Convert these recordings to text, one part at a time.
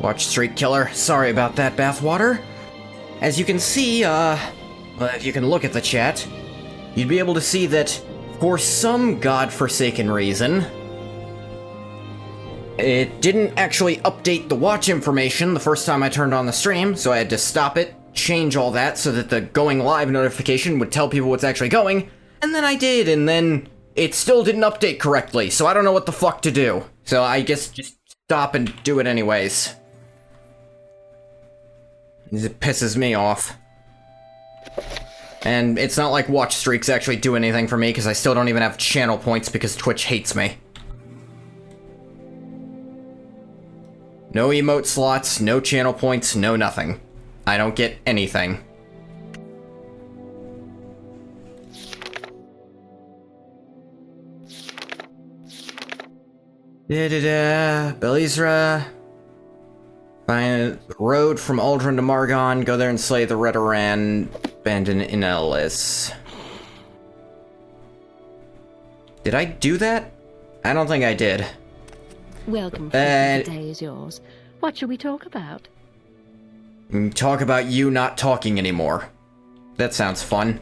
Watch Street Killer. Sorry about that, Bathwater. As you can see, well, if you can look at the chat, you'd be able to see that, for some godforsaken reason, it didn't actually update the watch information the first time I turned on the stream, so I had to stop it, change all that so that the going live notification would tell people what's actually going, and then I did, and then it still didn't update correctly, so I don't know what the fuck to do. So I guess just stop and do it anyways. It pisses me off. And it's not like watch streaks actually do anything for me, because I still don't even have channel points because Twitch hates me. No emote slots, no channel points, no nothing. I don't get anything. Belizra. Find the road from Aldrin to Margon, go there and slay the Redoran, abandon in Ellis. Did I do that? I don't think I did. Welcome, the day is yours. What shall we talk about? Talk about you not talking anymore. That sounds fun.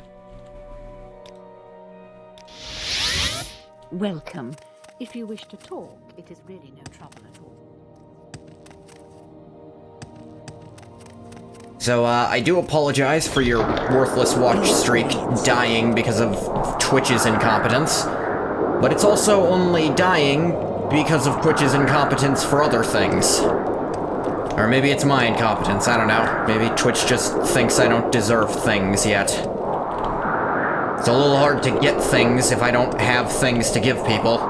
Welcome. If you wish to talk, it is really no trouble at all. So, I do apologize for your worthless watch streak dying because of Twitch's incompetence, but it's also only dying because of Twitch's incompetence for other things. Or maybe it's my incompetence, I don't know. Maybe Twitch just thinks I don't deserve things yet. It's a little hard to get things if I don't have things to give people.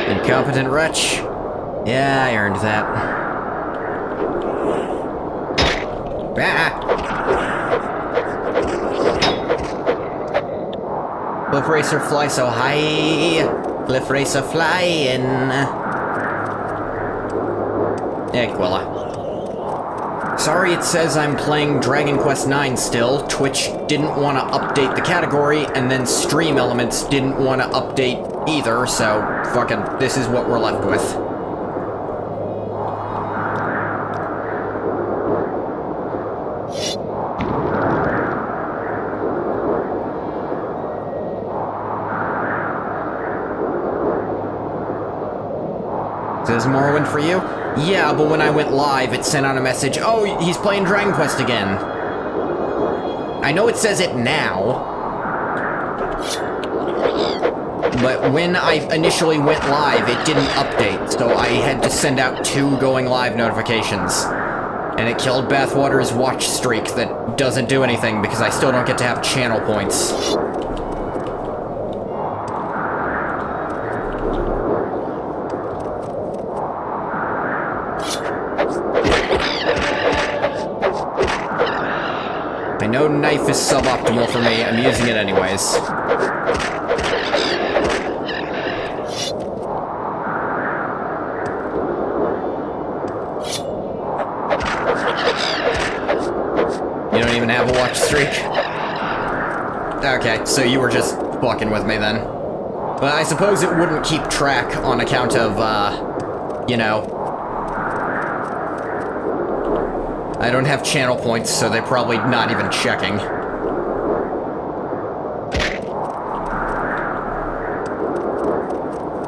Incompetent wretch. Yeah, I earned that. Ah! Cliff Racer fly so high. Cliff Racer flying. Quilla. Sorry it says I'm playing Dragon Quest IX still. Twitch didn't want to update the category, and then Stream Elements didn't want to update either, so fucking this is what we're left with. Says Morrowind for you? Yeah, but when I went live, it sent out a message, oh, he's playing Dragon Quest again. I know it says it now, but when I initially went live, it didn't update, so I had to send out 2 going live notifications. And it killed Bathwater's watch streak that doesn't do anything because I still don't get to have channel points. I know knife is suboptimal for me, I'm using it anyways. You don't even have a watch streak? Okay, so you were just fucking with me then. But I suppose it wouldn't keep track on account of, you know, I don't have channel points, so they're probably not even checking.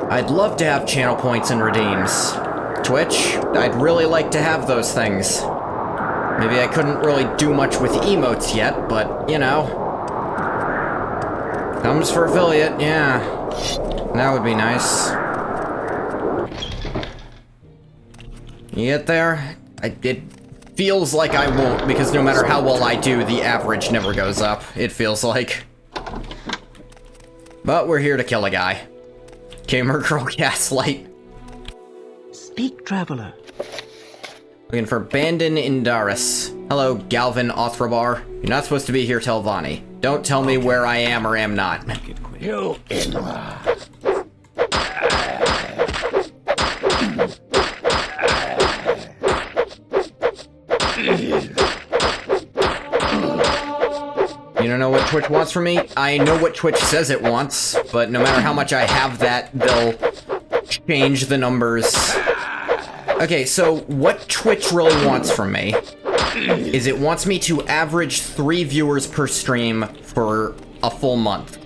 I'd love to have channel points and redeems. Twitch, I'd really like to have those things. Maybe I couldn't really do much with emotes yet, but, you know. Comes for affiliate, yeah. That would be nice. You get there? It feels like I won't, because no matter how well I do, the average never goes up, it feels like. But we're here to kill a guy. Gamer Girl Gaslight. Speak, traveler. Looking for Bandon Indaris. Hello, Galvin Othrabar. You're not supposed to be here, Telvanni. Don't tell me where I am or am not. You You don't know what Twitch wants from me? I know what Twitch says it wants, but no matter how much I have that, they'll change the numbers. Okay, so what Twitch really wants from me is it wants me to average 3 viewers per stream for a full month.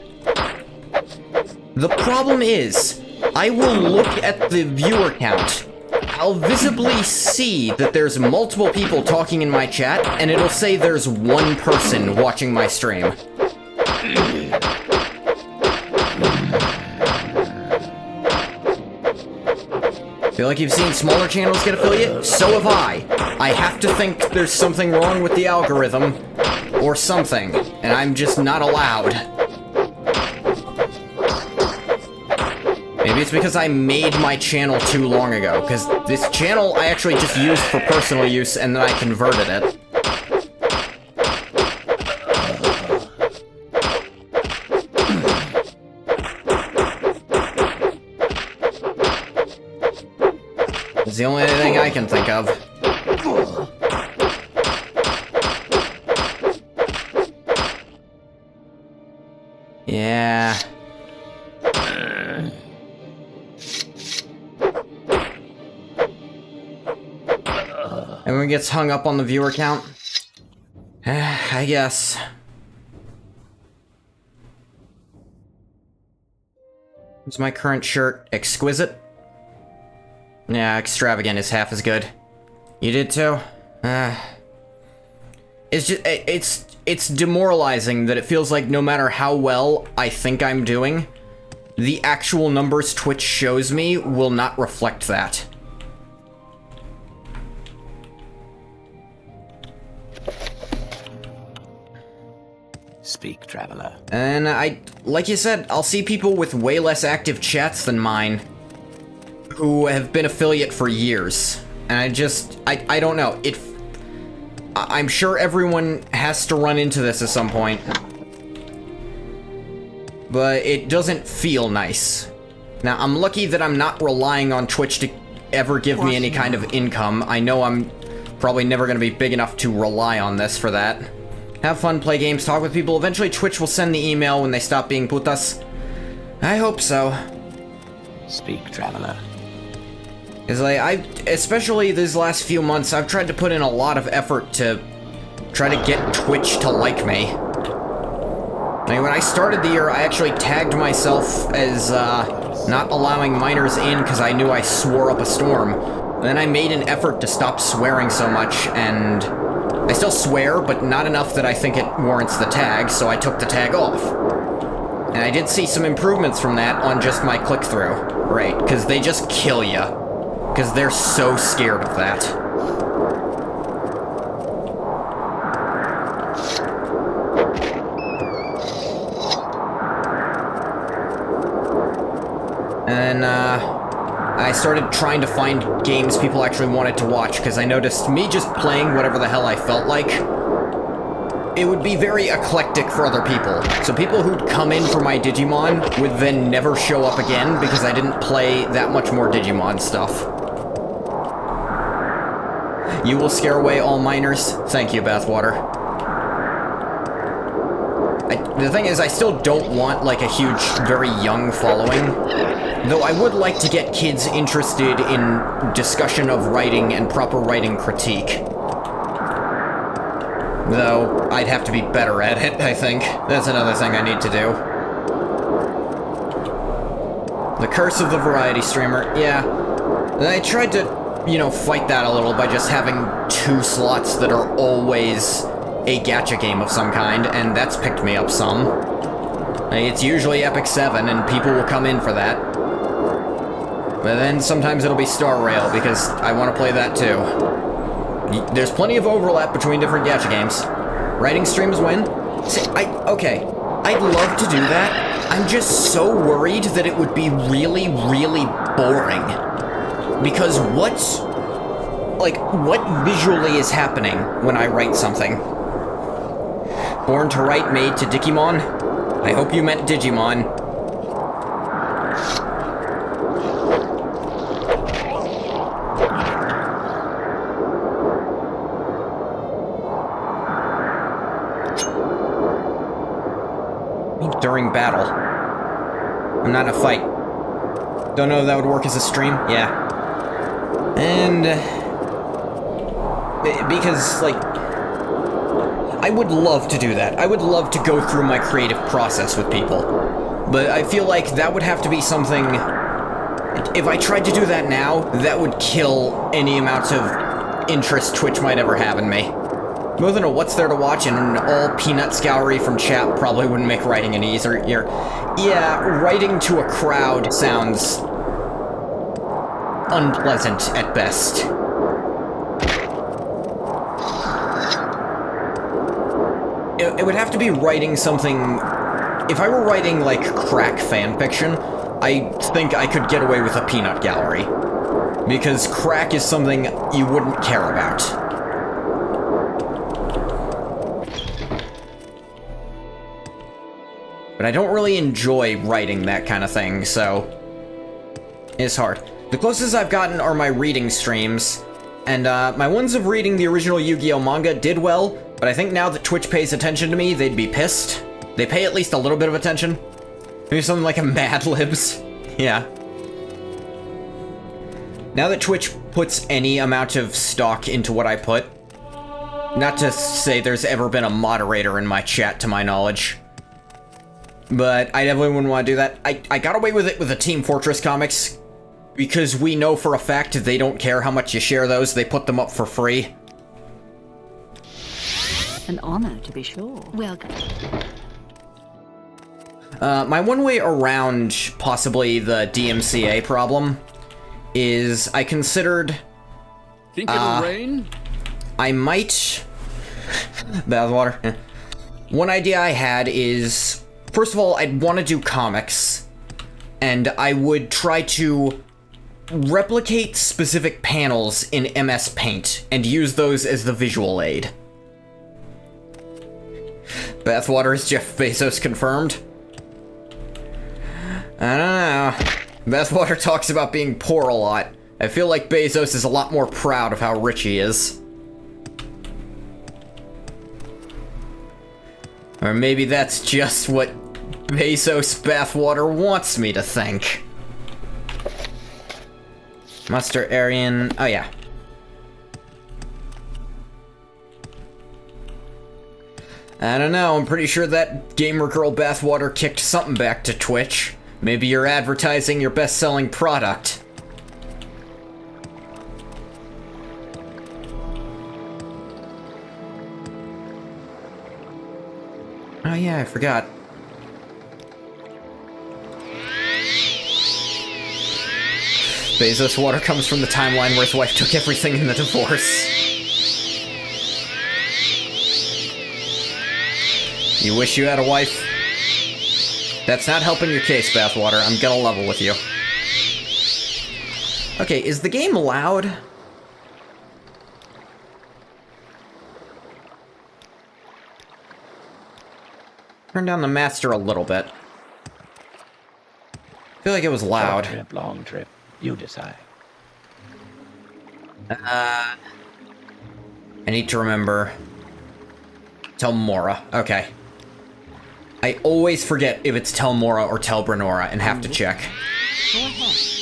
The problem is, I will look at the viewer count. I'll visibly see that there's multiple people talking in my chat, and it'll say there's 1 person watching my stream. Feel like you've seen smaller channels get affiliate? So have I. I have to think there's something wrong with the algorithm, or something, and I'm just not allowed. Maybe it's because I made my channel too long ago, because this channel I actually just used for personal use and then I converted it. It's the only thing I can think of. Yeah. Everyone gets hung up on the viewer count? I guess. Is my current shirt exquisite? Yeah, extravagant is half as good. You did too? It's just, it's demoralizing that it feels like no matter how well I think I'm doing, the actual numbers Twitch shows me will not reflect that. speak, traveler. And like you said, I'll see people with way less active chats than mine who have been affiliate for years. And I don't know. I'm sure everyone has to run into this at some point. But it doesn't feel nice. Now, I'm lucky that I'm not relying on Twitch to ever give me any kind of income. I know I'm probably never going to be big enough to rely on this for that. Have fun, play games, talk with people. Eventually, Twitch will send the email when they stop being putas. I hope so. Speak, traveler. It's like, especially these last few months, I've tried to put in a lot of effort to try to get Twitch to like me. I mean, when I started the year, I actually tagged myself as, not allowing minors in because I knew I swore up a storm. Then I made an effort to stop swearing so much, and I still swear, but not enough that I think it warrants the tag, so I took the tag off. And I did see some improvements from that on just my click-through rate, because they just kill ya. Because they're so scared of that. And, I started trying to find games people actually wanted to watch, because I noticed me just playing whatever the hell I felt like, it would be very eclectic for other people. So people who'd come in for my Digimon would then never show up again, because I didn't play that much more Digimon stuff. You will scare away all minors. Thank you, Bathwater. The thing is, I still don't want, like, a huge, very young following. Though I would like to get kids interested in discussion of writing and proper writing critique. Though, I'd have to be better at it, I think. That's another thing I need to do. The curse of the variety streamer, yeah. I tried to, you know, fight that a little by just having 2 slots that are always a gacha game of some kind, and that's picked me up some. It's usually Epic 7, and people will come in for that. But then sometimes it'll be Star Rail, because I want to play that too. There's plenty of overlap between different gacha games. Writing streams win? See, okay, I'd love to do that. I'm just so worried that it would be really, really boring. Because like, what visually is happening when I write something? Born to write, made to Digimon? I hope you meant Digimon. During battle. I'm not in a fight. Don't know if that would work as a stream? Yeah. And... because, like... I would love to do that. I would love to go through my creative process with people. But I feel like that would have to be something... If I tried to do that now, that would kill any amount of interest Twitch might ever have in me. More than a what's there to watch and all peanut scoury from chat probably wouldn't make writing any easier. Yeah, writing to a crowd sounds unpleasant at best. It would have to be writing something... If I were writing, like, crack fanfiction, I think I could get away with a peanut gallery. Because crack is something you wouldn't care about. But I don't really enjoy writing that kind of thing, so... it's hard. The closest I've gotten are my reading streams, and my ones of reading the original Yu-Gi-Oh! Manga did well, but I think now that Twitch pays attention to me, they'd be pissed. They pay at least a little bit of attention. Maybe something like a Mad Libs. Yeah. Now that Twitch puts any amount of stock into what I put, not to say there's ever been a moderator in my chat to my knowledge, but I definitely wouldn't want to do that. I got away with it with the Team Fortress comics, because we know for a fact they don't care how much you share those, they put them up for free. An honor, to be sure. Welcome. My one way around possibly the DMCA problem is I considered... Think it'll rain? I might... Bathwater. One idea I had is... First of all, I'd want to do comics, and I would try to replicate specific panels in MS Paint and use those as the visual aid. Bathwater is Jeff Bezos confirmed. I don't know. Bathwater talks about being poor a lot. I feel like Bezos is a lot more proud of how rich he is. Or maybe that's just what Bezos Bathwater wants me to think. Muster Aryan... oh yeah. I don't know, I'm pretty sure that Gamer Girl Bathwater kicked something back to Twitch. Maybe you're advertising your best-selling product. Oh yeah, I forgot. Bezos' water comes from the timeline where his wife took everything in the divorce. You wish you had a wife? That's not helping your case, Bathwater. I'm gonna level with you. Okay, is the game loud? Turn down the master a little bit. I feel like it was loud. Short trip, long trip. You decide. I need to remember. Tell Mora. Okay. I always forget if it's Tel Mora or Tel Brenora and have to check. Go ahead.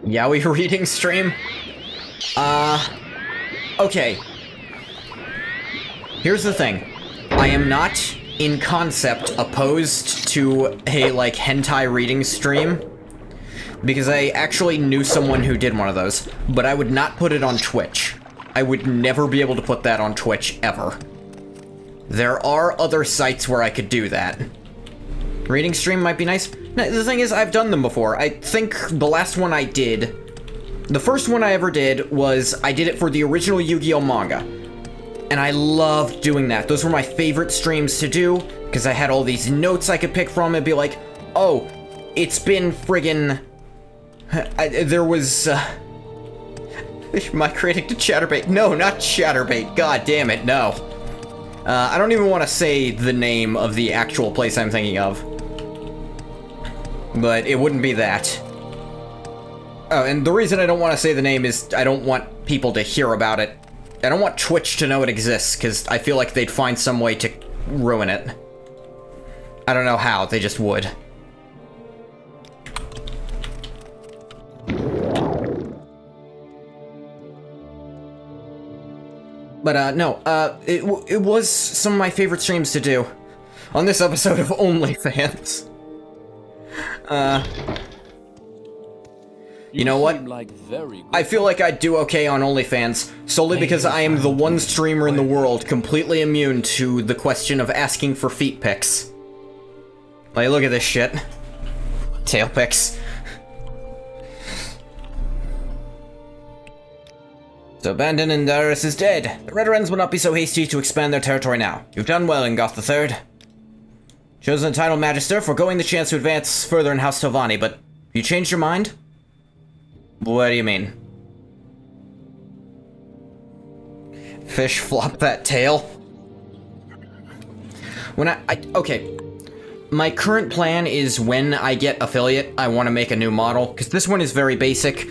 Yaoi reading stream? Okay. Here's the thing. I am not, in concept, opposed to a, like, hentai reading stream, because I actually knew someone who did one of those, but I would not put it on Twitch. I would never be able to put that on Twitch, ever. There are other sites where I could do that. Reading stream might be nice. No, the thing is, I've done them before. I think the last one I did, The first one I ever did was, I did it for the original Yu-Gi-Oh! Manga. And I loved doing that. Those were my favorite streams to do, because I had all these notes I could pick from and be like, oh, it's been friggin'... there was, migrating to Chatterbait. No, not Chatterbait. God damn it, no. I don't even want to say the name of the actual place I'm thinking of. But it wouldn't be that. Oh, and the reason I don't want to say the name is I don't want people to hear about it. I don't want Twitch to know it exists, because I feel like they'd find some way to ruin it. I don't know how, they just would. But, no, it was some of my favorite streams to do. On this episode of OnlyFans. You know what? I feel like I'd do okay on OnlyFans, solely because I am the one streamer in the world completely immune to the question of asking for feet pics. Like, look at this shit. Tail pics. So Bandon and Darius is dead. The Redderens will not be so hasty to expand their territory now. You've done well in Goth III. Chosen a title Magister, foregoing the chance to advance further in House Telvanni, but you changed your mind? What do you mean? Fish flop that tail? When okay. My current plan is when I get affiliate, I want to make a new model, because this one is very basic.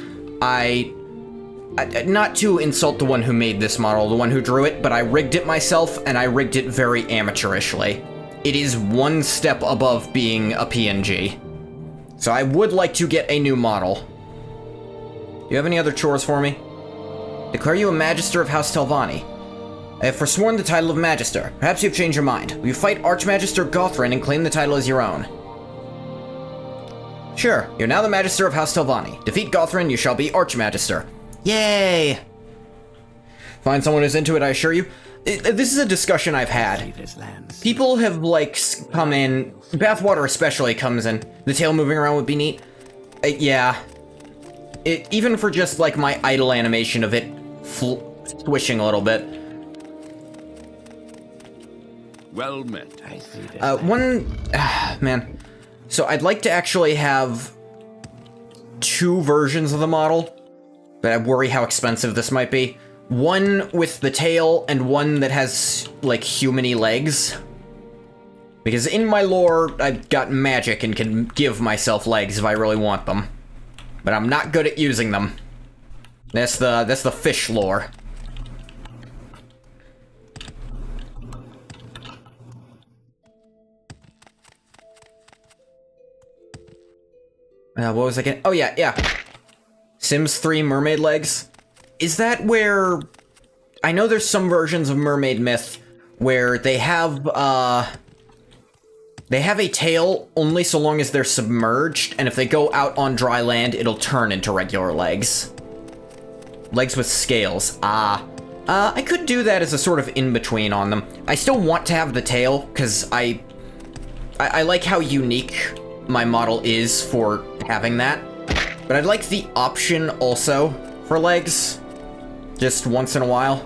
Not to insult the one who made this model, the one who drew it, but I rigged it myself, and I rigged it very amateurishly. It is one step above being a PNG. So I would like to get a new model. Do you have any other chores for me? Declare you a Magister of House Telvanni. I have forsworn the title of Magister. Perhaps you've changed your mind. Will you fight Archmagister Gothrin and claim the title as your own? Sure, you're now the Magister of House Telvanni. Defeat Gothrin, you shall be Archmagister. Yay! Find someone who's into it, I assure you. This is a discussion I've had. People have, like, come in... Bathwater especially comes in. The tail moving around would be neat. Yeah. Even for just, like, my idle animation of it swishing a little bit. Well met. Man. So I'd like to actually have 2 versions of the model, but I worry how expensive this might be. One with the tail, and one that has, like, human-y legs. Because in my lore, I've got magic and can give myself legs if I really want them. But I'm not good at using them. That's the fish lore. What was I getting? Oh yeah. Sims 3 mermaid legs. Is that where... I know there's some versions of Mermaid Myth where they have a tail only so long as they're submerged, and if they go out on dry land, it'll turn into regular legs. Legs with scales. I could do that as a sort of in-between on them. I still want to have the tail, because I like how unique my model is for having that. But I'd like the option also for legs. Just once in a while.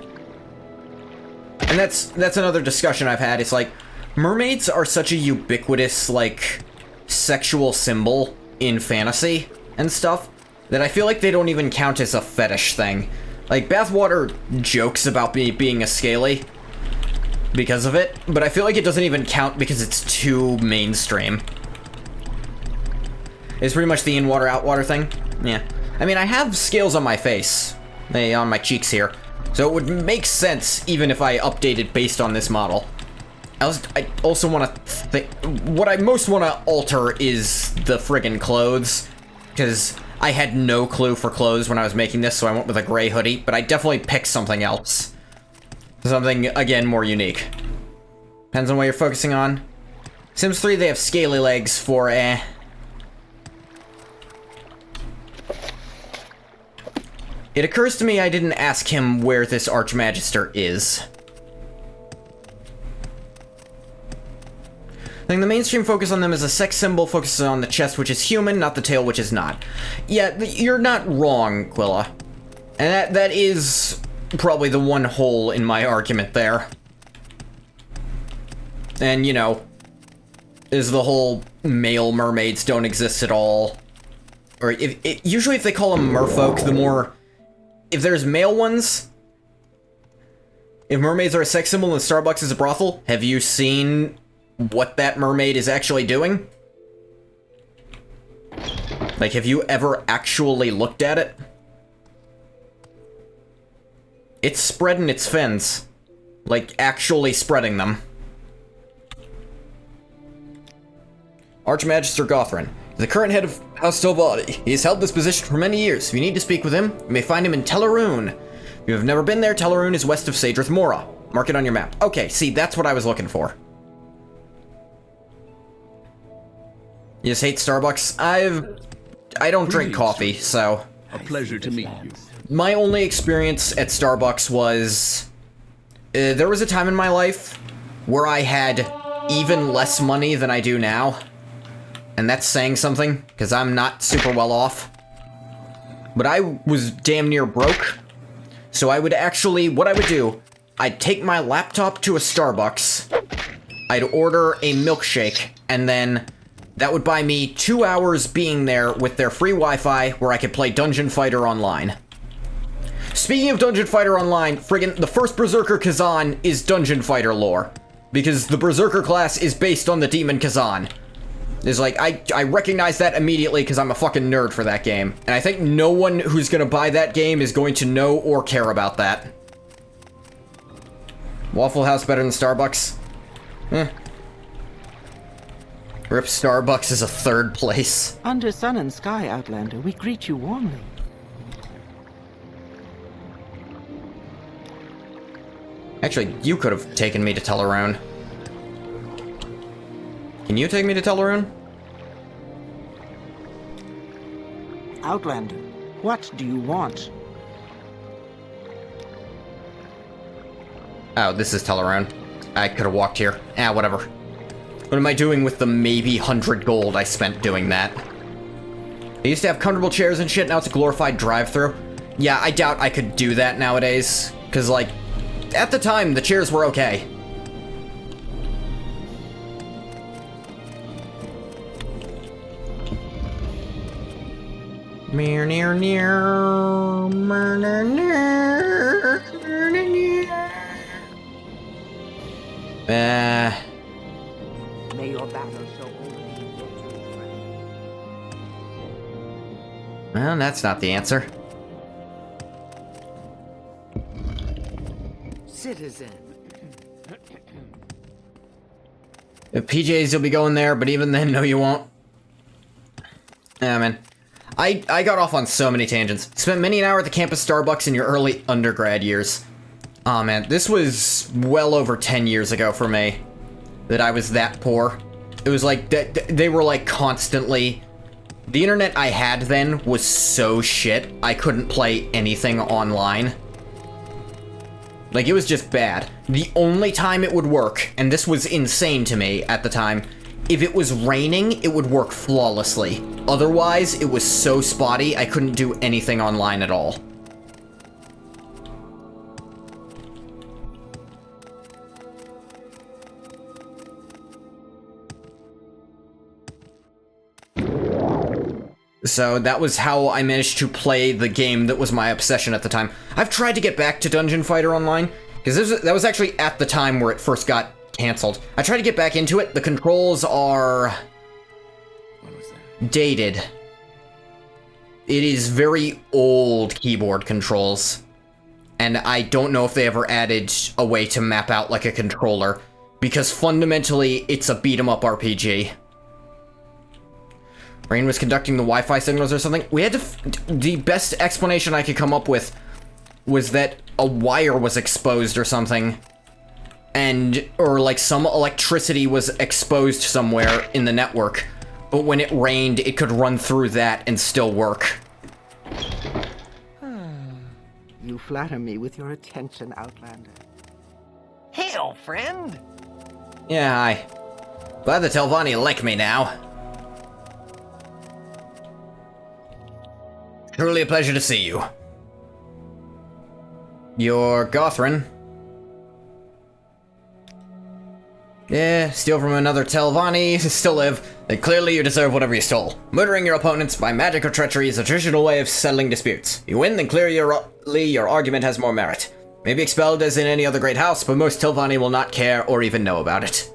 And that's another discussion I've had. It's like, mermaids are such a ubiquitous, like, sexual symbol in fantasy and stuff that I feel like they don't even count as a fetish thing. Like, Bathwater jokes about me being a scaly because of it, but I feel like it doesn't even count because it's too mainstream. It's pretty much the in-water, out-water thing. Yeah. I mean, I have scales on my face. On my cheeks here. So it would make sense even if I updated based on this model. I also want to what I most want to alter is the friggin' clothes. Because I had no clue for clothes when I was making this, so I went with a gray hoodie. But I definitely picked something else. Something, again, more unique. Depends on what you're focusing on. Sims 3, they have scaly legs for, It occurs to me I didn't ask him where this Archmagister is. Saying the mainstream focus on them as a sex symbol focuses on the chest, which is human, not the tail, which is not. Yeah, you're not wrong, Quilla. And that is probably the one hole in my argument there. And, you know, is the whole male mermaids don't exist at all. Or usually if they call them merfolk, the more... If there's male ones... If mermaids are a sex symbol and Starbucks is a brothel, have you seen what that mermaid is actually doing? Like, have you ever actually looked at it? It's spreading its fins. Like, actually spreading them. Archmagister Gothrin, the current head of House Tovati. He has held this position for many years. If you need to speak with him, you may find him in Teleroon. If you have never been there, Teleroon is west of Sadrith Mora. Mark it on your map. Okay, see, that's what I was looking for. You just hate Starbucks? I don't drink coffee, so... A pleasure to meet you. My only experience at Starbucks was... there was a time in my life where I had even less money than I do now. And that's saying something, because I'm not super well off. But I was damn near broke. So I would actually... What I would do, I'd take my laptop to a Starbucks, I'd order a milkshake, and then... That would buy me 2 hours being there with their free Wi-Fi where I could play Dungeon Fighter Online. Speaking of Dungeon Fighter Online, friggin' the first Berserker Kazan is Dungeon Fighter lore. Because the Berserker class is based on the Demon Kazan. It's like, I recognize that immediately because I'm a fucking nerd for that game. And I think no one who's gonna buy that game is going to know or care about that. Waffle House better than Starbucks? Eh. Rip Starbucks is a third place. Under sun and sky, Outlander, we greet you warmly. Actually, you could have taken me to Teleroon. Can you take me to Teleroon? Outlander, what do you want? Oh, this is Teleroon. I could have walked here. Whatever. What am I doing with the maybe 100 gold I spent doing that? I used to have comfortable chairs and shit, now it's a glorified drive-thru. Yeah, I doubt I could do that nowadays. Because, like, at the time, the chairs were okay. Near, near, near, near, near, near. May your battle show only victory, friend. Well, that's not the answer. Citizen. If PJs, you'll be going there, but even then, no, you won't. Yeah, man. I got off on so many tangents. Spent many an hour at the campus Starbucks in your early undergrad years. Aw, man, this was well over 10 years ago for me. That I was that poor. It was like, they were like constantly... The internet I had then was so shit, I couldn't play anything online. Like, it was just bad. The only time it would work, and this was insane to me at the time, if it was raining, it would work flawlessly. Otherwise, it was so spotty, I couldn't do anything online at all. So that was how I managed to play the game that was my obsession at the time. I've tried to get back to Dungeon Fighter Online, because that was actually at the time where it first got canceled. I tried to get back into it. The controls are... dated. It is very old keyboard controls. And I don't know if they ever added a way to map out like a controller, because fundamentally, it's a beat-em-up RPG. Rain was conducting the Wi-Fi signals or something. We had to... the best explanation I could come up with was that a wire was exposed or something. And... or like some electricity was exposed somewhere in the network. But when it rained, it could run through that and still work. You flatter me with your attention, Outlander. Hail, friend! Yeah, hi. Glad the Telvanni like me now. Truly a pleasure to see you. You're Gothrin. Yeah, steal from another Telvanni, still live. Then clearly you deserve whatever you stole. Murdering your opponents by magic or treachery is a traditional way of settling disputes. You win, then clearly your argument has more merit. Maybe expelled as in any other great house, but most Telvanni will not care or even know about it.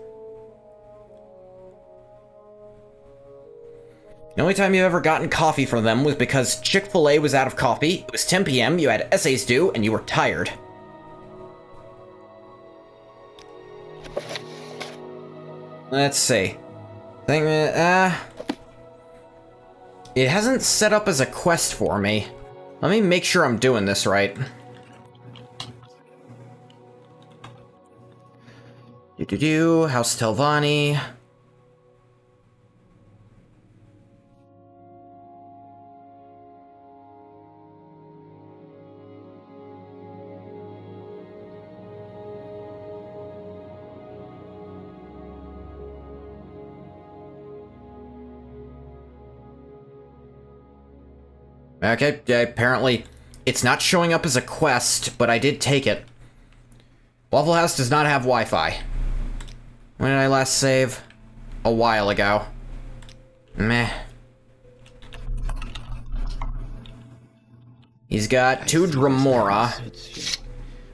The only time you've ever gotten coffee from them was because Chick-fil-A was out of coffee, it was 10 PM, you had essays due, and you were tired. Let's see. It hasn't set up as a quest for me. Let me make sure I'm doing this right. House Telvanni. Okay, apparently it's not showing up as a quest, but I did take it. Waffle House does not have Wi-Fi. When did I last save? A while ago. Meh. He's got 2 Dremora.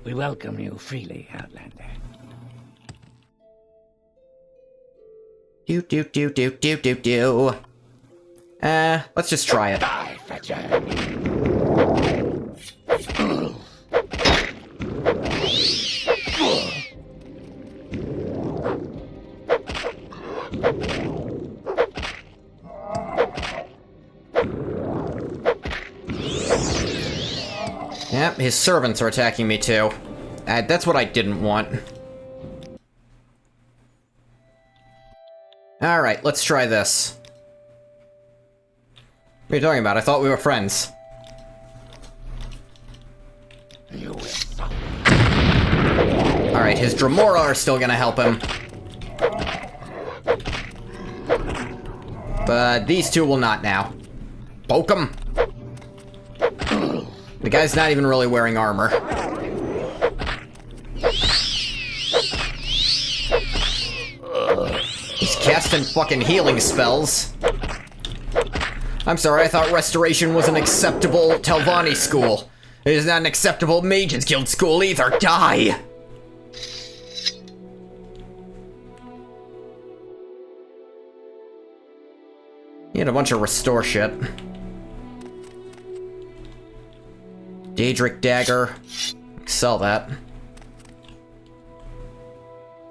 We welcome you freely, Outlander. Let's just try it. Die, Fetcher. Yep, his servants are attacking me too. That's what I didn't want. Alright, let's try this. What are you talking about? I thought we were friends. Alright, his Dremora are still gonna help him. But these 2 will not now. Poke him! The guy's not even really wearing armor. He's casting fucking healing spells. I'm sorry, I thought Restoration was an acceptable Telvanni school. It is not an acceptable Mages Guild school either. Die! He had a bunch of restore shit. Daedric Dagger. Sell that.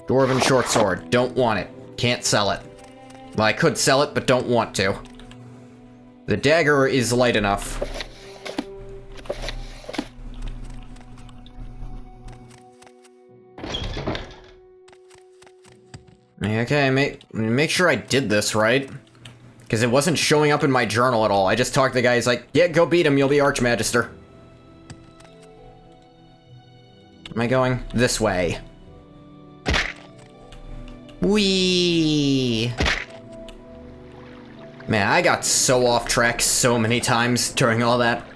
Dwarven Short Sword. Don't want it. Can't sell it. Well, I could sell it, but don't want to. The dagger is light enough. Okay, make sure I did this right. Because it wasn't showing up in my journal at all. I just talked to the guy, he's like, yeah, go beat him, you'll be Archmagister. Am I going this way? Whee! Man, I got so off track so many times during all that.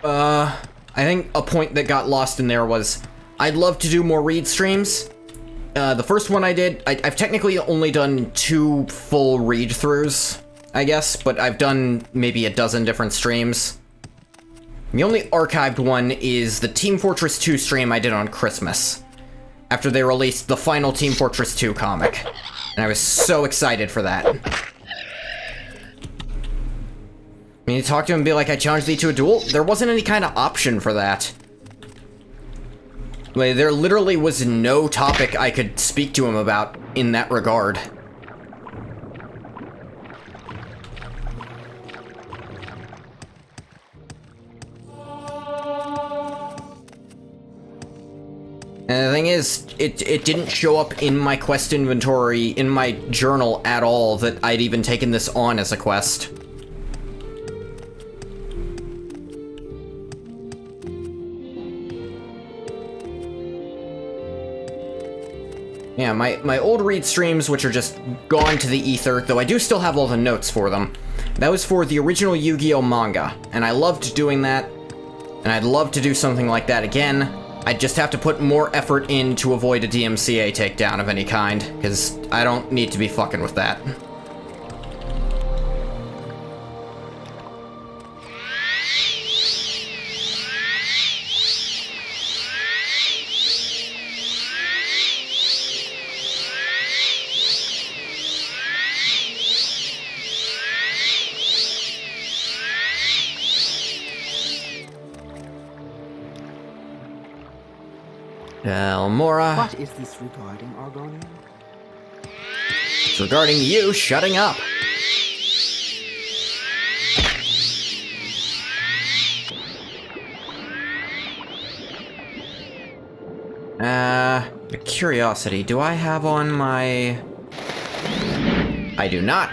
I think a point that got lost in there was, I'd love to do more read streams. The first one I did, I've technically only done 2 full read-throughs, I guess, but I've done maybe a dozen different streams. The only archived one is the Team Fortress 2 stream I did on Christmas, after they released the final Team Fortress 2 comic, and I was so excited for that. I mean, you talk to him and be like, I challenged thee to a duel? There wasn't any kind of option for that. Like, there literally was no topic I could speak to him about in that regard. And the thing is, it didn't show up in my quest inventory, in my journal at all, that I'd even taken this on as a quest. Yeah, my old read streams, which are just gone to the ether, though I do still have all the notes for them. That was for the original Yu-Gi-Oh! Manga, and I loved doing that, and I'd love to do something like that again. I'd just have to put more effort in to avoid a DMCA takedown of any kind, because I don't need to be fucking with that. Elmora. What is this regarding, Argonian? It's regarding you shutting up. A curiosity. Do I have on my... I do not.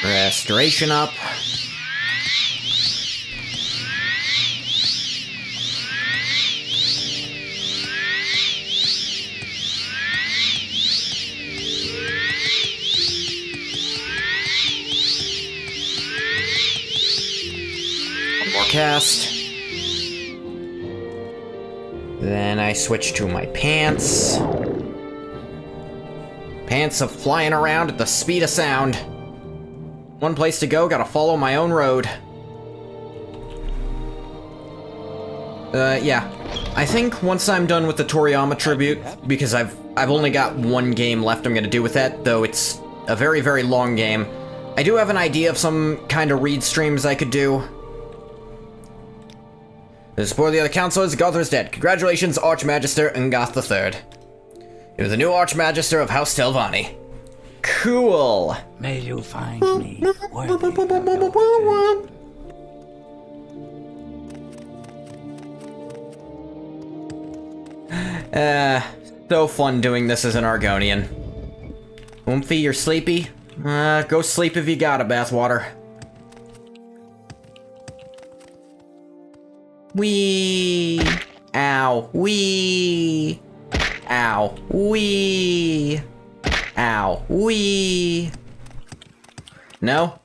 Restoration up. One more cast. Then I switch to my pants. Pants of flying around at the speed of sound. One place to go, gotta follow my own road. Yeah. I think once I'm done with the Toriyama tribute, because I've only got one game left I'm gonna do with that, though it's a very, very long game. I do have an idea of some kind of read streams I could do. The support of the other counselors, Goth is dead. Congratulations, Archmagister Ngoth III. You're the new Archmagister of House Telvanni. Cool. May you find me worthy of your So fun doing this as an Argonian. Oomphy, you're sleepy? Go sleep if you got it, bathwater. Wee. Ow. Wee. Ow. Wee. Ow. Wee. No?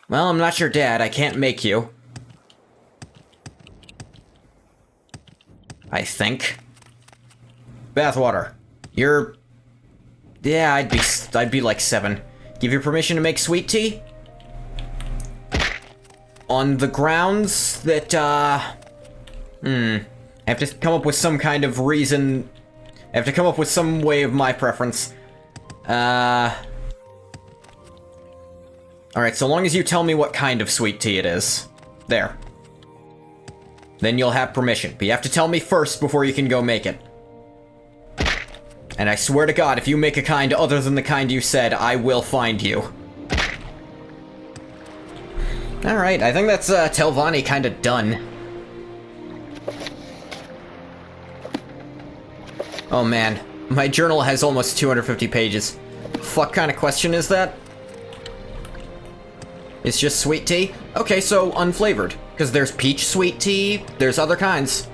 Well, I'm not your dad. I can't make you. I think. Bathwater. You're... Yeah, I'd be like 7. Give you permission to make sweet tea? On the grounds that, I have to come up with some kind of reason... I have to come up with some way of my preference. Alright, so long as you tell me what kind of sweet tea it is. There. Then you'll have permission. But you have to tell me first before you can go make it. And I swear to God, if you make a kind other than the kind you said, I will find you. Alright, I think that's, Telvanni kinda done. Oh man, my journal has almost 250 pages. Fuck kind of question is that? It's just sweet tea? Okay, so unflavored. Because there's peach sweet tea, there's other kinds.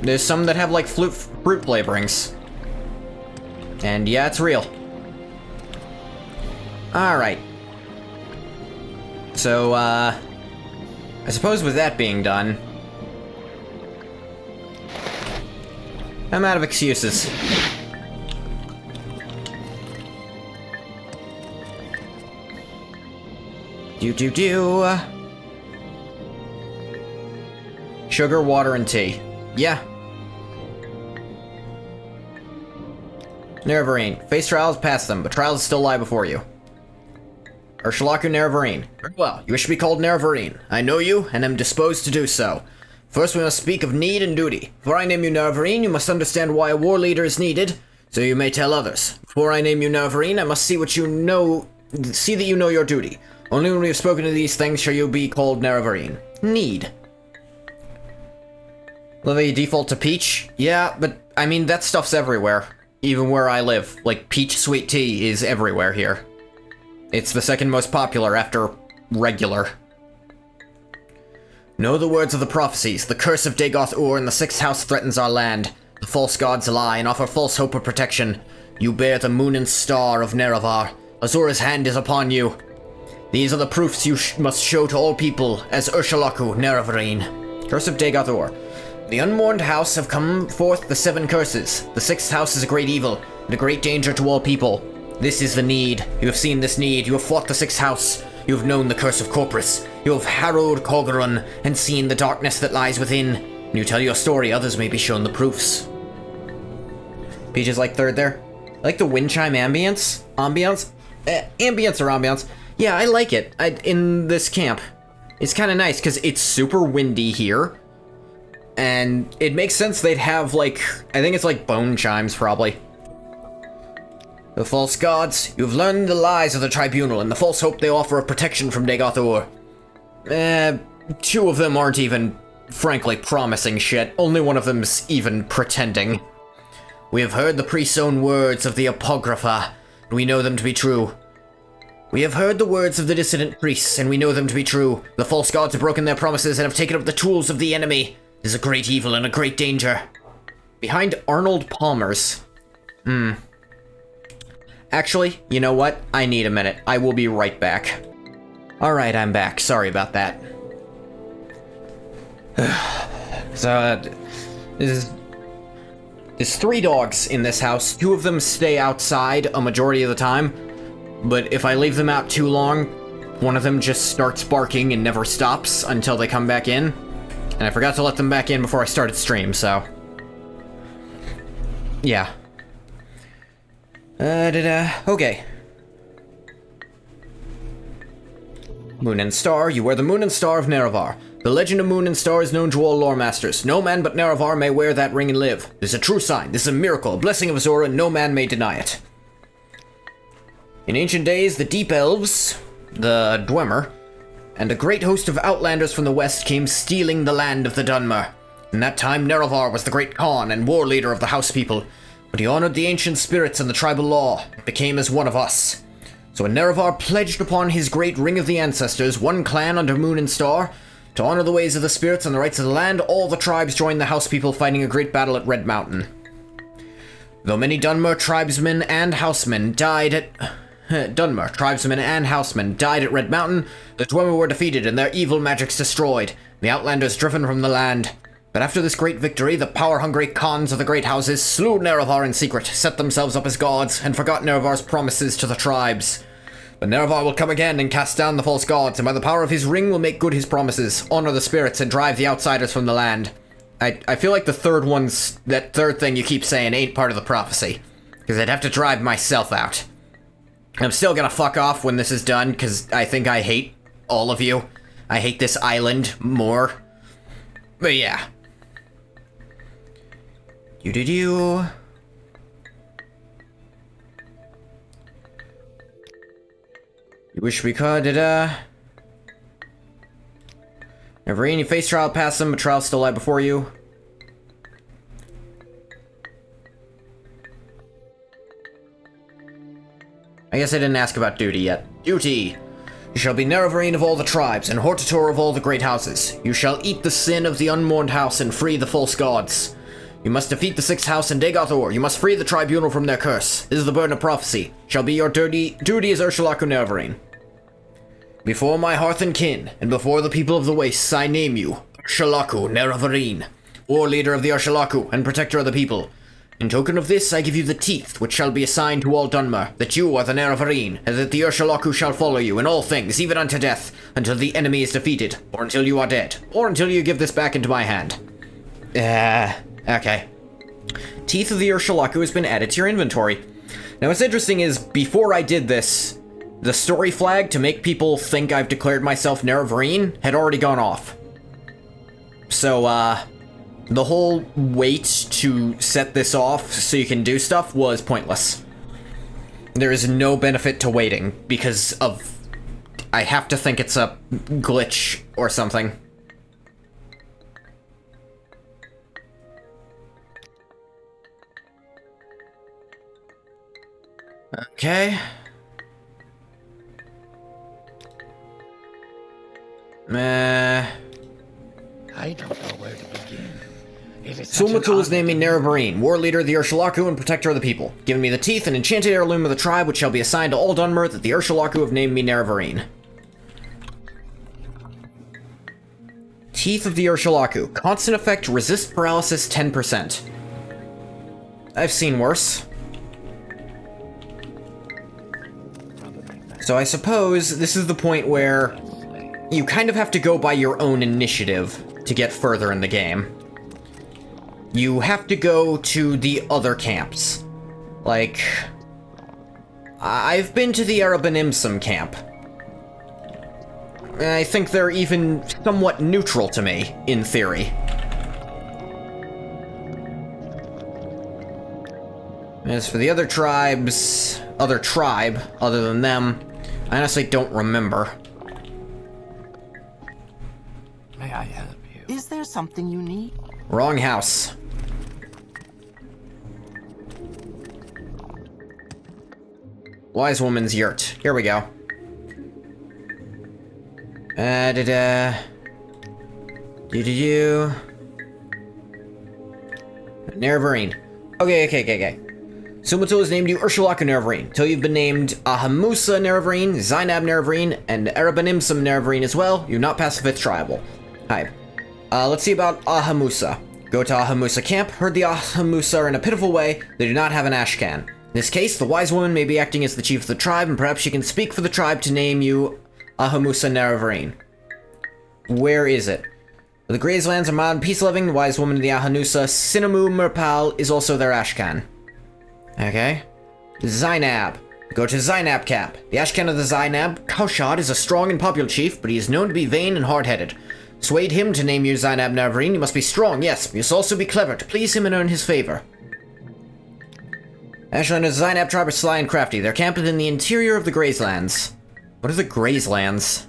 There's some that have like fruit flavorings. And yeah, it's real. Alright. So, I suppose with that being done, I'm out of excuses. Do. Sugar, water, and tea. Yeah. Nerevarine. Face trials, pass them, but trials still lie before you. Urshalaku Nerevarine. Very well, you wish to be called Nerevarine. I know you, and am disposed to do so. First we must speak of need and duty. Before I name you Nerevarine, you must understand why a war leader is needed, so you may tell others. Before I name you Nerevarine, I must see what you know... See that you know your duty. Only when we have spoken of these things shall you be called Nerevarine. Need. Love you default to Peach? Yeah, but I mean, that stuff's everywhere. Even where I live. Like, peach sweet tea is everywhere here. It's the second most popular after regular. Know the words of the prophecies. The curse of Dagoth and the sixth house threatens our land. The false gods lie and offer false hope of protection. You bear the moon and star of Nerevar. Azura's hand is upon you. These are the proofs you must show to all people as Urshalaku Nerevarine. Curse of Dagoth. The unmourned house have come forth the 7 curses. The sixth house is a great evil, and a great danger to all people. This is the need. You have seen this need. You have fought the sixth house. You have known the curse of Corpus. You have harrowed Kolgarun, and seen the darkness that lies within. When you tell your story, others may be shown the proofs. Peach is like third there. I like the wind chime ambience. Ambience or ambiance. Yeah, I like it in this camp. It's kind of nice because it's super windy here. And it makes sense they'd have, like, I think it's like bone chimes, probably. The false gods, you've learned the lies of the tribunal and the false hope they offer of protection from Dagoth. 2 of them aren't even, frankly, promising shit. Only one of them's even pretending. We have heard the priest's-own words of the Apocrypha, and we know them to be true. We have heard the words of the dissident priests, and we know them to be true. The false gods have broken their promises and have taken up the tools of the enemy. It is a great evil and a great danger. Behind Arnold Palmer's. Actually, you know what? I need a minute. I will be right back. Alright, I'm back. Sorry about that. So, there's 3 dogs in this house. 2 of them stay outside a majority of the time. But if I leave them out too long, one of them just starts barking and never stops until they come back in. And I forgot to let them back in before I started stream, so... yeah. Okay. Moon and Star, you wear the Moon and Star of Nerevar. The legend of Moon and Star is known to all lore masters. No man but Nerevar may wear that ring and live. This is a true sign. This is a miracle, a blessing of Azura, and no man may deny it. In ancient days, the Deep Elves, the Dwemer, and a great host of outlanders from the west came stealing the land of the Dunmer. In that time, Nerevar was the great Khan and war leader of the house people, but he honored the ancient spirits and the tribal law, and became as one of us. So when Nerevar pledged upon his great Ring of the Ancestors, one clan under Moon and Star, to honor the ways of the spirits and the rights of the land, all the tribes joined the house people fighting a great battle at Red Mountain. Though many Dunmer tribesmen and housemen died at... Dunmer, tribesmen and housemen, died at Red Mountain, the Dwemer were defeated and their evil magics destroyed, the Outlanders driven from the land. But after this great victory, the power-hungry Khans of the great houses slew Nerevar in secret, set themselves up as gods, and forgot Nerevar's promises to the tribes. But Nerevar will come again and cast down the false gods, and by the power of his ring will make good his promises, honor the spirits, and drive the outsiders from the land. I feel like that third thing you keep saying ain't part of the prophecy, because I'd have to drive myself out. I'm still gonna fuck off when this is done, because I think I hate all of you. I hate this island more. But yeah. You wish we could, Never any face trial past them, but trial still lie before you. I guess I didn't ask about duty yet. Duty! You shall be Nerevarine of all the tribes, and Hortator of all the great houses. You shall eat the sin of the unmourned house and free the false gods. You must defeat the sixth house and Dagoth. You must free the tribunal from their curse. This is the burden of prophecy. Shall be your duty as Urshalaku Nerevarine. Before my hearth and kin, and before the people of the wastes, I name you, Urshalaku Nerevarine, war leader of the Urshalaku, and protector of the people. In token of this, I give you the teeth, which shall be assigned to all Dunmer, that you are the Nerevarine, and that the Urshalaku shall follow you in all things, even unto death, until the enemy is defeated, or until you are dead, or until you give this back into my hand. Okay. Teeth of the Urshalaku has been added to your inventory. Now what's interesting is, before I did this, the story flag to make people think I've declared myself Nerevarine had already gone off. So, the whole wait to set this off so you can do stuff was pointless. There is no benefit to waiting because of... I have to think it's a glitch or something. Okay. I don't know where to begin. It is Sulmatul has named me Nerevarine, war leader of the Urshalaku and protector of the people, giving me the teeth and enchanted heirloom of the tribe, which shall be assigned to all Dunmer that the Urshalaku have named me Nerevarine. Teeth of the Urshalaku. Constant effect, resist paralysis 10%. I've seen worse. So I suppose this is the point where you kind of have to go by your own initiative to get further in the game. You have to go to the other camps. Like, I've been to the Arabanimsum camp. I think they're even somewhat neutral to me, in theory. As for the other tribes, other tribe, other than them, I honestly don't remember. May I help you? Is there something you need? Wrong house. Wise woman's yurt. Here we go. Nerevarine. Okay. Sulmatul has named you Urshalaku Nerevarine. Till you've been named Ahamusa Nerevarine, Zainab Nerevarine, and Arabanimsum Nerevarine as well, you've not passed the 5th tribal. Hi. Let's see about Ahamusa. Go to Ahamusa camp. Heard the Ahamusa are in a pitiful way. They do not have an ashcan. In this case, the wise woman may be acting as the chief of the tribe, and perhaps she can speak for the tribe to name you Ahamusa Nerevarine. Where is it? The Grazelands are mild and peace-loving. The wise woman of the Ahanusa, Sinamu Merpal, is also their ashcan. Okay. Zainab. Go to Zainab camp. The ashcan of the Zainab, Kaushad, is a strong and popular chief, but he is known to be vain and hard-headed. Swayed him to name you Zainab Nerevarine. You must be strong, yes, but you must also be clever to please him and earn his favor. Ashland and the Zainab tribe are sly and crafty. Their camp is in the interior of the Grazelands. What are the Grazelands?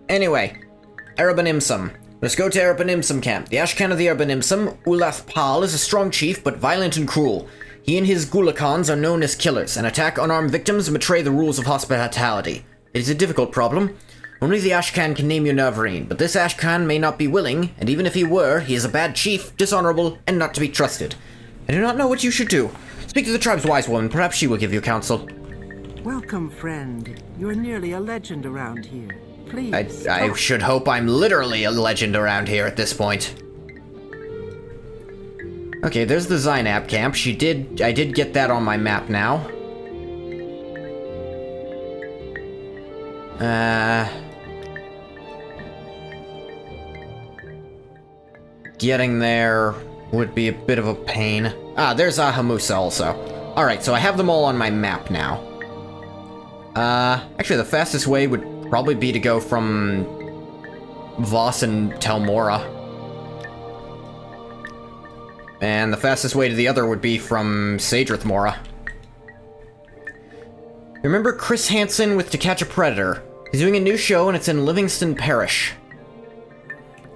Anyway, Arabanimsum. Let's go to Arabanimsum camp. The ashcan of the Arabanimsum, Ulath Pal, is a strong chief, but violent and cruel. He and his Gulakans are known as killers, and attack unarmed victims and betray the rules of hospitality. It is a difficult problem. Only the ashcan can name you Nerevarine, but this ashcan may not be willing, and even if he were, he is a bad chief, dishonorable, and not to be trusted. I do not know what you should do. Speak to the tribe's wise woman. Perhaps she will give you counsel. Welcome, friend. You're nearly a legend around here. Please. I should hope I'm literally a legend around here at this point. Okay, there's the Zainab camp. I did get that on my map now. Getting there would be a bit of a pain. Ah, there's Ahamusa also. Alright, so I have them all on my map now. Actually the fastest way would probably be to go from Voss and Telmora. And the fastest way to the other would be from Sadrith Mora. Remember Chris Hansen with To Catch a Predator? He's doing a new show and it's in Livingston Parish.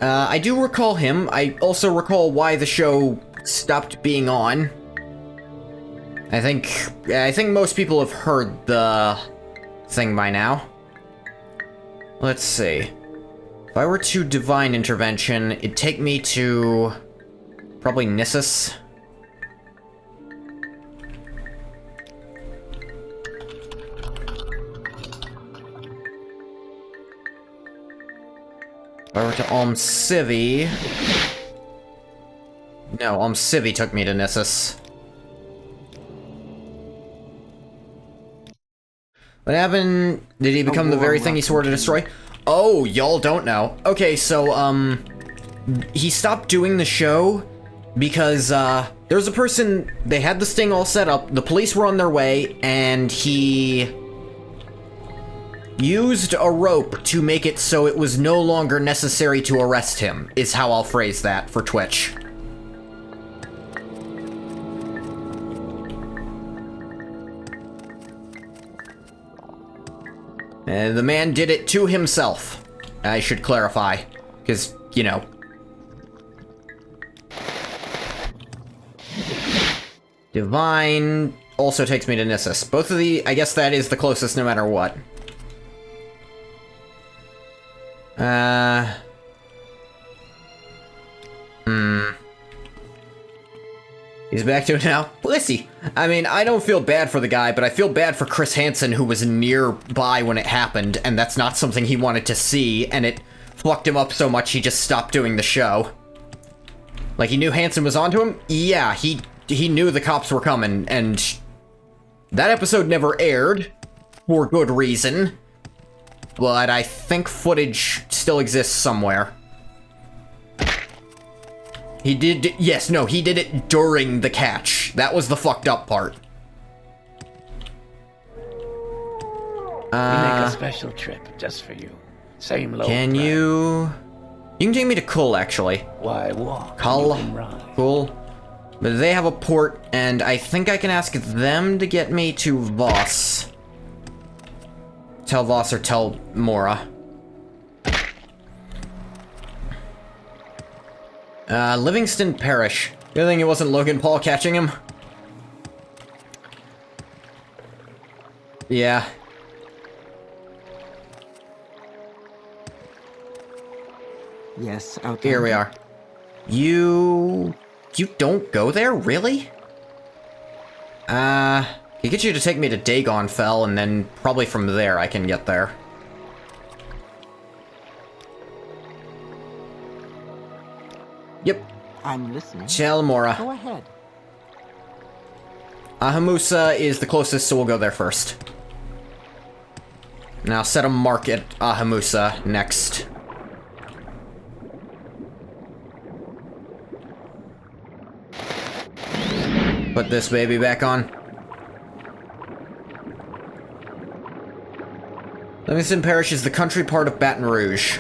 I do recall him. I also recall why the show stopped being on. I think most people have heard the thing by now. Let's see. If I were to Divine Intervention, it'd take me to probably Nissus. If I were to Civi... No, Civi took me to Nissus. What happened? Did he become the very thing he swore to destroy? Oh, y'all don't know. Okay, so, he stopped doing the show because, there was a person, they had this thing all set up, the police were on their way, and he used a rope to make it so it was no longer necessary to arrest him, is how I'll phrase that for Twitch. The man did it to himself. I should clarify, because, you know. Divine also takes me to Nissus. Both of the... I guess that is the closest no matter what. He's back to it now. Blissy. I mean, I don't feel bad for the guy, but I feel bad for Chris Hansen, who was nearby when it happened, and that's not something he wanted to see, and it fucked him up so much he just stopped doing the show. Like, he knew Hansen was onto him? Yeah, he knew the cops were coming, and that episode never aired, for good reason, but I think footage still exists somewhere. He did, yes, no, he did it during the catch. That was the fucked up part. We make a special trip just for you. Same low Can plan. you can take me to Kull, actually. Why walk? Kull, You can ride. Kull. But they have a port, and I think I can ask them to get me to Voss. Tell Voss or tell Mora. Livingston Parish. Good thing it wasn't Logan Paul catching him. Yeah. Yes, out Here we are. You don't go there, really? Can get you to take me to Dagon Fell, and then probably from there I can get there. Yep. I'm listening. Tell Mora. Go ahead. Ahamusa is the closest, so we'll go there first. Now set a mark at Ahamusa next. Put this baby back on. Livingston Parish is the country part of Baton Rouge.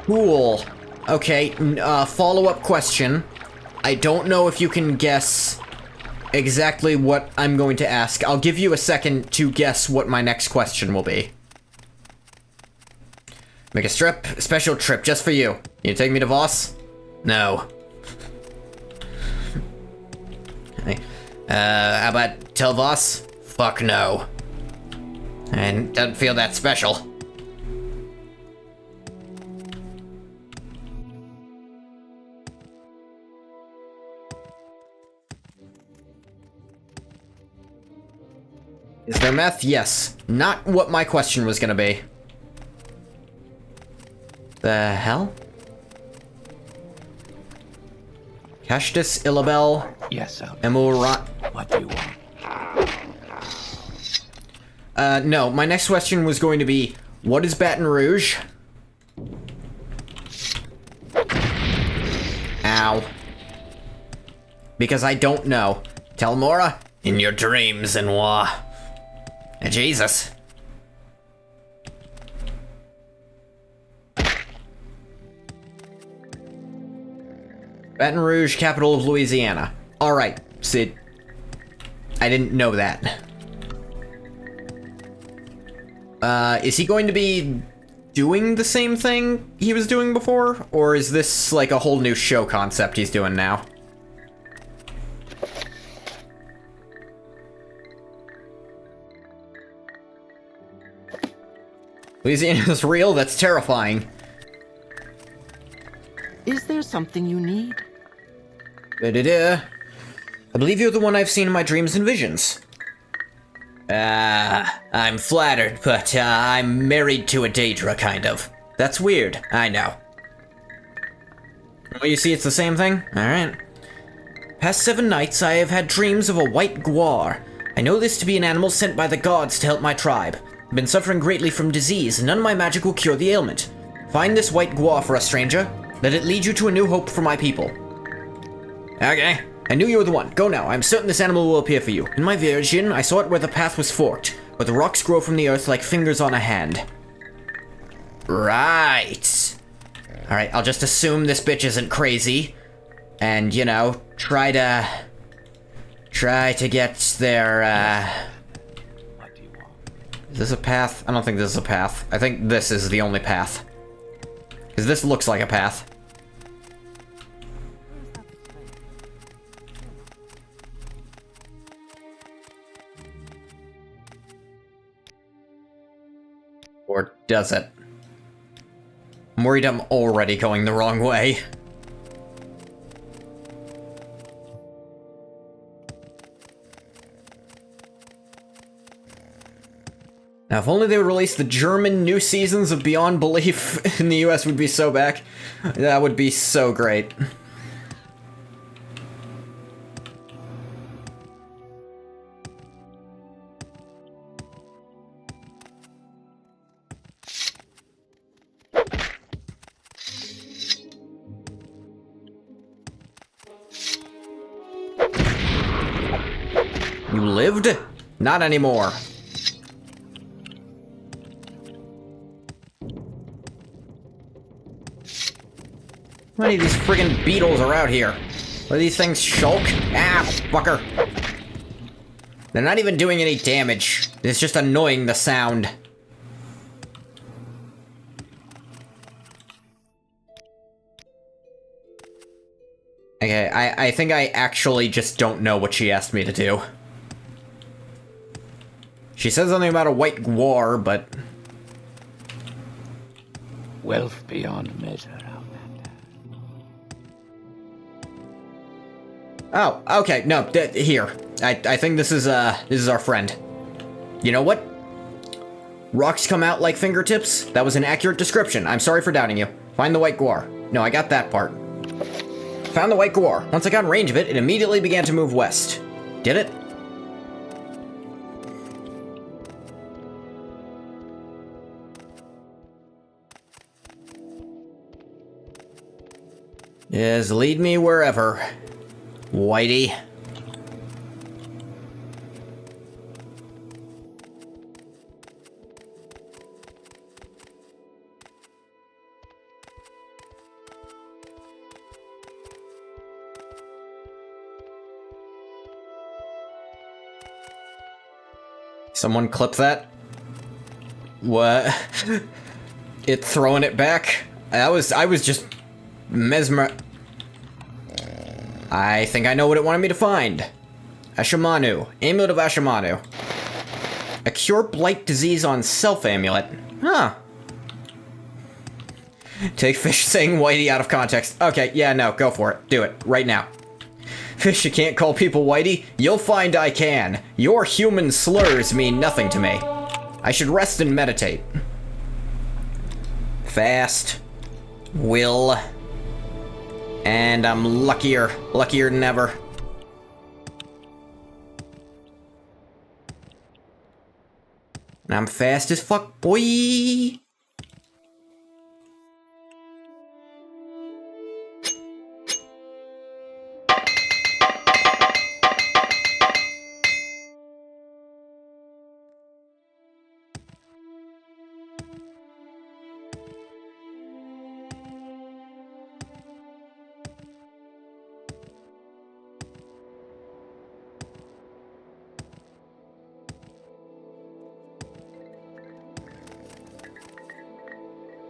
Cool. Okay, follow-up question. I don't know if you can guess exactly what I'm going to ask. I'll give you a second to guess what my next question will be. Make a special trip just for you. You take me to Voss? No. Hey, how about tell Voss? Fuck no. And doesn't feel that special. Is there meth? Yes. Not what my question was gonna be. The hell? Cashtis Illabel? Yes, sir. Emurat? What do you want? No, my next question was going to be, what is Baton Rouge? Ow. Because I don't know. Tell Mora? In your dreams, Enoi. Jesus. Baton Rouge, capital of Louisiana. Alright, Sid. I didn't know that. Is he going to be doing the same thing he was doing before? Or is this like a whole new show concept he's doing now? Louisiana's real? That's terrifying. Is there something you need? I believe you're the one I've seen in my dreams and visions. I'm flattered, but I'm married to a Daedra, kind of. That's weird, I know. Well, you see it's the same thing? Alright. Past 7 nights, I have had dreams of a white guar. I know this to be an animal sent by the gods to help my tribe. I've been suffering greatly from disease, and none of my magic will cure the ailment. Find this white guar for us, stranger. Let it lead you to a new hope for my people. Okay. I knew you were the one. Go now. I'm certain this animal will appear for you. In my vision, I saw it where the path was forked, where the rocks grow from the earth like fingers on a hand. Right. Alright, I'll just assume this bitch isn't crazy. And, you know, try to get there, What do you want? Is this a path? I don't think this is a path. I think this is the only path. Because this looks like a path. Or does it? I'm worried I'm already going the wrong way. Now, if only they would release the German new seasons of Beyond Belief in the US would be so back. That would be so great. You lived? Not anymore. How many of these friggin' beetles are out here? What, these things shulk? Ah, fucker. They're not even doing any damage. It's just annoying, the sound. Okay, I think I actually just don't know what she asked me to do. She said something about a white guar, but... Wealth beyond measure. Oh, okay, no, here. I think this is our friend. You know what? Rocks come out like fingertips? That was an accurate description. I'm sorry for doubting you. Find the white guar. No, I got that part. Found the white guar. Once I got in range of it, it immediately began to move west. Did it? Yes, lead me wherever. Whitey. Someone clip that? What? It throwing it back? I was just I think I know what it wanted me to find. Ashimanu. Amulet of Ashimanu. A cure blight disease on self amulet. Huh. Take fish saying Whitey out of context. Okay, yeah, no, go for it. Do it. Right now. Fish, you can't call people Whitey? You'll find I can. Your human slurs mean nothing to me. I should rest and meditate. Fast. Will. And I'm luckier than ever. And I'm fast as fuck, boy.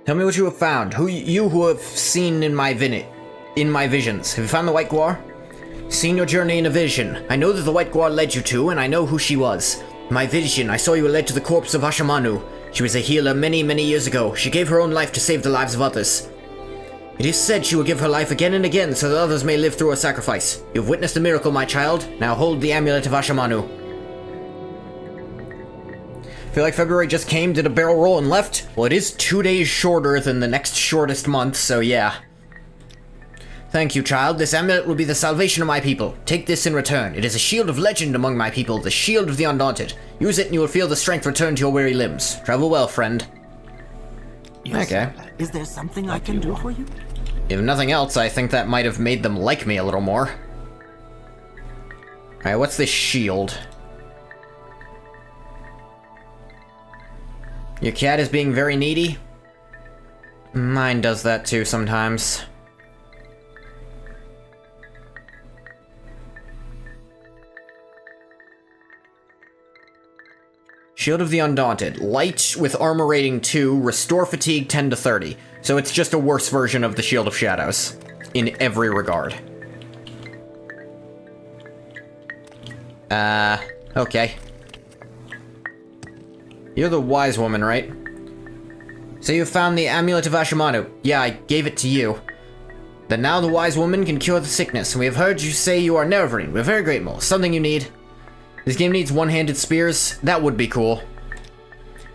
Tell me what you have found. You who have seen in my visions. Have you found the White Guar? Seen your journey in a vision. I know that the White Guar led you to, and I know who she was. In my vision, I saw you were led to the corpse of Ashimanu. She was a healer many, many years ago. She gave her own life to save the lives of others. It is said she will give her life again and again so that others may live through her sacrifice. You have witnessed a miracle, my child. Now hold the amulet of Ashimanu. Feel like February just came, did a barrel roll, and left? Well, it is 2 days shorter than the next shortest month, so yeah. Thank you, child. This amulet will be the salvation of my people. Take this in return. It is a shield of legend among my people, the shield of the undaunted. Use it and you will feel the strength return to your weary limbs. Travel well, friend. Yes. Okay. Is there something I can do for you? If nothing else, I think that might have made them like me a little more. Alright, what's this shield? Your cat is being very needy? Mine does that too sometimes. Shield of the Undaunted. Light with armor rating 2, restore fatigue 10 to 30. So it's just a worse version of the Shield of Shadows. In every regard. Okay. You're the wise woman, right? So you found the Amulet of Ashamanu. Yeah, I gave it to you. Then now the wise woman can cure the sickness, and we have heard you say you are Nervarine. We're very grateful. Something you need? This game needs one-handed spears? That would be cool.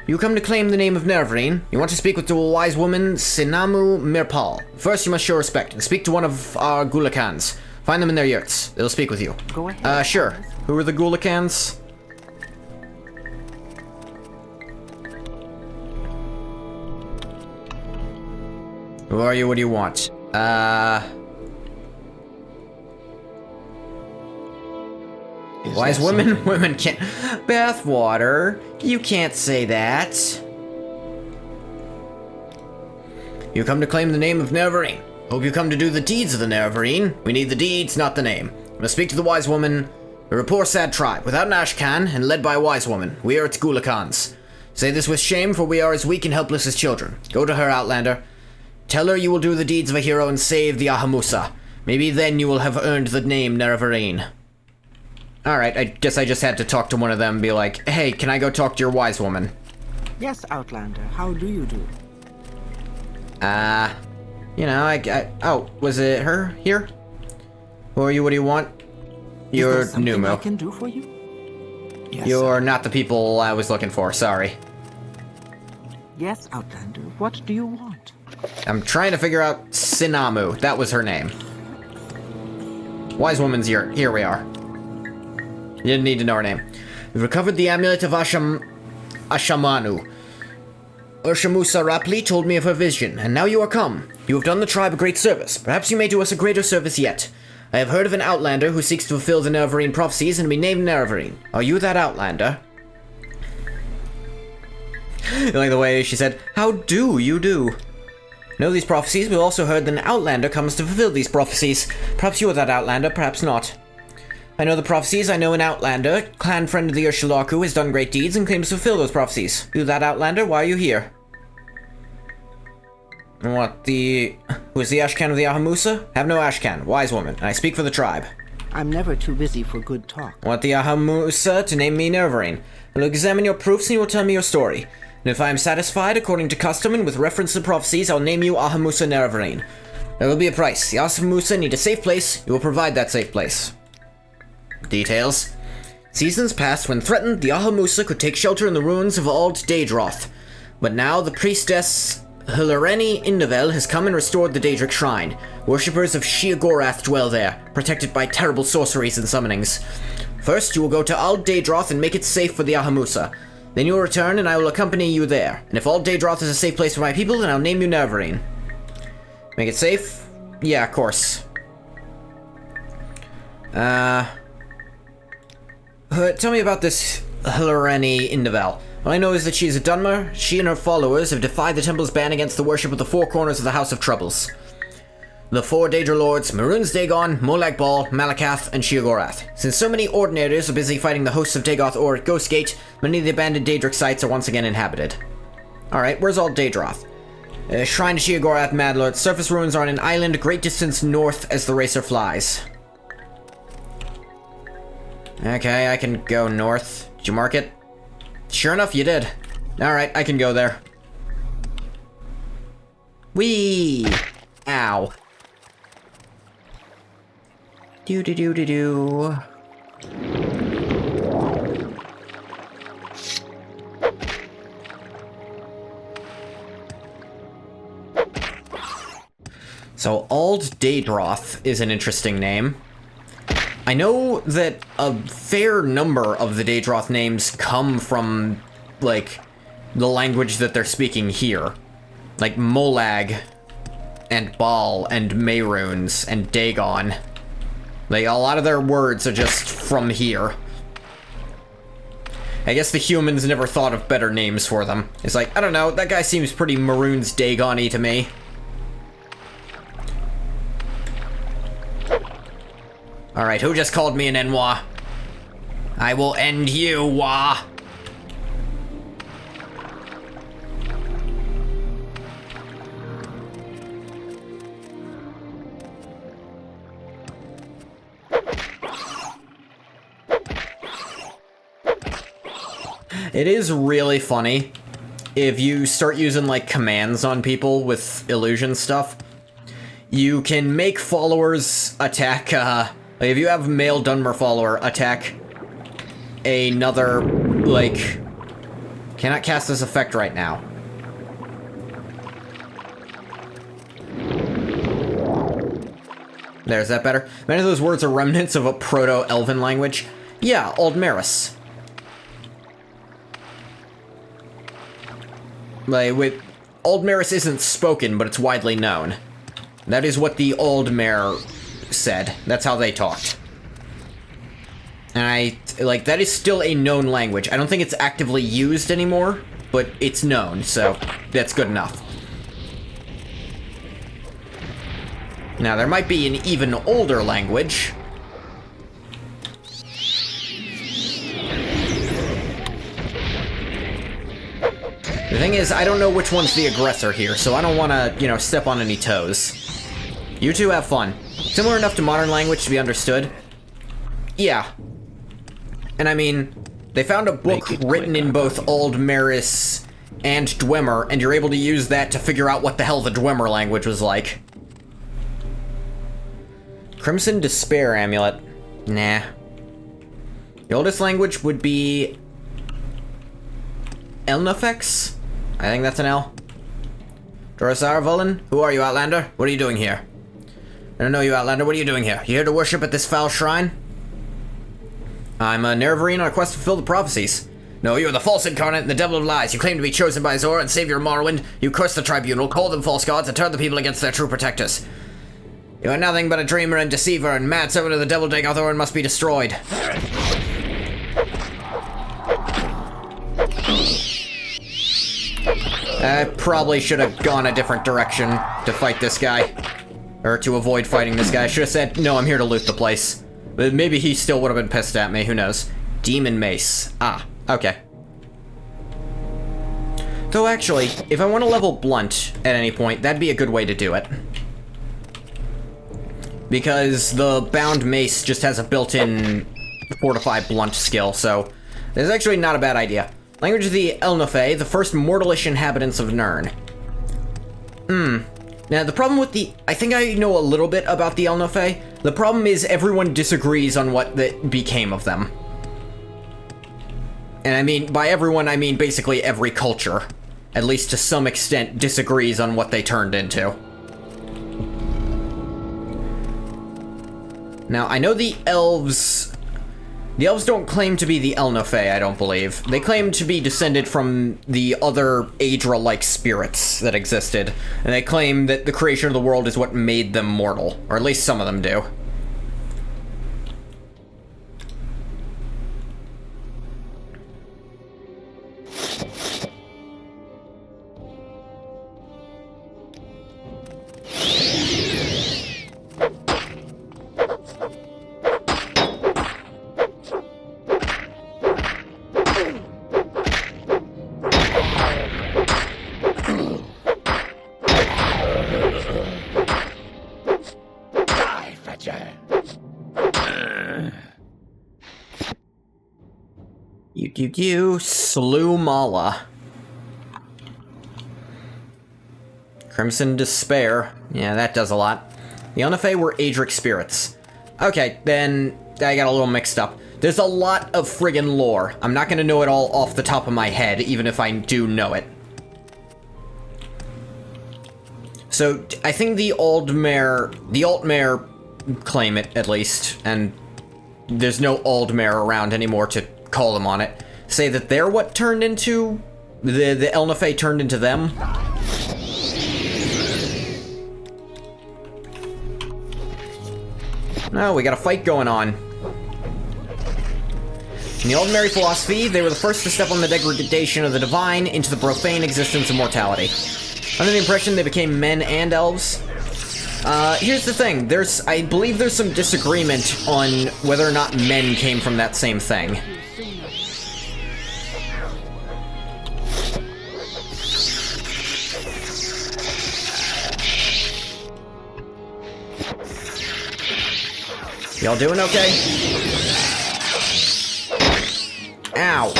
You come to claim the name of Nervarine. You want to speak with the wise woman, Sinamu Mirpal. First, you must show respect and speak to one of our Gulakans. Find them in their yurts. They'll speak with you. Go ahead. Sure. Who are the Gulakans? Who are you? What do you want? Wise women? something? Women can't... Bathwater. You can't say that. You come to claim the name of Nervarine. Hope you come to do the deeds of the Nervarine. We need the deeds, not the name. You must speak to the wise woman. We're a poor, sad tribe, without an Ashcan, and led by a wise woman. We are its Gulakans. Say this with shame, for we are as weak and helpless as children. Go to her, Outlander. Tell her you will do the deeds of a hero and save the Ahamusa. Maybe then you will have earned the name Nervarine. Alright, I guess I just had to talk to one of them and be like, hey, can I go talk to your wise woman? Yes, Outlander. How do you do? You know, oh, was it her here? Who are you? What do you want? You're Is there something I Numo. can do for you? Yes. You're not the people I was looking for, sorry. Yes, Outlander. What do you want? I'm trying to figure out Sinamu. That was her name. Wise woman's here. Here we are. You didn't need to know her name. We've recovered the amulet of Ashamanu. Urshamusa Rapli told me of her vision, and now you are come. You have done the tribe a great service. Perhaps you may do us a greater service yet. I have heard of an outlander who seeks to fulfill the Nervarine prophecies and be named Nervarine. Are you that outlander? You like the way she said, how do you do? Know these prophecies, we've also heard that an outlander comes to fulfill these prophecies. Perhaps you are that outlander, perhaps not. I know the prophecies, I know an outlander, clan friend of the Urshilaku, has done great deeds and claims to fulfill those prophecies. You that outlander, why are you here? What, who is the Ashcan of the Ahamusa? Have no Ashcan, wise woman, and I speak for the tribe. I'm never too busy for good talk. Want the Ahamusa to name me Nervarine. I will examine your proofs and you will tell me your story. And if I am satisfied, according to custom and with reference to prophecies, I'll name you Ahamusa Nervarine. There will be a price. The Ahamusa need a safe place. You will provide that safe place. Details. Seasons past, when threatened, the Ahamusa could take shelter in the ruins of Ald Daedroth. But now the priestess Hilareni Indavel has come and restored the Daedric Shrine. Worshippers of Sheogorath dwell there, protected by terrible sorceries and summonings. First, you will go to Ald Daedroth and make it safe for the Ahamusa. Then you will return and I will accompany you there. And if Ald Daedroth is a safe place for my people, then I'll name you Nervarine. Make it safe? Yeah, of course. Tell me about this Hilareni Indavel. All I know is that she is a Dunmer. She and her followers have defied the temple's ban against the worship of the four corners of the House of Troubles. The four Daedra Lords, Maroons Dagon, Molag Bal, Malakath, and Sheogorath. Since so many Ordinators are busy fighting the hosts of Dagoth or at Ghostgate, many of the abandoned Daedric sites are once again inhabited. Alright, where's all Daedroth? Shrine to Sheogorath Madlord. Surface ruins are on an island a great distance north as the racer flies. Okay, I can go north. Did you mark it? Sure enough, you did. Alright, I can go there. Whee! Ow. Do-do-do-do-do. So, Ald Daedroth is an interesting name. I know that a fair number of the Daedroth names come from, like, the language that they're speaking here. Like Molag, and Bal, and Mehrunes, and Dagon. Like, a lot of their words are just from here. I guess the humans never thought of better names for them. It's like, I don't know, that guy seems pretty Maroons Dagon-y to me. Alright, who just called me an Enwa? I will end you, Wah! It is really funny if you start using, like, commands on people with illusion stuff, you can make followers attack, like, if you have male Dunmer follower attack another, like, cannot cast this effect right now. There's that better? Many of those words are remnants of a Proto-Elven language. Yeah, Aldmeris. Like, Aldmeris isn't spoken, but it's widely known. That is what the Aldmer said. That's how they talked. And that is still a known language. I don't think it's actively used anymore, but it's known, so that's good enough. Now, there might be an even older language. The thing is, I don't know which one's the aggressor here, so I don't want to, you know, step on any toes. You two have fun. Similar enough to modern language to be understood? Yeah. And I mean, they found a book written in both Aldmeris and Dwemer, and you're able to use that to figure out what the hell the Dwemer language was like. Crimson Despair Amulet. Nah. The oldest language would be Elnafex? I think that's an L. Dorasar Vulin? Who are you, Outlander? What are you doing here? I don't know you, Outlander. What are you doing here? You here to worship at this foul shrine? I'm a Nerevarine on a quest to fulfill the prophecies. No, you are the false incarnate and the devil of lies. You claim to be chosen by Zora and savior of Morrowind. You curse the tribunal, call them false gods, and turn the people against their true protectors. You are nothing but a dreamer and deceiver, and mad servant of the devil Dagoth must be destroyed. I probably should have gone a different direction to fight this guy. Or to avoid fighting this guy. I should have said, no, I'm here to loot the place. But maybe he still would have been pissed at me, who knows. Demon Mace. Ah, okay. Though actually, if I want to level Blunt at any point, that'd be a good way to do it. Because the Bound Mace just has a built-in Fortify Blunt skill, so it's actually not a bad idea. Language of the Elnafey, the first mortalish inhabitants of Nirn. Now, the problem with the... I think I know a little bit about the Elnafey. The problem is everyone disagrees on what became of them. And I mean, by everyone, I mean basically every culture. At least to some extent, disagrees on what they turned into. Now, I know the elves... The elves don't claim to be the Elnafey, I don't believe. They claim to be descended from the other Aedra-like spirits that existed. And they claim that the creation of the world is what made them mortal. Or at least some of them do. Slew Mala. Crimson Despair. Yeah, that does a lot. The Elnafey were Aedric spirits. Okay, then I got a little mixed up. There's a lot of friggin' lore. I'm not gonna know it all off the top of my head, even if I do know it. So, I think the Altmare claim it, at least, and there's no Aldmare around anymore to call them on it. Say that they're what turned into... The Elnafey turned into them. No, we got a fight going on. In the Aldmare philosophy, they were the first to step on the degradation of the divine into the profane existence of mortality. Under the impression they became men and elves. Here's the thing. I believe there's some disagreement on whether or not men came from that same thing. Y'all doing okay? Ow.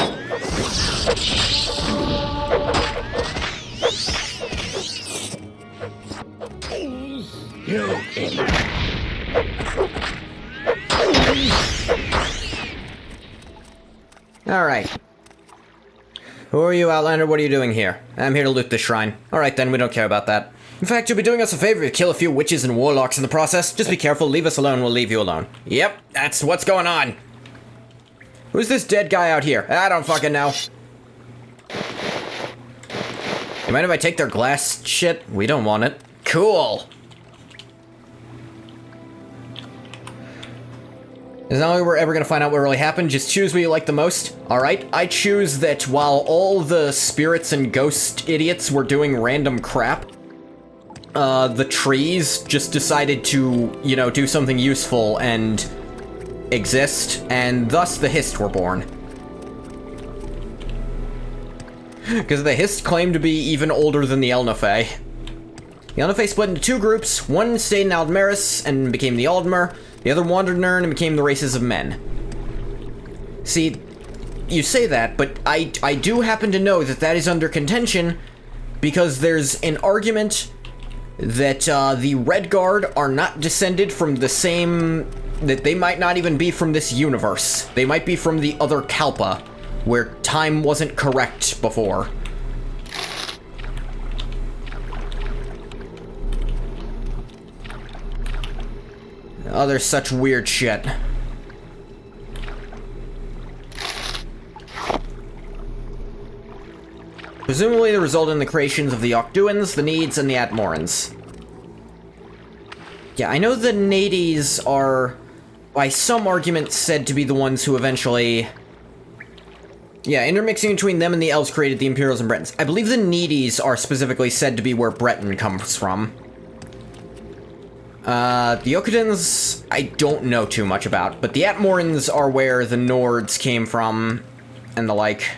You idiot. Alright. Who are you, Outlander? What are you doing here? I'm here to loot the shrine. Alright then, we don't care about that. In fact, you'll be doing us a favor if you kill a few witches and warlocks in the process. Just be careful, leave us alone, we'll leave you alone. Yep, that's what's going on. Who's this dead guy out here? I don't fucking know. You mind if I take their glass shit? We don't want it. Cool. There's no way we're ever gonna find out what really happened. Just choose what you like the most. Alright, I choose that while all the spirits and ghost idiots were doing random crap, the trees just decided to, you know, do something useful and exist, and thus the Hist were born. Because the Hist claimed to be even older than the Elnafey. The Elnafey split into two groups. One stayed in Aldmeris and became the Aldmer. The other wandered Nirn and became the races of men. See, you say that, but I do happen to know that that is under contention because there's an argument that the Red Guard are not descended from the same... that they might not even be from this universe. They might be from the other Kalpa, where time wasn't correct before. Oh, there's such weird shit. Presumably the result in the creations of the Octuans, the Needs, and the Atmorans. Yeah, I know the Nades are, by some arguments, said to be the ones who eventually... Yeah, intermixing between them and the Elves created the Imperials and Bretons. I believe the Needies are specifically said to be where Breton comes from. The Yokudans, I don't know too much about, but the Atmorans are where the Nords came from, and the like.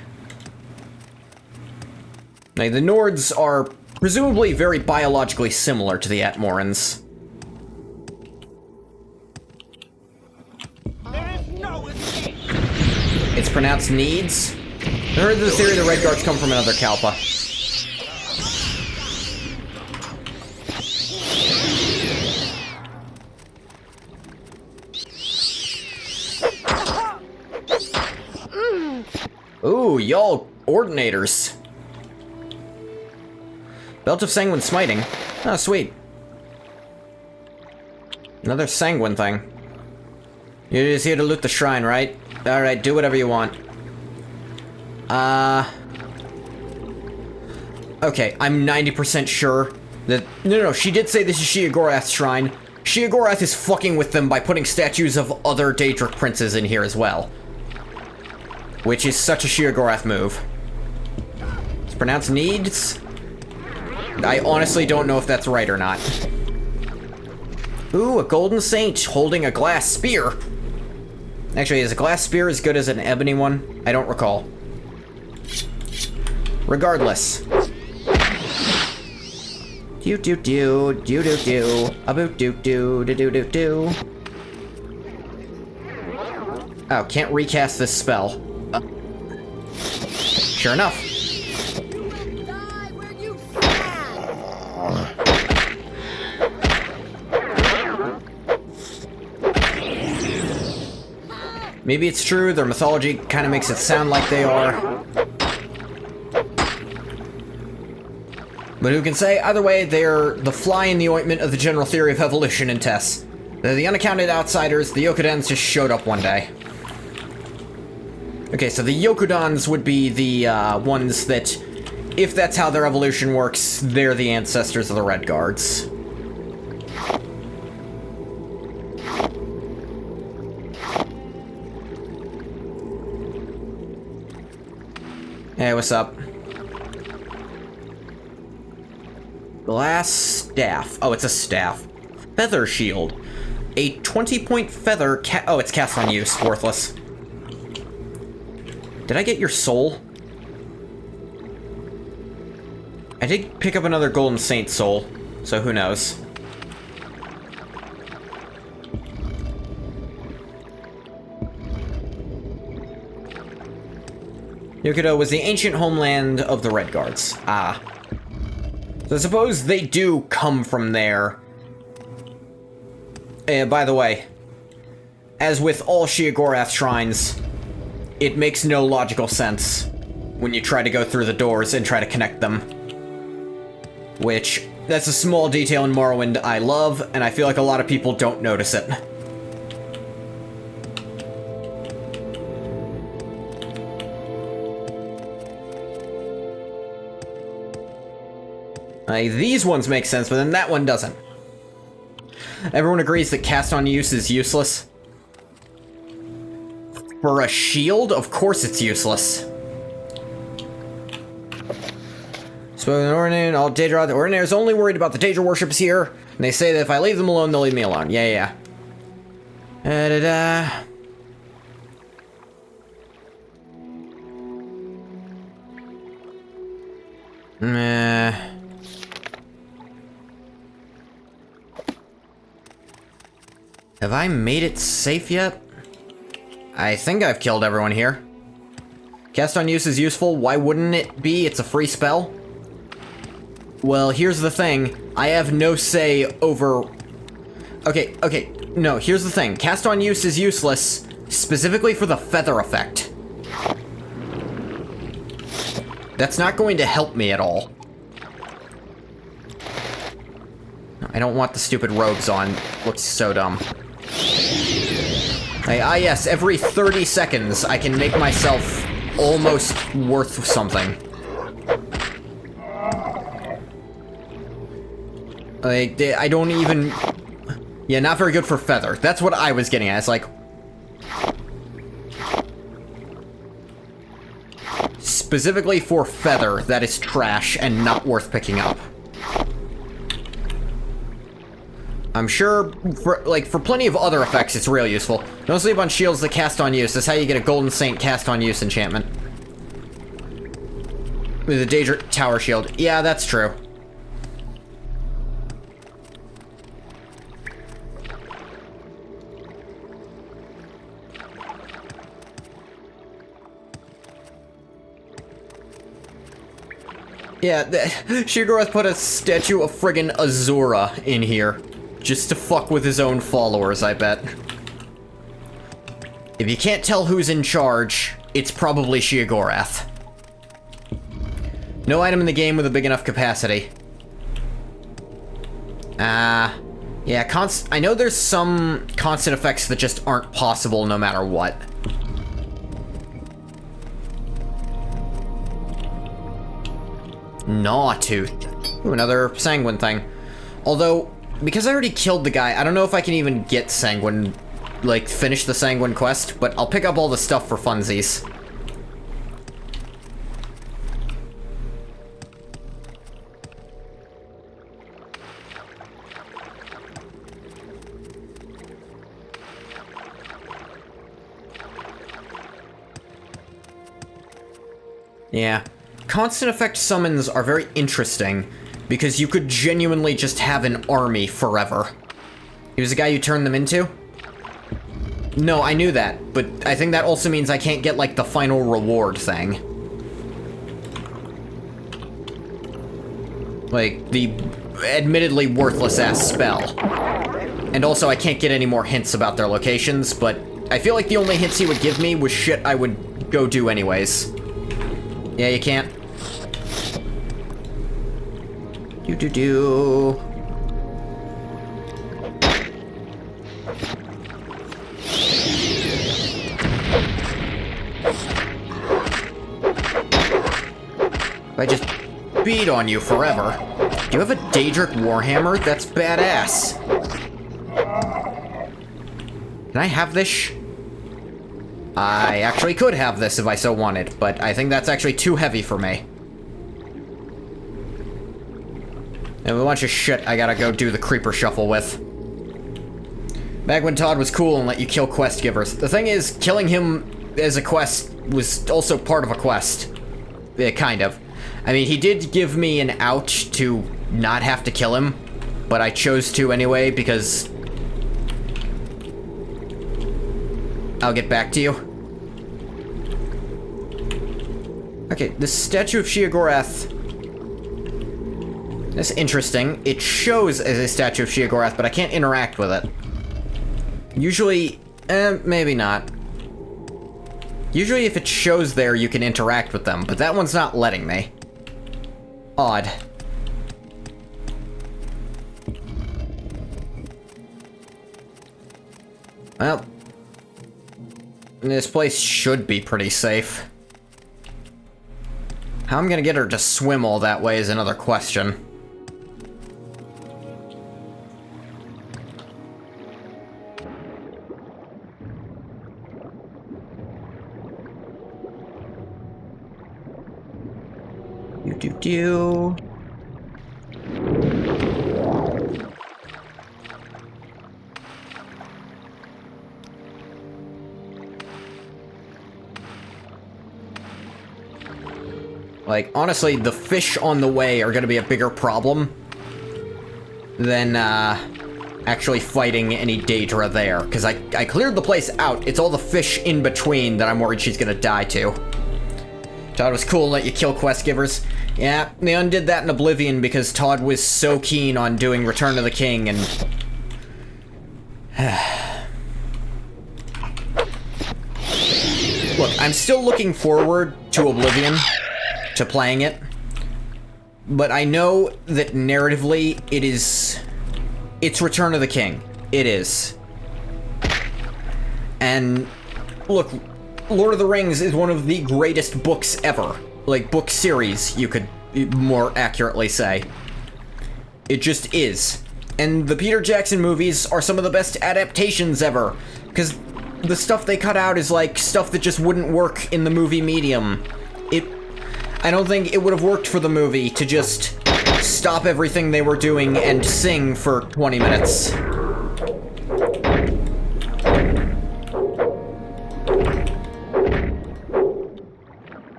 Like, the Nords are presumably very biologically similar to the Atmorans. It's pronounced Needs. I heard the theory the Red Guards come from another Kalpa. Ooh, y'all ordinators. Belt of Sanguine Smiting. Oh, sweet. Another Sanguine thing. You're just here to loot the shrine, right? Alright, do whatever you want. Okay, I'm 90% sure that... No, she did say this is Sheogorath's shrine. Sheogorath is fucking with them by putting statues of other Daedric princes in here as well. Which is such a Sheogorath move. It's pronounced Needs. I honestly don't know if that's right or not. Ooh, a golden saint holding a glass spear. Actually, is a glass spear as good as an ebony one? I don't recall. Regardless. Do do do do do do a boot do do do do do do. Oh, can't recast this spell. Sure enough. Maybe it's true, their mythology kind of makes it sound like they are. But who can say? Either way, they're the fly in the ointment of the general theory of evolution in TES. They're the unaccounted outsiders, the Yokudans just showed up one day. Okay, so the Yokudans would be the ones that, if that's how their evolution works, they're the ancestors of the Red Guards. Hey, what's up? Glass staff. Oh, it's a staff. Feather shield. A 20-point feather oh, it's cast on use. Worthless. Did I get your soul? I did pick up another Golden Saint soul, so who knows. Yokudo was the ancient homeland of the Red Guards. Ah. So I suppose they do come from there. By the way, as with all Sheogorath shrines, it makes no logical sense when you try to go through the doors and try to connect them. Which, that's a small detail in Morrowind I love, and I feel like a lot of people don't notice it. Like, these ones make sense, but then that one doesn't. Everyone agrees that cast on use is useless. For a shield, of course it's useless. Spoken Ordinaire, all Daedra, the Ordinaire's only worried about the Daedra worships here, and they say that if I leave them alone, they'll leave me alone. Yeah. Have I made it safe yet? I think I've killed everyone here. Cast on use is useful. Why wouldn't it be? It's a free spell. Well, here's the thing. I have no say over... Okay. No, here's the thing. Cast on use is useless, specifically for the feather effect. That's not going to help me at all. I don't want the stupid robes on. Looks so dumb. Yes, every 30 seconds I can make myself almost worth something. I don't even... Yeah, not very good for feather. That's what I was getting at. It's like... Specifically for feather, that is trash and not worth picking up. I'm sure, for plenty of other effects, it's real useful. Don't sleep on shields that cast on use. That's how you get a Golden Saint cast on use enchantment. With a Daedra Tower Shield. Yeah, that's true. Yeah, Sheogorath put a statue of friggin' Azura in here. Just to fuck with his own followers, I bet. If you can't tell who's in charge, it's probably Sheogorath. No item in the game with a big enough capacity. Yeah, I know there's some constant effects that just aren't possible no matter what. Gnawtooth. Ooh, another Sanguine thing. Although, because I already killed the guy, I don't know if I can even get Sanguine, finish the Sanguine quest, but I'll pick up all the stuff for funsies. Yeah. Constant effect summons are very interesting, because you could genuinely just have an army forever. He was the guy you turned them into? No, I knew that, but I think that also means I can't get, the final reward thing. The admittedly worthless-ass spell. And also, I can't get any more hints about their locations, but I feel like the only hints he would give me was shit I would go do anyways. Yeah, you can't? Do. If I just beat on you forever. Do you have a Daedric Warhammer? That's badass. Can I have this? I actually could have this if I so wanted, but I think that's actually too heavy for me. And a bunch of shit I gotta go do the creeper shuffle with. Back when Todd was cool and let you kill quest givers. The thing is, killing him as a quest was also part of a quest. Yeah, kind of. I mean, he did give me an out to not have to kill him, but I chose to anyway because... I'll get back to you. Okay, this statue of Sheogorath... That's interesting. It shows as a statue of Sheogorath, but I can't interact with it. Usually, maybe not. Usually if it shows there, you can interact with them, but that one's not letting me. Odd. Well, this place should be pretty safe. How I'm gonna get her to swim all that way is another question. Do. Like, honestly, the fish on the way are gonna be a bigger problem than, actually fighting any Daedra there. Because I cleared the place out. It's all the fish in between that I'm worried she's gonna die to. Todd was cool and let you kill quest givers. Yeah, they undid that in Oblivion because Todd was so keen on doing Return of the King and... Look, I'm still looking forward to Oblivion, to playing it, but I know that narratively it's Return of the King. It is. And, look, Lord of the Rings is one of the greatest books ever. Like, book series, you could more accurately say. It just is. And the Peter Jackson movies are some of the best adaptations ever, because the stuff they cut out is like stuff that just wouldn't work in the movie medium. I don't think it would have worked for the movie to just stop everything they were doing and sing for 20 minutes.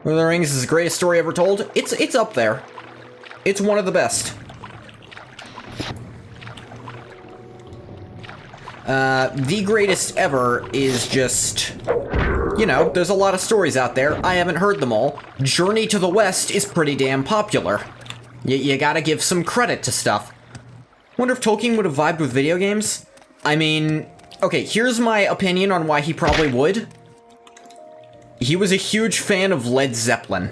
Lord of the Rings is the greatest story ever told. It's up there. It's one of the best. The greatest ever is just... You know, there's a lot of stories out there. I haven't heard them all. Journey to the West is pretty damn popular. You gotta give some credit to stuff. Wonder if Tolkien would have vibed with video games? I mean... Okay, here's my opinion on why he probably would. He was a huge fan of Led Zeppelin.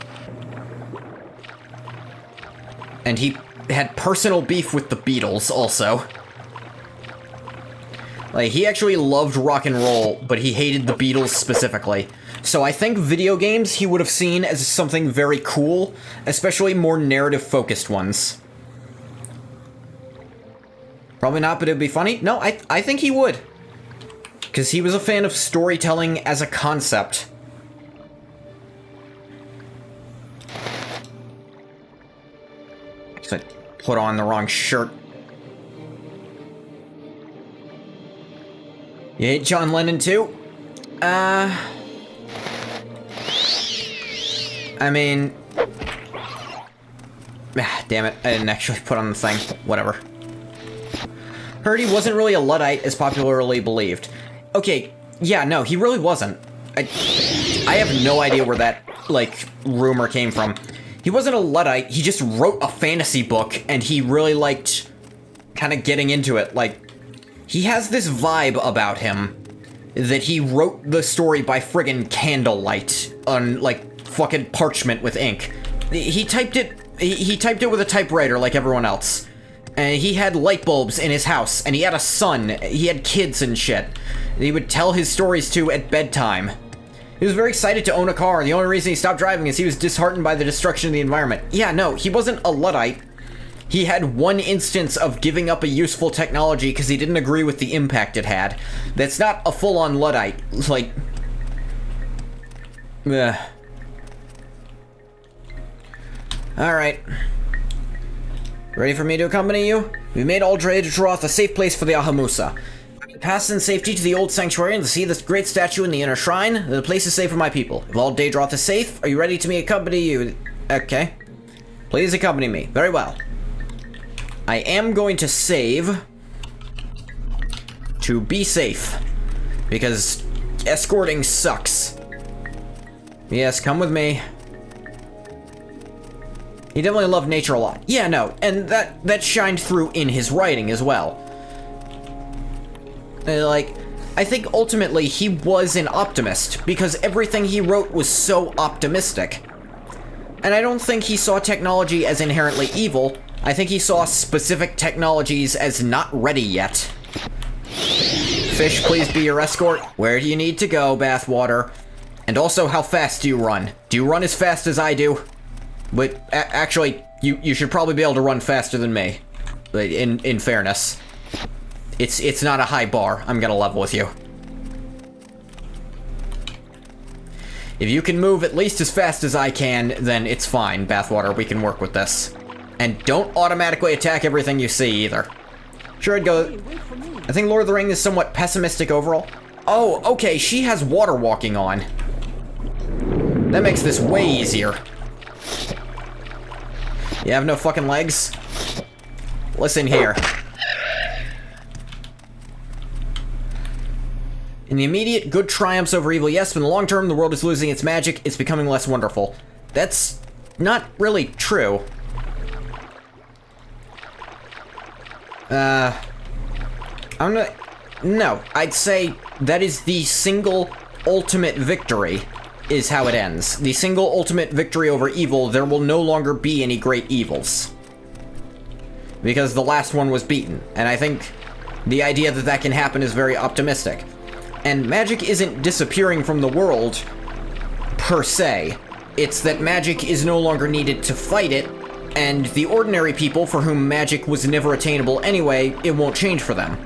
And he had personal beef with the Beatles, also. Like, he actually loved rock and roll, but he hated the Beatles specifically. So I think video games he would have seen as something very cool, especially more narrative-focused ones. Probably not, but it'd be funny. No, I think he would. Because he was a fan of storytelling as a concept. I put on the wrong shirt. You hate John Lennon too? I mean... damn it, I didn't actually put on the thing. Whatever. Heard he wasn't really a Luddite as popularly believed. Okay, yeah, no, he really wasn't. I have no idea where that, like, rumor came from. He wasn't a Luddite, he just wrote a fantasy book, and he really liked kind of getting into it. Like, he has this vibe about him that he wrote the story by friggin' candlelight on, like, fucking parchment with ink. He typed it with a typewriter like everyone else. And he had light bulbs in his house, and he had a son, he had kids and shit. He would tell his stories to at bedtime. He was very excited to own a car, and the only reason he stopped driving is he was disheartened by the destruction of the environment. Yeah, no, he wasn't a Luddite. He had one instance of giving up a useful technology because he didn't agree with the impact it had. That's not a full-on Luddite. It's like... Ugh. Alright. Ready for me to accompany you? We made Aldre de Troth a safe place for the Ahamusa. Pass in safety to the old sanctuary and to see this great statue in the inner shrine. The place is safe for my people. If all Daedroth is safe, are you ready to me accompany you? Okay. Please accompany me. Very well. I am going to save to be safe, because escorting sucks. Yes, come with me. He definitely loved nature a lot. Yeah, no, and that shined through in his writing as well. Like, I think ultimately he was an optimist, because everything he wrote was so optimistic. And I don't think he saw technology as inherently evil. I think he saw specific technologies as not ready yet. Fish, please be your escort. Where do you need to go, Bathwater? And also, how fast do you run? Do you run as fast as I do? But, actually, you should probably be able to run faster than me. In fairness. It's not a high bar. I'm gonna level with you. If you can move at least as fast as I can, then it's fine, Bathwater. We can work with this. And don't automatically attack everything you see, either. Sure, I'd go... I think Lord of the Rings is somewhat pessimistic overall. Oh, okay, she has water walking on. That makes this way easier. You have no fucking legs? Listen here. In the immediate, good triumphs over evil, yes, but in the long term, the world is losing its magic, it's becoming less wonderful. That's not really true. No, I'd say that is the single ultimate victory, is how it ends. The single ultimate victory over evil, there will no longer be any great evils. Because the last one was beaten, and I think the idea that that can happen is very optimistic. And magic isn't disappearing from the world, per se. It's that magic is no longer needed to fight it, and the ordinary people for whom magic was never attainable anyway, it won't change for them.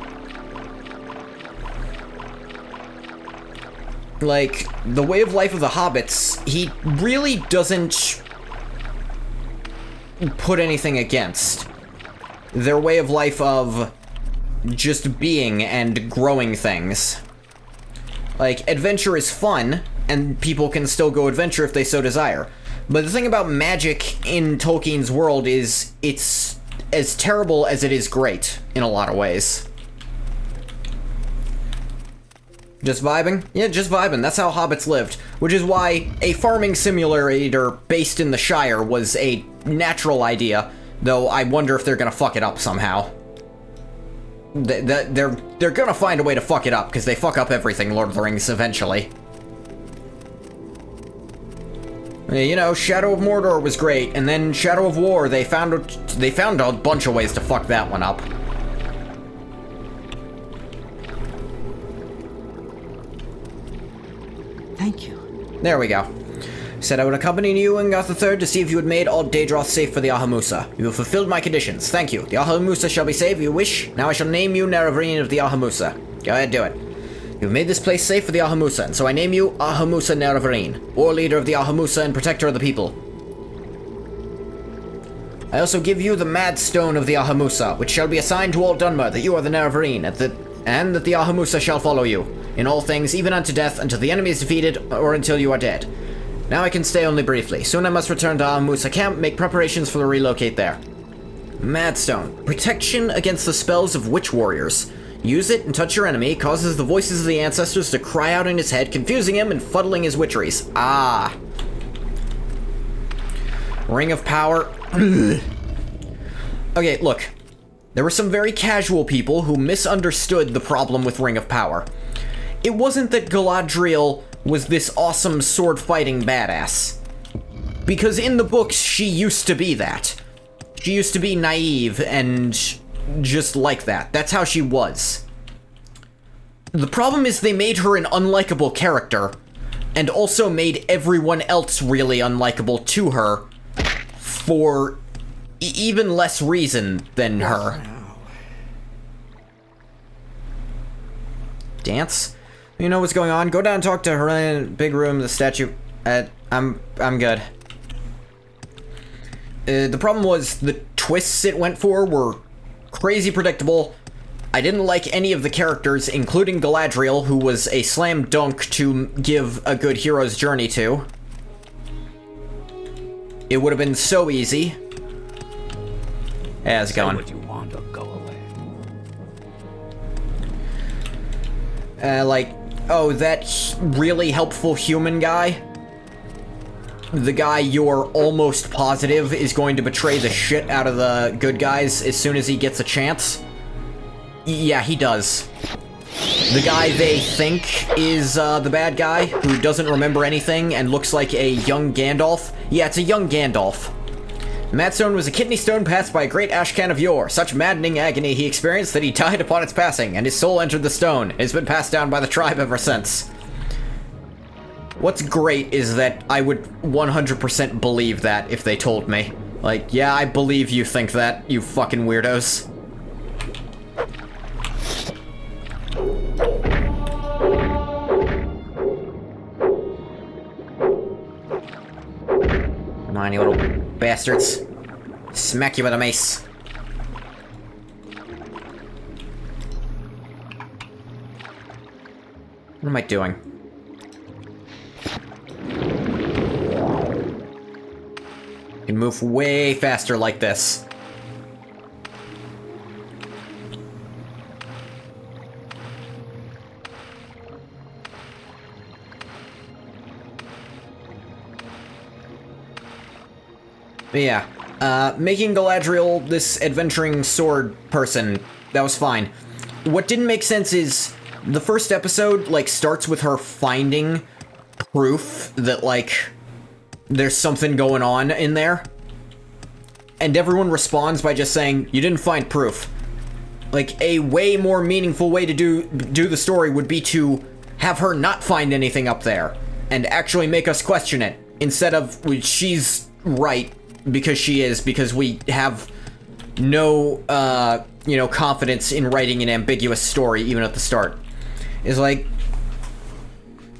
Like, the way of life of the hobbits, he really doesn't put anything against. Their way of life of just being and growing things. Like, adventure is fun, and people can still go adventure if they so desire. But the thing about magic in Tolkien's world is it's as terrible as it is great, in a lot of ways. Just vibing? Yeah, just vibing. That's how hobbits lived. Which is why a farming simulator based in the Shire was a natural idea, though I wonder if they're gonna fuck it up somehow. They're gonna find a way to fuck it up, because they fuck up everything, Lord of the Rings, eventually. You know, Shadow of Mordor was great, and then Shadow of War, they found a bunch of ways to fuck that one up. Thank you. There we go. Said I would accompany you and Goth III to see if you had made all Daedroth safe for the Ahamusa. You have fulfilled my conditions. Thank you. The Ahamusa shall be safe if you wish. Now I shall name you Naravareen of the Ahamusa. Go ahead, do it. You have made this place safe for the Ahamusa, and so I name you Ahamusa Naravareen, war leader of the Ahamusa and protector of the people. I also give you the Mad Stone of the Ahamusa, which shall be assigned to all Dunmer, that you are the Naravareen, and that the Ahamusa shall follow you, in all things, even unto death, until the enemy is defeated, or until you are dead. Now I can stay only briefly. Soon I must return to Ahamusa camp, make preparations for the relocate there. Madstone. Protection against the spells of witch warriors. Use it and touch your enemy, causes the voices of the ancestors to cry out in his head, confusing him and fuddling his witcheries. Ah. Ring of Power. Okay, look. There were some very casual people who misunderstood the problem with Ring of Power. It wasn't that Galadriel was this awesome sword-fighting badass. Because in the books, she used to be that. She used to be naive and just like that. That's how she was. The problem is they made her an unlikable character, and also made everyone else really unlikable to her for even less reason than her. Dance? You know what's going on? Go down and talk to her in the big room, the statue. I'm good. The problem was the twists it went for were crazy predictable. I didn't like any of the characters, including Galadriel, who was a slam dunk to give a good hero's journey to. It would have been so easy. Hey, how's it going? Say what you want or go away. Like, oh, that really helpful human guy? The guy you're almost positive is going to betray the shit out of the good guys as soon as he gets a chance? Yeah, he does. The guy they think is the bad guy, who doesn't remember anything and looks like a young Gandalf. Yeah, it's a young Gandalf. Madstone was a kidney stone passed by a great Ashcan of yore. Such maddening agony he experienced that he died upon its passing, and his soul entered the stone. It has been passed down by the tribe ever since. What's great is that I would 100% believe that if they told me. Like, yeah, I believe you think that, you fucking weirdos. Come on, you little bastards. Smack you with a mace. What am I doing? I can move way faster like this. But yeah, making Galadriel this adventuring sword person, that was fine. What didn't make sense is the first episode, like, starts with her finding proof that, like, there's something going on in there. And everyone responds by just saying, you didn't find proof. Like, a way more meaningful way to do the story would be to have her not find anything up there. And actually make us question it. Instead of, she's right, because we have no, you know, confidence in writing an ambiguous story, even at the start. Is like,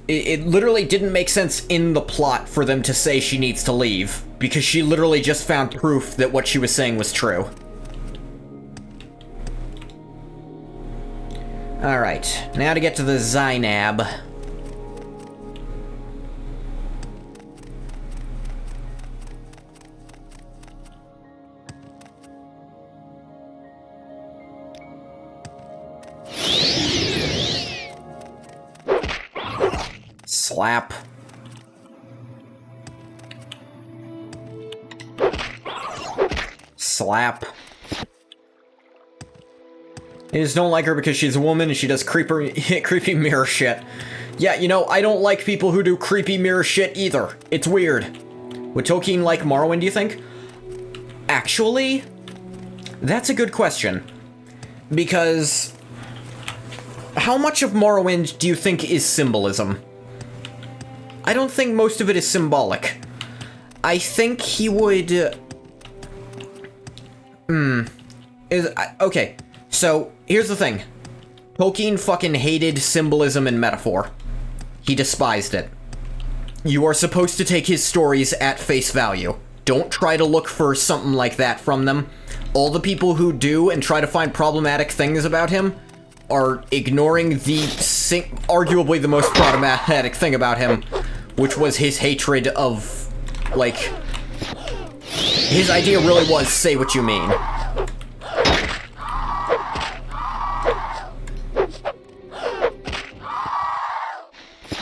it literally didn't make sense in the plot for them to say she needs to leave, because she literally just found proof that what she was saying was true. Alright, now to get to the Zainab. Slap. Slap. I just don't like her because she's a woman and she does creepy mirror shit. Yeah, you know, I don't like people who do creepy mirror shit either. It's weird. Would Tolkien like Morrowind, do you think? Actually, that's a good question. Because how much of Morrowind do you think is symbolism? I don't think most of it is symbolic. I think he would... Okay, so here's the thing. Tolkien fucking hated symbolism and metaphor. He despised it. You are supposed to take his stories at face value. Don't try to look for something like that from them. All the people who do and try to find problematic things about him are ignoring the arguably the most problematic thing about him, which was his hatred of, like, his idea really was say what you mean.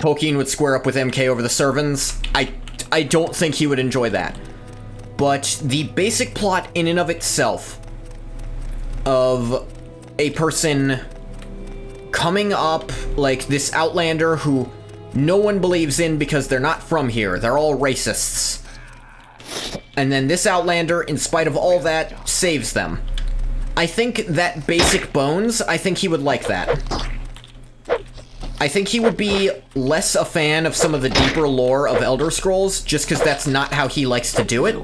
Tolkien would square up with MK over the servants. I don't think he would enjoy that. But the basic plot in and of itself of a person coming up, like, this outlander who no one believes in because they're not from here. They're all racists. And then this outlander, in spite of all that, saves them. I think that basic bones, I think he would like that. I think he would be less a fan of some of the deeper lore of Elder Scrolls, just because that's not how he likes to do it.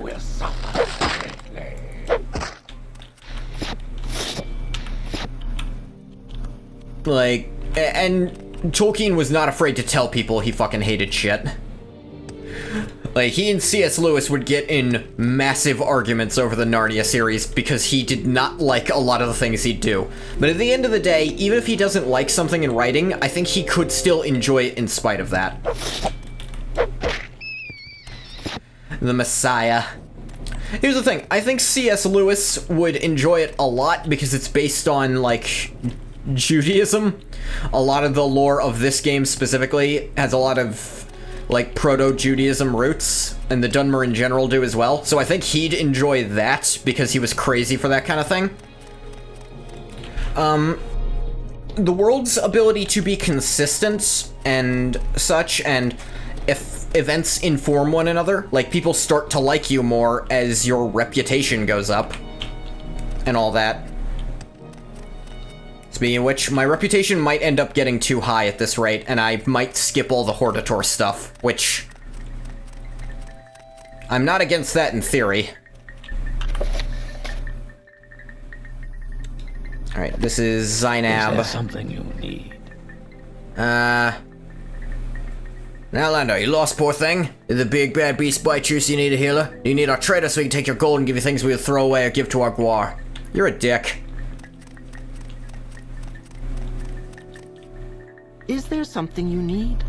Like, and Tolkien was not afraid to tell people he fucking hated shit. Like, he and C.S. Lewis would get in massive arguments over the Narnia series because he did not like a lot of the things he'd do. But at the end of the day, even if he doesn't like something in writing, I think he could still enjoy it in spite of that. The Messiah. Here's the thing, I think C.S. Lewis would enjoy it a lot because it's based on, like, Judaism. A lot of the lore of this game specifically has a lot of, like, proto-Judaism roots, and the Dunmer in general do as well. So I think he'd enjoy that because he was crazy for that kind of thing. the world's ability to be consistent and such, and if events inform one another, like people start to like you more as your reputation goes up and all that. Speaking of which, my reputation might end up getting too high at this rate, and I might skip all the Hortator stuff, which I'm not against that in theory. Alright, this is Zainab. Is there something you need? Now, Lando, you lost, poor thing? Did the big bad beast bite you so you need a healer? You need our trader so we can take your gold and give you things we'll throw away or give to our guar. You're a dick. Is there something you need?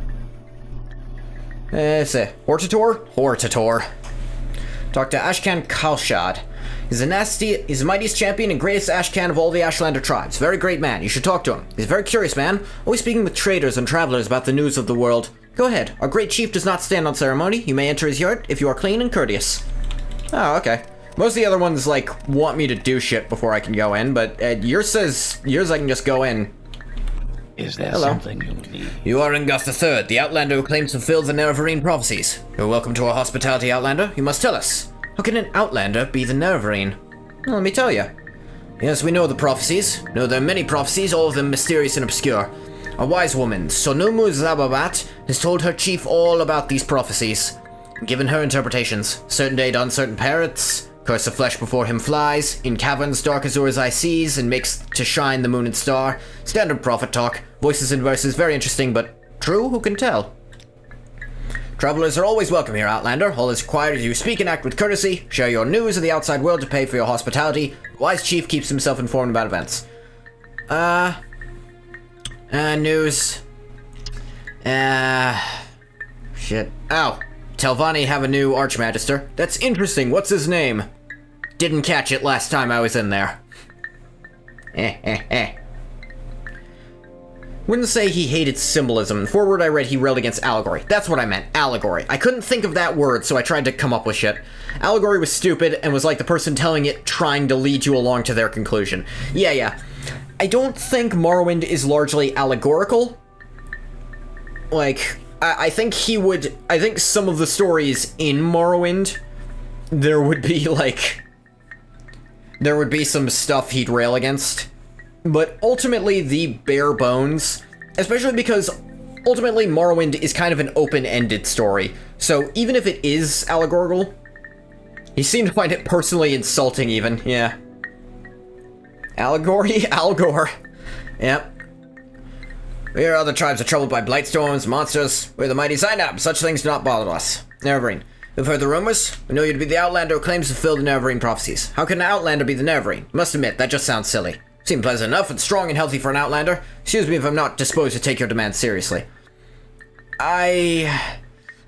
Say, Hortator? Hortator. Talk to Ashcan Kalshad. He's the mightiest champion and greatest Ashcan of all the Ashlander tribes. Very great man. You should talk to him. He's a very curious man, always speaking with traders and travelers about the news of the world. Go ahead. Our great chief does not stand on ceremony. You may enter his yard if you are clean and courteous. Oh, okay. Most of the other ones, like, want me to do shit before I can go in, but yours I can just go in. Is there Hello. something you need? You are Goth III, the Outlander who claims to fulfill the Nerevarine prophecies. You're welcome to our hospitality, Outlander. You must tell us. How can an Outlander be the Nerevarine? Well, let me tell you. Yes, we know the prophecies. No, there are many prophecies, all of them mysterious and obscure. A wise woman, Sonumu Zababat, has told her chief all about these prophecies, and given her interpretations. Certain day done certain parrots, curse of flesh before him flies, in caverns dark Azur's eye sees, and makes to shine the moon and star. Standard prophet talk, voices and verses, very interesting, but true, who can tell? Travelers are always welcome here, Outlander. All is required is you speak and act with courtesy, share your news of the outside world to pay for your hospitality. Wise chief keeps himself informed about events. News. Shit. Oh, Telvanni have a new Archmagister. That's interesting. What's his name? Didn't catch it last time I was in there. Wouldn't say he hated symbolism. In the foreword I read he railed against allegory. That's what I meant, allegory. I couldn't think of that word, so I tried to come up with shit. Allegory was stupid and was like the person telling it trying to lead you along to their conclusion. Yeah. I don't think Morrowind is largely allegorical. Like, I think I think some of the stories in Morrowind, there would be some stuff he'd rail against. But ultimately, the bare bones, especially because ultimately Morrowind is kind of an open-ended story. So even if it is allegorical, he seemed to find it personally insulting even, yeah. Allegory? Algor. Yep. We other tribes are troubled by blightstorms, monsters. We're the mighty Zainab. Such things do not bother us. Nerevarine. We've heard the rumors. We know you to be the Outlander who claims to fulfill the Nerevarine prophecies. How can an Outlander be the Nerevarine? Must admit, that just sounds silly. Seem pleasant enough and strong and healthy for an Outlander. Excuse me if I'm not disposed to take your demands seriously. I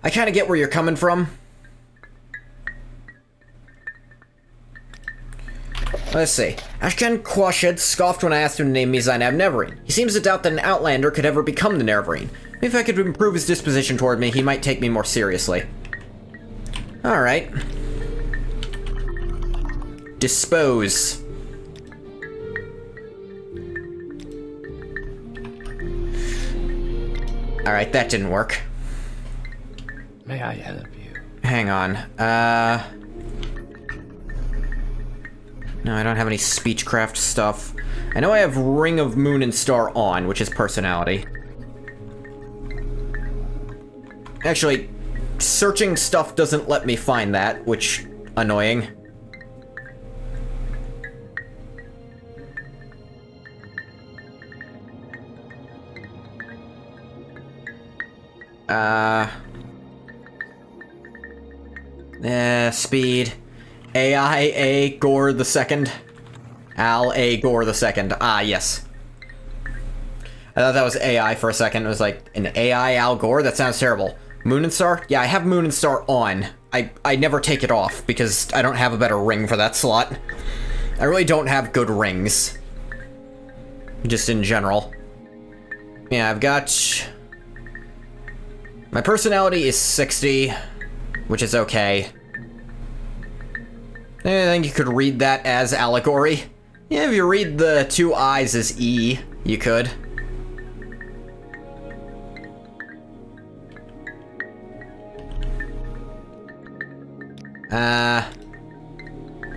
kind of get where you're coming from. Let's see. Ashkan Quashid scoffed when I asked him to name me Zainab Nerevarine. He seems to doubt that an Outlander could ever become the Nerevarine. Maybe if I could improve his disposition toward me, he might take me more seriously. Alright. Dispose. Alright, that didn't work. May I help you? Hang on. No, I don't have any speechcraft stuff. I know I have Ring of Moon and Star on, which is personality. Actually, searching stuff doesn't let me find that, which annoying. Speed. AI A Gore the Second. Al A Gore the Second. Ah, yes. I thought that was AI for a second. It was like an AI Al Gore? That sounds terrible. Moon and Star? Yeah, I have Moon and Star on. I never take it off because I don't have a better ring for that slot. I really don't have good rings. Just in general. Yeah, I've got... My personality is 60, which is okay. I think you could read that as allegory. Yeah, if you read the two I's as E, you could.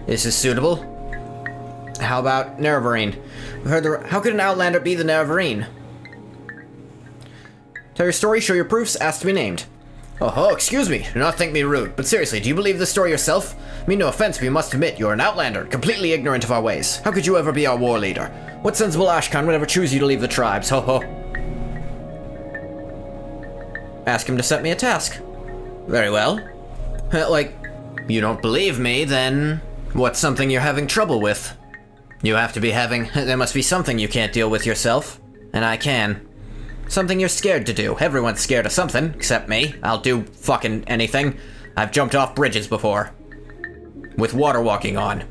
This is suitable. How about Nerevarine? How could an Outlander be the Nerevarine? Tell your story, show your proofs, ask to be named. Oh, excuse me, do not think me rude, but seriously, do you believe this story yourself? I mean no offense, but you must admit, you're an Outlander, completely ignorant of our ways. How could you ever be our war leader? What sensible Ashcan would ever choose you to leave the tribes? Ho ho. Ask him to set me a task. Very well. Like, you don't believe me, then what's something you're having trouble with? You have to be having... There must be something you can't deal with yourself. And I can. Something you're scared to do. Everyone's scared of something, except me. I'll do fucking anything. I've jumped off bridges before. With water walking on.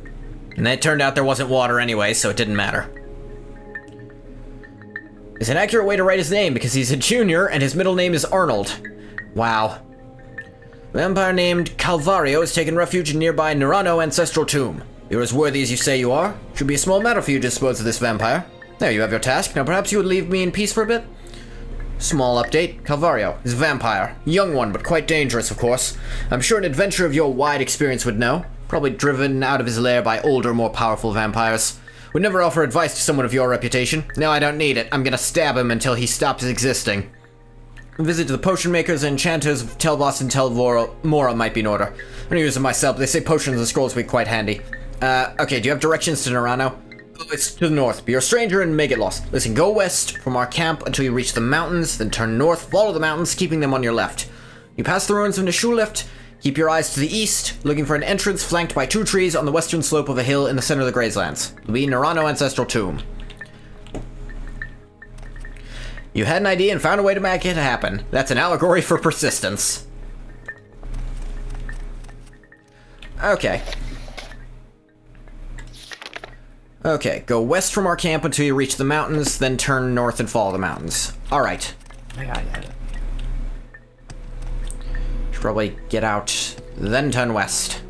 And it turned out there wasn't water anyway, so it didn't matter. It's an accurate way to write his name, because he's a junior, and his middle name is Arnold. Wow. A vampire named Calvario has taken refuge in nearby Nerano ancestral tomb. You're as worthy as you say you are. Should be a small matter for you to dispose of this vampire. There, you have your task. Now perhaps you would leave me in peace for a bit? Small update. Calvario is a vampire. Young one, but quite dangerous, of course. I'm sure an adventurer of your wide experience would know. Probably driven out of his lair by older, more powerful vampires. Would never offer advice to someone of your reputation. No, I don't need it. I'm gonna stab him until he stops existing. A visit to the potion makers and enchanters of Telvos and Telmora might be in order. I don't use them myself, but they say potions and scrolls would be quite handy. Okay, do you have directions to Nerano? Oh, it's to the north, but you're a stranger and may get lost. Listen, go west from our camp until you reach the mountains, then turn north, follow the mountains, keeping them on your left. You pass the ruins of Nishuleft, keep your eyes to the east, looking for an entrance flanked by 2 trees on the western slope of a hill in the center of the Grazelands. It'll be Nerano Ancestral Tomb. You had an idea and found a way to make it happen. That's an allegory for persistence. Okay. Okay, go west from our camp until you reach the mountains, then turn north and follow the mountains. Alright. I got it. Should probably get out, then turn west.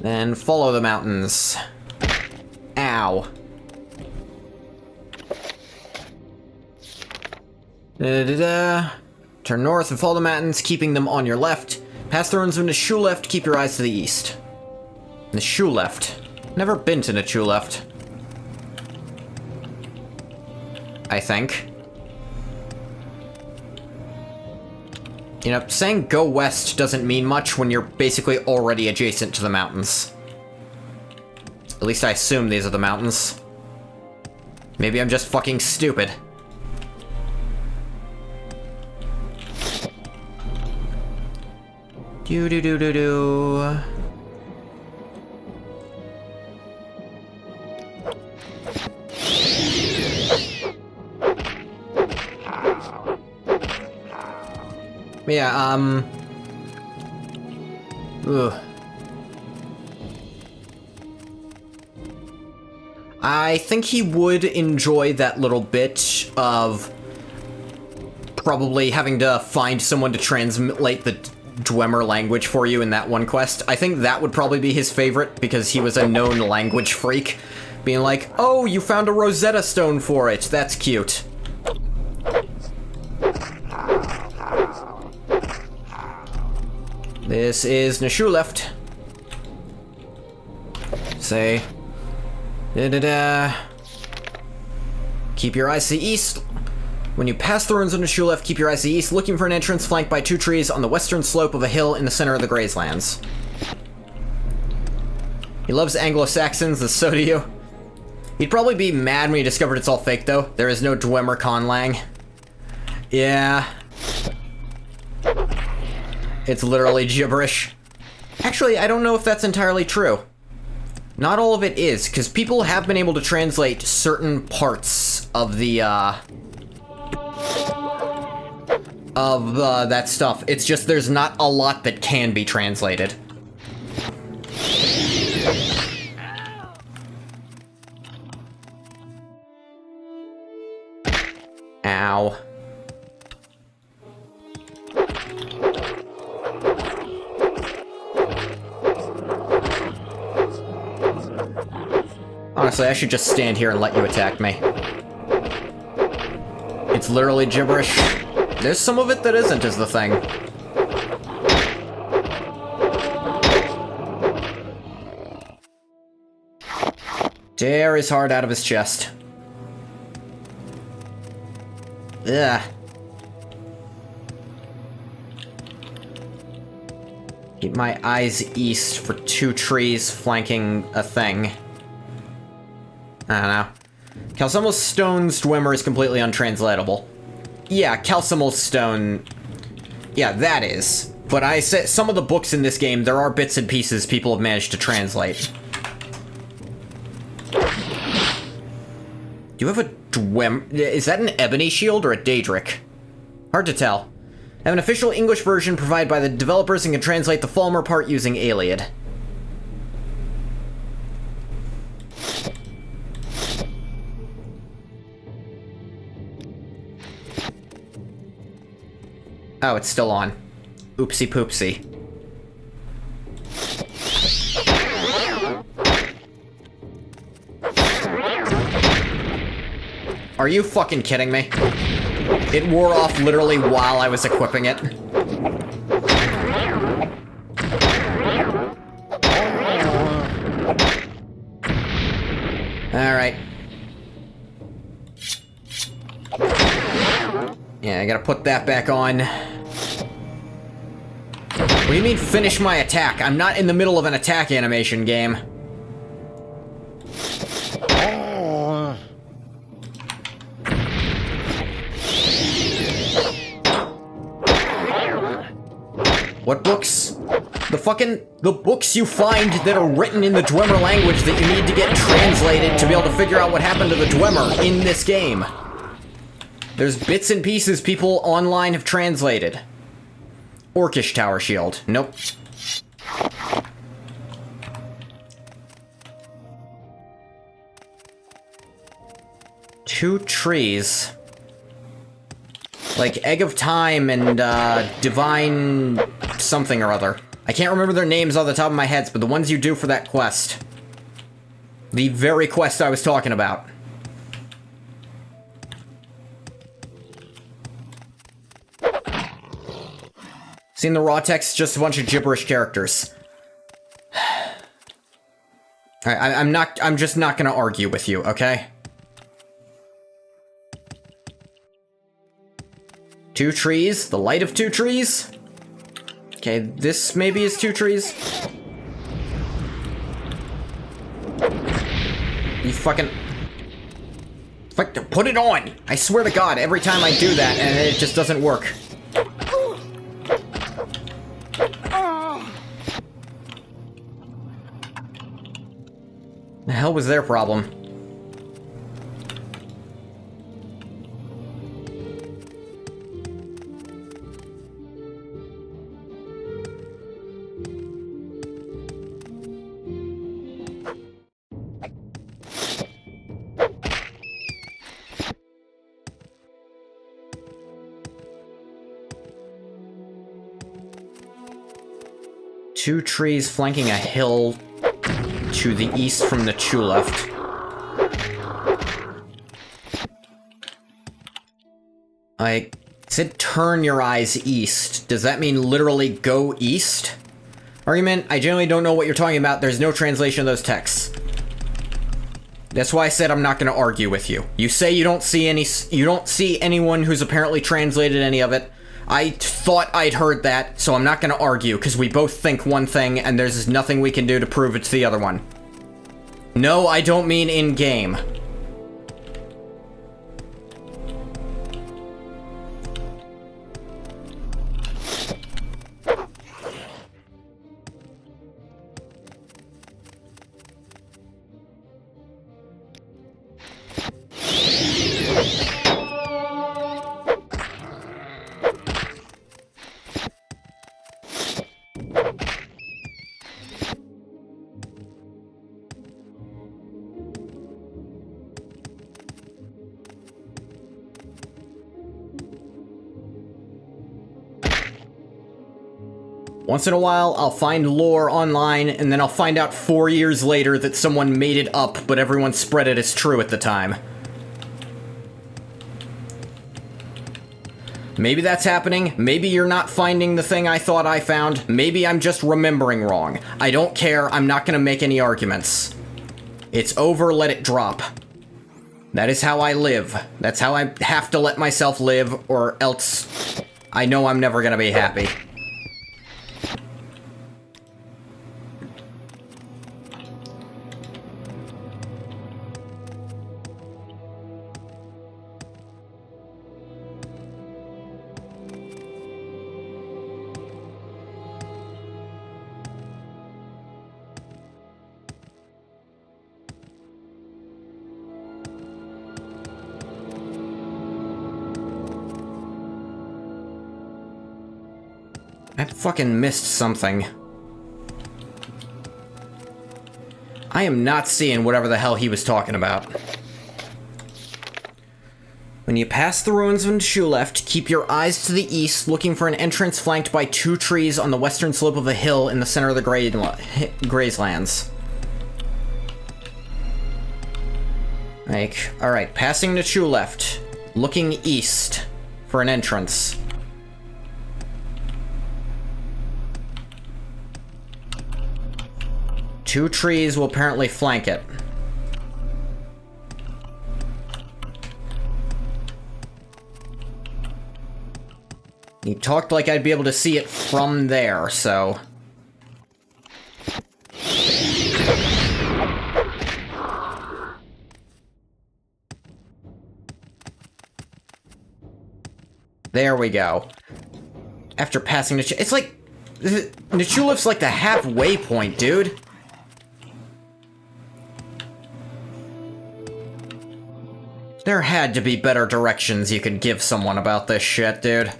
Then follow the mountains. Ow. Turn north and follow the mountains, keeping them on your left. Pass the ruins of Nishuleft, keep your eyes to the east. Nishuleft. Never been to Nishuleft. I think. You know, saying go west doesn't mean much when you're basically already adjacent to the mountains. At least I assume these are the mountains. Maybe I'm just fucking stupid. Do. Yeah, ugh. I think he would enjoy that little bit of probably having to find someone to translate the Dwemer language for you in that one quest. I think that would probably be his favorite, because he was a known language freak. Being like, oh, you found a Rosetta Stone for it. That's cute. This is Nishuleft. Say. Keep your eyes to the east. When you pass the ruins of Nishuleft, keep your eyes to the east, looking for an entrance flanked by 2 trees on the western slope of a hill in the center of the Grazelands. He loves Anglo-Saxons, and so do you. He'd probably be mad when he discovered it's all fake, though. There is no Dwemer Conlang. Yeah. It's literally gibberish. Actually, I don't know if that's entirely true. Not all of it is, because people have been able to translate certain parts of the, that stuff. It's just there's not a lot that can be translated. Ow. Honestly, I should just stand here and let you attack me. It's literally gibberish. There's some of it that isn't, is the thing. Tear his heart out of his chest. Ugh. Keep my eyes east for 2 trees flanking a thing. I don't know. Calcimel Stone's Dwemer is completely untranslatable. Yeah, Calcimel Stone... Yeah, that is. But I said some of the books in this game, there are bits and pieces people have managed to translate. Do you have a Dwemer? Is that an Ebony Shield or a Daedric? Hard to tell. I have an official English version provided by the developers and can translate the Falmer part using Aliad. Oh, it's still on. Oopsie poopsie. Are you fucking kidding me? It wore off literally while I was equipping it. Alright. Yeah, I gotta put that back on. What do you mean, finish my attack? I'm not in the middle of an attack animation game. What books? The books you find that are written in the Dwemer language that you need to get translated to be able to figure out what happened to the Dwemer in this game. There's bits and pieces people online have translated. Orcish Tower Shield. Nope. Two trees. Like Egg of Time and, Divine something or other. I can't remember their names off the top of my head, but the ones you do for that quest. The very quest I was talking about. Seen the raw text, just a bunch of gibberish characters. Alright, I'm just not gonna argue with you, okay? Two trees, the light of two trees. Okay, this maybe is two trees. You fucking put it on! I swear to God, every time I do that, and it just doesn't work. The hell was their problem? Two trees flanking a hill to the east from the Chuleft. I said turn your eyes east. Does that mean literally go east? Argument, I generally don't know what you're talking about. There's no translation of those texts. That's why I said I'm not going to argue with you. You say you don't see anyone who's apparently translated any of it. I thought I'd heard that, so I'm not going to argue, because we both think one thing, and there's nothing we can do to prove it's the other one. No, I don't mean in-game. Once in a while, I'll find lore online, and then I'll find out 4 years later that someone made it up, but everyone spread it as true at the time. Maybe that's happening, maybe you're not finding the thing I thought I found, maybe I'm just remembering wrong. I don't care, I'm not gonna make any arguments. It's over, let it drop. That is how I live. That's how I have to let myself live, or else I know I'm never gonna be happy. I fucking missed something. I am not seeing whatever the hell he was talking about. When you pass the ruins of Shuleft, keep your eyes to the east, looking for an entrance flanked by 2 trees on the western slope of a hill in the center of the Grazelands. Alright, passing to Shuleft, looking east for an entrance. Two trees will apparently flank it. He talked like I'd be able to see it from there, so... There we go. After passing the... It's like... Nichulef's like the halfway point, dude. There had to be better directions you could give someone about this shit, dude.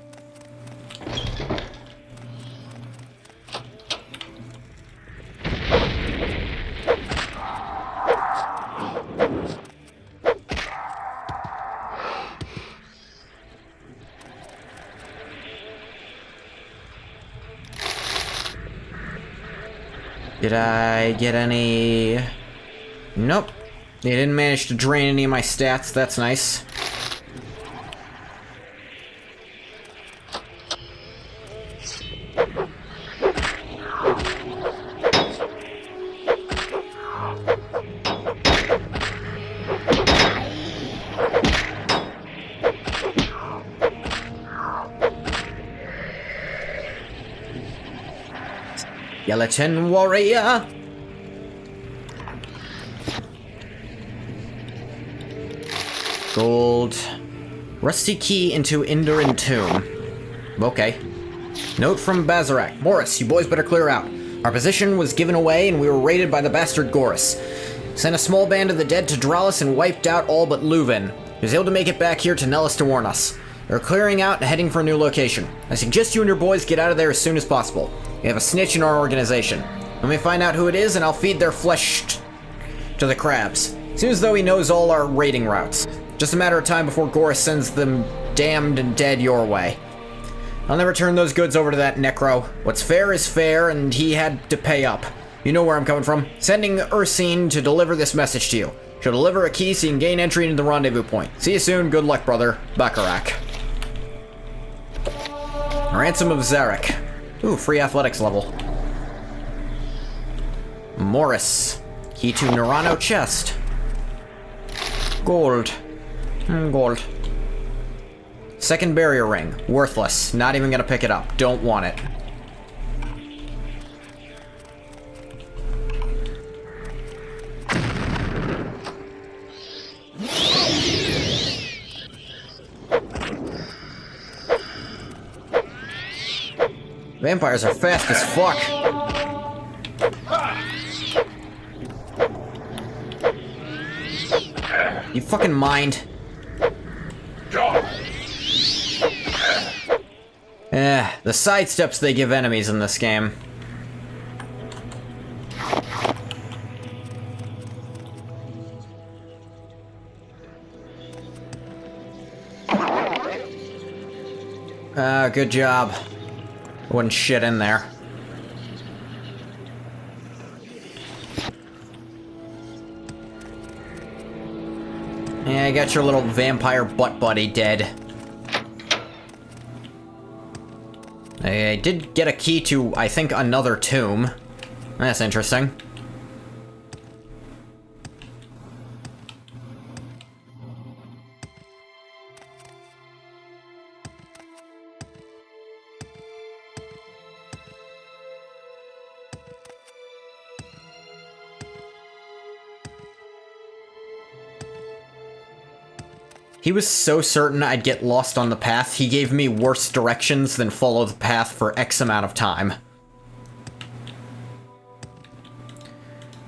Did I get any... Nope. They didn't manage to drain any of my stats, that's nice. Skeleton warrior! Gold. Rusty key into Indarin Tomb. Okay. Note from Bazarak. Morris, you boys better clear out. Our position was given away and we were raided by the bastard Gorus. Sent a small band of the dead to Dralis and wiped out all but Leuven. He was able to make it back here to Nellis to warn us. They're clearing out and heading for a new location. I suggest you and your boys get out of there as soon as possible. We have a snitch in our organization. Let me find out who it is and I'll feed their flesh to the crabs. Seems as though he knows all our raiding routes. Just a matter of time before Gorus sends them damned and dead your way. I'll never turn those goods over to that necro. What's fair is fair, and he had to pay up. You know where I'm coming from. Sending Ursine to deliver this message to you. She'll deliver a key so you can gain entry into the rendezvous point. See you soon. Good luck, brother. Bacharach. Ransom of Zarek. Ooh, free athletics level. Morris. Key to Nerano chest. Gold. Gold. Second barrier ring. Worthless. Not even gonna pick it up. Don't want it. Vampires are fast as fuck. You fucking mind? The sidesteps they give enemies in this game. Good job. Wasn't shit in there. Yeah, I got your little vampire butt buddy dead. I did get a key to, I think, another tomb. That's interesting. He was so certain I'd get lost on the path, he gave me worse directions than follow the path for X amount of time.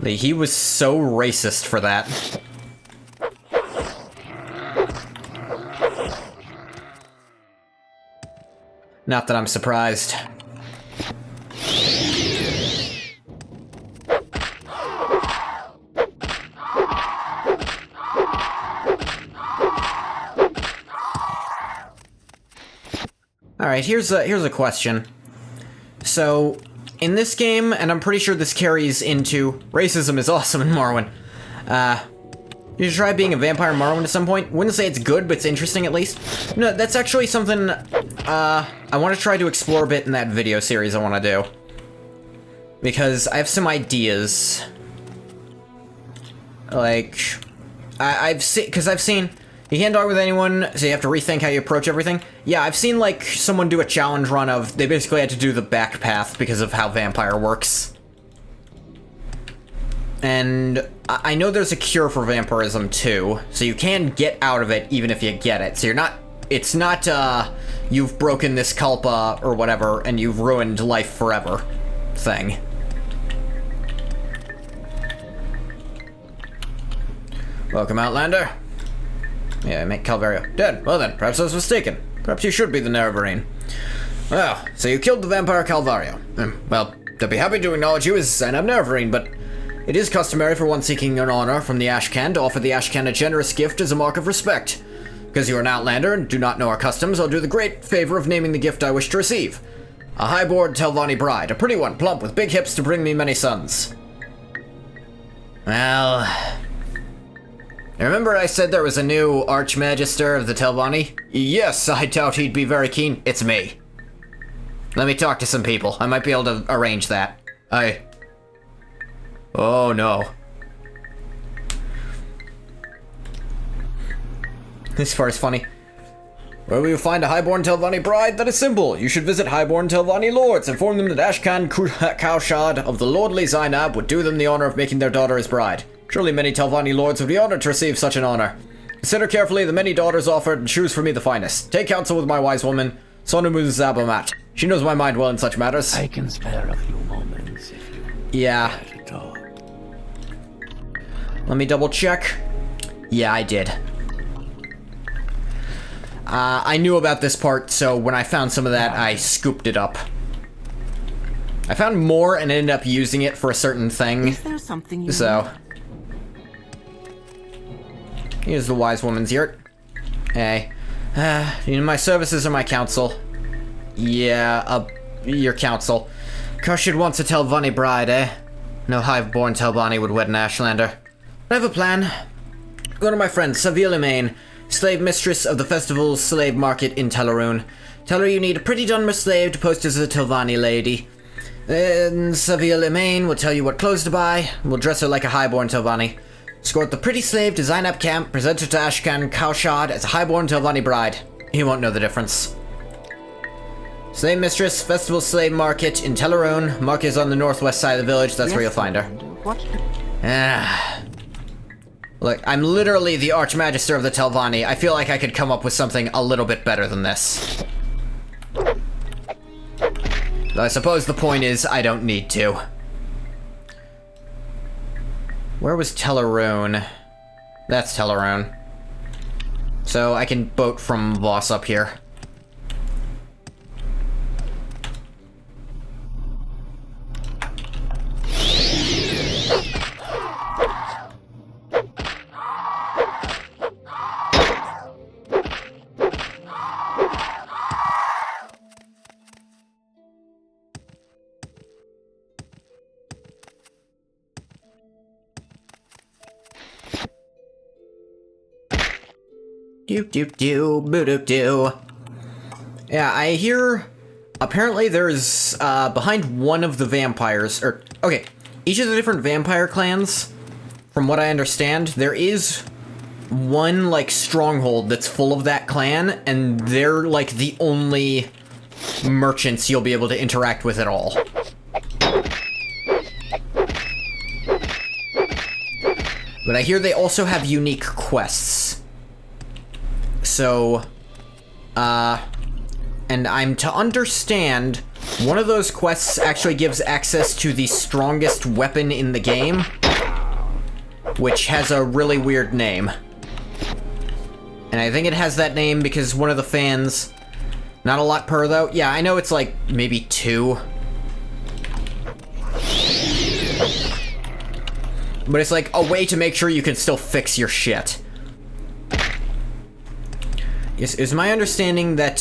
He was so racist for that. Not that I'm surprised. Alright, here's a question. So, in this game, and I'm pretty sure this carries into... Racism is awesome in Morrowind. You should try being a vampire in Morrowind at some point. Wouldn't say it's good, but it's interesting at least. No, that's actually something, I want to try to explore a bit in that video series I want to do. Because I have some ideas. Like... I've seen... You can't talk with anyone, so you have to rethink how you approach everything. Yeah, I've seen, like, someone do a challenge run of... They basically had to do the back path because of how vampire works. And I know there's a cure for vampirism, too. So you can get out of it even if you get it. So you're not... It's not, you've broken this culpa or whatever, and you've ruined life forever thing. Welcome, Outlander. Yeah, I make Calvario dead. Well then, perhaps I was mistaken. Perhaps you should be the Nerevarine. Well, so you killed the vampire Calvario. Well, I'd be happy to acknowledge you as an Nerevarine, but it is customary for one seeking an honor from the Ashcan to offer the Ashcan a generous gift as a mark of respect. Because you are an Outlander and do not know our customs, I'll do the great favor of naming the gift I wish to receive. A high-born Telvanni bride, a pretty one, plump, with big hips to bring me many sons. Well... Remember I said there was a new Archmagister of the Telvanni? Yes, I doubt he'd be very keen. It's me. Let me talk to some people. I might be able to arrange that. Oh no. This part is funny. Where will you find a highborn Telvanni bride? That is simple. You should visit highborn Telvanni lords. Inform them that Ashcan Kaushad of the lordly Zainab would do them the honor of making their daughter his bride. Surely many Telvanni lords would be honored to receive such an honor. Consider carefully the many daughters offered and choose for me the finest. Take counsel with my wise woman, Sonumu Zabamat. She knows my mind well in such matters. I can spare a few moments if you care to talk. Let me double check. Yeah, I did. I knew about this part, so when I found some of that, I scooped it up. I found more and ended up using it for a certain thing. Is there something you So... Here's the wise woman's yurt. Hey. You know, my services are my counsel. Yeah, your counsel. Karshid wants a Telvanni bride, eh? No hive-born Telvanni would wed an Ashlander. But I have a plan. Go to my friend, Savile Main, slave mistress of the festival's slave market in Teleroon. Tell her you need a pretty Dunmer slave to post as a Telvanni lady. Then Savile Main will tell you what clothes to buy, and will dress her like a highborn Telvanni. Escort the pretty slave to Zainab camp, present her to Ashcan Kaushad as a highborn Telvanni bride. He won't know the difference. Slave mistress, festival slave market in Teleroon. Market is on the northwest side of the village, that's where you'll find her. Look, I'm literally the Archmagister of the Telvanni. I feel like I could come up with something a little bit better than this. Though I suppose the point is, I don't need to. Where was Teleroon? That's Teleroon. So I can boat from Voss up here. Boo-doop-doo. Yeah, I hear... Apparently there's, behind one of the vampires, okay, each of the different vampire clans, from what I understand, there is one, like, stronghold that's full of that clan, and they're, like, the only merchants you'll be able to interact with at all. But I hear they also have unique quests. So, and I'm to understand, one of those quests actually gives access to the strongest weapon in the game, which has a really weird name. And I think it has that name because one of the fans... Not a lot per, though. Yeah, I know it's like, maybe 2. But it's like a way to make sure you can still fix your shit. Is my understanding that,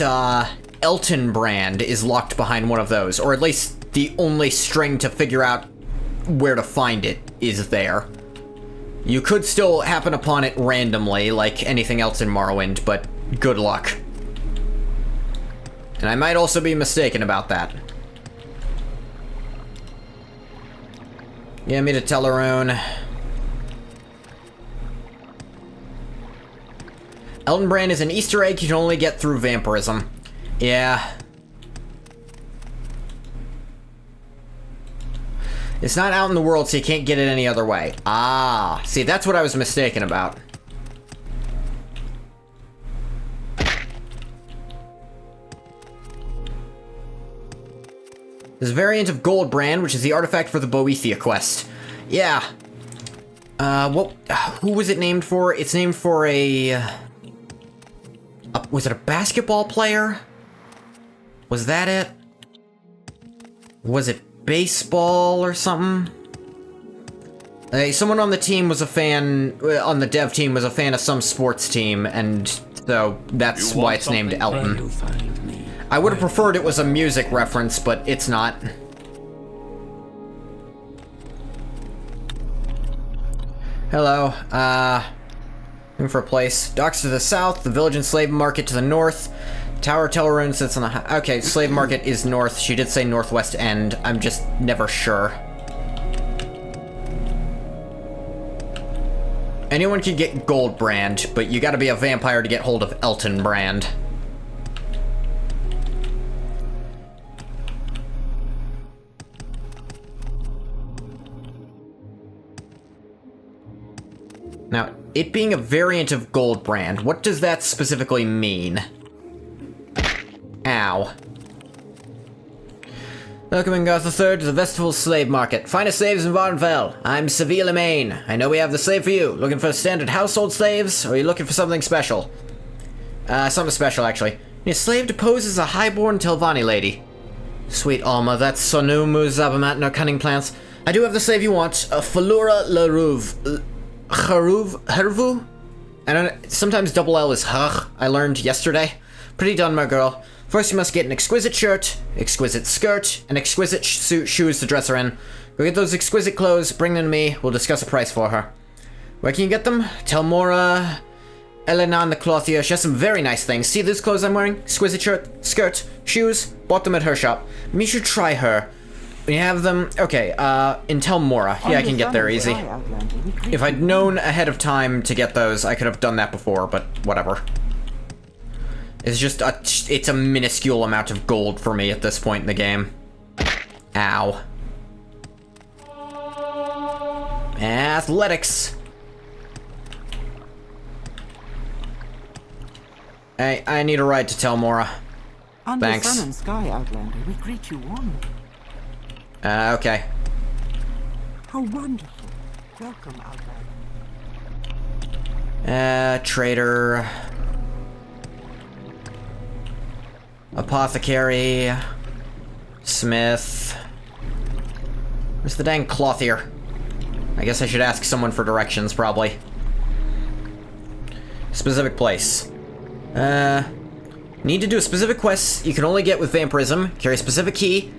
Elton Brand is locked behind one of those, or at least the only string to figure out where to find it is there. You could still happen upon it randomly, like anything else in Morrowind, but good luck. And I might also be mistaken about that. Get me to Tellarone. Elton Brand is an Easter egg you can only get through vampirism. Yeah. It's not out in the world, so you can't get it any other way. Ah, see, that's what I was mistaken about. There's a variant of Gold Brand, which is the artifact for the Boethia quest. Yeah. Who was it named for? It's named for was it a basketball player? Was that it? Was it baseball or something? Someone on the team was a fan, on the dev team was a fan of some sports team, and so that's why it's named Elton. I would have preferred it was a music reference, but it's not. Hello, looking for a place. Docks to the south, the village and slave market to the north. Tower Tellarone sits on the... Okay, slave market is north. She did say northwest end. I'm just never sure. Anyone can get Gold Brand, but you gotta be a vampire to get hold of Elton Brand. Now, it being a variant of Gold Brand, what does that specifically mean? Ow. Welcoming Garth III to the Vestival Slave Market. Finest slaves in Varnfell. I'm Seville Maine. I know we have the slave for you. Looking for standard household slaves, or are you looking for something special? Something special, actually. Your slave to pose as a highborn Telvanni lady. Sweet Alma, that's Sonu Muzabamat no cunning plants. I do have the slave you want, a Falura Laruv. Hervu? I don't know, sometimes double L is H, I learned yesterday. Pretty done, my girl. First you must get an exquisite shirt, exquisite skirt, and exquisite shoes to dress her in. Go get those exquisite clothes, bring them to me, we'll discuss a price for her. Where can you get them? Tell Mora Elenan the clothier, she has some very nice things. See these clothes I'm wearing? Exquisite shirt, skirt, shoes, bought them at her shop. You should try her. When you have them, okay, in Tel Mora. Yeah, I can get there easy. If I'd known ahead of time to get those, I could have done that before, but whatever. It's just it's a minuscule amount of gold for me at this point in the game. Ow. Athletics. Hey, I need a ride to Tel Mora. Thanks. Sun and sky, Outlander, we greet you warmly. Okay. How wonderful. Welcome, Outlander. Trader. Apothecary. Smith. Where's the dang clothier? I guess I should ask someone for directions, probably. Specific place. Need to do a specific quest you can only get with vampirism. Carry a specific key.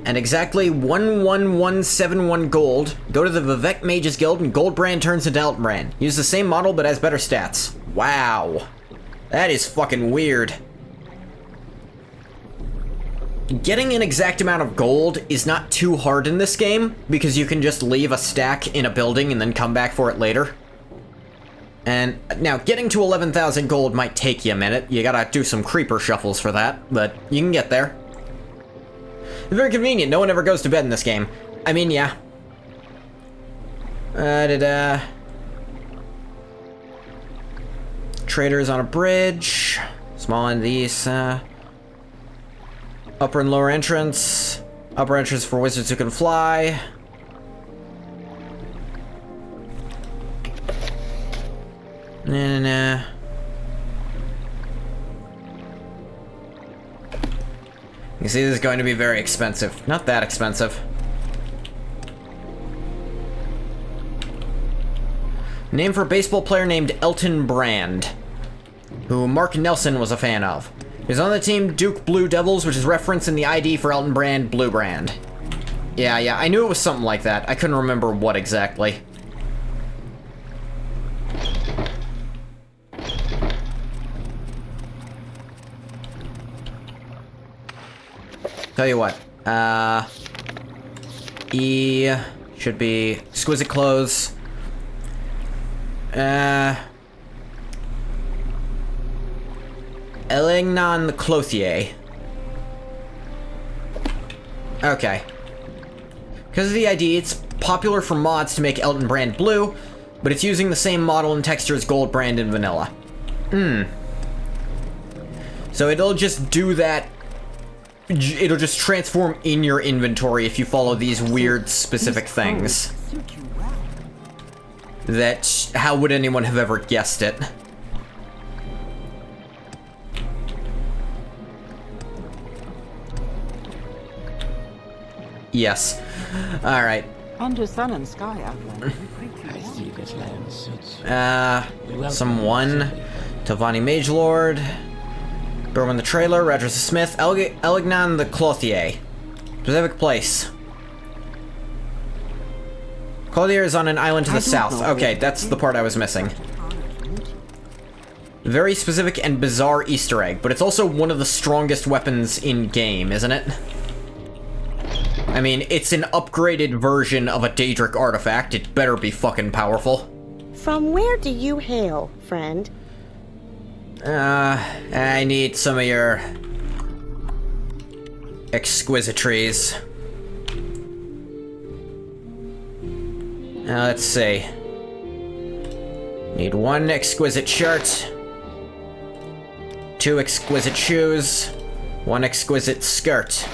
And exactly 11171 gold. Go to the Vivek Mages Guild and Gold Brand turns into Elton Brand. Use the same model but has better stats. Wow. That is fucking weird. Getting an exact amount of gold is not too hard in this game, because you can just leave a stack in a building and then come back for it later. And now, getting to 11,000 gold might take you a minute. You gotta do some creeper shuffles for that, but you can get there. It's very convenient. No one ever goes to bed in this game. I mean, yeah. Traders on a bridge. Small end east. Upper and lower entrance. Upper entrance for wizards who can fly. Nah. You see, this is going to be very expensive. Not that expensive. Name for a baseball player named Elton Brand, who Mark Nelson was a fan of. He was on the team Duke Blue Devils, which is referenced in the ID for Elton Brand, Blue Brand. Yeah, I knew it was something like that. I couldn't remember what exactly. Tell you what, E should be exquisite clothes. Elignan the Clothier. Okay. Because of the ID, it's popular for mods to make Elton Brand blue, but it's using the same model and texture as Gold Brand and Vanilla. So it'll just do that. It'll just transform in your inventory if you follow these weird specific things. That, how would anyone have ever guessed it? Yes. Alright. Under sun and sky outline. I see this land suits you. Someone. Telvanni Magelord. Berwin the Trailer, Radris the Smith, Elignan the Clothier. Specific place. Clothier is on an island to the south. Okay, that's the part I was missing. Very specific and bizarre Easter egg, but it's also one of the strongest weapons in game, isn't it? I mean, it's an upgraded version of a Daedric artifact. It better be fucking powerful. From where do you hail, friend? I need some of your exquisitries. Let's see. Need one exquisite shirt, 2 exquisite shoes, 1 exquisite skirt.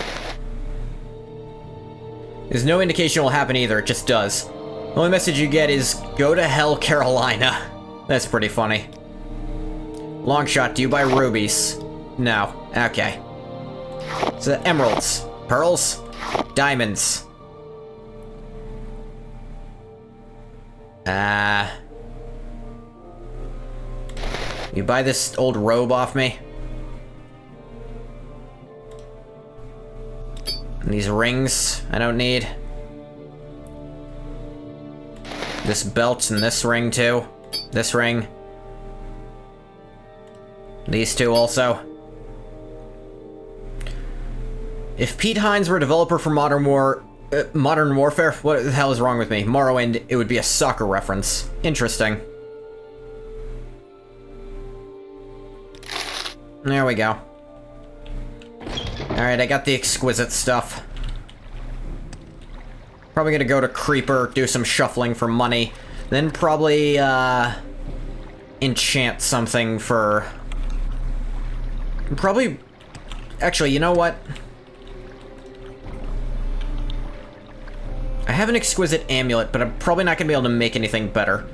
There's no indication it will happen either, it just does. The only message you get is, go to hell, Carolina. That's pretty funny. Long shot, do you buy rubies? No. Okay. So, emeralds. Pearls? Diamonds. You buy this old robe off me? And these rings I don't need. This belt and this ring too. This ring. These two also. If Pete Hines were a developer for Modern Warfare, what the hell is wrong with me? Morrowind, it would be a soccer reference. Interesting. There we go. Alright, I got the exquisite stuff. Probably gonna go to Creeper, do some shuffling for money, then probably, enchant something for... Probably... Actually, you know what? I have an exquisite amulet, but I'm probably not gonna be able to make anything better.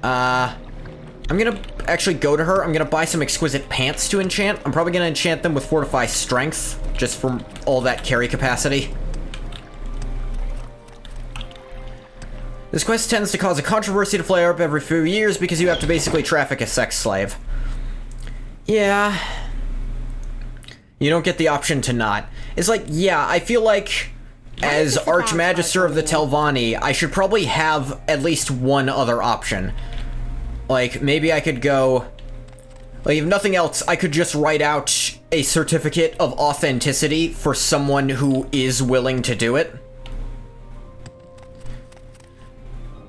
I'm gonna actually go to her. I'm gonna buy some exquisite pants to enchant. I'm probably gonna enchant them with Fortify Strength, just from all that carry capacity. This quest tends to cause a controversy to flare up every few years because you have to basically traffic a sex slave. Yeah. You don't get the option to not. It's like, yeah, I feel like as Archmagister of the Telvanni, I should probably have at least one other option. Like, maybe I could go Like, if nothing else, I could just write out a certificate of authenticity for someone who is willing to do it.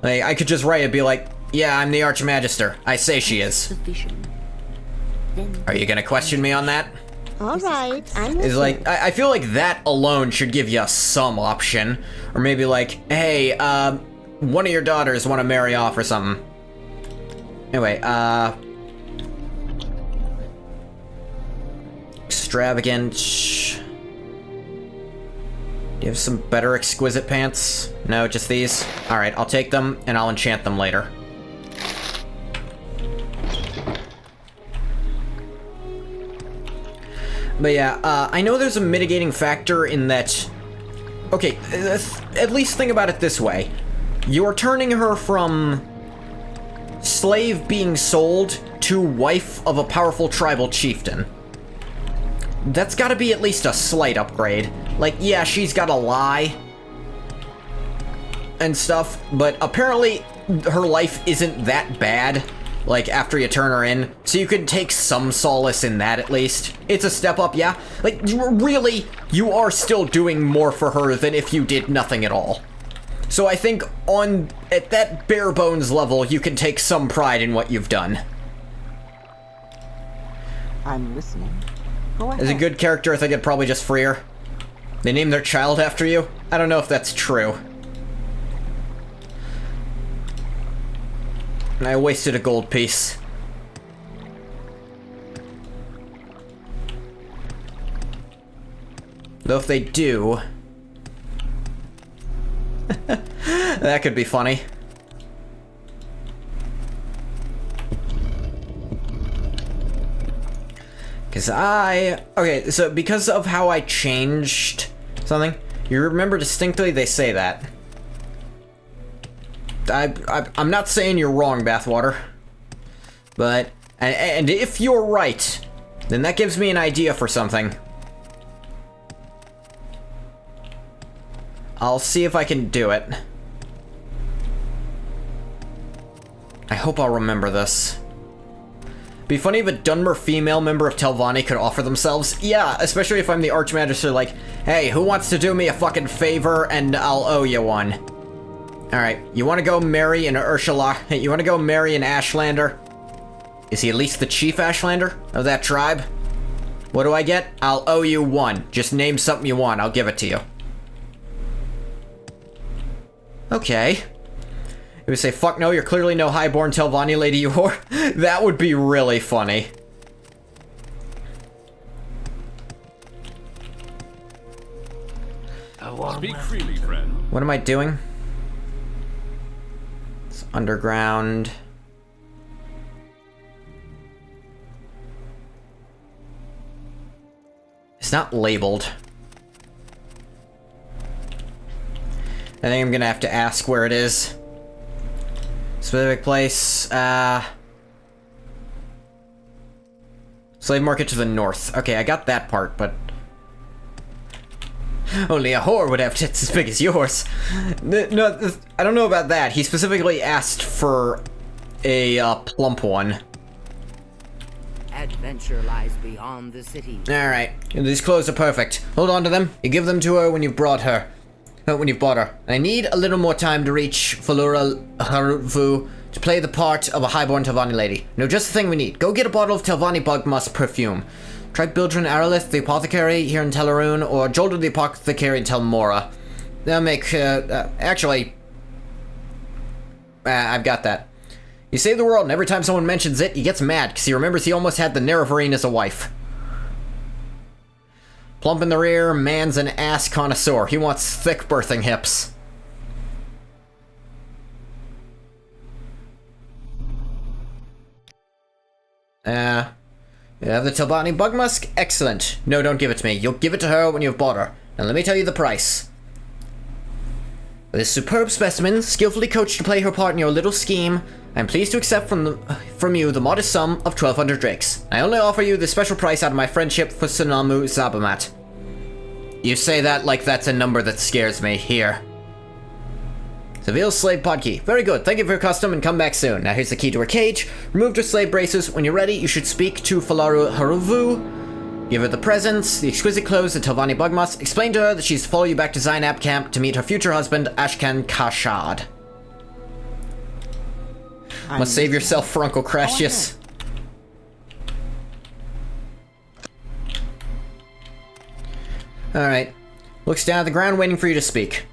Like, I could just write it, be like, yeah, I'm the Archmagister. I say she is. Are you gonna question me on that? All right, I'm Is listening. like, I feel like that alone should give you some option. Or maybe like, hey, one of your daughters want to marry off or something. Anyway, extravagant. Do you have some better exquisite pants? No, just these? Alright, I'll take them, and I'll enchant them later. But yeah, I know there's a mitigating factor in that... Okay, at least think about it this way. You're turning her from slave being sold to wife of a powerful tribal chieftain. That's gotta be at least a slight upgrade. Like, yeah, she's gotta lie and stuff, but apparently her life isn't that bad, like, after you turn her in, so you can take some solace in that at least. It's a step up, yeah? Like, really, you are still doing more for her than if you did nothing at all. So I think at that bare bones level, you can take some pride in what you've done. I'm listening. Go ahead. As a good character, I think I'd probably just free her. They named their child after you? I don't know if that's true. I wasted a gold piece. Though if they do... that could be funny. Okay, so because of how I changed something, you remember distinctly they say that. I'm not saying you're wrong, Bathwater. But, and if you're right, then that gives me an idea for something. I'll see if I can do it. I hope I'll remember this. Be funny if a Dunmer female member of Telvanni could offer themselves. Yeah, especially if I'm the Archmagister, like, hey, who wants to do me a fucking favor and I'll owe you one? Alright, you wanna go marry an Ursula? You wanna go marry an Ashlander? Is he at least the chief Ashlander of that tribe? What do I get? I'll owe you one. Just name something you want, I'll give it to you. Okay. If we say, fuck no, you're clearly no highborn Telvanni lady, you whore. That would be really funny. Speak freely, friend. What am I doing? It's underground. It's not labeled. I think I'm gonna have to ask where it is. Specific place, Slave market to the north. Okay, I got that part, but... Only a whore would have tits as big as yours. No, I don't know about that. He specifically asked for a, plump one. Adventure lies beyond the city. Alright, these clothes are perfect. Hold on to them. You give them to her when you've brought her. When you've bought her. I need a little more time to reach Falura Haruvu to play the part of a highborn Telvanni lady. No, just the thing we need. Go get a bottle of Telvanni bug musk perfume. Try Bildrin Aralith, the apothecary here in Teleroon, or Jolder the apothecary in Telmora. They'll make, actually... I've got that. You save the world, and every time someone mentions it, he gets mad, because he remembers he almost had the Nerevarine as a wife. Plump in the rear, man's an ass connoisseur. He wants thick birthing hips. You have the Telvanni bug musk? Excellent. No, don't give it to me. You'll give it to her when you've bought her. Now let me tell you the price. This superb specimen, skillfully coached to play her part in your little scheme, I'm pleased to accept from you the modest sum of 1,200 drakes. I only offer you the special price out of my friendship for Sonamu Zabamat. You say that like that's a number that scares me. Here. Seville's slave pod key. Very good. Thank you for your custom and come back soon. Now here's the key to her cage. Remove her slave braces. When you're ready, you should speak to Falaru Haruvu. Give her the presents, the exquisite clothes, the Telvanni Bugmas. Explain to her that she's to follow you back to Zainab camp to meet her future husband, Ashkan Kashad. Must save yourself for Uncle Crassius. Alright. Looks down at the ground waiting for you to speak.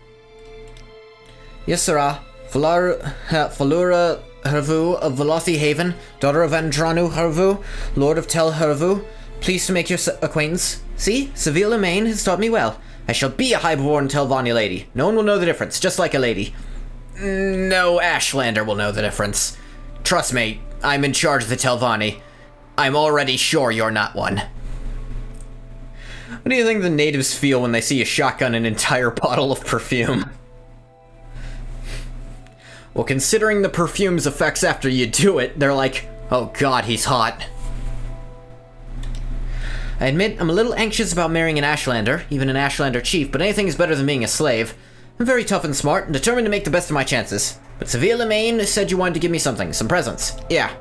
Yes, sirrah. Falura Haravu of Velothi Haven, daughter of Andranu Haravu, lord of Tel Haravu. Pleased to make your acquaintance. See, Seville Maine has taught me well. I shall be a high-born Telvanni lady. No one will know the difference, just like a lady. No Ashlander will know the difference. Trust me, I'm in charge of the Telvanni. I'm already sure you're not one. What do you think the natives feel when they see you shotgun an entire bottle of perfume? Well, considering the perfume's effects after you do it, they're like, oh god, he's hot. I admit, I'm a little anxious about marrying an Ashlander, even an Ashlander chief, but anything is better than being a slave. I'm very tough and smart, and determined to make the best of my chances. But Seville Maine said you wanted to give me something, some presents. Yeah.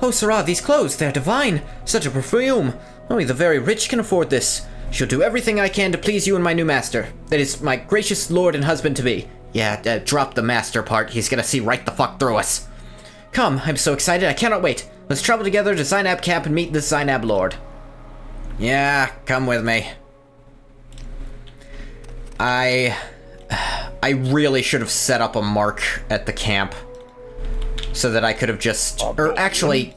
Oh, sirrah, these clothes, they're divine. Such a perfume. Only the very rich can afford this. She'll do everything I can to please you and my new master. That is, my gracious lord and husband-to-be. Yeah, drop the master part. He's gonna see right the fuck through us. Come, I'm so excited, I cannot wait. Let's travel together to Zainab camp and meet the Zainab lord. Yeah, come with me. I really should have set up a mark at the camp so that I could have just... Or actually...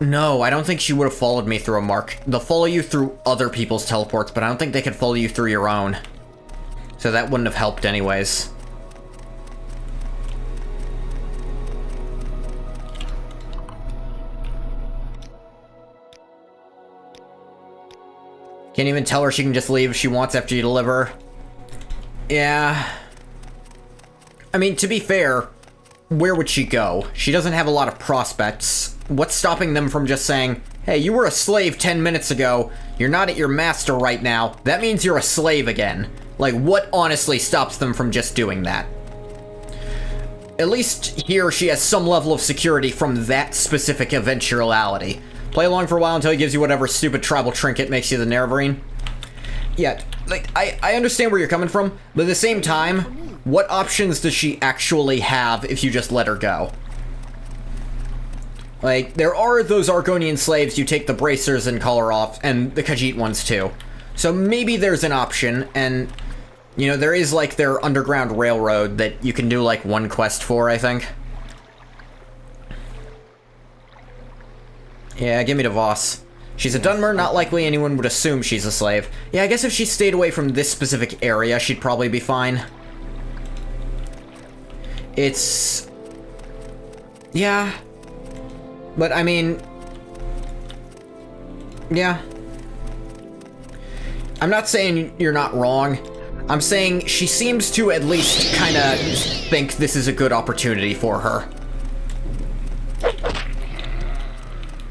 No, I don't think she would have followed me through a mark. They'll follow you through other people's teleports, but I don't think they could follow you through your own. So that wouldn't have helped anyways. Can't even tell her she can just leave if she wants after you deliver. Yeah. I mean, to be fair, where would she go? She doesn't have a lot of prospects. What's stopping them from just saying, hey, you were a slave 10 minutes ago, you're not at your master right now, that means you're a slave again. Like, what honestly stops them from just doing that? At least here she has some level of security from that specific eventuality. Play along for a while until he gives you whatever stupid tribal trinket makes you the Nerevarine. Yeah, like, I understand where you're coming from, but at the same time, what options does she actually have if you just let her go? Like, there are those Argonian slaves you take the bracers and collar off, and the Khajiit ones too. So maybe there's an option, and, you know, there is, like, their underground railroad that you can do, like, one quest for, I think. Yeah, give me the Voss. She's a Dunmer, not likely anyone would assume she's a slave. Yeah, I guess if she stayed away from this specific area, she'd probably be fine. It's... yeah... But, I mean... yeah. I'm not saying you're not wrong. I'm saying she seems to at least kind of think this is a good opportunity for her.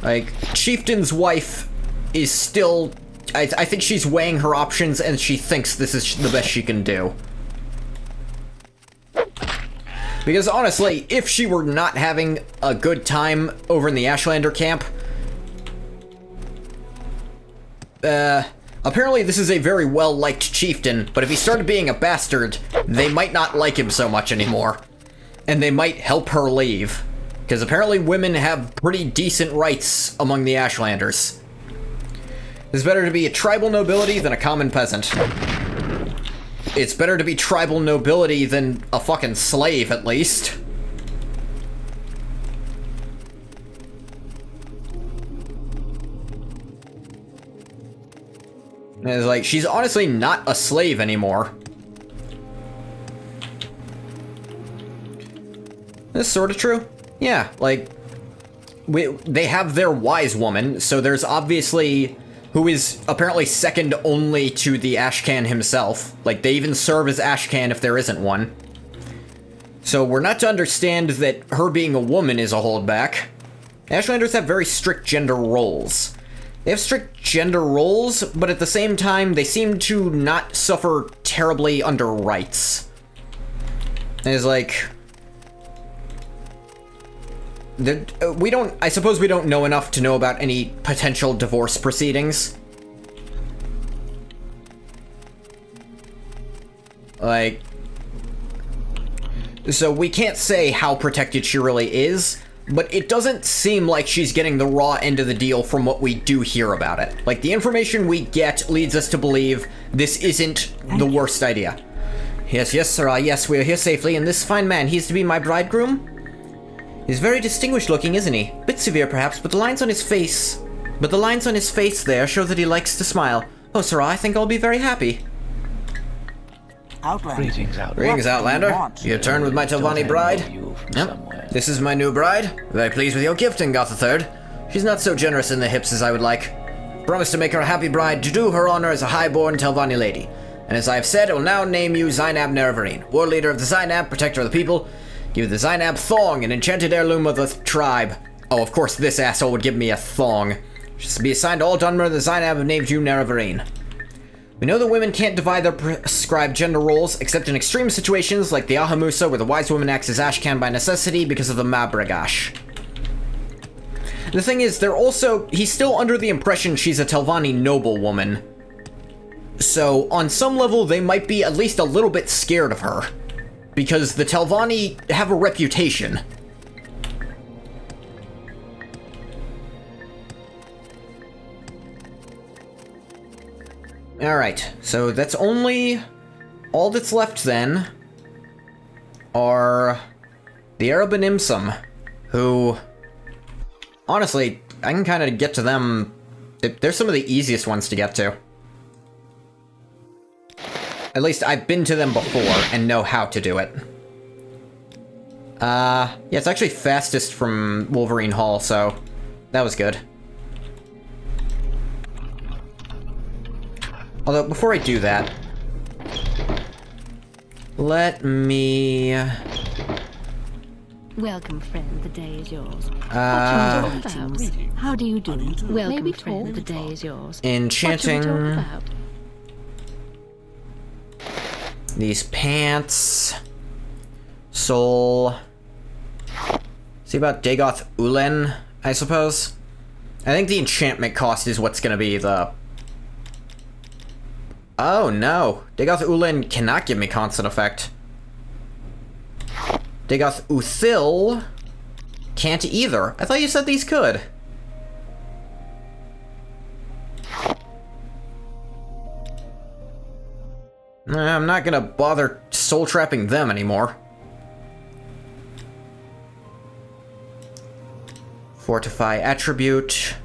Like, Chieftain's wife is still... I think she's weighing her options and she thinks this is the best she can do. Because honestly, if she were not having a good time over in the Ashlander camp, apparently this is a very well-liked chieftain, but if he started being a bastard, they might not like him so much anymore. And they might help her leave. Because apparently women have pretty decent rights among the Ashlanders. It's better to be a tribal nobility than a common peasant. It's better to be tribal nobility than a fucking slave, at least. And it's like, she's honestly not a slave anymore. This is sort of true. Yeah, like, they have their wise woman, so there's obviously... who is apparently second only to the Ashcan himself. Like, they even serve as Ashcan if there isn't one. So we're not to understand that her being a woman is a holdback. Ashlanders have very strict gender roles. They have strict gender roles, but at the same time, they seem to not suffer terribly under rights. Is like... we don't... I suppose we don't know enough to know about any potential divorce proceedings. Like... So we can't say how protected she really is, but it doesn't seem like she's getting the raw end of the deal from what we do hear about it. Like, the information we get leads us to believe this isn't the worst idea. Yes, sir, yes, we are here safely, and this fine man, he's to be my bridegroom? He's very distinguished looking, isn't he? Bit severe, perhaps, but the lines on his face... there show that he likes to smile. Oh, sir, I think I'll be very happy. Outlander. Greetings, Outlander. You turn with my Telvanni bride? Yep. This is my new bride. Very pleased with your gifting, Goth III. She's not so generous in the hips as I would like. Promise to make her a happy bride to do her honor as a high-born Telvanni lady. And as I have said, I will now name you Zainab Nerevarine, war leader of the Zainab, protector of the people. Give you the Zainab thong, an enchanted heirloom of the tribe. Oh, of course this asshole would give me a thong. She's to be assigned to all Dunmer the Zainab have named you Nerevarine. We know that women can't divide their prescribed gender roles, except in extreme situations like the Ahamusa, where the wise woman acts as Ashcan by necessity because of the Mabragash. The thing is, he's still under the impression she's a Telvanni noblewoman. So, on some level, they might be at least a little bit scared of her. Because the Telvanni have a reputation. Alright, so that's only... all that's left then are the Arabanimsum, who... honestly, I can kind of get to them... they're some of the easiest ones to get to. At least I've been to them before and know how to do it. Yeah, it's actually fastest from Wolverine Hall, so that was good. Although, before I do that, let me... Welcome, friend. The day is yours. What shall we talk about? How do you do? Welcome, friend. The day is yours. Enchanting... What shall we talk about? These pants... Soul... See about Dagoth Ulen, I suppose? I think the enchantment cost is what's gonna be the... Oh no, Dagoth Ulen cannot give me constant effect. Dagoth Uthil can't either. I thought you said these could. I'm not gonna bother soul trapping them anymore. Fortify attribute.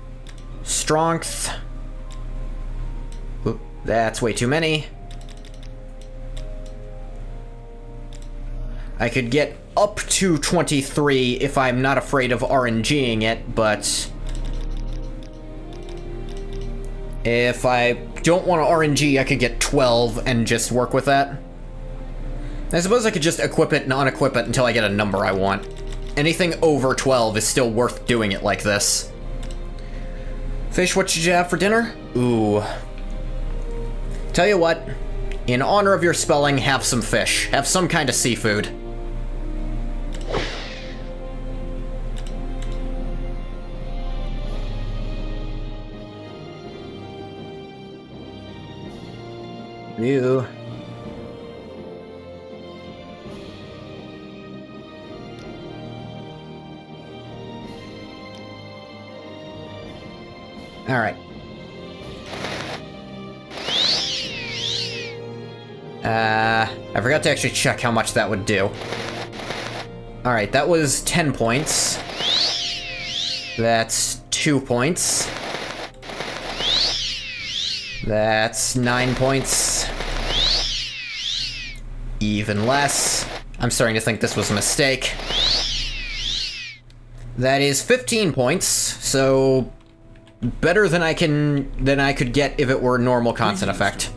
Strength. Oop, that's way too many. I could get up to 23 if I'm not afraid of RNGing it, but... if I don't want to RNG, I could get 12 and just work with that. I suppose I could just equip it and unequip it until I get a number I want. Anything over 12 is still worth doing it like this. Fish, what should you have for dinner? Ooh. Tell you what, in honor of your spelling, have some fish. Have some kind of seafood. Ew. Alright. I forgot to actually check how much that would do. Alright, that was 10 points. That's 2 points. That's 9 points. Even less. I'm starting to think this was a mistake. That is 15 points, so better than I could get if it were normal constant effect.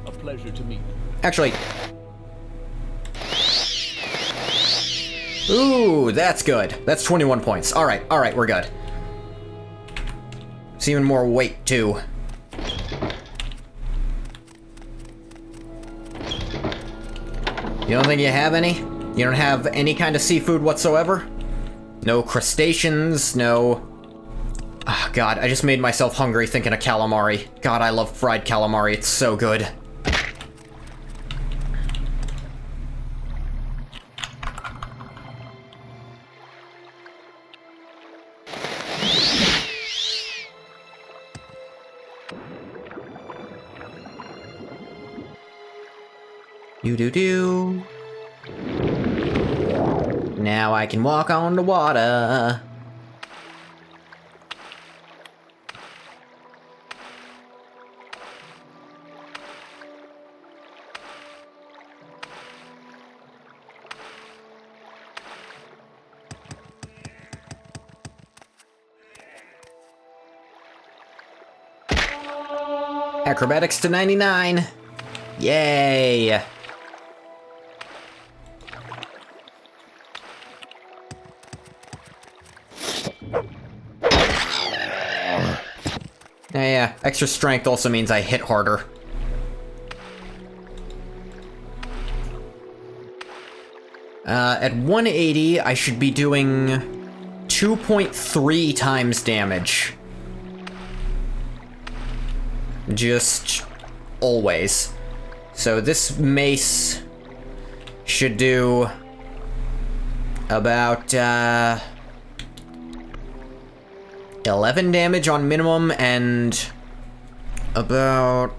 A pleasure to meet. Actually. Ooh, that's good. That's 21 points. Alright, we're good. It's even more weight, too. You don't think you have any? You don't have any kind of seafood whatsoever? No crustaceans, no... Oh, God, I just made myself hungry thinking of calamari. God, I love fried calamari, it's so good. Do-do-do. Now I can walk on the water. Acrobatics to 99. Yay. Yeah, extra strength also means I hit harder. At 180, I should be doing 2.3 times damage. Just always. So this mace should do about 11 damage on minimum and about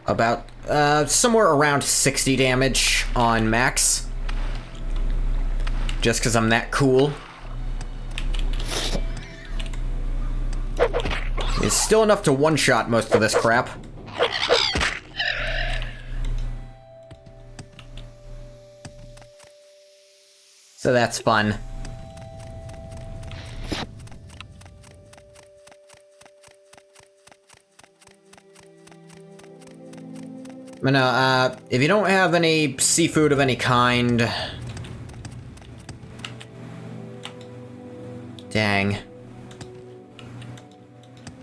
about somewhere around 60 damage on max. Just because I'm that cool. It's still enough to one-shot most of this crap. So that's fun. But no, if you don't have any seafood of any kind... Dang.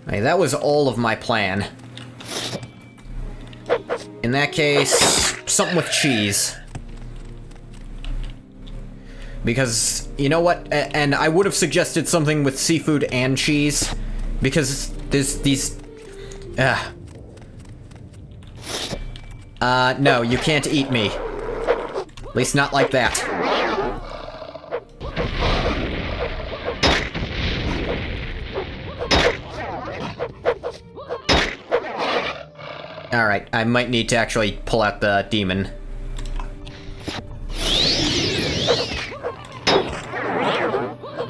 Hey, that was all of my plan. In that case, something with cheese. Because, you know what? And I would have suggested something with seafood and cheese. Because there's these... no, you can't eat me. At least not like that. Alright, I might need to actually pull out the demon.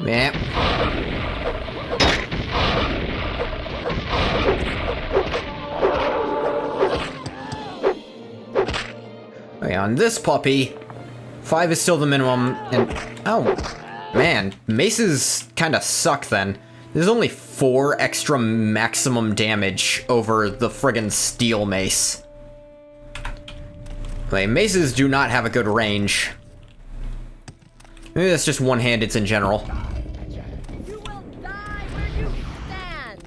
Yep. Okay, on this puppy, 5 is still the minimum, and... Oh, man, maces kinda suck then. There's only 4 extra maximum damage over the friggin' steel mace. Okay, maces do not have a good range. Maybe that's just one-handeds in general. You will die where you stand.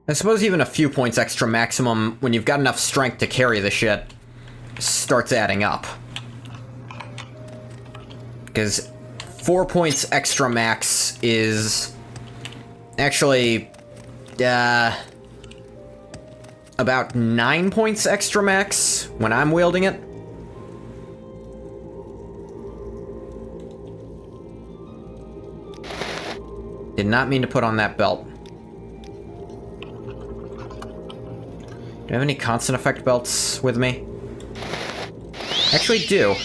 I suppose even a few points extra maximum, when you've got enough strength to carry the shit, starts adding up. Because 4 points extra max is actually about 9 points extra max when I'm wielding it. Did not mean to put on that belt. Do I have any constant effect belts with me? Actually do.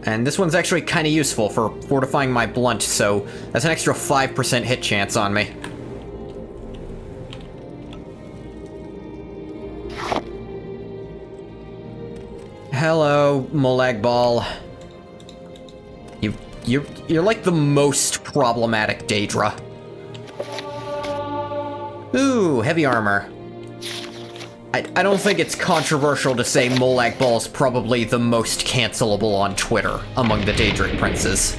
And this one's actually kind of useful for fortifying my blunt, so that's an extra 5% hit chance on me. Hello, Molag Ball. You're like the most problematic Daedra. Ooh, heavy armor. I don't think it's controversial to say Molag Ball's probably the most cancelable on Twitter among the Daedric princes.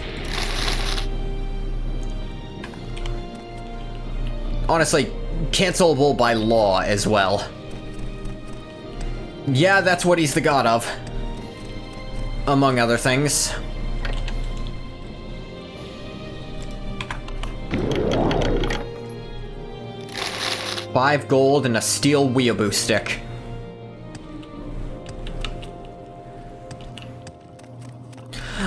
Honestly, cancelable by law as well. Yeah, that's what he's the god of. Among other things. $5 gold and a steel weeaboo stick.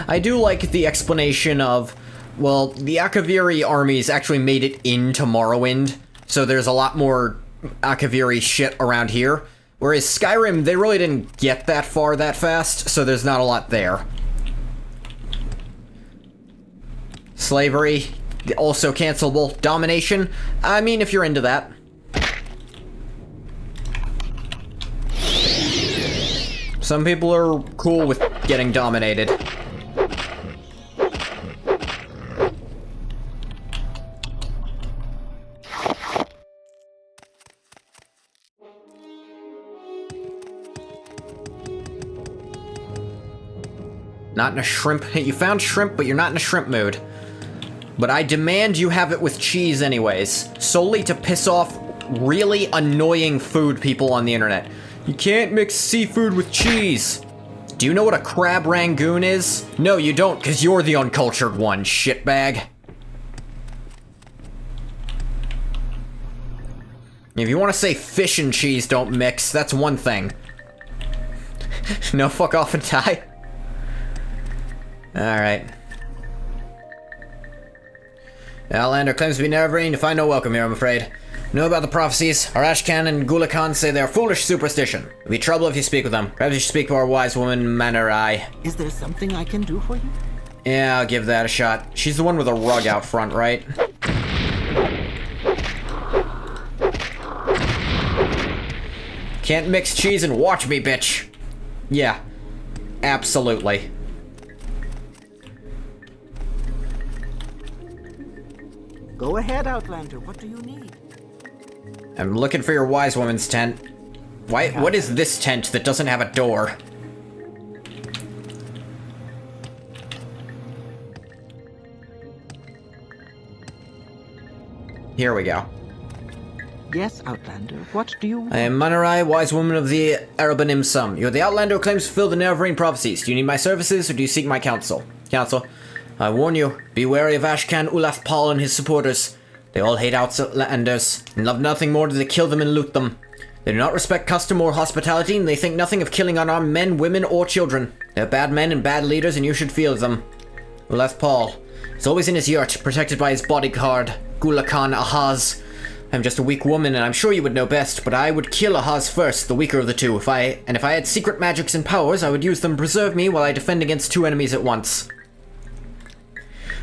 I do like the explanation of, well, the Akaviri armies actually made it into Morrowind, so there's a lot more Akaviri shit around here. Whereas Skyrim, they really didn't get that far that fast, so there's not a lot there. Slavery, also cancelable. Domination, I mean, if you're into that. Some people are cool with getting dominated. Not in a shrimp. You found shrimp, but you're not in a shrimp mood. But I demand you have it with cheese anyways, solely to piss off really annoying food people on the internet. You can't mix seafood with cheese. Do you know what a crab rangoon is? No, you don't, because you're the uncultured one, shitbag. If you want to say fish and cheese don't mix, that's one thing. No, fuck off and die. Alright. Outlander claims to be Nevergreen, to find no welcome here, I'm afraid. Know about the prophecies. Arashkan and Gulakan say they are foolish superstition. It'll be trouble if you speak with them. Perhaps you should speak to our wise woman, Manerai. Is there something I can do for you? Yeah, I'll give that a shot. She's the one with a rug out front, right? Can't mix cheese and watch me, bitch. Yeah, absolutely. Go ahead, Outlander. What do you need? I'm looking for your wise woman's tent. Why? What is this tent that doesn't have a door? Here we go. Yes, Outlander. What do you want? I am Manerai, wise woman of the Arabanim Sum. You're the Outlander who claims to fulfill the Nevergreen prophecies. Do you need my services, or do you seek my counsel? Counsel. I warn you, be wary of Ashkan Ulafpal and his supporters. They all hate Outlanders, and love nothing more than to kill them and loot them. They do not respect custom or hospitality, and they think nothing of killing unarmed men, women, or children. They're bad men and bad leaders, and you should fear them. Ulafpal is always in his yurt, protected by his bodyguard, Gulakan Ahaz. I'm just a weak woman, and I'm sure you would know best, but I would kill Ahaz first, the weaker of the two. If I had secret magics and powers, I would use them to preserve me while I defend against two enemies at once.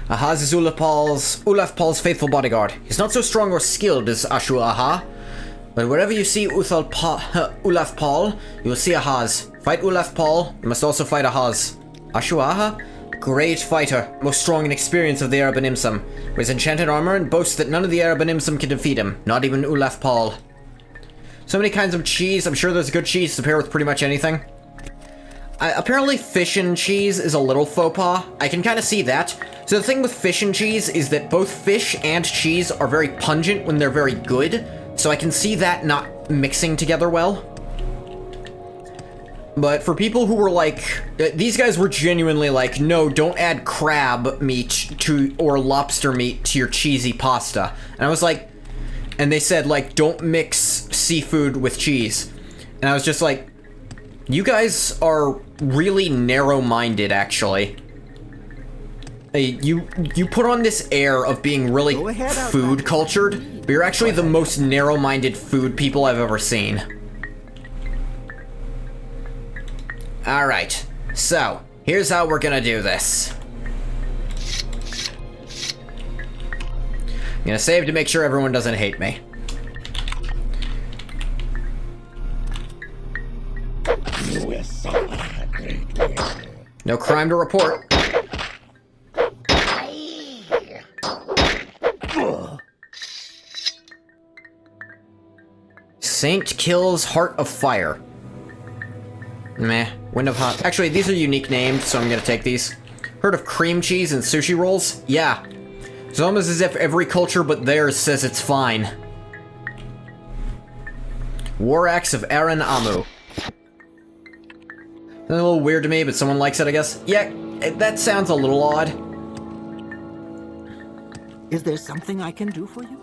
Ahaz is Ulafpal's faithful bodyguard. He's not so strong or skilled as Ashur Aha, but wherever you see Ulafpal, you will see Ahaz. Fight Ulafpal, you must also fight Ahaz. Ashur Aha? Great fighter, most strong and experienced of the Arabanimsum. Wears enchanted armor and boasts that none of the Arabanimsum can defeat him, not even Ulafpal. So many kinds of cheese, I'm sure there's good cheese to pair with pretty much anything. Apparently fish and cheese is a little faux pas. I can kind of see that. So the thing with fish and cheese is that both fish and cheese are very pungent when they're very good, so I can see that not mixing together well. But for people who were like, these guys were genuinely like, no, don't add crab meat or lobster meat to your cheesy pasta. And I was like, and they said like, don't mix seafood with cheese. And I was just like, you guys are really narrow-minded, actually. You put on this air of being really food cultured, but you're actually the most narrow-minded food people I've ever seen. Alright, so, here's how we're gonna do this. I'm gonna save to make sure everyone doesn't hate me. No crime to report. Saint kills Heart of Fire. Meh. Wind of Hot. Actually, these are unique named, so I'm gonna take these. Heard of cream cheese and sushi rolls? Yeah. It's almost as if every culture but theirs says it's fine. War Axe of Aaron Amu. A little weird to me, but someone likes it, I guess. Yeah, that sounds a little odd. Is there something I can do for you?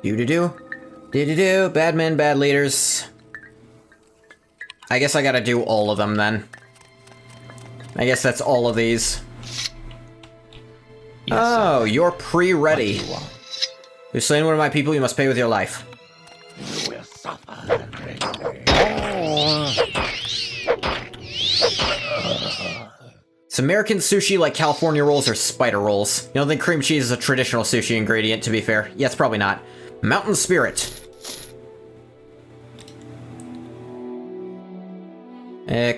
Do-do-do. Do-do-do. Bad men, bad leaders. I guess I gotta do all of them, then. I guess that's all of these. Yes, oh, sir. you're pre-ready. What do you want? You've slain one of my people, you must pay with your life. You will suffer greatly. It's American sushi like California rolls or spider rolls. You don't think cream cheese is a traditional sushi ingredient, to be fair? Yeah, it's probably not. Mountain Spirit.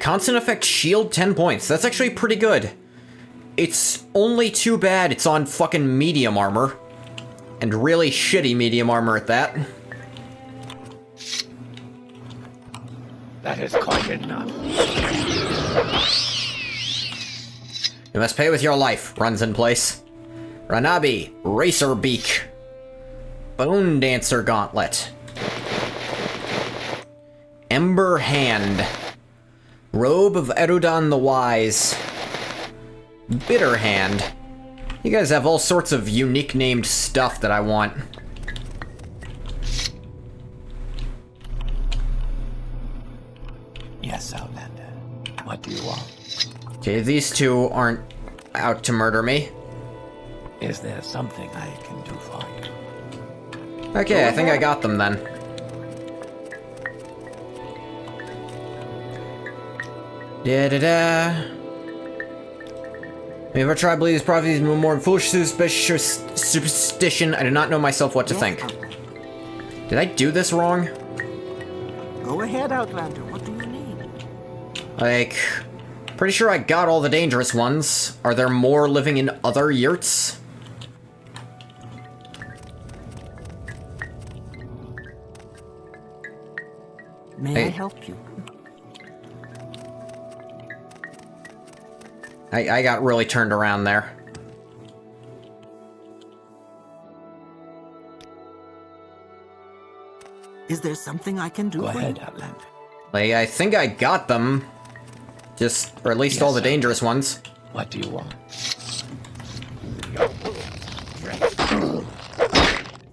Constant effect shield, 10 points. That's actually pretty good. It's only too bad it's on fucking medium armor. And really shitty medium armor at that. That is quite enough. You must pay with your life. Runs in place. Ranabi, Racer Beak. Bone Dancer Gauntlet. Ember Hand. Robe of Erudan the Wise. Bitter Hand. You guys have all sorts of unique named stuff that I want. Yes, Outlander. What do you want? Okay, these two aren't out to murder me. Is there something I can do for you? Okay, I think I got them then. Da-da-da. Have you ever tried to believe these prophecies more foolish superstition? I do not know myself what to think. Did I do this wrong? Go ahead, Outlander. What do you need? Like, pretty sure I got all the dangerous ones. Are there more living in other yurts? May I help you? I got really turned around there. Is there something I can do Go for ahead, you? Outlander. Like, I think I got them. Just, or at least Yes, all the sir. dangerous ones. What do you want?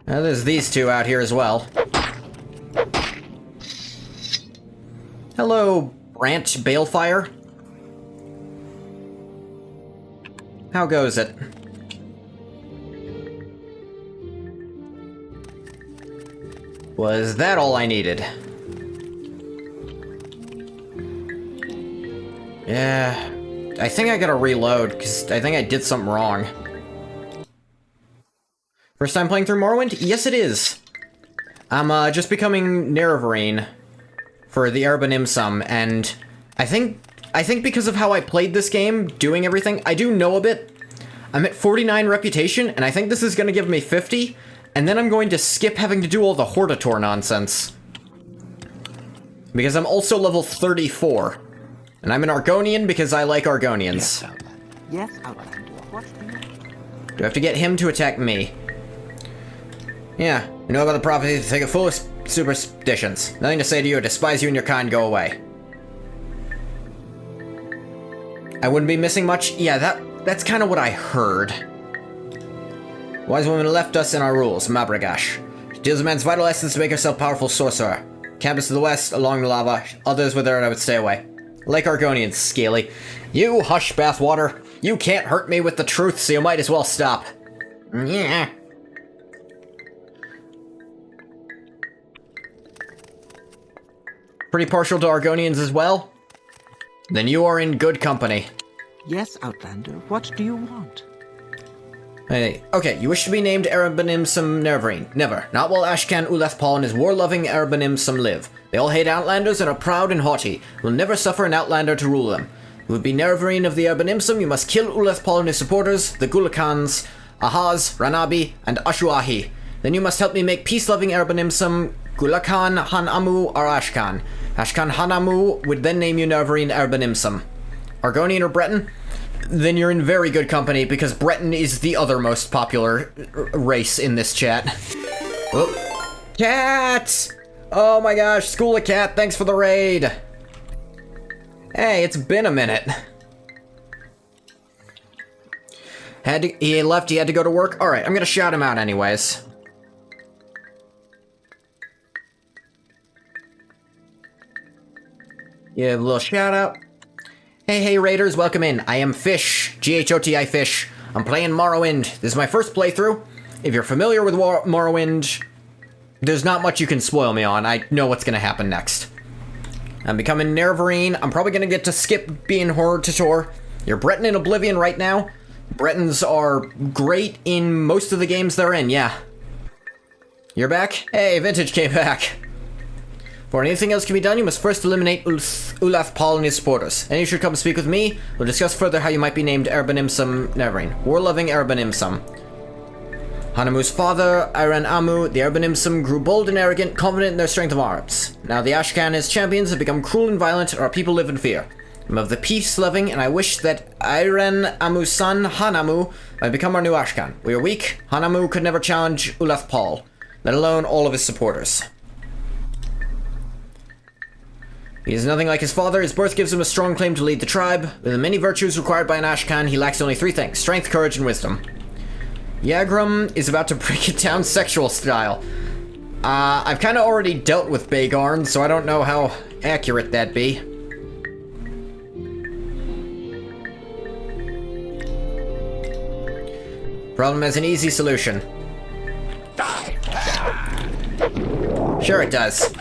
Now, there's these two out here as well. Hello, Branch Balefire. How goes it? Was that all I needed? Yeah, I think I gotta reload, because I think I did something wrong. First time playing through Morrowind? Yes, it is! I'm just becoming Nerevarine for the Urban Imsum, and I think because of how I played this game, doing everything, I do know a bit. I'm at 49 reputation, and I think this is gonna give me 50, and then I'm going to skip having to do all the Hortator nonsense. Because I'm also level 34. And I'm an Argonian because I like Argonians. Yes, Outlander. Yes, Outlander. What do you Do I have to get him to attack me? Yeah, you know about the prophecies, think of foolish superstitions. Nothing to say to you, I despise you and your kind, go away. I wouldn't be missing much? Yeah, that's kind of what I heard. Wise woman left us in our rules, Mabragash. She deals a man's vital essence to make herself powerful sorcerer. Campus to the west, along the lava. Others with her, and I would stay away. Like Argonians, Scaly. You hush, Bathwater. You can't hurt me with the truth, so you might as well stop. Yeah. Pretty partial to Argonians as well? Then you are in good company. Yes, Outlander. What do you want? Hey, okay, you wish to be named Erebanimsum Neverine. Never. Not while Ashcan Ulethpal and his war-loving Erebanimsum live. They all hate Outlanders and are proud and haughty. Will never suffer an Outlander to rule them. You would be Neverine of the Erebanimsum, you must kill Ulethpal and his supporters, the Gulakans, Ahaz, Ranabi, and Ashuahi. Then you must help me make peace-loving Erbanimsum Gulakan Hanamu Arashkan. Ashkan Hanamu would then name you Nervarine Erbanimsum. Argonian or Breton? Then you're in very good company, because Breton is the other most popular race in this chat. Oh. Cat! Oh my gosh, School of Cat, thanks for the raid! Hey, it's been a minute. He left, he had to go to work? Alright, I'm gonna shout him out anyways. Yeah, a little shout out. Hey raiders, welcome in. I am Fish, Ghoti Fish. I'm playing Morrowind. This is my first playthrough. If you're familiar with Morrowind, there's not much you can spoil me on. I know what's gonna happen next. I'm becoming Nervarine. I'm probably gonna get to skip being Horror Tutor. You're Breton in Oblivion right now. Bretons are great in most of the games they're in, yeah. You're back? Hey, Vintage came back. Before anything else can be done, you must first eliminate Ulaf Paul and his supporters. Then you should come speak with me. We'll discuss further how you might be named Erbanimsum Nervarine. War-loving Erbanimsum. Hanamu's father, Iran Amu, the Erbanimsum, grew bold and arrogant, confident in their strength of arms. Now the Ashkan, his champions, have become cruel and violent, and our people live in fear. I'm of the peace-loving, and I wish that Iran Amu's son, Hanamu, might become our new Ashkan. We are weak. Hanamu could never challenge Ulaf Paul, let alone all of his supporters. He is nothing like his father. His birth gives him a strong claim to lead the tribe. With the many virtues required by an Ashkan, he lacks only 3 things: strength, courage, and wisdom. Yagrum is about to break it down sexual style. I've kind of already dealt with Bagarn, so I don't know how accurate that'd be. Problem has an easy solution. Sure it does.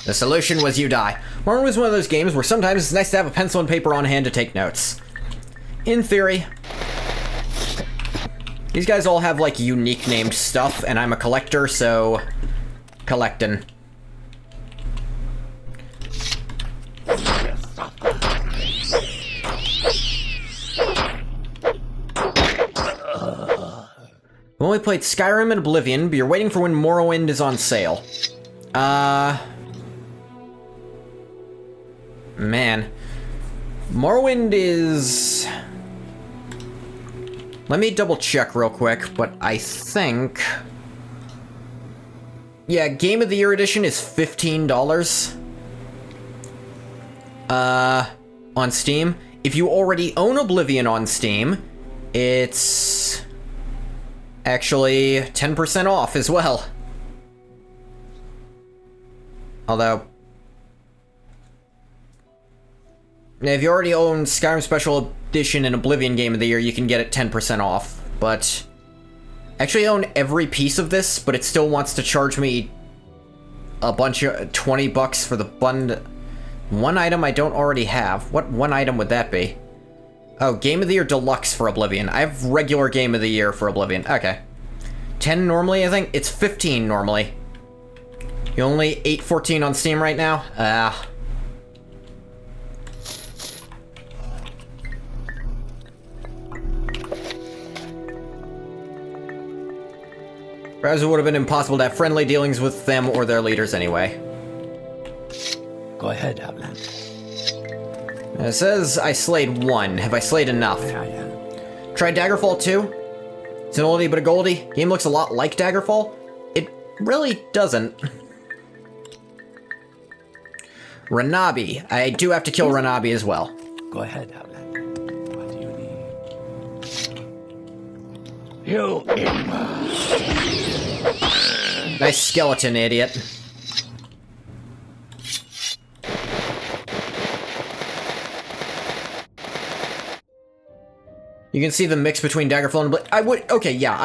The solution was you die. Morrowind was one of those games where sometimes it's nice to have a pencil and paper on hand to take notes. In theory. These guys all have, like, unique named stuff, and I'm a collector, so... collectin'. I've only played Skyrim and Oblivion, but you're waiting for when Morrowind is on sale. Man. Morrowind is... Let me double check real quick, but I think... Yeah, Game of the Year edition is $15. On Steam. If you already own Oblivion on Steam, it's... actually 10% off as well. Although... if you already own Skyrim Special Edition and Oblivion Game of the Year, you can get it 10% off. But... I actually own every piece of this, but it still wants to charge me a bunch of 20 bucks for the one item I don't already have. What one item would that be? Oh, Game of the Year Deluxe for Oblivion. I have regular Game of the Year for Oblivion. Okay. 10 normally, I think? It's 15 normally. You only 8.14 on Steam right now? Perhaps it would have been impossible to have friendly dealings with them or their leaders anyway. Go ahead, Outland. It says I slayed 1. Have I slayed enough? Yeah. Tried Daggerfall 2? It's an oldie but a goldie. Game looks a lot like Daggerfall. It really doesn't. Ranabi. I do have to kill Ranabi as well. Go ahead, Outland. What do you need? Nice skeleton, idiot. You can see the mix between Daggerfall and I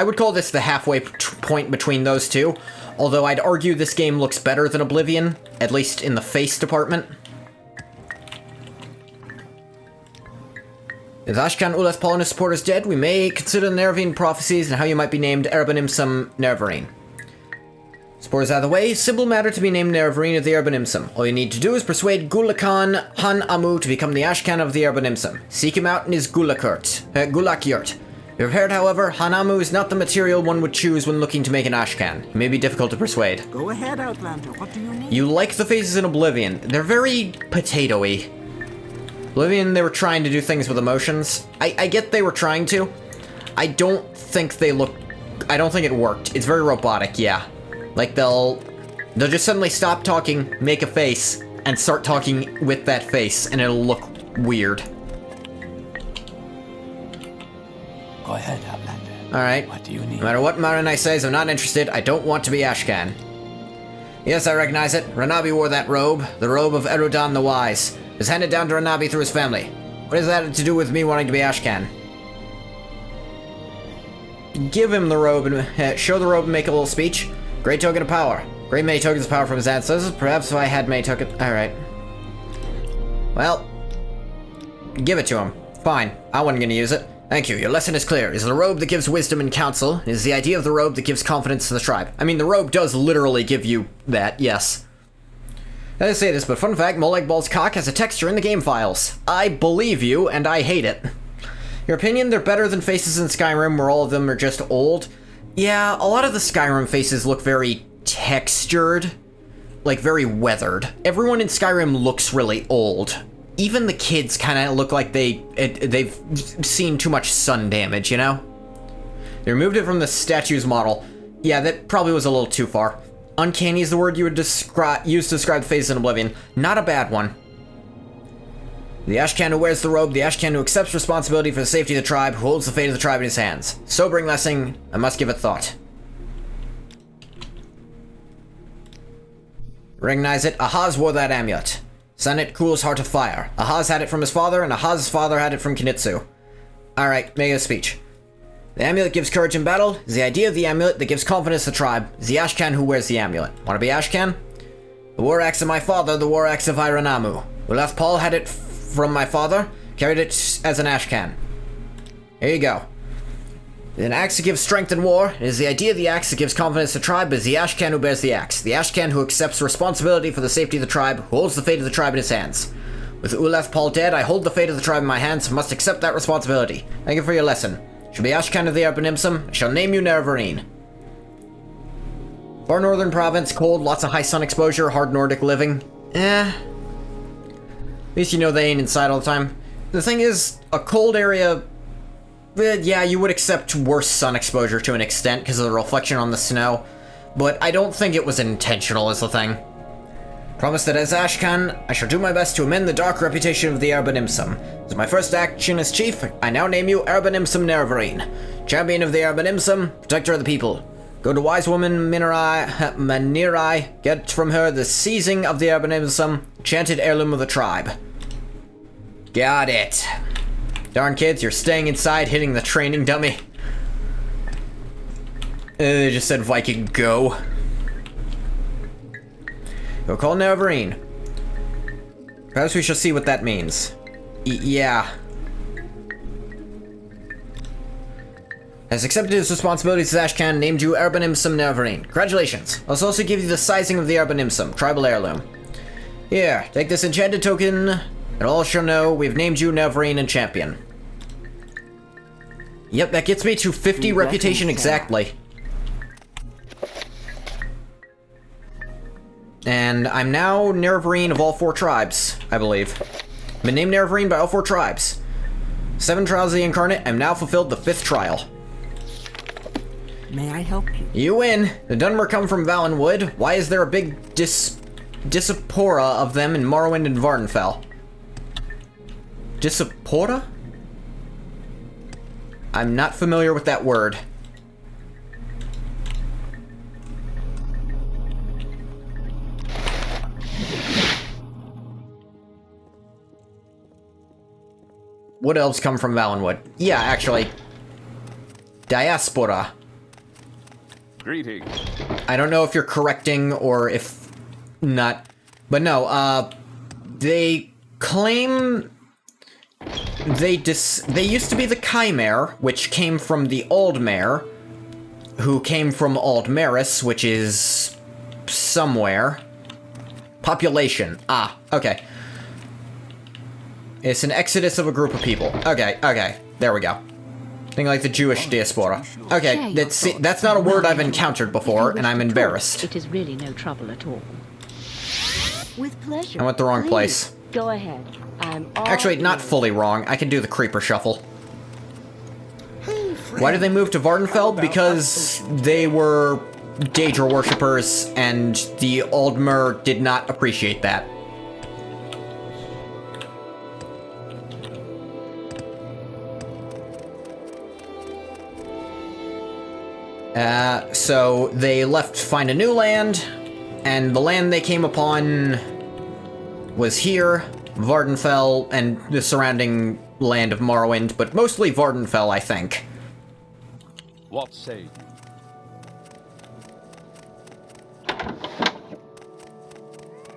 would call this the halfway point between those two. Although I'd argue this game looks better than Oblivion, at least in the face department. If Ashkan Ulaf Paul and his supporters dead, we may consider the Nervine prophecies and how you might be named Erbanimsum Nervarine. Spores out of the way, simple matter to be named Nervarine of the Urban Imsum. All you need to do is persuade Gulakan Han Amu to become the Ashcan of the Urban Imsum. Seek him out in his Gulak Yurt. Be prepared, however, Han Amu is not the material one would choose when looking to make an Ashcan. He may be difficult to persuade. Go ahead, Outlander. What do you need? You like the faces in Oblivion. They're very potato-y. Oblivion, they were trying to do things with emotions. I get they were trying to. I don't think it worked. It's very robotic, yeah. Like, they'll just suddenly stop talking, make a face, and start talking with that face, and it'll look weird. Go ahead, Outlander. Alright. What do you need? No matter what Marinai says, I'm not interested. I don't want to be Ashcan. Yes, I recognize it. Ranabi wore that robe, the robe of Erudan the Wise. It was handed down to Ranabi through his family. What has that to do with me wanting to be Ashcan? Give him the robe and show the robe and make a little speech. Great token of power. Great many tokens of power from his ancestors. Perhaps if I had many tokens... Alright. Well, give it to him. Fine. I wasn't gonna use it. Thank you. Your lesson is clear. It is the robe that gives wisdom and counsel. It is the idea of the robe that gives confidence to the tribe. I mean, the robe does literally give you that, yes. I didn't say this, but fun fact, Molag Bal's cock has a texture in the game files. I believe you, and I hate it. Your opinion, they're better than faces in Skyrim, where all of them are just old? Yeah, a lot of the Skyrim faces look very textured. Like, very weathered. Everyone in Skyrim looks really old. Even the kids kind of look like they've seen too much sun damage, you know? They removed it from the statue's model. Yeah, that probably was a little too far. Uncanny is the word you would use to describe the faces in Oblivion. Not a bad one. The Ashcan who wears the robe, the Ashcan who accepts responsibility for the safety of the tribe, who holds the fate of the tribe in his hands. Sobering lesson, I must give it thought. Recognize it, Ahaz wore that amulet. Sanit cools heart of fire. Ahaz had it from his father, and Ahaz's father had it from Kinitsu. Alright, make a speech. The amulet gives courage in battle. Is the idea of the amulet that gives confidence to the tribe. Is the Ashcan who wears the amulet. Wanna be Ashcan? The war axe of my father, the war axe of Iranamu. Ulath Paul had it from my father, carried it as an Ashcan. Here you go. An axe that gives strength in war. It is the idea of the axe that gives confidence to the tribe, is the Ashcan who bears the axe. The Ashcan who accepts responsibility for the safety of the tribe, who holds the fate of the tribe in his hands. With Ulath Paul dead, I hold the fate of the tribe in my hands, must accept that responsibility. Thank you for your lesson. Shall be Ashcan of the Urban Imsum, I shall name you Nervarine. Far northern province, cold, lots of high sun exposure, hard Nordic living. At least you know they ain't inside all the time. The thing is, a cold area... yeah, you would accept worse sun exposure to an extent because of the reflection on the snow, but I don't think it was intentional is the thing. Promise that as Ashcan, I shall do my best to amend the dark reputation of the Urban Imsum. As my first action as chief, I now name you Urban Imsum Nervarine. Champion of the Urban Imsum, protector of the people. Go to wise woman Manirai, get from her the seizing of the Urban Imsum, enchanted heirloom of the tribe. Got it. Darn kids, you're staying inside, hitting the training dummy. They just said Viking go. Go call Nervarine. Perhaps we shall see what that means. Yeah. Has accepted his responsibilities as Ashcan, named you Urban Imsum Nervarine. Congratulations. I'll also give you the sizing of the Urban Imsum, tribal heirloom. Here, take this enchanted token, and all shall know we've named you Nervarine and champion. Yep, that gets me to 50 reputation exactly. And I'm now Nervarine of all 4 tribes, I believe. Been named Nervarine by all 4 tribes. 7 trials of the incarnate, I'm now fulfilled the 5th trial. May I help you? You win! The Dunmer come from Valenwood. Why is there a big Disapora of them in Morrowind and Vardenfell? Disapora? I'm not familiar with that word. Wood elves come from Valenwood. Yeah, actually. Diaspora. Greetings. I don't know if you're correcting or if not. But no, they claim they used to be the Chimere, which came from the Aldmere, who came from Aldmeris, which is somewhere. Population. Ah, okay. It's an exodus of a group of people. Okay, okay. There we go. Think like the Jewish diaspora. Okay, that's not a word I've encountered before, and I'm embarrassed. It is really no trouble at all. With pleasure. I went the wrong place. Go ahead. I'm all Actually, not ears. fully wrong. I can do the creeper shuffle. Why did they move to Vardenfell? Because they were Daedra worshippers, and the Aldmer did not appreciate that. So they left to find a new land, and the land they came upon was here, Vardenfell, and the surrounding land of Morrowind, but mostly Vardenfell, I think. What say?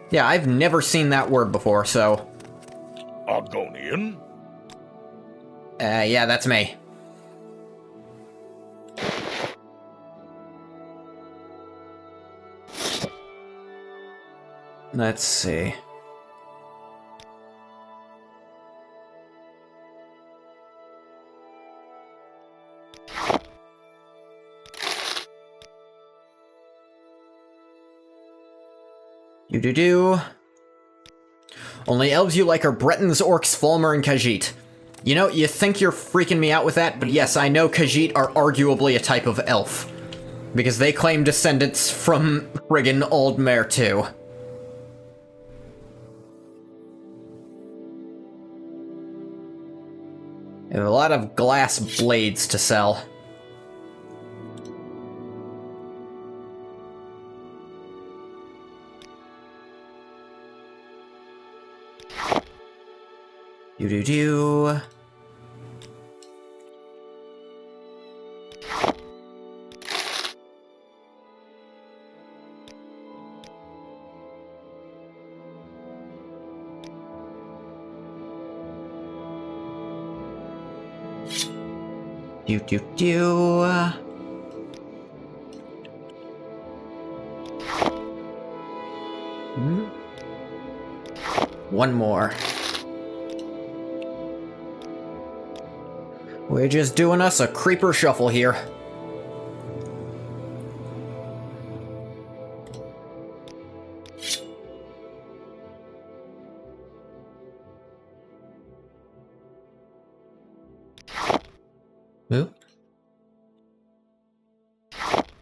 Yeah, I've never seen that word before, so... Argonian? Yeah, that's me. Let's see. Do-do-do. Only elves you like are Bretons, Orcs, Falmer, and Khajiit. You know, you think you're freaking me out with that, but yes, I know Khajiit are arguably a type of elf. Because they claim descendants from friggin' Aldmer too. They have a lot of glass blades to sell. Do-do-do. Do-do-do. One more. We're just doing us a creeper shuffle here. Oop.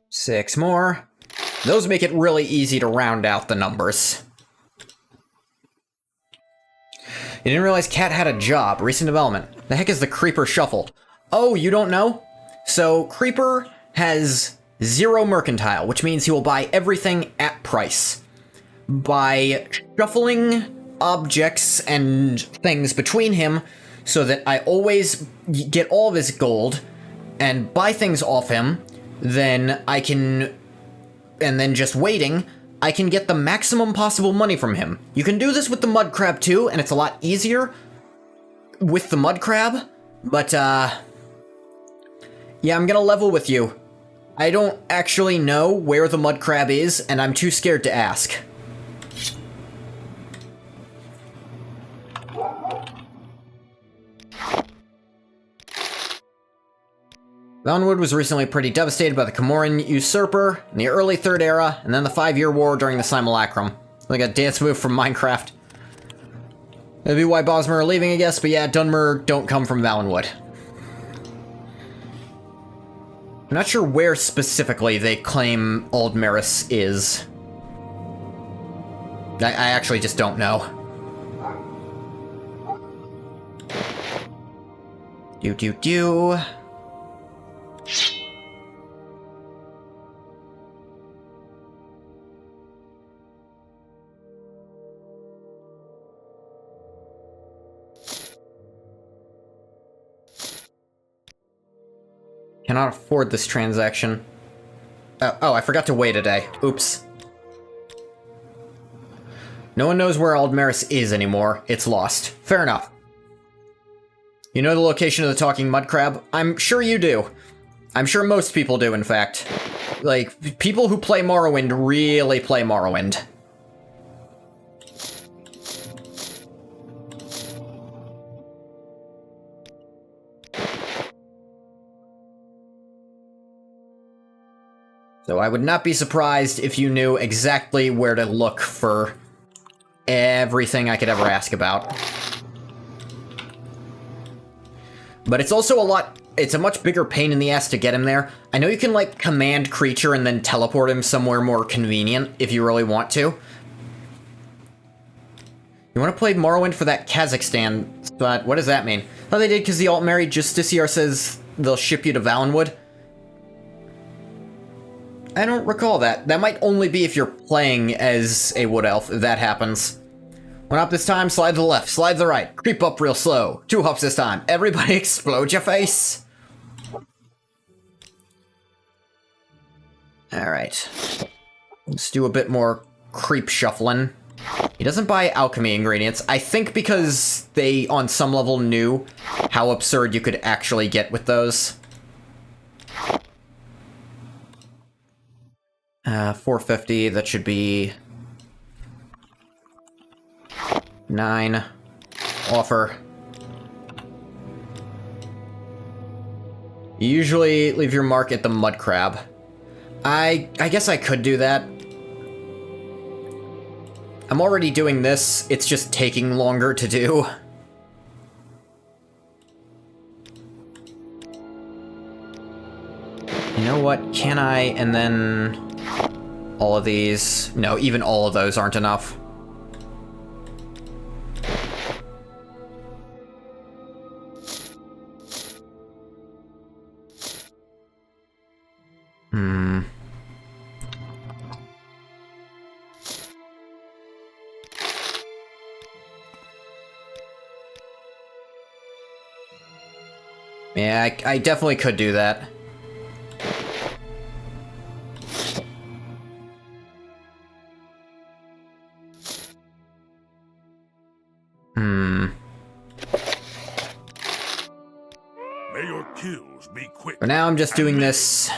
6 more. Those make it really easy to round out the numbers. You didn't realize Cat had a job. Recent development. The heck is the Creeper Shuffle? Oh, you don't know? So, Creeper has 0 mercantile, which means he will buy everything at price. By shuffling objects and things between him, so that I always get all of his gold, and buy things off him, then I can... And then just waiting, I can get the maximum possible money from him. You can do this with the mud crab too, and it's a lot easier with the mud crab, but yeah, I'm gonna level with you. I don't actually know where the mud crab is, and I'm too scared to ask. Valenwood was recently pretty devastated by the Camoran usurper in the early Third Era, and then the 5-year war during the Simulacrum. Like a dance move from Minecraft. That'd be why Bosmer are leaving, I guess, but yeah, Dunmer don't come from Valenwood. I'm not sure where specifically they claim Aldmeris is. I actually just don't know. Do-do-do. Cannot afford this transaction. Oh, I forgot to wait a day. Oops. No one knows where Aldmeris is anymore. It's lost. Fair enough. You know the location of the talking mud crab? I'm sure you do. I'm sure most people do, in fact. Like, people who play Morrowind really play Morrowind. So I would not be surprised if you knew exactly where to look for everything I could ever ask about. But it's also it's a much bigger pain in the ass to get him there. I know you can, like, command creature and then teleport him somewhere more convenient if you really want to. You want to play Morrowind for that Kazakhstan, but what does that mean? Oh, they did because the alt-married Justiciar says they'll ship you to Valenwood. I don't recall that. That might only be if you're playing as a wood elf, if that happens. One up this time, slide to the left, slide to the right, creep up real slow. 2 hops this time. Everybody explode your face. Alright. Let's do a bit more creep shuffling. He doesn't buy alchemy ingredients, I think because they, on some level, knew how absurd you could actually get with those. 450, that should be 9. Offer. You usually leave your mark at the mud crab. I guess I could do that. I'm already doing this, it's just taking longer to do. You know what, can I, and then all of these? No, even all of those aren't enough. Yeah, I definitely could do that. May your kills be quick. For now, I'm just doing this.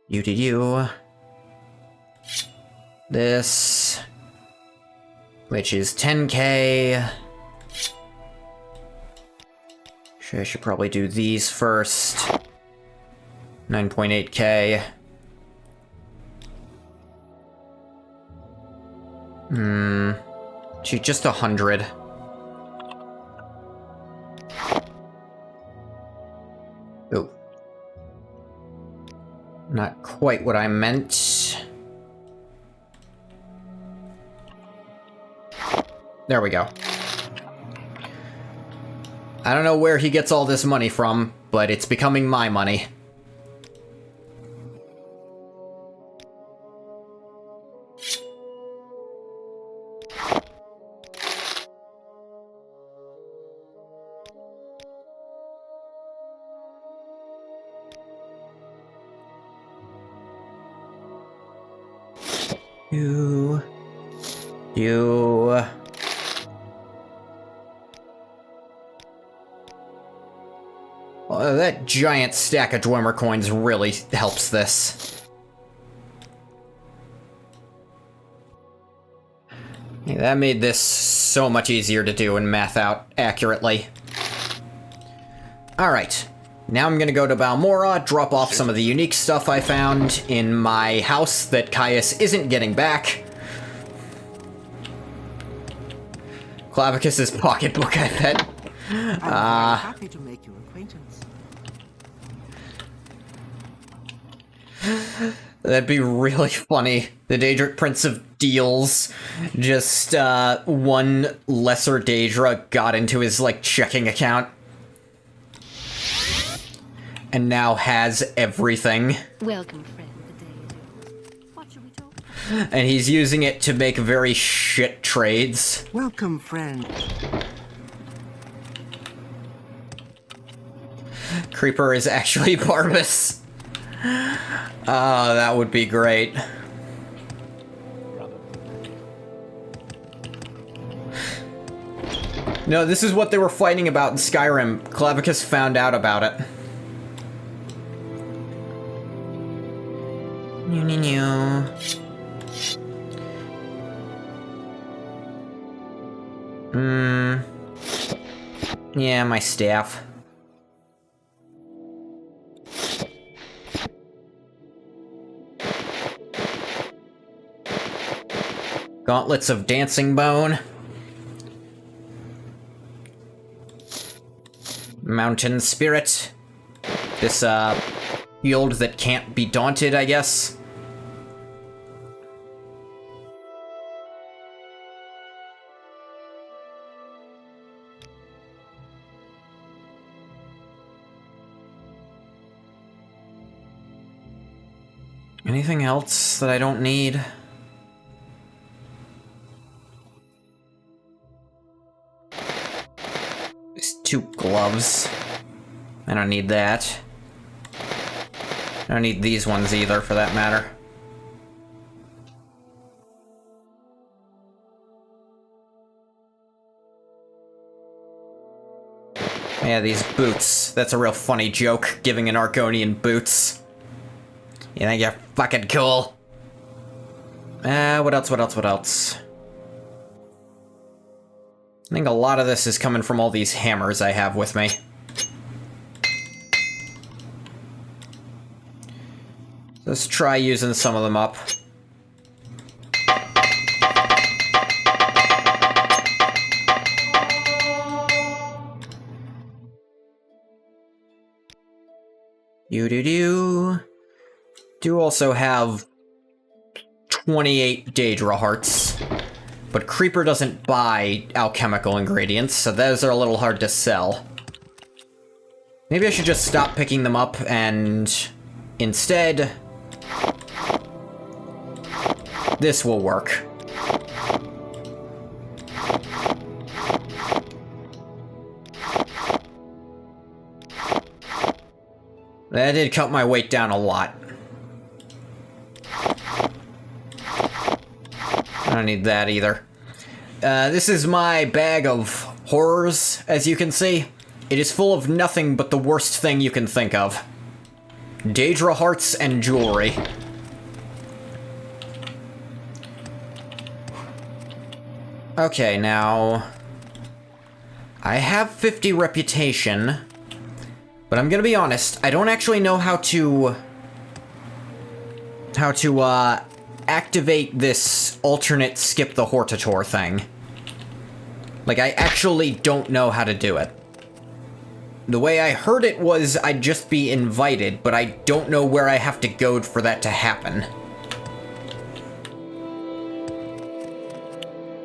You to you. This. Which is 10k. I should probably do these first. 9.8k. She's just 100. Oh. Not quite what I meant. There we go. I don't know where he gets all this money from, but it's becoming my money. You. That giant stack of Dwemer coins really helps this. Yeah, that made this so much easier to do and math out accurately. Alright, now I'm gonna go to Balmora, drop off some of the unique stuff I found in my house that Caius isn't getting back. Clavicus's pocketbook, I bet. I'm very happy to make your acquaintance. That'd be really funny. The Daedric Prince of Deals, just, one lesser Daedra got into his, like, checking account. And now has everything. Welcome, friend. The day is yours. What should we talk about? And he's using it to make very shit trades. Welcome, friend. Creeper is actually Barbas. Oh, that would be great. No, this is what they were fighting about in Skyrim. Clavicus found out about it. Yeah, my staff. Gauntlets of Dancing Bone. Mountain Spirit. This, field that can't be daunted, I guess. Anything else that I don't need? These 2 gloves. I don't need that. I don't need these ones either, for that matter. Yeah, these boots. That's a real funny joke, giving an Argonian boots. You think you're fucking cool? What else? I think a lot of this is coming from all these hammers I have with me. Let's try using some of them up. Do also have 28 Daedra hearts, but Creeper doesn't buy alchemical ingredients, so those are a little hard to sell. Maybe I should just stop picking them up and instead this will work. That did cut my weight down a lot. I don't need that either. This is my bag of horrors, as you can see. It is full of nothing but the worst thing you can think of. Daedra hearts and jewelry. Okay, now... I have 50 reputation, but I'm gonna be honest, I don't actually know how to activate this alternate skip the Hortator thing. Like, I actually don't know how to do it. The way I heard it was I'd just be invited, but I don't know where I have to go for that to happen.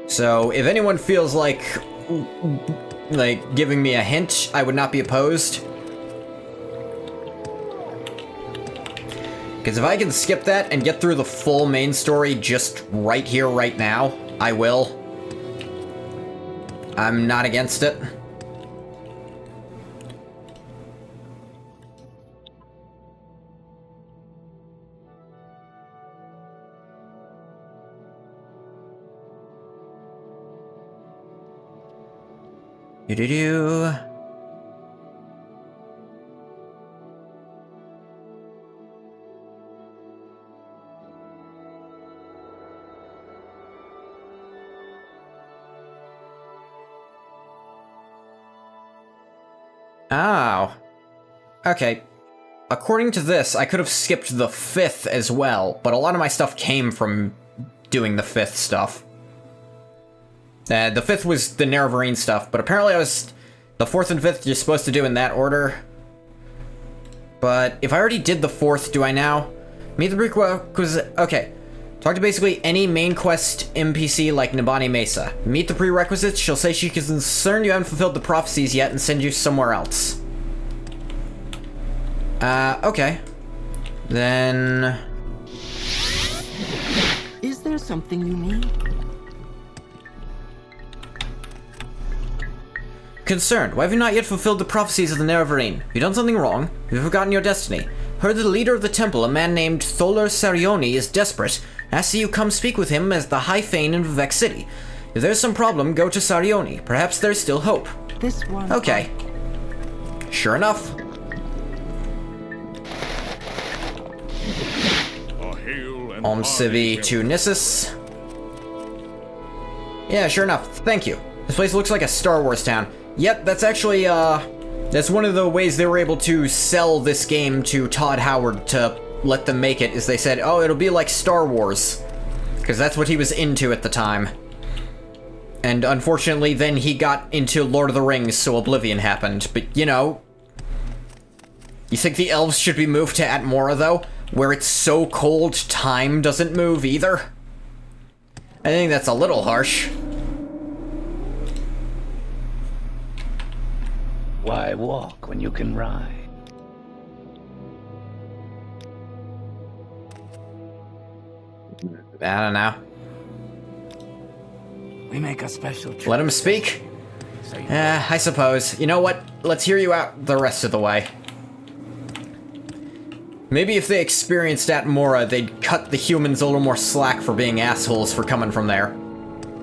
So, if anyone feels like giving me a hint, I would not be opposed. Because if I can skip that and get through the full main story just right here, right now, I will. I'm not against it. Do-do-do. Oh. Okay. According to this, I could have skipped the 5th as well, but a lot of my stuff came from doing the 5th stuff. The 5th was the Nerevarine stuff, but apparently the 4th and 5th you're supposed to do in that order. But if I already did the 4th, do I now? Meet the prerequisite. Okay. Talk to basically any main quest NPC like Nabani Mesa. Meet the prerequisites, she'll say she's concerned you haven't fulfilled the prophecies yet and send you somewhere else. Okay. Then... Is there something you need? Concerned, why have you not yet fulfilled the prophecies of the Nerevarine? Have you done something wrong? Have you forgotten your destiny? Heard that the leader of the temple, a man named Tholer Sarioni, is desperate. Asks that you come speak with him as the High Fane in Vivec City. If there's some problem, go to Sarioni. Perhaps there's still hope. This one. Okay. Sure enough. Om Civi to Nissus. Yeah, sure enough. Thank you. This place looks like a Star Wars town. Yep, that's actually, that's one of the ways they were able to sell this game to Todd Howard to let them make it, is they said, oh, it'll be like Star Wars. Because that's what he was into at the time. And unfortunately, then he got into Lord of the Rings, so Oblivion happened. But, you know... You think the elves should be moved to Atmora, though? Where it's so cold, time doesn't move either? I think that's a little harsh. Why walk when you can ride? I don't know. We make a special trip. Let him speak? I suppose. You know what? Let's hear you out the rest of the way. Maybe if they experienced Atmora, they'd cut the humans a little more slack for being assholes for coming from there.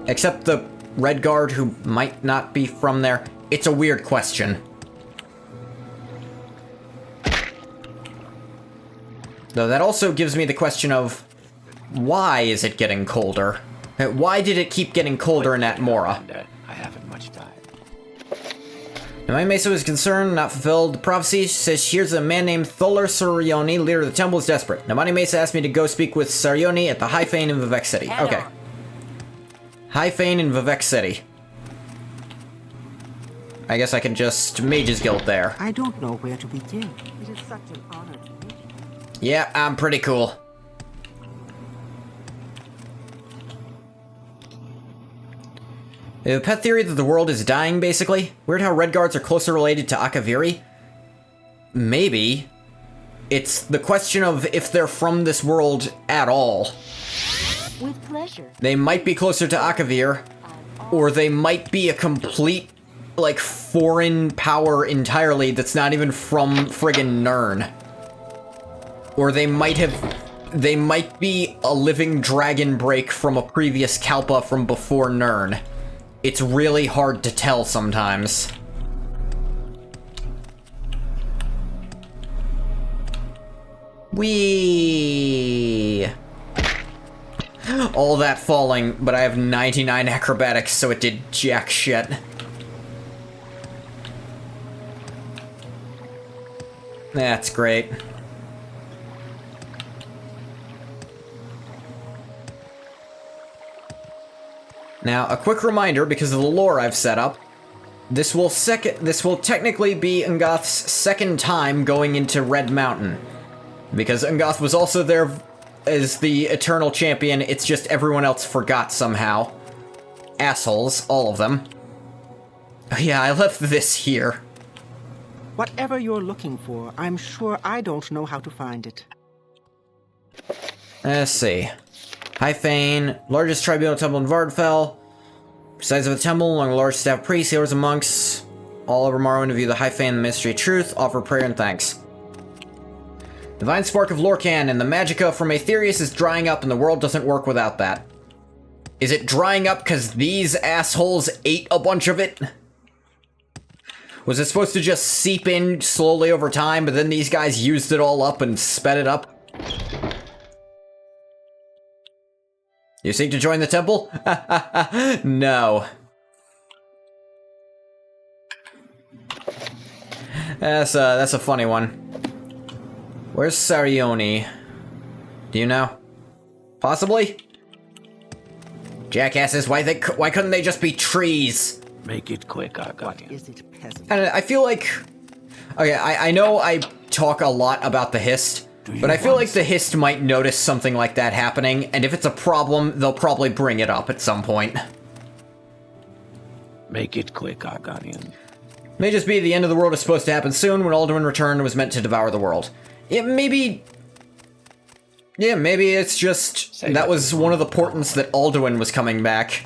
Except the Red Guard, who might not be from there. It's a weird question. Though that also gives me the question of, why is it getting colder? Why did it keep getting colder in Atmora? I haven't much time. Now, Mesa was concerned, not fulfilled. The prophecy says here's a man named Tholar Sarioni, leader of the temple, is desperate. Now, Mesa asked me to go speak with Sarioni at the High Fane in Vivek City. Okay. High Fane in Vivek City. I guess I can just Mage's Guild there. I don't know where to begin. It is such an honor to meet you. Yeah, I'm pretty cool. The pet theory that the world is dying, basically. Weird how Red Guards are closer related to Akaviri. Maybe. It's the question of if they're from this world at all. With pleasure. They might be closer to Akavir, or they might be a complete, like, foreign power entirely that's not even from friggin' Nirn. Or they might be a living dragon break from a previous Kalpa from before Nirn. It's really hard to tell sometimes. Whee! All that falling, but I have 99 acrobatics, so it did jack shit. That's great. Now, a quick reminder, because of the lore I've set up, this will technically be Ungoth's second time going into Red Mountain. Because Ungoth was also there as the Eternal Champion, it's just everyone else forgot somehow. Assholes, all of them. Oh, yeah, I left this here. Whatever you're looking for, I'm sure I don't know how to find it. Let's see. High Fane, largest tribunal temple in Vardfell. Size of the temple, along with large staff priests, healers, and monks. All over Morrowind to view the High Fane, the mystery of truth, offer prayer and thanks. Divine spark of Lorcan and the magicka from Aetherius is drying up and the world doesn't work without that. Is it drying up because these assholes ate a bunch of it? Was it supposed to just seep in slowly over time, but then these guys used it all up and sped it up? You seek to join the temple? No. That's a funny one. Where's Sarioni? Do you know? Possibly? Jackasses, why couldn't they just be trees? Make it quick, What Argonian. is it, peasant? And I feel like... Okay, I know I talk a lot about the Hist, but I feel like the Hist might notice something like that happening, and if it's a problem, they'll probably bring it up at some point. Make it quick, Argonian. May just be the end of the world is supposed to happen soon when Alduin returned and was meant to devour the world. Maybe it's just that was one of the portents that Alduin was coming back.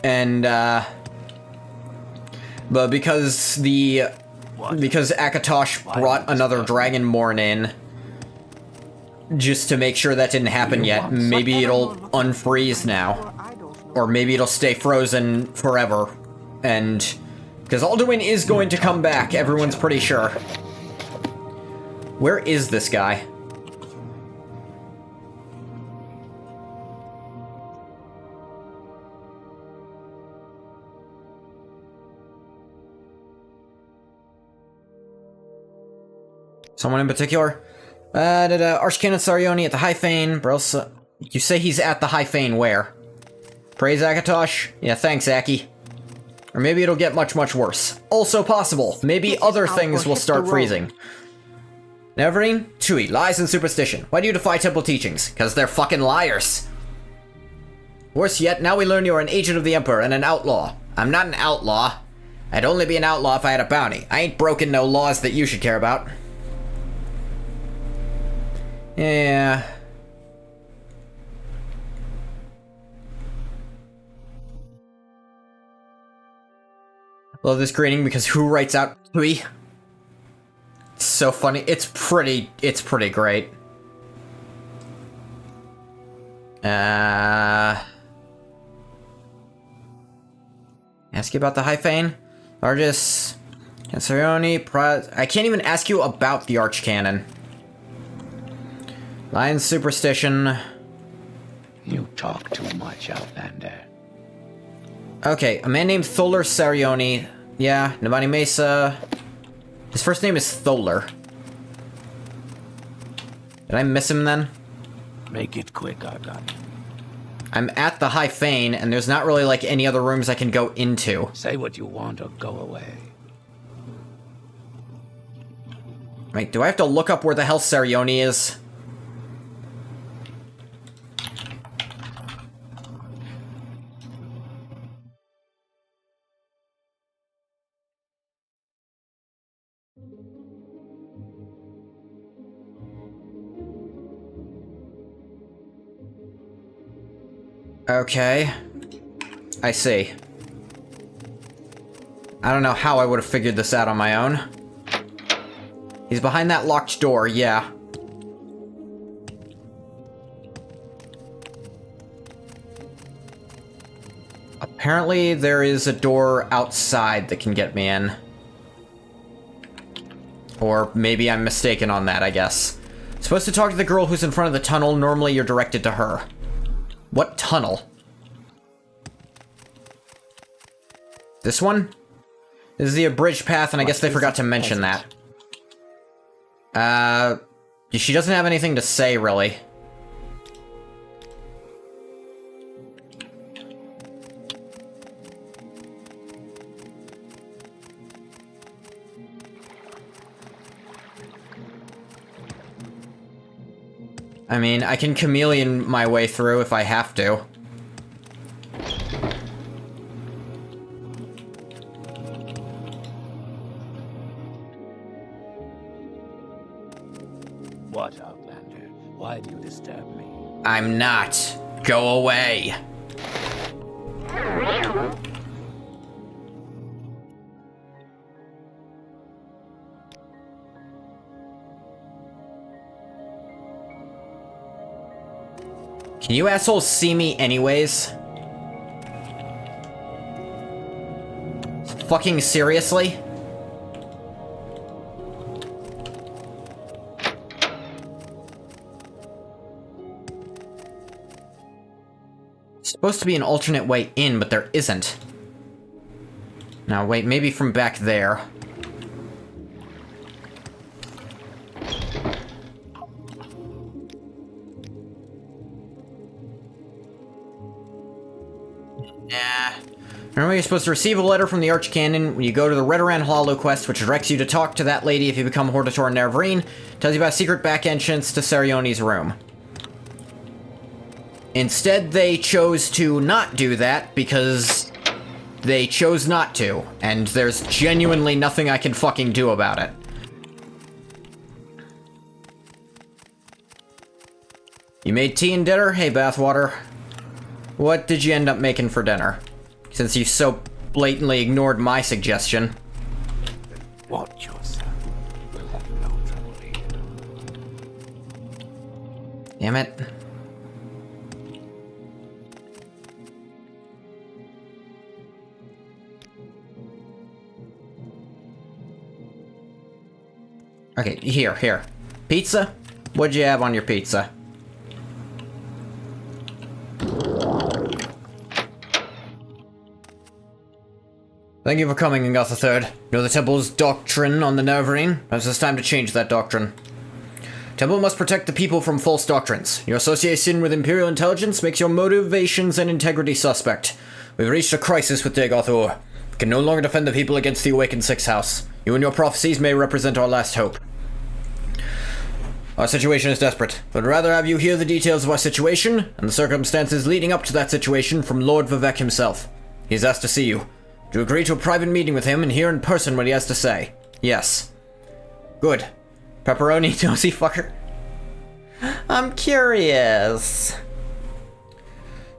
And, but because Akatosh brought another Dragonborn in, just to make sure that didn't happen yet, maybe it'll unfreeze now. Or maybe it'll stay frozen forever. And... because Alduin is going to come back, everyone's pretty sure. Where is this guy? Someone in particular? Archcanon Sarioni at the High Fane. Brelsa. You say he's at the High Fane where? Praise Akatosh? Yeah, thanks, Aki. Or maybe it'll get much, much worse. Also possible. Maybe other things will start freezing. Neverine? Tui, lies and superstition. Why do you defy temple teachings? Because they're fucking liars. Worse yet, now we learn you're an agent of the Emperor and an outlaw. I'm not an outlaw. I'd only be an outlaw if I had a bounty. I ain't broken no laws that you should care about. Yeah. Love this greeting because who writes out Tui? It's so funny. It's pretty great. Ask you about the High Fane? Largest Cansarioni, I can't even ask you about the Archcanon. Lion superstition. You talk too much, Outlander. Okay, a man named Tholer Sarioni. Yeah, Nabani Mesa. His first name is Tholer. Did I miss him then? Make it quick, Argon. I'm at the High Fane, and there's not really, like, any other rooms I can go into. Say what you want or go away. Wait, do I have to look up where the hell Sarioni is? Okay. I see. I don't know how I would have figured this out on my own. He's behind that locked door, yeah. Apparently there is a door outside that can get me in. Or maybe I'm mistaken on that, I guess. Supposed to talk to the girl who's in front of the tunnel, normally you're directed to her. What tunnel? This one? This is the abridged path, and I guess they forgot to mention that. She doesn't have anything to say, really. I mean, I can chameleon my way through if I have to. What, Outlander? Why do you disturb me? I'm not. Go away. Can you assholes see me anyways? Fucking seriously? Supposed to be an alternate way in, but there isn't. Now wait, maybe from back there. Remember, you're supposed to receive a letter from the Archcanon when you go to the Redoran Hollow quest, which directs you to talk to that lady if you become Hortator Neverine. Tells you about a secret back entrance to Sarioni's room. Instead, they chose to not do that because they chose not to, and there's genuinely nothing I can fucking do about it. You made tea and dinner? Hey, Bathwater. What did you end up making for dinner? Since you so blatantly ignored my suggestion. Watch yourself. We'll have no trouble here. Damn it. Okay, here. Pizza? What'd you have on your pizza? Thank you for coming, Dagoth III. Know the Temple's doctrine on the Neverine? Perhaps it's time to change that doctrine. Temple must protect the people from false doctrines. Your association with Imperial intelligence makes your motivations and integrity suspect. We've reached a crisis with Dagoth Ur. We can no longer defend the people against the Awakened Sixth House. You and your prophecies may represent our last hope. Our situation is desperate. I'd rather have you hear the details of our situation and the circumstances leading up to that situation from Lord Vivek himself. He has asked to see you. To agree to a private meeting with him and hear in person what he has to say. Yes. Good. Pepperoni nosy fucker. I'm curious.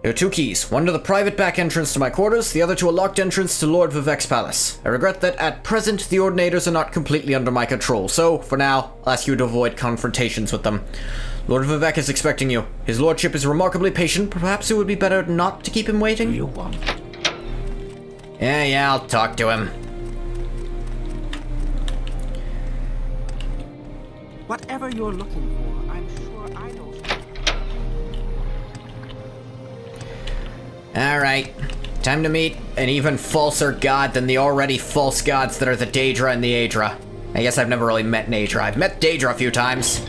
There are 2 keys. One to the private back entrance to my quarters, the other to a locked entrance to Lord Vivek's palace. I regret that at present the Ordinators are not completely under my control, so, for now, I'll ask you to avoid confrontations with them. Lord Vivek is expecting you. His lordship is remarkably patient. Perhaps it would be better not to keep him waiting? Do you want? Yeah, I'll talk to him. Whatever you're looking for, I'm sure I know. Alright. Time to meet an even falser god than the already false gods that are the Daedra and the Aedra. I guess I've never really met an Aedra. I've met Daedra a few times.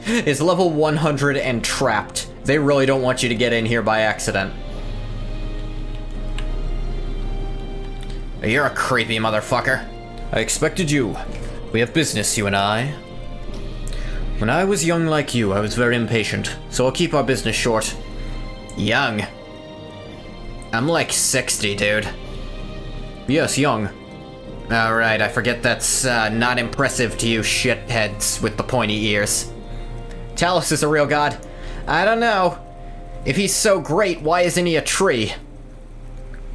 It's level 100 and trapped. They really don't want you to get in here by accident. You're a creepy motherfucker. I expected you. We have business, you and I. When I was young like you, I was very impatient, so I'll keep our business short. Young? I'm like 60, dude. Yes, young. Alright, I forget that's not impressive to you shitheads with the pointy ears. Talos is a real god. I don't know. If he's so great, why isn't he a tree?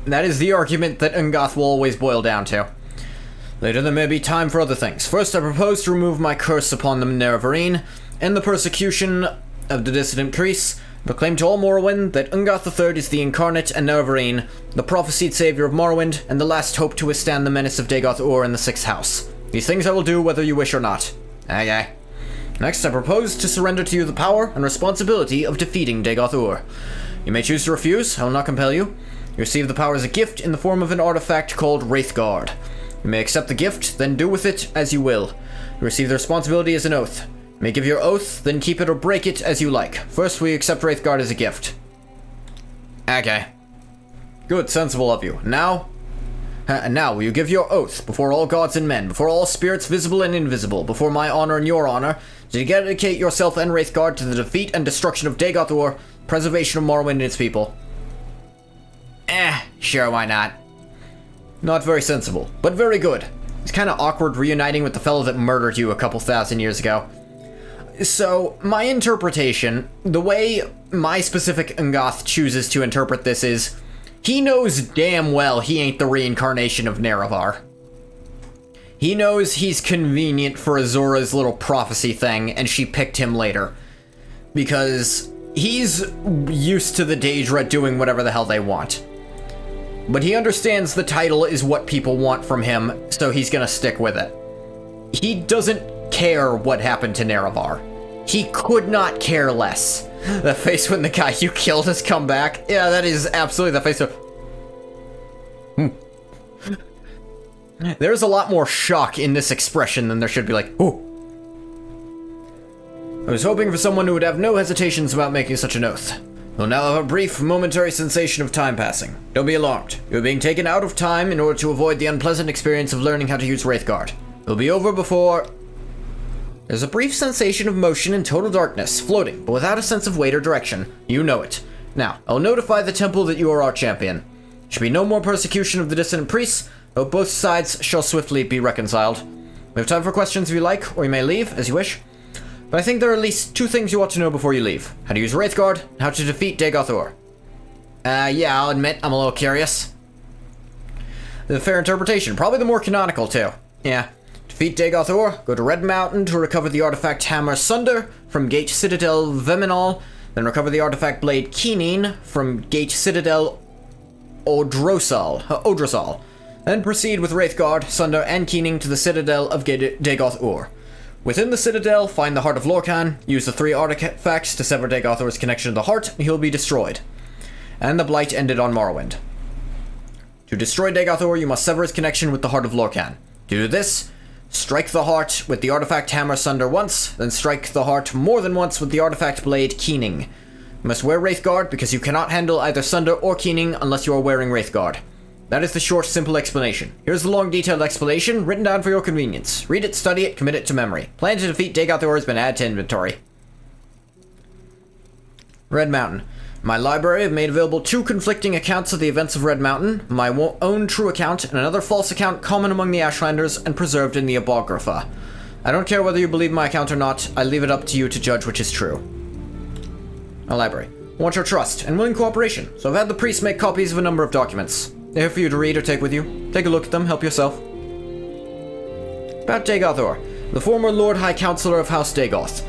That is the argument that Dagoth will always boil down to. Later there may be time for other things. First, I propose to remove my curse upon the Neverine, and the persecution of the dissident priests, proclaim to all Morrowind that Dagoth III is the incarnate and Neverine, the prophesied savior of Morrowind, and the last hope to withstand the menace of Dagoth Ur in the Sixth House. These things I will do whether you wish or not. Okay. Next, I propose to surrender to you the power and responsibility of defeating Dagoth Ur. You may choose to refuse, I will not compel you. You receive the power as a gift in the form of an artifact called Wraithguard. You may accept the gift, then do with it as you will. You receive the responsibility as an oath. You may give your oath, then keep it or break it as you like. First, we accept Wraithguard as a gift. Okay. Good, sensible of you. Now will you give your oath, before all gods and men, before all spirits visible and invisible, before my honor and your honor, to dedicate yourself and Wraithguard to the defeat and destruction of Dagoth Ur, preservation of Morrowind and its people? Sure, why not? Not very sensible, but very good. It's kind of awkward reuniting with the fellow that murdered you a couple thousand years ago. So, my interpretation, the way my specific Dagoth chooses to interpret this is, he knows damn well he ain't the reincarnation of Nerevar. He knows he's convenient for Azura's little prophecy thing, and she picked him later. Because he's used to the Daedra doing whatever the hell they want. But he understands the title is what people want from him, so he's gonna stick with it. He doesn't care what happened to Nerevar. He could not care less. The face when the guy you killed has come back. Yeah, that is absolutely the face of... There's a lot more shock in this expression than there should be, like, ooh. I was hoping for someone who would have no hesitations about making such an oath. You'll now have a brief, momentary sensation of time passing. Don't be alarmed. You're being taken out of time in order to avoid the unpleasant experience of learning how to use Wraithguard. It'll be over before... There's a brief sensation of motion in total darkness, floating, but without a sense of weight or direction. You know it. Now, I'll notify the temple that you are our champion. There should be no more persecution of the dissident priests, though both sides shall swiftly be reconciled. We have time for questions if you like, or you may leave, as you wish. But I think there are at least 2 things you ought to know before you leave. How to use Wraithguard, and how to defeat Dagoth Ur. Yeah, I'll admit, I'm a little curious. The fair interpretation, probably the more canonical, too. Yeah. Defeat Dagoth Ur, go to Red Mountain to recover the artifact Hammer Sunder from Gate Citadel Veminal, then recover the artifact Blade Keening from Gate Citadel Odrosal. Then proceed with Wraithguard, Sunder, and Keening to the Citadel of Dagoth Ur. Within the Citadel, find the Heart of Lorkhan, use the 3 artifacts to sever Dagothor's connection to the heart, and he'll be destroyed. And the Blight ended on Morrowind. To destroy Dagothor, you must sever his connection with the Heart of Lorkhan. To do this, strike the heart with the artifact Hammer Sunder once, then strike the heart more than once with the artifact Blade Keening. You must wear Wraithguard because you cannot handle either Sunder or Keening unless you are wearing Wraithguard. That is the short, simple explanation. Here's the long, detailed explanation, written down for your convenience. Read it, study it, commit it to memory. Plan to defeat Dagothor has been added to inventory. Red Mountain. My library have made available 2 conflicting accounts of the events of Red Mountain, my own true account, and another false account common among the Ashlanders and preserved in the Apocrypha. I don't care whether you believe my account or not, I leave it up to you to judge which is true. My library. I want your trust and willing cooperation, so I've had the priests make copies of a number of documents. They're here for you to read or take with you. Take a look at them, help yourself. About Dagothor, the former Lord High Counselor of House Dagoth.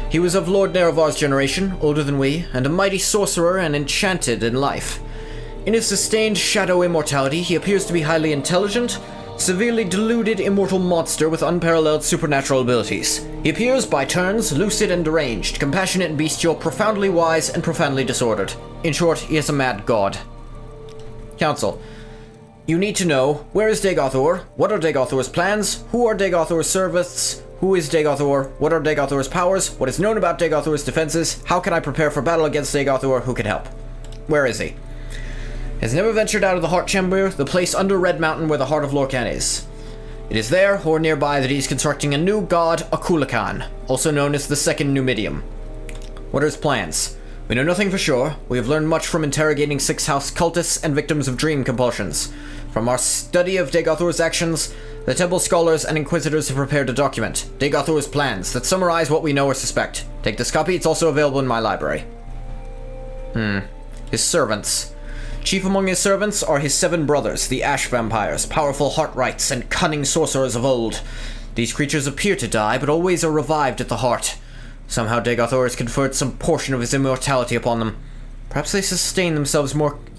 He was of Lord Nerevar's generation, older than we, and a mighty sorcerer and enchanted in life. In his sustained shadow immortality, he appears to be highly intelligent, severely deluded immortal monster with unparalleled supernatural abilities. He appears, by turns, lucid and deranged, compassionate and bestial, profoundly wise and profoundly disordered. In short, he is a mad god. Council. You need to know, where is Dagothor? What are Dagothor's plans? Who are Dagothor's servants? Who is Dagothor? What are Dagothor's powers? What is known about Dagothor's defenses? How can I prepare for battle against Dagothor? Who can help? Where is he? Has never ventured out of the Heart Chamber, the place under Red Mountain where the Heart of Lorkhan is. It is there, or nearby, that he is constructing a new god, Akulakan, also known as the Second Numidium. What are his plans? We know nothing for sure. We have learned much from interrogating 6 House cultists and victims of dream compulsions. From our study of Dagothor's actions, the Temple Scholars and Inquisitors have prepared a document, Dagothor's plans, that summarize what we know or suspect. Take this copy, it's also available in my library. His servants. Chief among his servants are his 7 brothers, the Ash Vampires, powerful heart-rights and cunning sorcerers of old. These creatures appear to die, but always are revived at the heart. Somehow Dagothor has conferred some portion of his immortality upon them. Perhaps they sustain themselves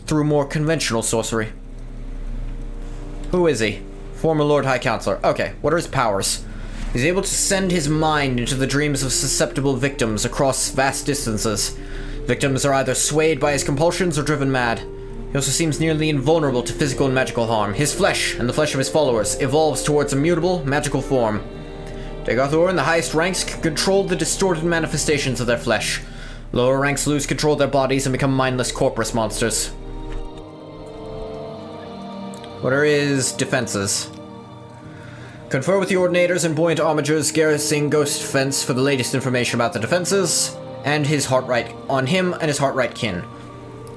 through more conventional sorcery. Who is he? Former Lord High Counselor. Okay, what are his powers? He's able to send his mind into the dreams of susceptible victims across vast distances. Victims are either swayed by his compulsions or driven mad. He also seems nearly invulnerable to physical and magical harm. His flesh, and the flesh of his followers, evolves towards a mutable, magical form. Dagothor in the highest ranks can control the distorted manifestations of their flesh. Lower ranks lose control of their bodies and become mindless corpus monsters. What are his defenses? Confer with the Ordinators and Buoyant Armigers garrisoning Ghost Fence for the latest information about the defenses, and his Heartright on him and his Heartright kin.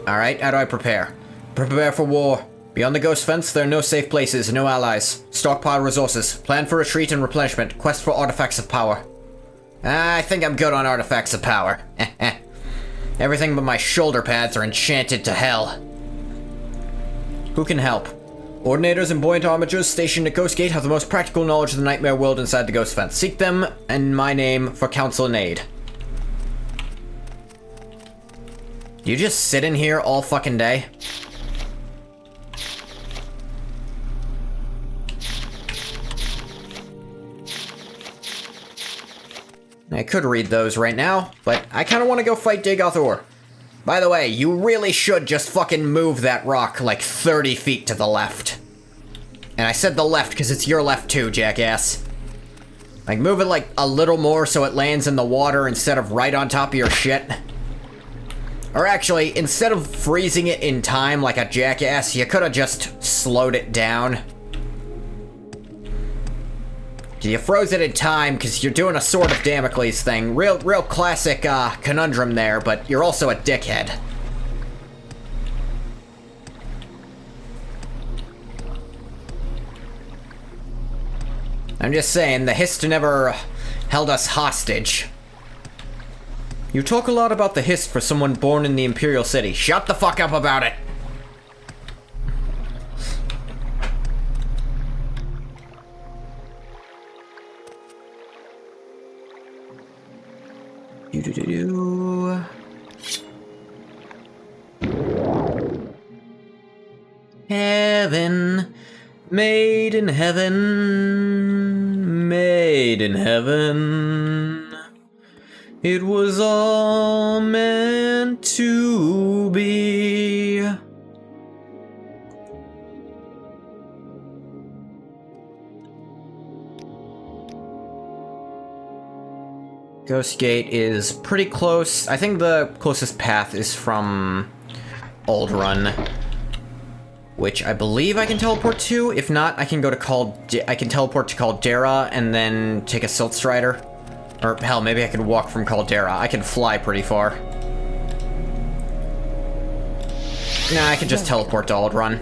Alright, how do I prepare? Prepare for war. Beyond the Ghost Fence, there are no safe places, no allies. Stockpile resources. Plan for retreat and replenishment. Quest for artifacts of power. I think I'm good on artifacts of power. Everything but my shoulder pads are enchanted to hell. Who can help? Ordinators and Buoyant Armigers stationed at Ghostgate have the most practical knowledge of the nightmare world inside the Ghost Fence. Seek them and my name for counsel and aid. You just sit in here all fucking day? I could read those right now, but I kind of want to go fight Dagothor. By the way, you really should just fucking move that rock like 30 feet to the left. And I said the left because it's your left too, jackass. Like, move it like a little more so it lands in the water instead of right on top of your shit. Or actually, instead of freezing it in time like a jackass, you could have just slowed it down. You froze it in time because you're doing a Sword of Damocles thing. Real classic conundrum there, but you're also a dickhead. I'm just saying, the Hist never held us hostage. You talk a lot about the Hist for someone born in the Imperial City. Shut the fuck up about it! Heaven, made in heaven, made made in heaven. It was all meant to be. Ghost Gate is pretty close. I think the closest path is from Old Run, which I believe I can teleport to. If not, I can go to I can teleport to Caldera and then take a Silt Strider. Or hell, maybe I could walk from Caldera. I can fly pretty far. Nah, I can just teleport to Old Run.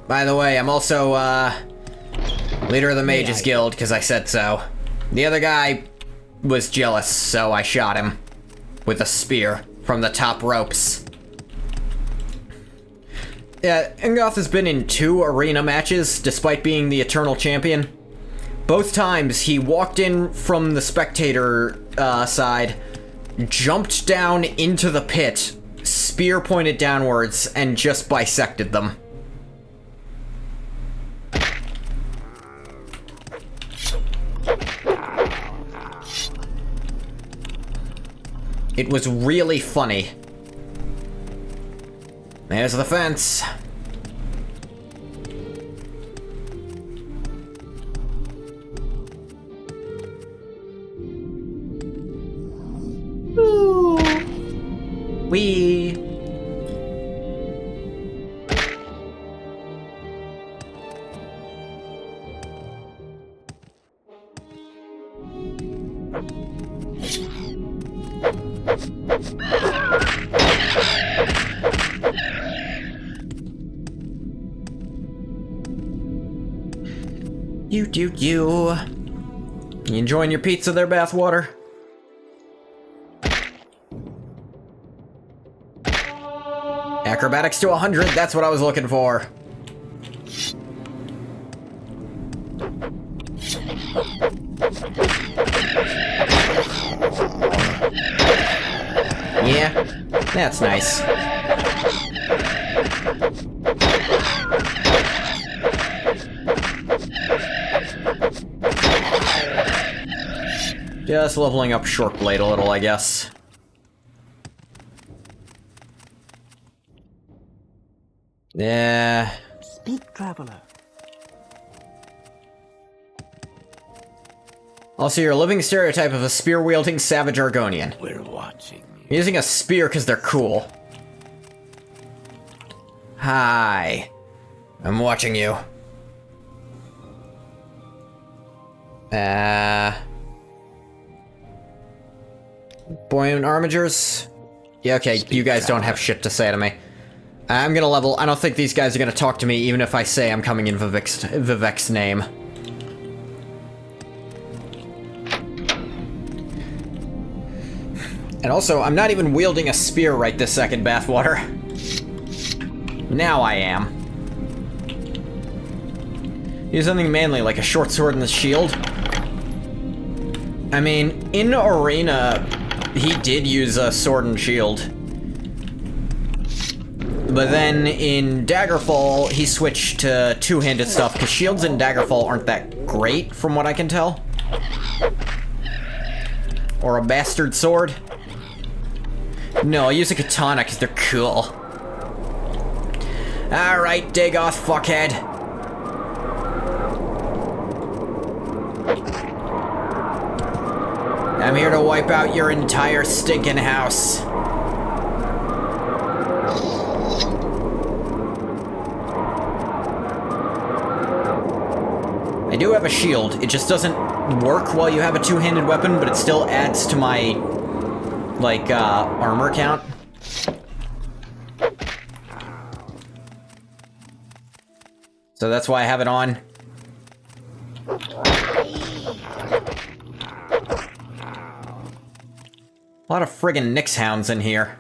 By the way, I'm also leader of the Mages Guild because I said so. The other guy was jealous, so I shot him with a spear from the top ropes. Yeah, Dagoth has been in 2 arena matches, despite being the Eternal Champion. Both times, he walked in from the spectator side, jumped down into the pit, spear pointed downwards, and just bisected them. It was really funny. There's the fence. Ooh. Wee. You enjoying your pizza there, Bathwater? Acrobatics to 100, that's what I was looking for. Yeah, that's nice. Just leveling up Short Blade a little, I guess. Yeah. Speak, traveler. Also, you're a living stereotype of a spear-wielding savage Argonian. We're watching you. Using a spear because they're cool. Hi. I'm watching you. Buoyant Armigers? Yeah, okay, you guys don't have shit to say to me. I'm gonna level. I don't think these guys are gonna talk to me, even if I say I'm coming in Vivek's name. And also, I'm not even wielding a spear right this second, Bathwater. Now I am. Use something manly, like a short sword and a shield. I mean, in Arena, he did use a sword and shield. But then in Daggerfall, he switched to two-handed stuff, because shields in Daggerfall aren't that great, from what I can tell. Or a bastard sword. No, I use a katana, because they're cool. Alright, Dagoth, fuckhead. I'm here to wipe out your entire stinking house. I do have a shield. It just doesn't work while you have a two-handed weapon, but it still adds to my, like, armor count. So that's why I have it on. A lot of friggin' Nyx hounds in here.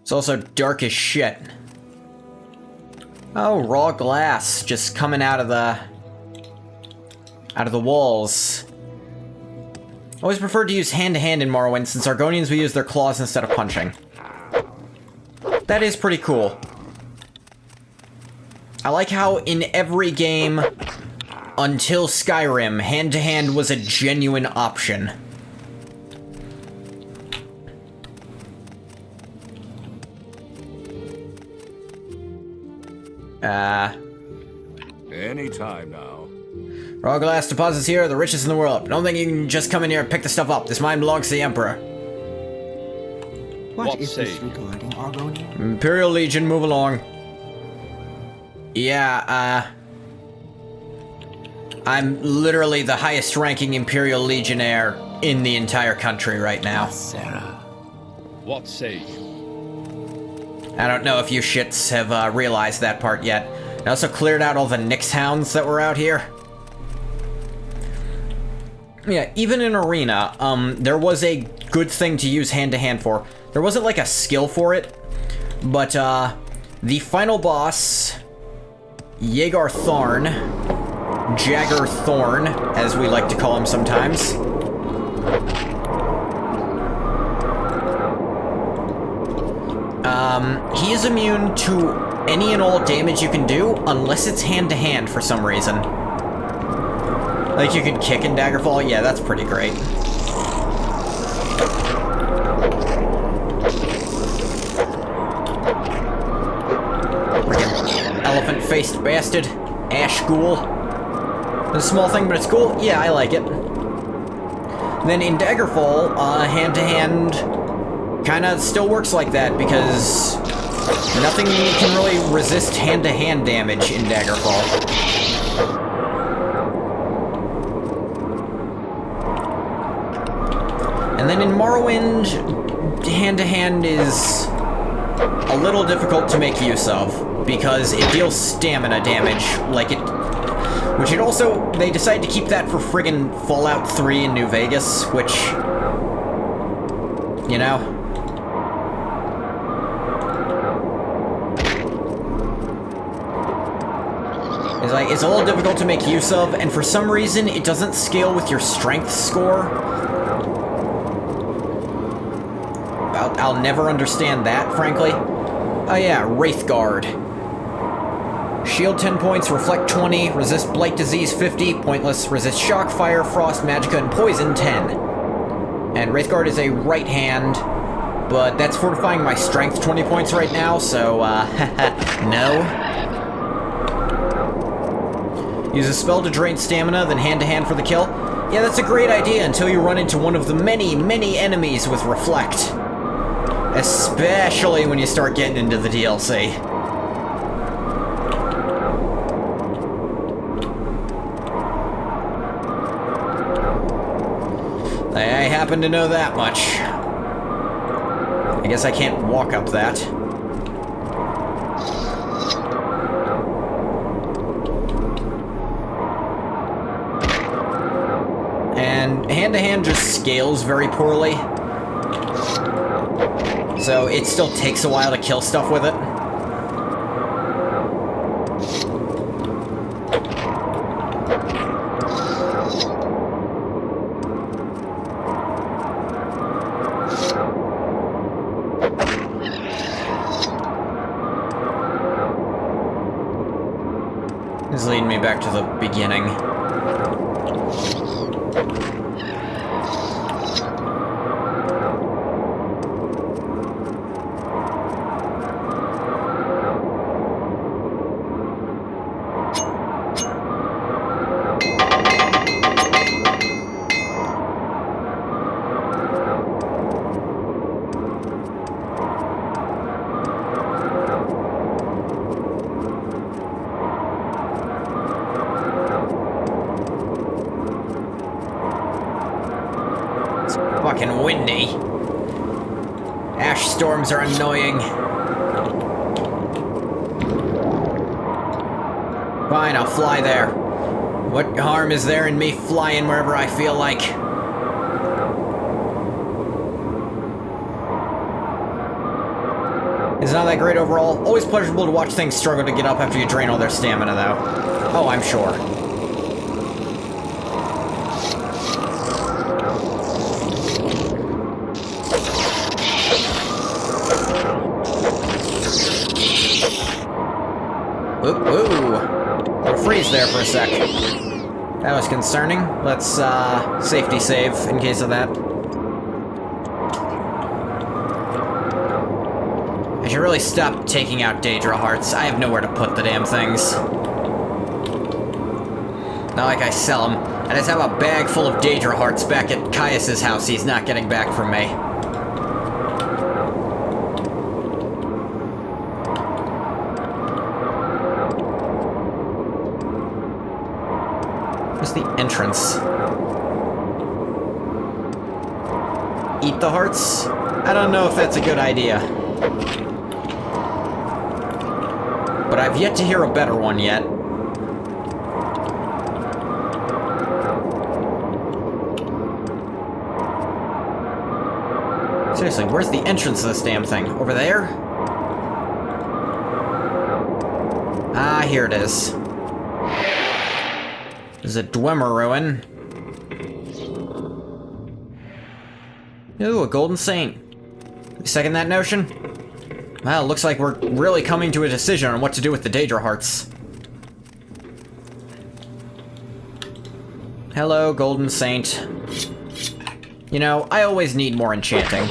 It's also dark as shit. Oh, raw glass just coming out of the walls. Always preferred to use hand-to-hand in Morrowind, since Argonians will use their claws instead of punching. That is pretty cool. I like how in every game, until Skyrim, hand-to-hand was a genuine option. Anytime now. Raw glass deposits here are the richest in the world. Don't think you can just come in here and pick the stuff up. This mine belongs to the Emperor. What is this say? regarding Argonia? Imperial Legion, move along. Yeah, I'm literally the highest ranking Imperial Legionnaire in the entire country right now. Sarah. What say you? I don't know if you shits have realized that part yet. I also cleared out all the Nyx hounds that were out here. Yeah, even in Arena, there was a good thing to use hand-to-hand for. There wasn't like a skill for it, but the final boss, Jaegar Thorn, Jagger Thorn, as we like to call him sometimes. He is immune to any and all damage you can do, unless it's hand-to-hand for some reason. Like you can kick in Daggerfall? Yeah, that's pretty great. Freaking elephant-faced bastard. Ash Ghoul. It's a small thing, but it's cool. Yeah, I like it. Then in Daggerfall, hand-to-hand kinda still works like that, because nothing can really resist hand-to-hand damage in Daggerfall. And then in Morrowind, hand-to-hand is a little difficult to make use of, because it deals stamina damage, like it... Which it also... They decided to keep that for friggin' Fallout 3 in New Vegas, which... You know? It's like, it's a little difficult to make use of, and for some reason, it doesn't scale with your strength score. I'll never understand that, frankly. Oh yeah, Wraithguard. Shield 10 points, Reflect 20, Resist Blight Disease 50, Pointless, Resist Shock, Fire, Frost, Magicka, and Poison 10. And Wraithguard is a right hand, but that's fortifying my Strength 20 points right now, so, no. Use a spell to drain stamina, then hand-to-hand for the kill. Yeah, that's a great idea until you run into one of the many, many enemies with Reflect. Especially when you start getting into the DLC. I happen to know that much. I guess I can't walk up that. And hand-to-hand just scales very poorly. So it still takes a while to kill stuff with it. This is leading me back to the beginning. Fucking windy. Ash storms are annoying. Fine, I'll fly there. What harm is there in me flying wherever I feel like? It's not that great overall. Always pleasurable to watch things struggle to get up after you drain all their stamina, though. Oh, I'm sure. Ooh, ooh. Little freeze there for a sec. That was concerning. Let's, safety save in case of that. I should really stop taking out Daedra hearts. I have nowhere to put the damn things. Not like I sell them. I just have a bag full of Daedra hearts back at Caius's house he's not getting back from me. Where's the entrance? Eat the hearts? I don't know if that's a good idea. But I've yet to hear a better one yet. Seriously, where's the entrance to this damn thing? Over there? Ah, here it is. There's a Dwemer ruin. Ooh, a golden saint. You second that notion? Well, looks like we're really coming to a decision on what to do with the Daedra hearts. Hello, golden saint. You know, I always need more enchanting.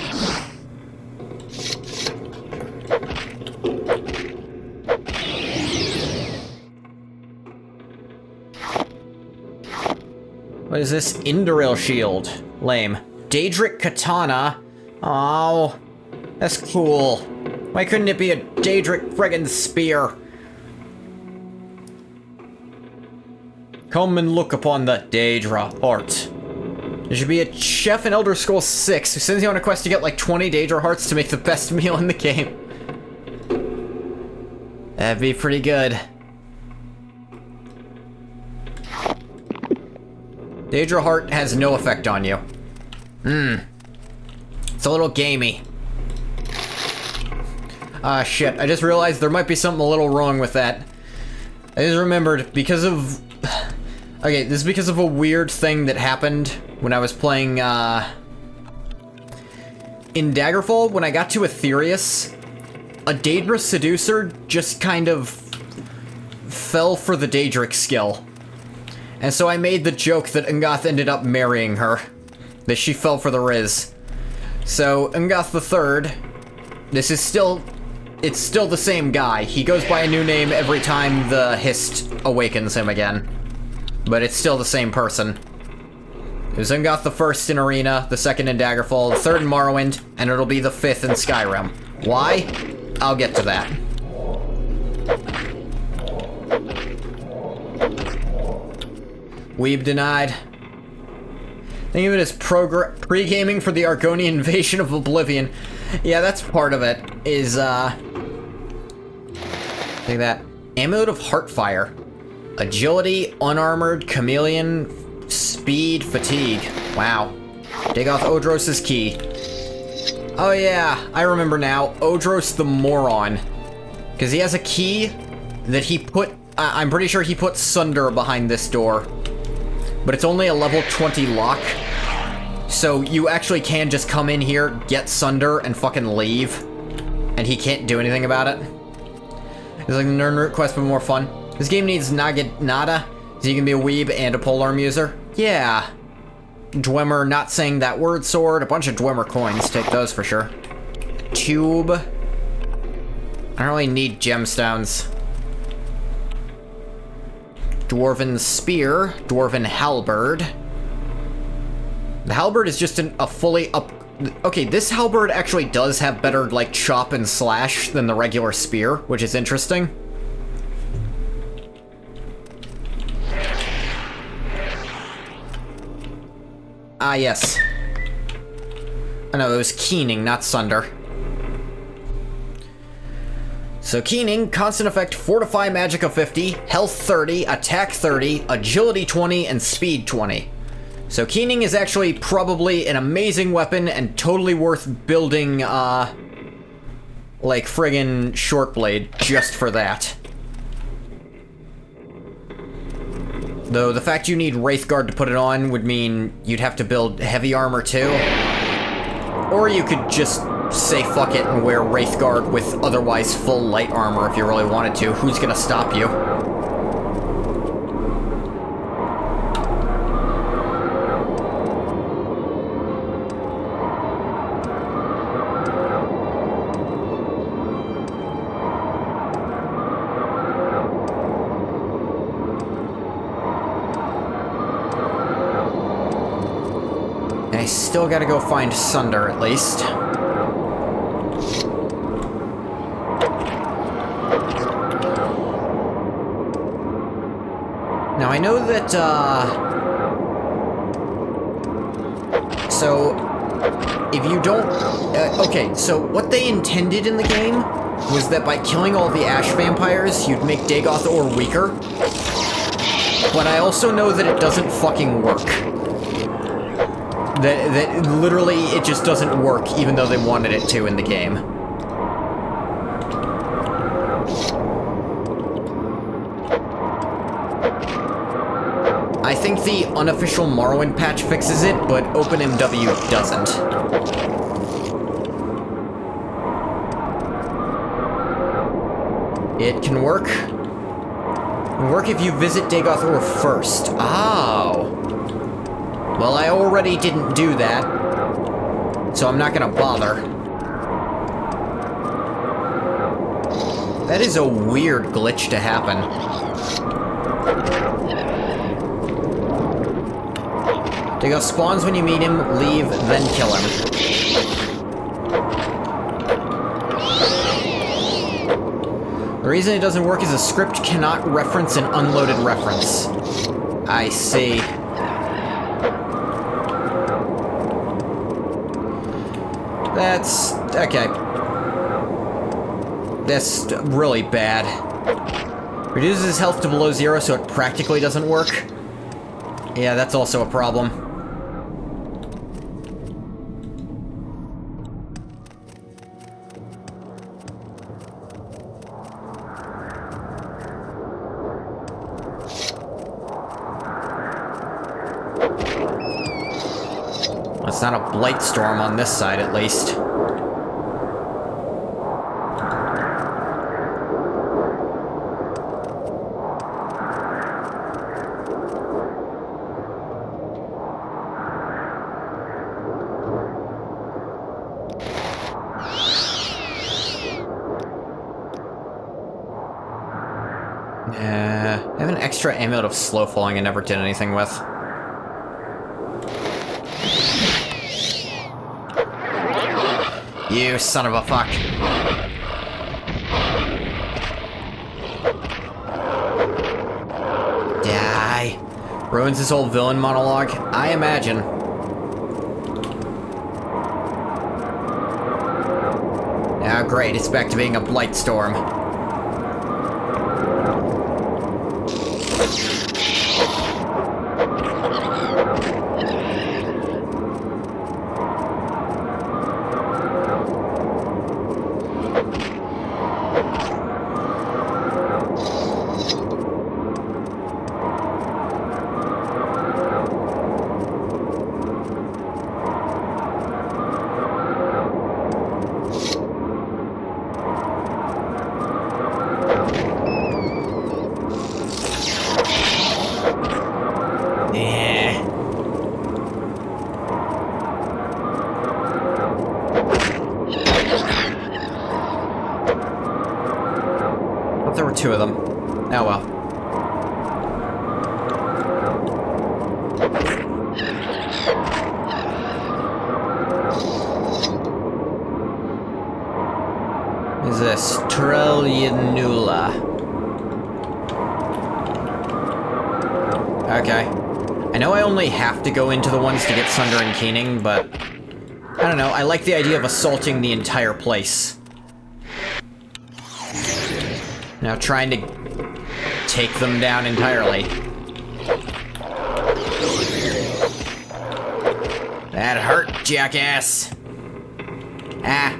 What is this? Indoril shield. Lame. Daedric katana. Oh, that's cool. Why couldn't it be a Daedric friggin' spear? Come and look upon the Daedra heart. There should be a chef in Elder Scrolls 6 who sends you on a quest to get like 20 Daedra hearts to make the best meal in the game. That'd be pretty good. Daedra heart has no effect on you. It's a little gamey. Ah, shit. I just realized there might be something a little wrong with that. I just remembered, because of... Okay, this is because of a weird thing that happened when I was playing, in Daggerfall, when I got to Aetherius, a Daedra Seducer just kind of fell for the Daedric skill. And so I made the joke that Ungoth ended up marrying her. That she fell for the Riz. So, Ungoth III, this is still... It's still the same guy. He goes by a new name every time the Hist awakens him again. But it's still the same person. It was Ungoth the First in Arena, the second in Daggerfall, the third in Morrowind, and it'll be the fifth in Skyrim. Why? I'll get to that. Weeb denied. Think of it as pre-gaming for the Argonian invasion of Oblivion. Yeah, that's part of it, is, Look at that. Amulet of Heartfire. Agility, unarmored, chameleon, speed, fatigue. Wow. Dagoth Odros' key. Oh yeah, I remember now. Odros the moron. Because he has a key that he put... I'm pretty sure he put Sunder behind this door. But it's only a level 20 lock. So you actually can just come in here, get Sunder, and fucking leave. And he can't do anything about it. It's like the Nernroot quest, but more fun. This game needs Nada, so you can be a weeb and a polearm user. Yeah. Dwemer, not saying that word sword. A bunch of Dwemer coins. Take those for sure. Tube. I don't really need gemstones. Dwarven spear. Dwarven halberd. The halberd is just a fully up... Okay, this halberd actually does have better, like, chop and slash than the regular spear, which is interesting. Ah, yes. Oh, no, it was Keening, not Sunder. So Keening, constant effect, Fortify Magicka 50, Health 30, Attack 30, Agility 20, and Speed 20. So Keening is actually probably an amazing weapon and totally worth building, like, friggin' Shortblade just for that. Though the fact you need Wraithguard to put it on would mean you'd have to build heavy armor too. Or you could just say fuck it and wear Wraithguard with otherwise full light armor if you really wanted to. Who's gonna stop you? I still gotta go find Sunder, at least. Now, I know that, so, if you don't... okay, so what they intended in the game was that by killing all the Ash Vampires, you'd make Dagoth Ore weaker. But I also know that it doesn't fucking work. That literally, it just doesn't work, even though they wanted it to in the game. I think the unofficial Morrowind patch fixes it, but OpenMW doesn't. It can work. It can work if you visit Dagoth Ore first. Oh. Well, I already didn't do that, so I'm not gonna bother. That is a weird glitch to happen. Dagoth spawns when you meet him, leave, then kill him. The reason it doesn't work is the script cannot reference an unloaded reference. I see. That's... okay. That's really bad. Reduces his health to below 0, so it practically doesn't work. Yeah, that's also a problem. It's not a blight storm on this side, at least. I have an extra amulet of slow falling I never did anything with. You son of a fuck. Die. Ruins his whole villain monologue, I imagine. Now great, it's back to being a blight storm. There were two of them. Oh well. Is this Trellianula? Okay. I know I only have to go into the ones to get Sunder and Keening, but I don't know, I like the idea of assaulting the entire place. Now trying to take them down entirely. That hurt, jackass! Ah.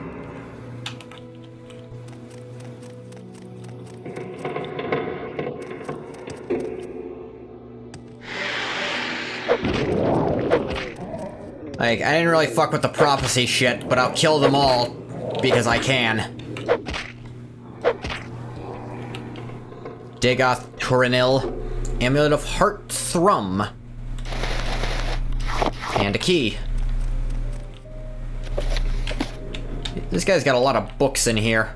Like, I didn't really fuck with the prophecy shit, but I'll kill them all because I can. Dagoth Turinil, Amulet of Heart Thrum. And a key. This guy's got a lot of books in here.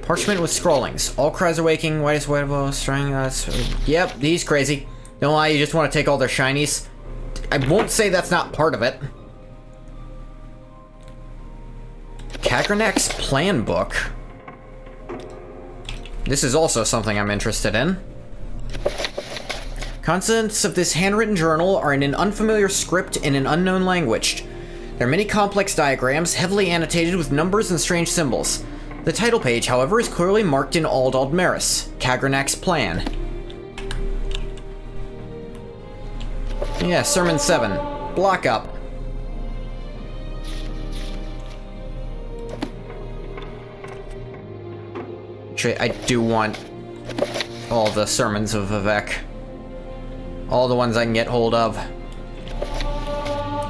Parchment with scrawlings. All cries are waking, whitest wettable, strang us. Yep, he's crazy. Don't lie, you just want to take all their shinies. I won't say that's not part of it. Kagranak's plan book. This is also something I'm interested in. Contents of this handwritten journal are in an unfamiliar script in an unknown language. There are many complex diagrams, heavily annotated with numbers and strange symbols. The title page, however, is clearly marked in Aldald Maris, Kagranak's plan. Yeah, Sermon 7. Block up. Actually, I do want all the sermons of Vivek. All the ones I can get hold of.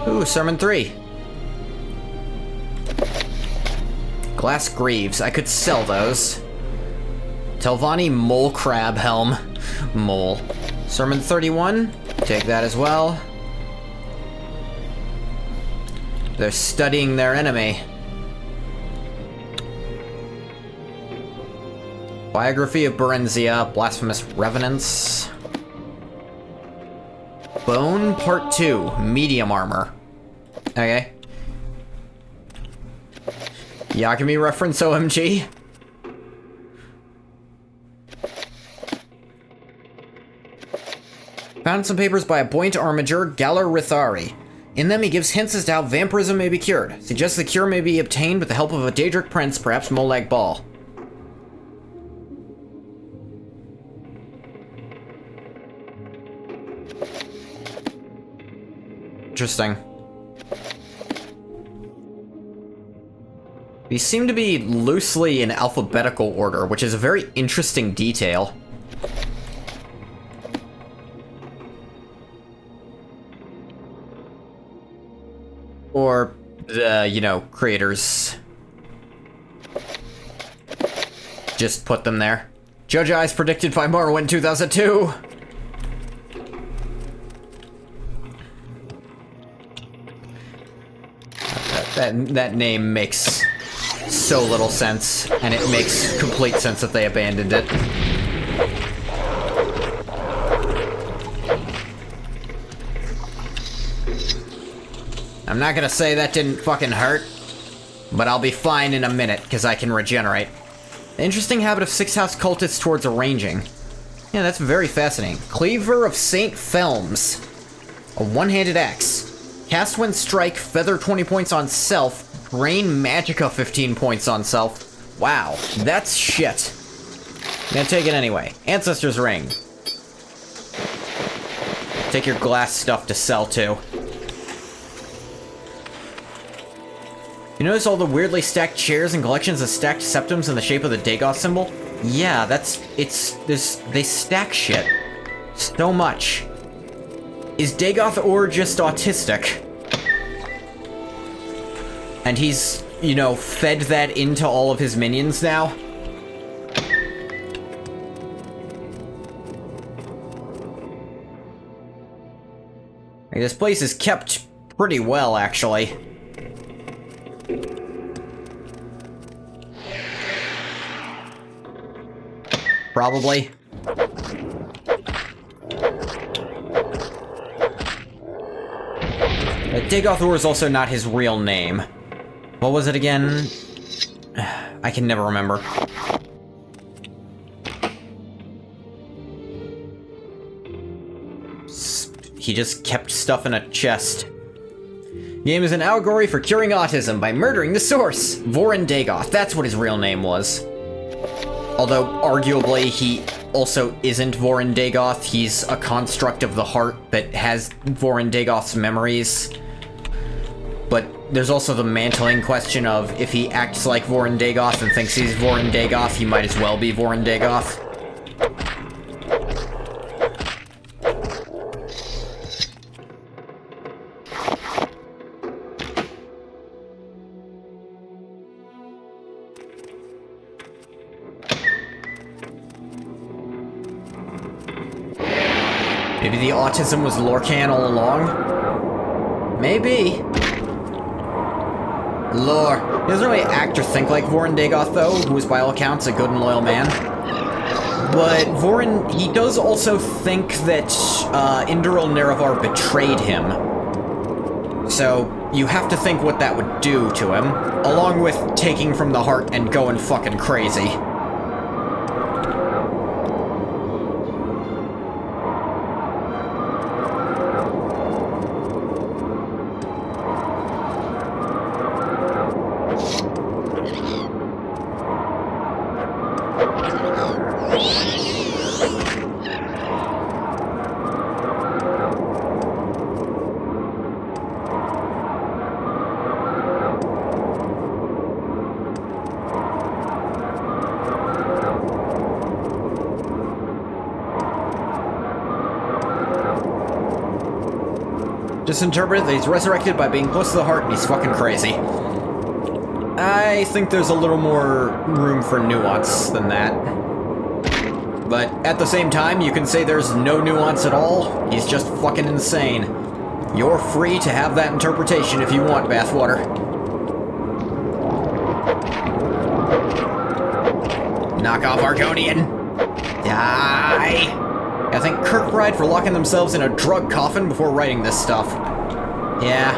Ooh, Sermon 3. Glass greaves. I could sell those. Telvanni mole crab helm. Mole. Sermon 31. Take that as well. They're studying their enemy. Biography of Berenzia. Blasphemous Revenants. Bone Part 2. Medium armor. Okay. Yakami reference OMG. Found some papers by a buoyant armiger, Galar Rithari. In them he gives hints as to how vampirism may be cured. Suggests the cure may be obtained with the help of a Daedric prince, perhaps Molag Bal. Interesting. These seem to be loosely in alphabetical order, which is a very interesting detail. Or, you know, creators just put them there. Judge Eyes predicted by Morrowind 2002! That name makes so little sense, and it makes complete sense that they abandoned it. I'm not gonna say that didn't fucking hurt, but I'll be fine in a minute, because I can regenerate. The interesting habit of Sixth House cultists towards arranging. Yeah, that's very fascinating. Cleaver of St. Felms. A one-handed axe. Cast when strike, feather 20 points on self, rain magicka 15 points on self. Wow, that's shit. I'm gonna take it anyway. Ancestor's Ring. Take your glass stuff to sell too. You notice all the weirdly stacked chairs and collections of stacked septums in the shape of the Dagoth symbol? Yeah, they stack shit. So much. Is Dagoth or just autistic? And he's, you know, fed that into all of his minions now? Like, this place is kept pretty well, actually. Probably. Dagoth Ur is also not his real name. What was it again? I can never remember. He just kept stuff in a chest. Game is an allegory for curing autism by murdering the source. Voryn Dagoth, that's what his real name was. Although, arguably, he also isn't Voryn Dagoth. He's a construct of the heart that has Voryn Dagoth's memories. But there's also the mantling question of if he acts like Voryn Dagoth and thinks he's Voryn Dagoth, he might as well be Voryn Dagoth. Maybe the autism was Lorcan all along? Maybe. Lore. He doesn't really act or think like Voryn Dagoth, though, who is by all accounts a good and loyal man. But Voryn, he does also think that Induril Nerevar betrayed him. So, you have to think what that would do to him, along with taking from the heart and going fucking crazy. Just interpret that he's resurrected by being close to the heart and he's fucking crazy. I think there's a little more room for nuance than that. But at the same time, you can say there's no nuance at all. He's just fucking insane. You're free to have that interpretation if you want, Bathwater. Knock off Argonian! Die! I thank Kirkbride for locking themselves in a drug coffin before writing this stuff. Yeah.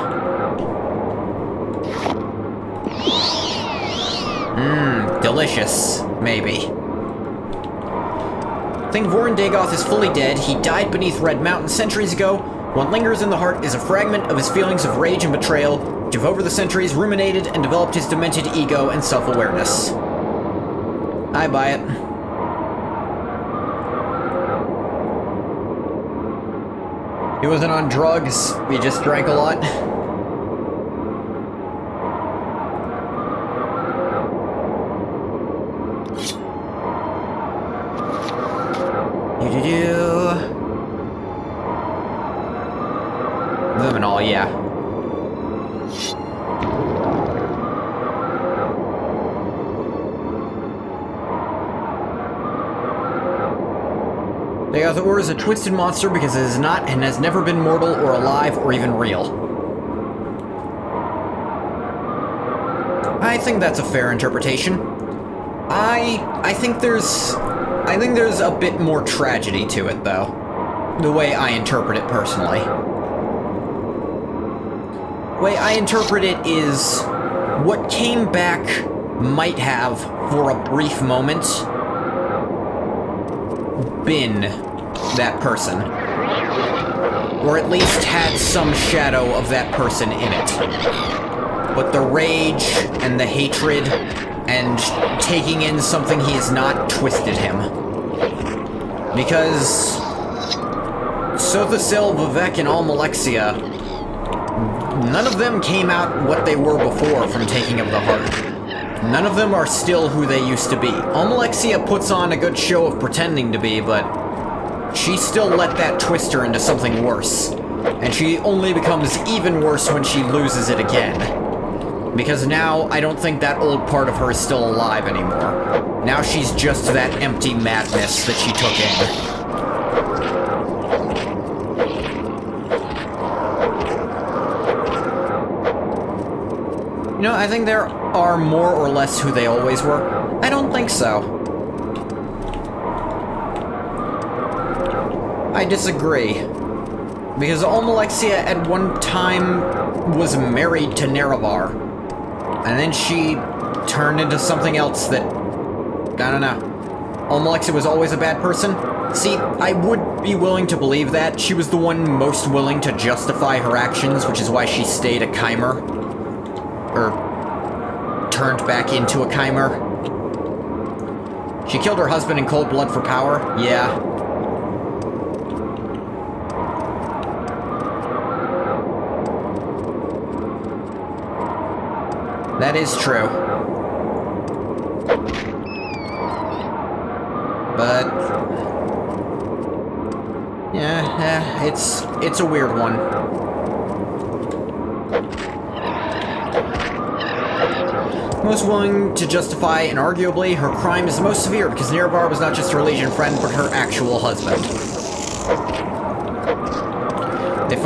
Delicious. Maybe. I think Voryn Dagoth is fully dead. He died beneath Red Mountain centuries ago. What lingers in the heart is a fragment of his feelings of rage and betrayal, which have over the centuries ruminated and developed his demented ego and self-awareness. I buy it. He wasn't on drugs, he just drank a lot. Luminol, yeah. Dagoth is a twisted monster because it is not and has never been mortal or alive or even real. I think that's a fair interpretation. I think there's a bit more tragedy to it, though. The way I interpret it personally. The way I interpret it is what came back might have, for a brief moment, been that person. Or at least had some shadow of that person in it. But the rage and the hatred and taking in something he is not twisted him. Because Sothasil, Vivek, and Almalexia, none of them came out what they were before from taking of the heart. None of them are still who they used to be. Almalexia puts on a good show of pretending to be, but she still let that twist her into something worse. And she only becomes even worse when she loses it again. Because now, I don't think that old part of her is still alive anymore. Now she's just that empty madness that she took in. You know, I think there are more or less who they always were. I don't think so. I disagree. Because Almalexia at one time was married to Nerevar. And then she turned into something else that, I don't know. Almalexia was always a bad person? See, I would be willing to believe that. She was the one most willing to justify her actions, which is why she stayed a Chimer. Or turned back into a Chimer. She killed her husband in cold blood for power? Yeah. That is true. But yeah, it's a weird one. Most willing to justify, and arguably, her crime is the most severe because Nerevar was not just her Legion friend, but her actual husband.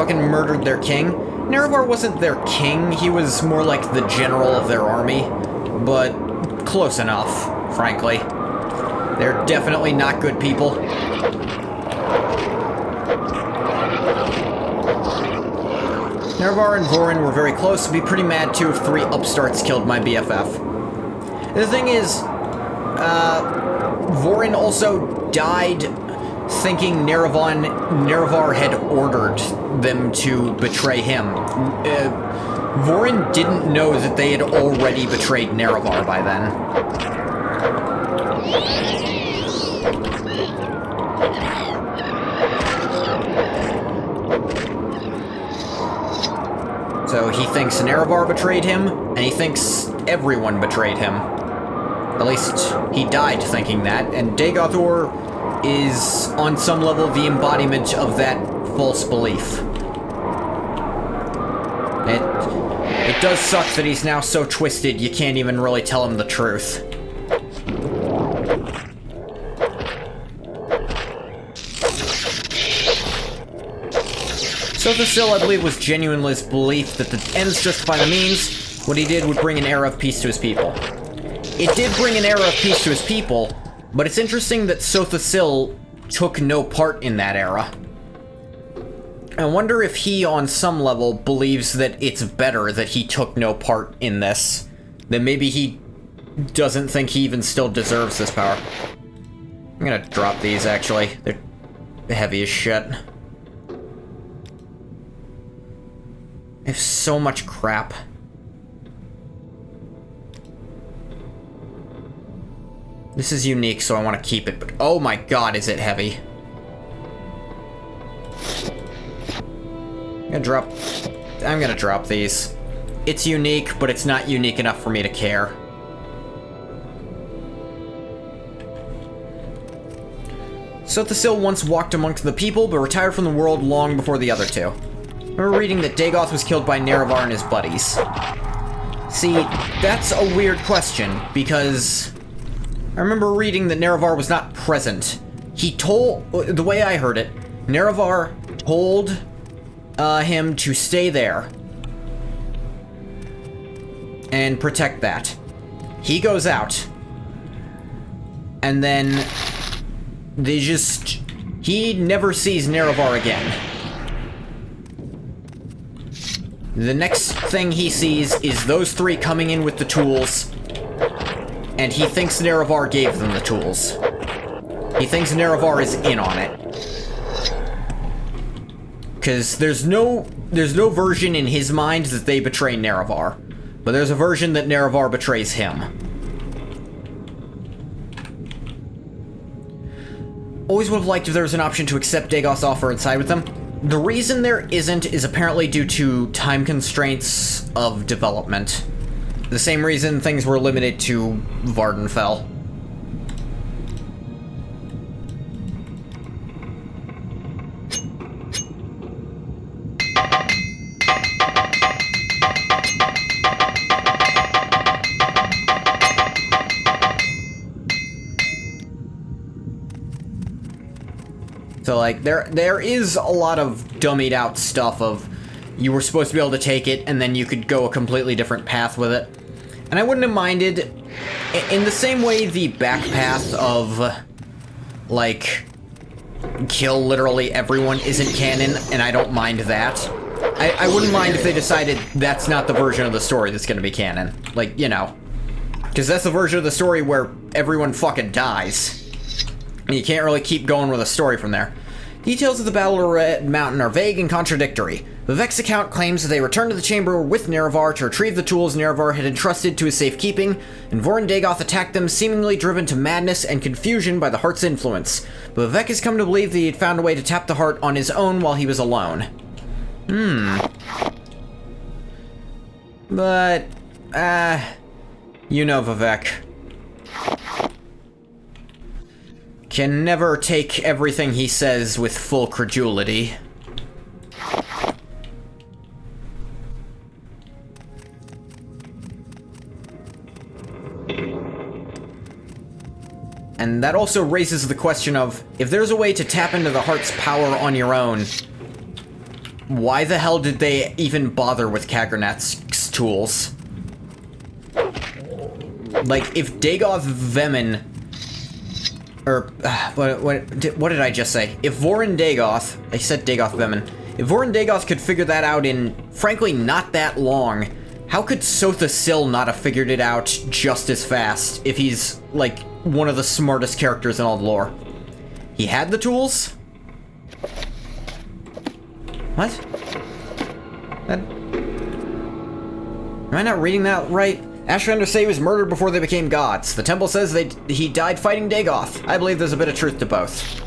fucking murdered their king. Nerevar wasn't their king, he was more like the general of their army, but close enough, frankly. They're definitely not good people. Nerevar and Voryn were very close. I'd be pretty mad too if 3 upstarts killed my BFF. The thing is, Voryn also died thinking Nerevar had ordered them to betray him. Voryn didn't know that they had already betrayed Nerevar by then. So he thinks Nerevar betrayed him, and he thinks everyone betrayed him. At least, he died thinking that, and Dagoth is, on some level, the embodiment of that false belief. It does suck that he's now so twisted you can't even really tell him the truth. Sothasil, I believe, was genuinely's belief that the ends justify the means. What he did would bring an era of peace to his people. It did bring an era of peace to his people, but it's interesting that Sothasil took no part in that era. I wonder if he, on some level, believes that it's better that he took no part in this. That maybe he doesn't think he even still deserves this power. I'm gonna drop these, actually. They're heavy as shit. I have so much crap. This is unique, so I want to keep it, but oh my god, is it heavy. I'm gonna drop these. It's unique, but it's not unique enough for me to care. Sothasil once walked amongst the people, but retired from the world long before the other two. I remember reading that Dagoth was killed by Nerevar and his buddies. See, that's a weird question, because I remember reading that Nerevar was not present. He told, the way I heard it, Nerevar told him to stay there and protect that. He goes out, and then he never sees Nerevar again. The next thing he sees is those 3 coming in with the tools, and he thinks Nerevar gave them the tools. He thinks Nerevar is in on it. Because there's no version in his mind that they betray Nerevar, but there's a version that Nerevar betrays him. Always would have liked if there was an option to accept Dagoth's offer and side with them. The reason there isn't is apparently due to time constraints of development. The same reason things were limited to Vardenfell. So, like, there is a lot of dummied out stuff of you were supposed to be able to take it and then you could go a completely different path with it. And I wouldn't have minded, in the same way the back path of, like, kill literally everyone isn't canon, and I don't mind that. I wouldn't mind if they decided that's not the version of the story that's gonna be canon. Like, you know. Because that's the version of the story where everyone fucking dies. And you can't really keep going with a story from there. Details of the Battle of Red Mountain are vague and contradictory. Vivek's account claims that they returned to the chamber with Nerevar to retrieve the tools Nerevar had entrusted to his safekeeping, and Voryn Dagoth attacked them, seemingly driven to madness and confusion by the heart's influence. But Vivek has come to believe that he had found a way to tap the heart on his own while he was alone. But, you know Vivek. Can never take everything he says with full credulity. And that also raises the question of, if there's a way to tap into the heart's power on your own, why the hell did they even bother with Kagranet's tools? Like, if Dagoth Vemin... Or, what did I just say? If Voryn Dagoth... I said Dagoth Vemin. If Voryn Dagoth could figure that out in, frankly, not that long, how could Sotha Sil not have figured it out just as fast if he's, like, one of the smartest characters in all the lore? He had the tools? What? Am I not reading that right? Ashlanders say he was murdered before they became gods. The temple says he died fighting Dagoth. I believe there's a bit of truth to both.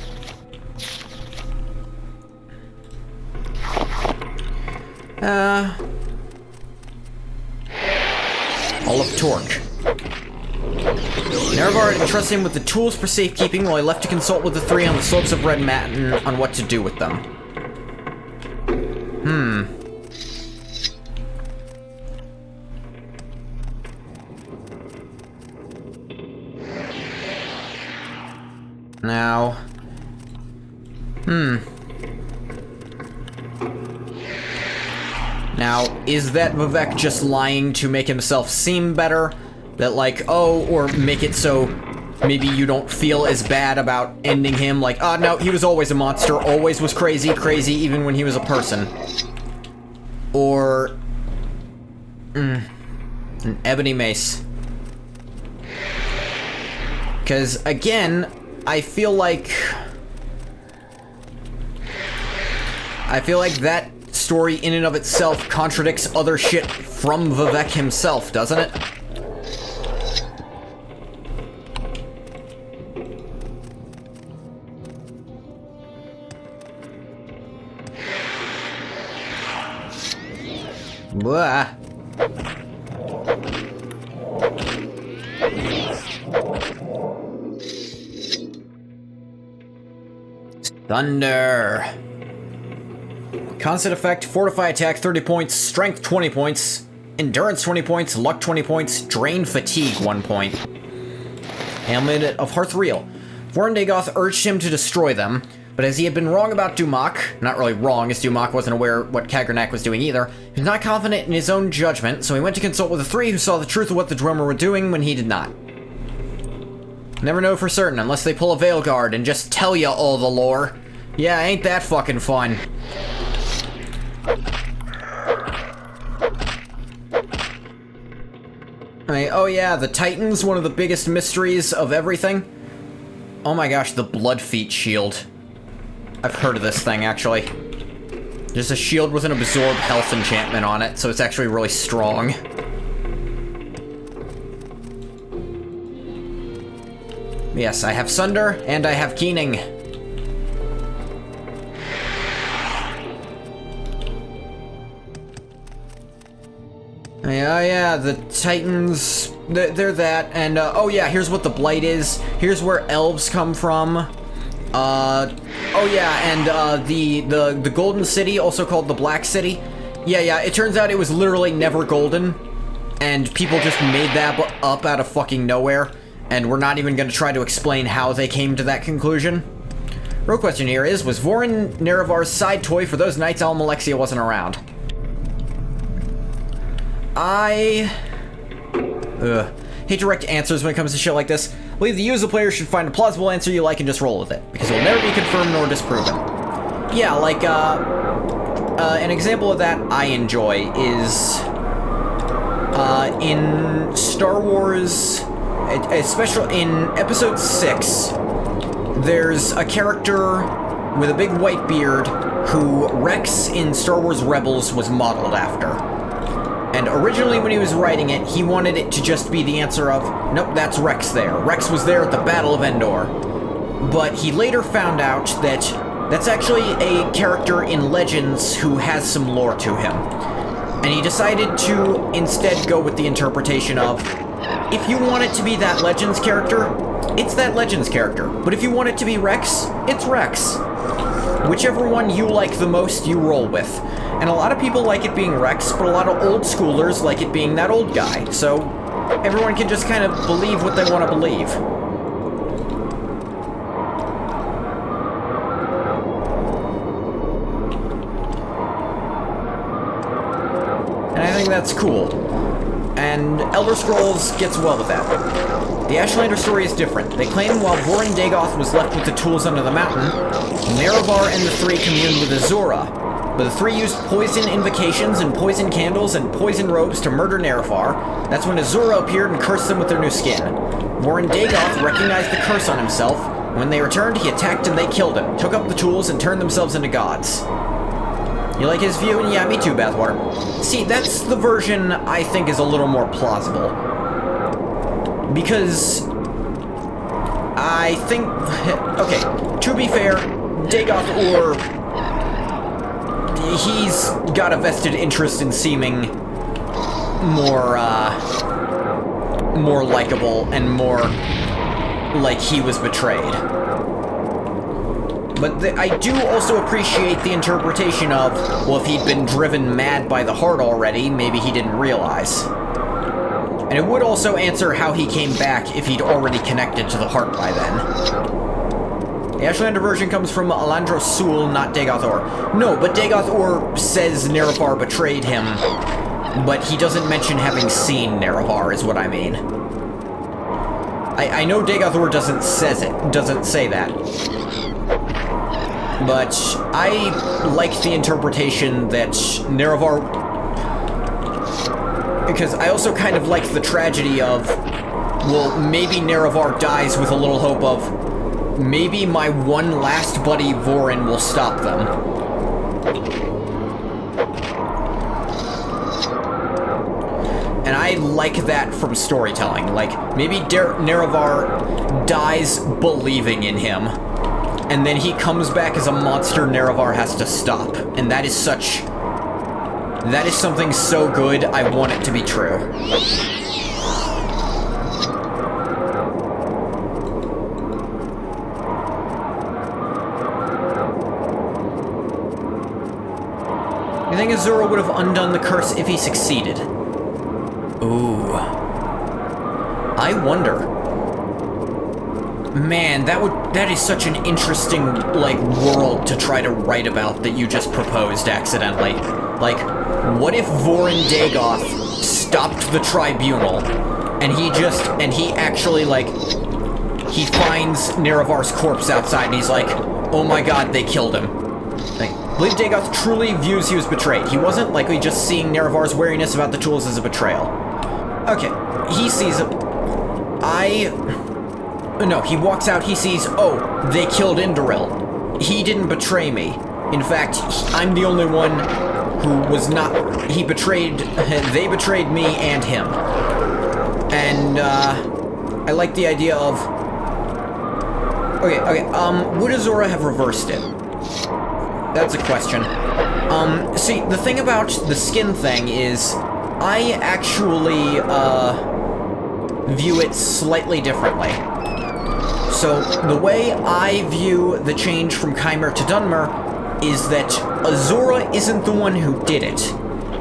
Olive Torque. Nerevar entrusted him with the tools for safekeeping while he left to consult with the three on the slopes of Red Mountain on what to do with them. Now... Now, is that Vivek just lying to make himself seem better? That, like, oh, or make it so maybe you don't feel as bad about ending him? Like, oh, no, he was always a monster, always was crazy even when he was a person. Or... an ebony mace. Because, again, I feel like that story in and of itself contradicts other shit from Vivek himself, doesn't it? Blah. Thunder. Constant effect, fortify attack 30 points, strength 20 points, endurance 20 points, luck 20 points, drain fatigue 1 point. Amulet of Hearthreal. Voryn Dagoth urged him to destroy them, but as he had been wrong about Dumak, not really wrong, as Dumak wasn't aware what Kagrenak was doing either, he was not confident in his own judgment, so he went to consult with the three who saw the truth of what the Dwemer were doing when he did not. Never know for certain unless they pull a Veilguard and just tell ya all the lore. Yeah, ain't that fucking fun. I mean, oh yeah, the Titans, one of the biggest mysteries of everything. Oh my gosh, the Bloodfeet shield. I've heard of this thing, actually. There's a shield with an absorb health enchantment on it, so it's actually really strong. Yes, I have Sunder, and I have Keening. Oh yeah, the Titans, they're that, and oh yeah, here's what the Blight is. Here's where elves come from. Oh yeah, and the Golden City, also called the Black City. Yeah, it turns out it was literally never golden, and people just made that up out of fucking nowhere, and we're not even gonna try to explain how they came to that conclusion. Real question here is, was Voryn Nerevar's side toy for those nights Almalexia wasn't around? I hate direct answers when it comes to shit like this. I believe the user player should find a plausible answer you like and just roll with it, because it will never be confirmed nor disproven. Yeah, like, an example of that I enjoy is, in Star Wars, especially in Episode 6, there's a character with a big white beard who Rex in Star Wars Rebels was modeled after. And originally when he was writing it, he wanted it to just be the answer of, nope, that's Rex there. Rex was there at the Battle of Endor. But he later found out that that's actually a character in Legends who has some lore to him. And he decided to instead go with the interpretation of, if you want it to be that Legends character, it's that Legends character. But if you want it to be Rex, it's Rex. Whichever one you like the most, you roll with. And a lot of people like it being Rex, but a lot of old schoolers like it being that old guy. So everyone can just kind of believe what they want to believe. And I think that's cool. And Elder Scrolls gets well with that. The Ashlander story is different. They claim while Voryn Dagoth was left with the tools under the mountain, Nerevar and the three communed with Azura. But the three used poison invocations and poison candles and poison robes to murder Nerevar. That's when Azura appeared and cursed them with their new skin. Voryn Dagoth recognized the curse on himself. When they returned, he attacked and they killed him, took up the tools, and turned themselves into gods. You like his view? Yeah, me too, Bathwater. See, that's the version I think is a little more plausible. Because I think... Okay, to be fair, Dagoth Ur... he's got a vested interest in seeming more likable and more like he was betrayed. But I do also appreciate the interpretation of, well, if he'd been driven mad by the heart already, maybe he didn't realize. And it would also answer how he came back if he'd already connected to the heart by then. The Ashlander version comes from Alandro Sul, not Dagoth Ur. No, but Dagoth Ur says Nerevar betrayed him, but he doesn't mention having seen Nerevar, is what I mean. I know Dagoth Ur doesn't say that. But I like the interpretation that Nerevar... Because I also kind of like the tragedy of, well, maybe Nerevar dies with a little hope of, maybe my one last buddy Voryn will stop them. And I like that from storytelling. Like, maybe Nerevar dies believing in him. And then he comes back as a monster Nerevar has to stop. And that is such... That is something so good, I want it to be true. You think Azura would have undone the curse if he succeeded? Ooh. I wonder. Man, that is such an interesting, like, world to try to write about that you just proposed accidentally. Like, what if Voryn Dagoth stopped the tribunal, and he actually, like, he finds Nerevar's corpse outside, and he's like, oh my god, they killed him. Like, I believe Dagoth truly views he was betrayed. He wasn't likely just seeing Nerevar's wariness about the tools as a betrayal. Okay, he sees it. No, he walks out, he sees, oh, they killed Indoril. He didn't betray me. In fact, I'm the only one who was not... They betrayed me and him. And, I like the idea of... Okay, would Azura have reversed it? That's a question. See, the thing about the skin thing is, I actually, view it slightly differently. So, the way I view the change from Khmer to Dunmer is that Azura isn't the one who did it.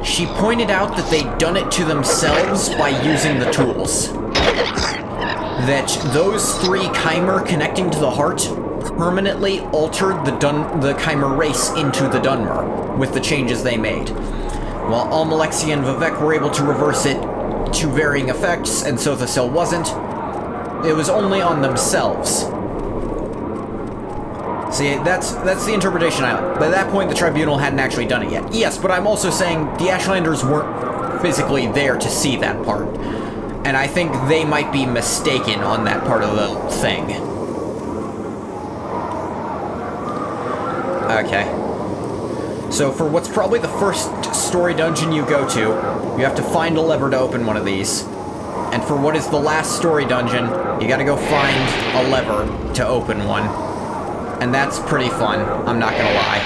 She pointed out that they'd done it to themselves by using the tools. That those three Khmer connecting to the heart permanently altered the Khmer race into the Dunmer, with the changes they made. While Almalexia and Vivek were able to reverse it to varying effects, and Sothosil wasn't, it was only on themselves. See, that's the interpretation I like. By that point, the Tribunal hadn't actually done it yet. Yes, but I'm also saying the Ashlanders weren't physically there to see that part. And I think they might be mistaken on that part of the thing. Okay. So for what's probably the first story dungeon you go to, you have to find a lever to open one of these. And for what is the last story dungeon, you gotta go find a lever to open one. And that's pretty fun, I'm not gonna lie.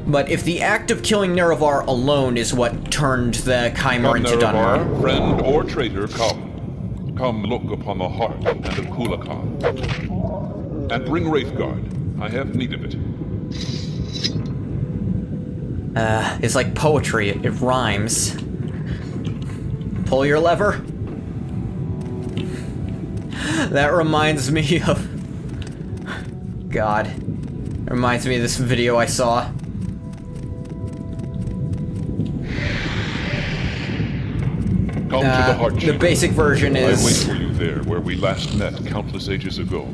But if the act of killing Nerevar alone is what turned the Khmer into Dunmer... Friend or traitor, come. Come look upon the heart and of Kulakan. And bring Wraithguard. I have need of it. It's like poetry, it rhymes. Pull your lever. That reminds me of... God. It reminds me of this video I saw. Come to the heart The chamber. basic version I wait is... for you there, where we last met countless ages ago.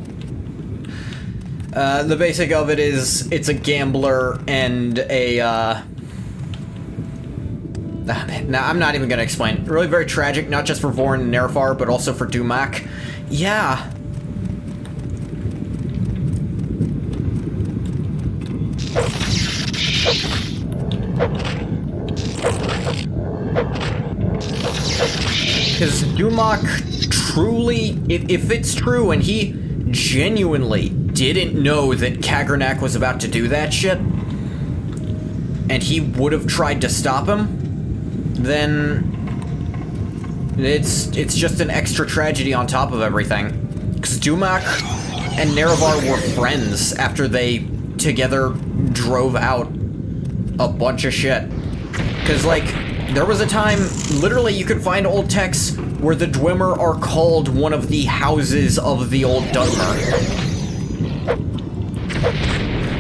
The basic of it is, it's a gambler and a, Now, I'm not even gonna explain. Really very tragic, not just for Voryn and Nerfar, but also for Dumak. Yeah. Because Dumak truly, if it's true and he genuinely didn't know that Kagernak was about to do that shit, and he would have tried to stop him, then it's just an extra tragedy on top of everything. Because Dumak and Nerevar were friends after they together drove out a bunch of shit. Because, like, there was a time, literally, you could find old texts where the Dwemer are called one of the houses of the old Dunmer.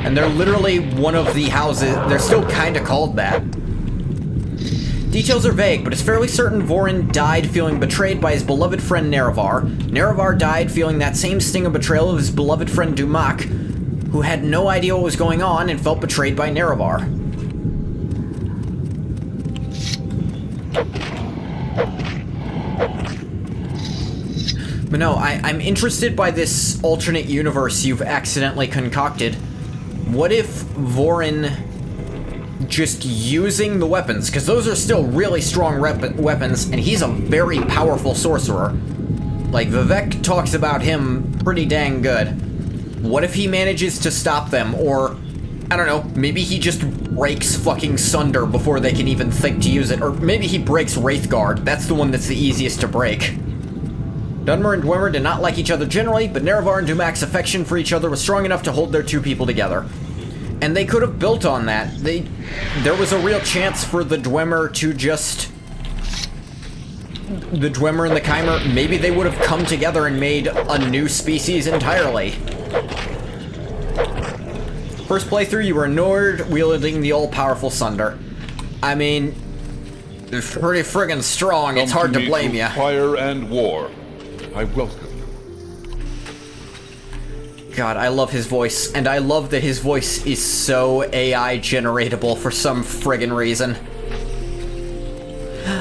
And they're literally one of the houses, they're still kinda called that. Details are vague, but it's fairly certain Voryn died feeling betrayed by his beloved friend Nerevar. Nerevar died feeling that same sting of betrayal of his beloved friend Dumak, who had no idea what was going on and felt betrayed by Nerevar. But no, I'm interested by this alternate universe you've accidentally concocted. What if Voryn just using the weapons, because those are still really strong weapons, and he's a very powerful sorcerer. Like, Vivek talks about him pretty dang good. What if he manages to stop them, or, I don't know, maybe he just breaks fucking Sunder before they can even think to use it, or maybe he breaks Wraithguard. That's the one that's the easiest to break. Dunmer and Dwemer did not like each other generally, but Nerevar and Dumak's affection for each other was strong enough to hold their two people together. And they could have built on that. There was a real chance for the Dwemer to just... The Dwemer and the Chimer, maybe they would have come together and made a new species entirely. First playthrough, you were a Nord wielding the all-powerful Sunder. I mean, it's pretty friggin' strong, it's hard to blame you. Fire and war. I welcome. God, I love his voice, and I love that his voice is so AI generatable for some friggin' reason.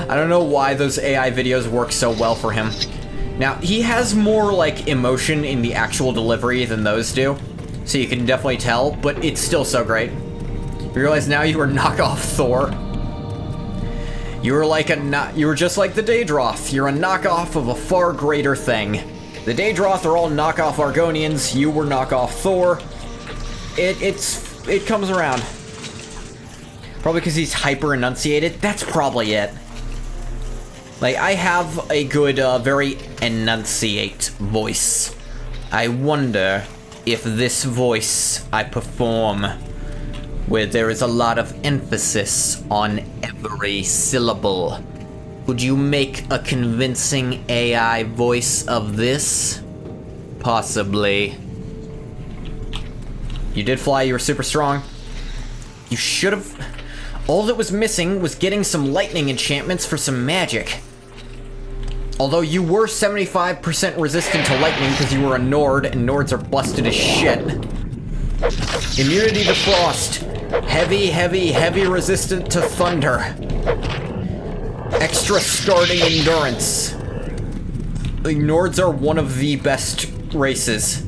I don't know why those AI videos work so well for him. Now, he has more, like, emotion in the actual delivery than those do, so you can definitely tell, but it's still so great. You realize now you were knockoff Thor? You were like you were just like the Daedroth. You're a knockoff of a far greater thing. The Daedroth are all knockoff Argonians. You were knockoff Thor. It comes around. Probably because he's hyper enunciated. That's probably it. Like, I have a good, very enunciate voice. I wonder if this voice I perform, where there is a lot of emphasis on every syllable, would you make a convincing AI voice of this? Possibly. You did fly, you were super strong. You should have... All that was missing was getting some lightning enchantments for some magic. Although you were 75% resistant to lightning because you were a Nord, and Nords are busted as shit. Immunity to frost. Heavy, heavy, heavy resistant to thunder. Extra starting endurance. The Nords are one of the best races.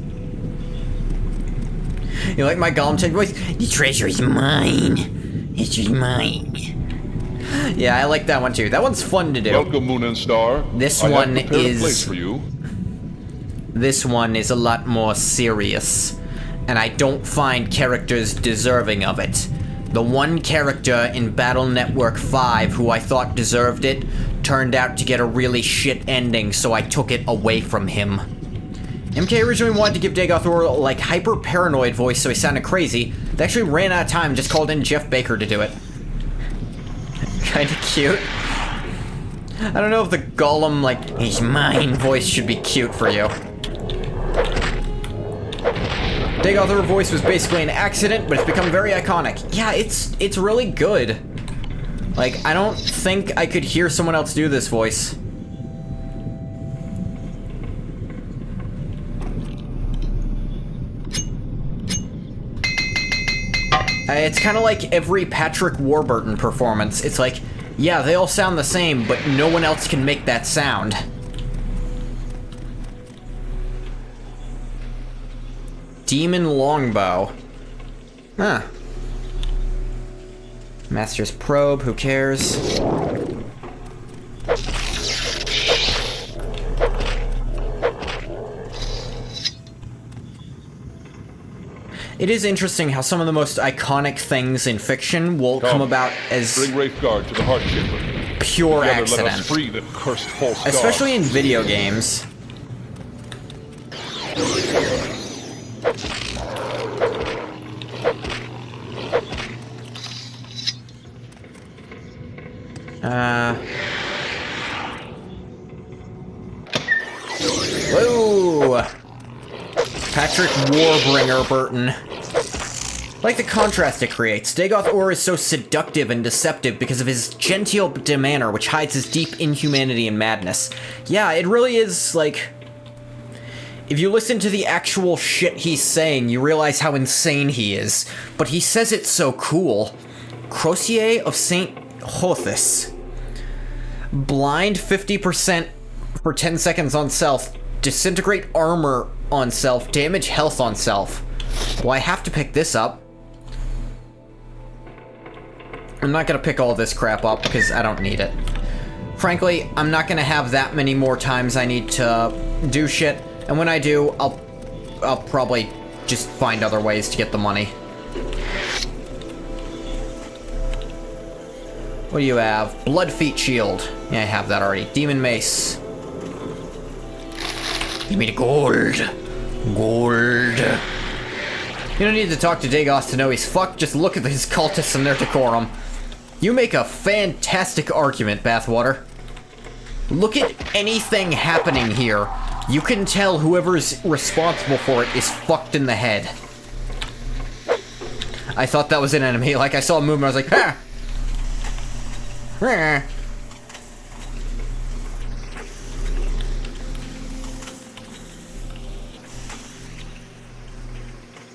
You like my Golem type voice? The treasure is mine. It's mine. Yeah, I like that one too. That one's fun to do. Welcome, Moon and Star. This I one have prepared a is... place for you. This one is a lot more serious, and I don't find characters deserving of it. The one character in Battle Network 5 who I thought deserved it turned out to get a really shit ending, so I took it away from him. MK originally wanted to give Dagoth a like hyper paranoid voice so he sounded crazy. They actually ran out of time and just called in Jeff Baker to do it. Kinda cute. I don't know if the Golem, like, he's mine voice should be cute for you. Dagoth voice was basically an accident, but it's become very iconic. Yeah, it's really good. Like, I don't think I could hear someone else do this voice. It's kind of like every Patrick Warburton performance. It's like, yeah, they all sound the same, but no one else can make that sound. Demon Longbow. Huh. Master's Probe, who cares? It is interesting how some of the most iconic things in fiction will come about as bring Wraithguard to the heart chamber. Pure Together, accident. let us free the cursed false god. Especially in video games. Whoa! Patrick Warbringer Burton. Like the contrast it creates, Dagoth Ur is so seductive and deceptive because of his genteel demeanor, which hides his deep inhumanity and madness. Yeah, it really is, like... If you listen to the actual shit he's saying, you realize how insane he is. But he says it so cool. Crosier of St. Hothus. Blind 50% for 10 seconds on self. Disintegrate armor on self. Damage health on self. Well, I have to pick this up. I'm not gonna pick all this crap up because I don't need it. Frankly, I'm not gonna have that many more times I need to do shit. And when I do, I'll probably just find other ways to get the money. What do you have? Bloodfeet Shield. Yeah, I have that already. Demon Mace. Give me the gold. Gold. You don't need to talk to Dagoth to know he's fucked. Just look at his cultists and their decorum. You make a fantastic argument, Bathwater. Look at anything happening here. You can tell whoever's responsible for it is fucked in the head. I thought that was an enemy. Like, I saw a movement, I was like, ha!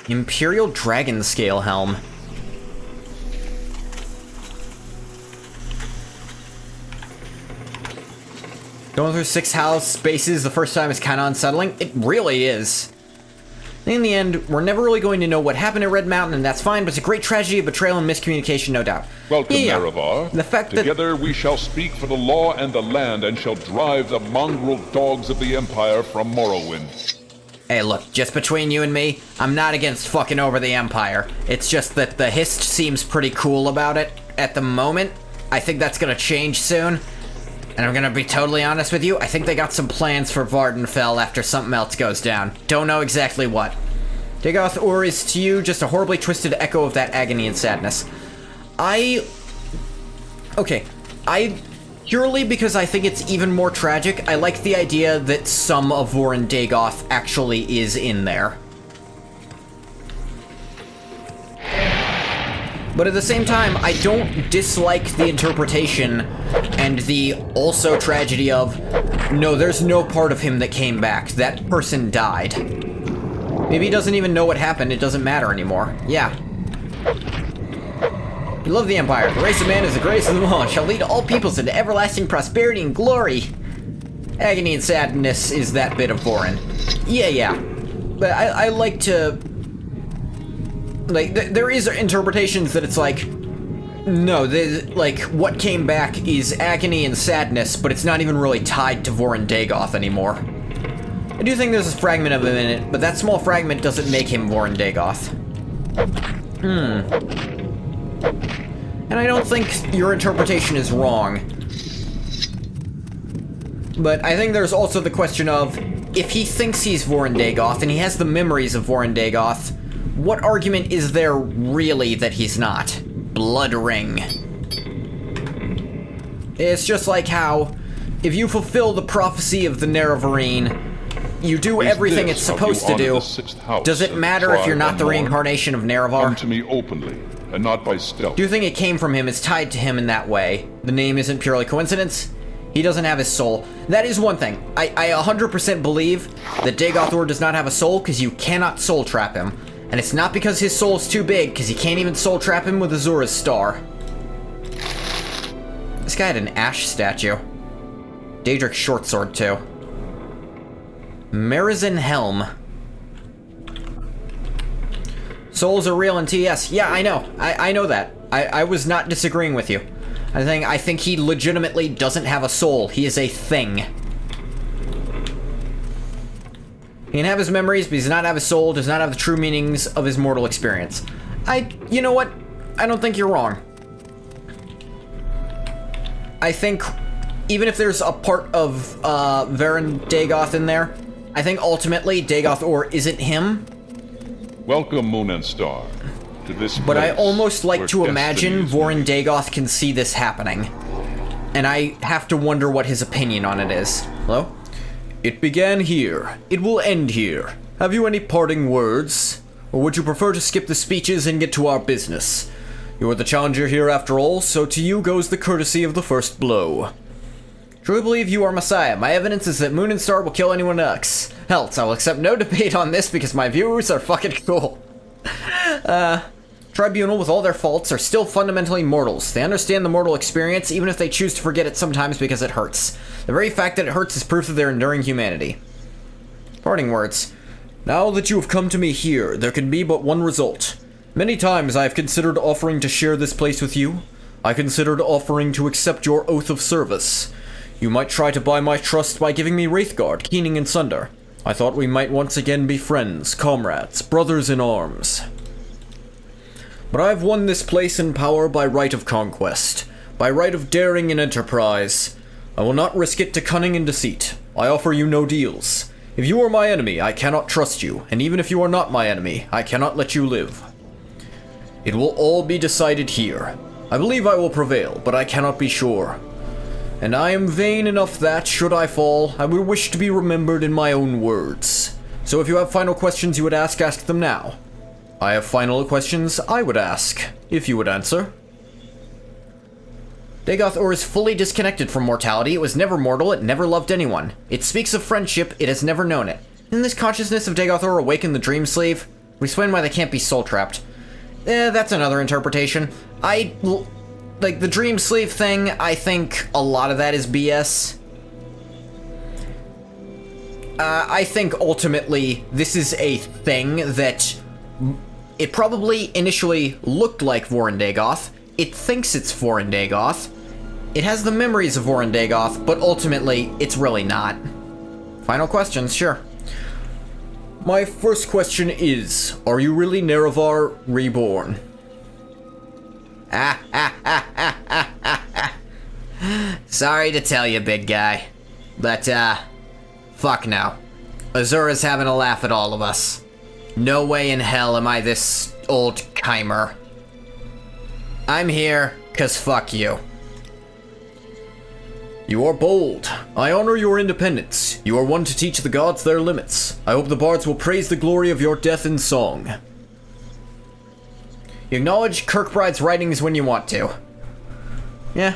Imperial Dragon Scale Helm. Going through 6 house spaces the first time is kind of unsettling. It really is. In the end, we're never really going to know what happened at Red Mountain, and that's fine, but it's a great tragedy of betrayal and miscommunication, no doubt. Welcome, Maravar. The fact Together we shall speak for the law and the land, and shall drive the mongrel dogs of the Empire from Morrowind. Hey, look, just between you and me, I'm not against fucking over the Empire. It's just that the Hist seems pretty cool about it at the moment. I think that's gonna change soon. And I'm gonna be totally honest with you, I think they got some plans for Vardenfell after something else goes down. Don't know exactly what. Dagoth Ur is to you just a horribly twisted echo of that agony and sadness. Purely because I think it's even more tragic, I like the idea that some of Voryn Dagoth actually is in there. But at the same time, I don't dislike the interpretation and the also tragedy of, no, there's no part of him that came back. That person died. Maybe he doesn't even know what happened, it doesn't matter anymore. Yeah. We love the Empire. The race of man is the greatest of them all, and shall lead all peoples into everlasting prosperity and glory. Agony and sadness is that bit of Voryn. Yeah. But I like to... Like, there is interpretations that it's like, no, like, what came back is agony and sadness, but it's not even really tied to Voryn Dagoth anymore. I do think there's a fragment of him in it, but that small fragment doesn't make him Voryn Dagoth. And I don't think your interpretation is wrong. But I think there's also the question of, if he thinks he's Voryn Dagoth, and he has the memories of Voryn Dagoth, what argument is there really that he's not? Blood Ring. It's just like how, if you fulfill the prophecy of the Nerevarine, you do everything it's supposed to do. Does it matter if you're not the reincarnation of Nerevar? Come to me openly, and not by stealth. Do you think it came from him? It's tied to him in that way. The name isn't purely coincidence. He doesn't have his soul. That is one thing. I 100% believe that Dagoth does not have a soul because you cannot soul trap him. And it's not because his soul is too big, because you can't even soul trap him with Azura's star. This guy had an Ash statue. Daedric shortsword, too. Marizin Helm. Souls are real in TES. Yeah, I know. I know that. I was not disagreeing with you. I think he legitimately doesn't have a soul. He is a thing. He can have his memories, but he does not have his soul, does not have the true meanings of his mortal experience. You know what? I don't think you're wrong. I think, even if there's a part of Voryn Dagoth in there, I think ultimately Dagoth isn't him. Welcome, Moon and Star, to this But I place almost like where to imagine destinies Voryn meet. Dagoth can see this happening. And I have to wonder what his opinion on it is. Hello? It began here. It will end here. Have you any parting words? Or would you prefer to skip the speeches and get to our business? You are the challenger here after all, so to you goes the courtesy of the first blow. Truly believe you are Messiah. My evidence is that Moon and Star will kill anyone else. I will accept no debate on this because my viewers are fucking cool. Tribunal, with all their faults, are still fundamentally mortals. They understand the mortal experience, even if they choose to forget it sometimes because it hurts. The very fact that it hurts is proof of their enduring humanity. Parting words. Now that you have come to me here, there can be but one result. Many times I have considered offering to share this place with you. I considered offering to accept your oath of service. You might try to buy my trust by giving me Wraithguard, Keening and Sunder. I thought we might once again be friends, comrades, brothers in arms. But I have won this place and power by right of conquest, by right of daring and enterprise. I will not risk it to cunning and deceit. I offer you no deals. If you are my enemy, I cannot trust you, and even if you are not my enemy, I cannot let you live. It will all be decided here. I believe I will prevail, but I cannot be sure. And I am vain enough that, should I fall, I would wish to be remembered in my own words. So if you have final questions you would ask them now. I have final questions I would ask, if you would answer. Dagoth is fully disconnected from mortality. It was never mortal. It never loved anyone. It speaks of friendship. It has never known it. Didn't this consciousness of Dagoth awaken the dream sleeve? We explain why they can't be soul trapped. That's another interpretation. Like, the dream sleeve thing, I think a lot of that is BS. I think ultimately this is a thing that it probably initially looked like Voryn Dagoth. It thinks it's Voryn Dagoth. It has the memories of Voryn Dagoth, but ultimately it's really not. Final questions, sure. My first question is, are you really Nerevar reborn? Sorry to tell you, big guy. But, fuck no. Azura's having a laugh at all of us. No way in hell am I this old Chimer. I'm here, 'cause fuck you. You are bold. I honor your independence. You are one to teach the gods their limits. I hope the bards will praise the glory of your death in song. You acknowledge Kirkbride's writings when you want to. Yeah.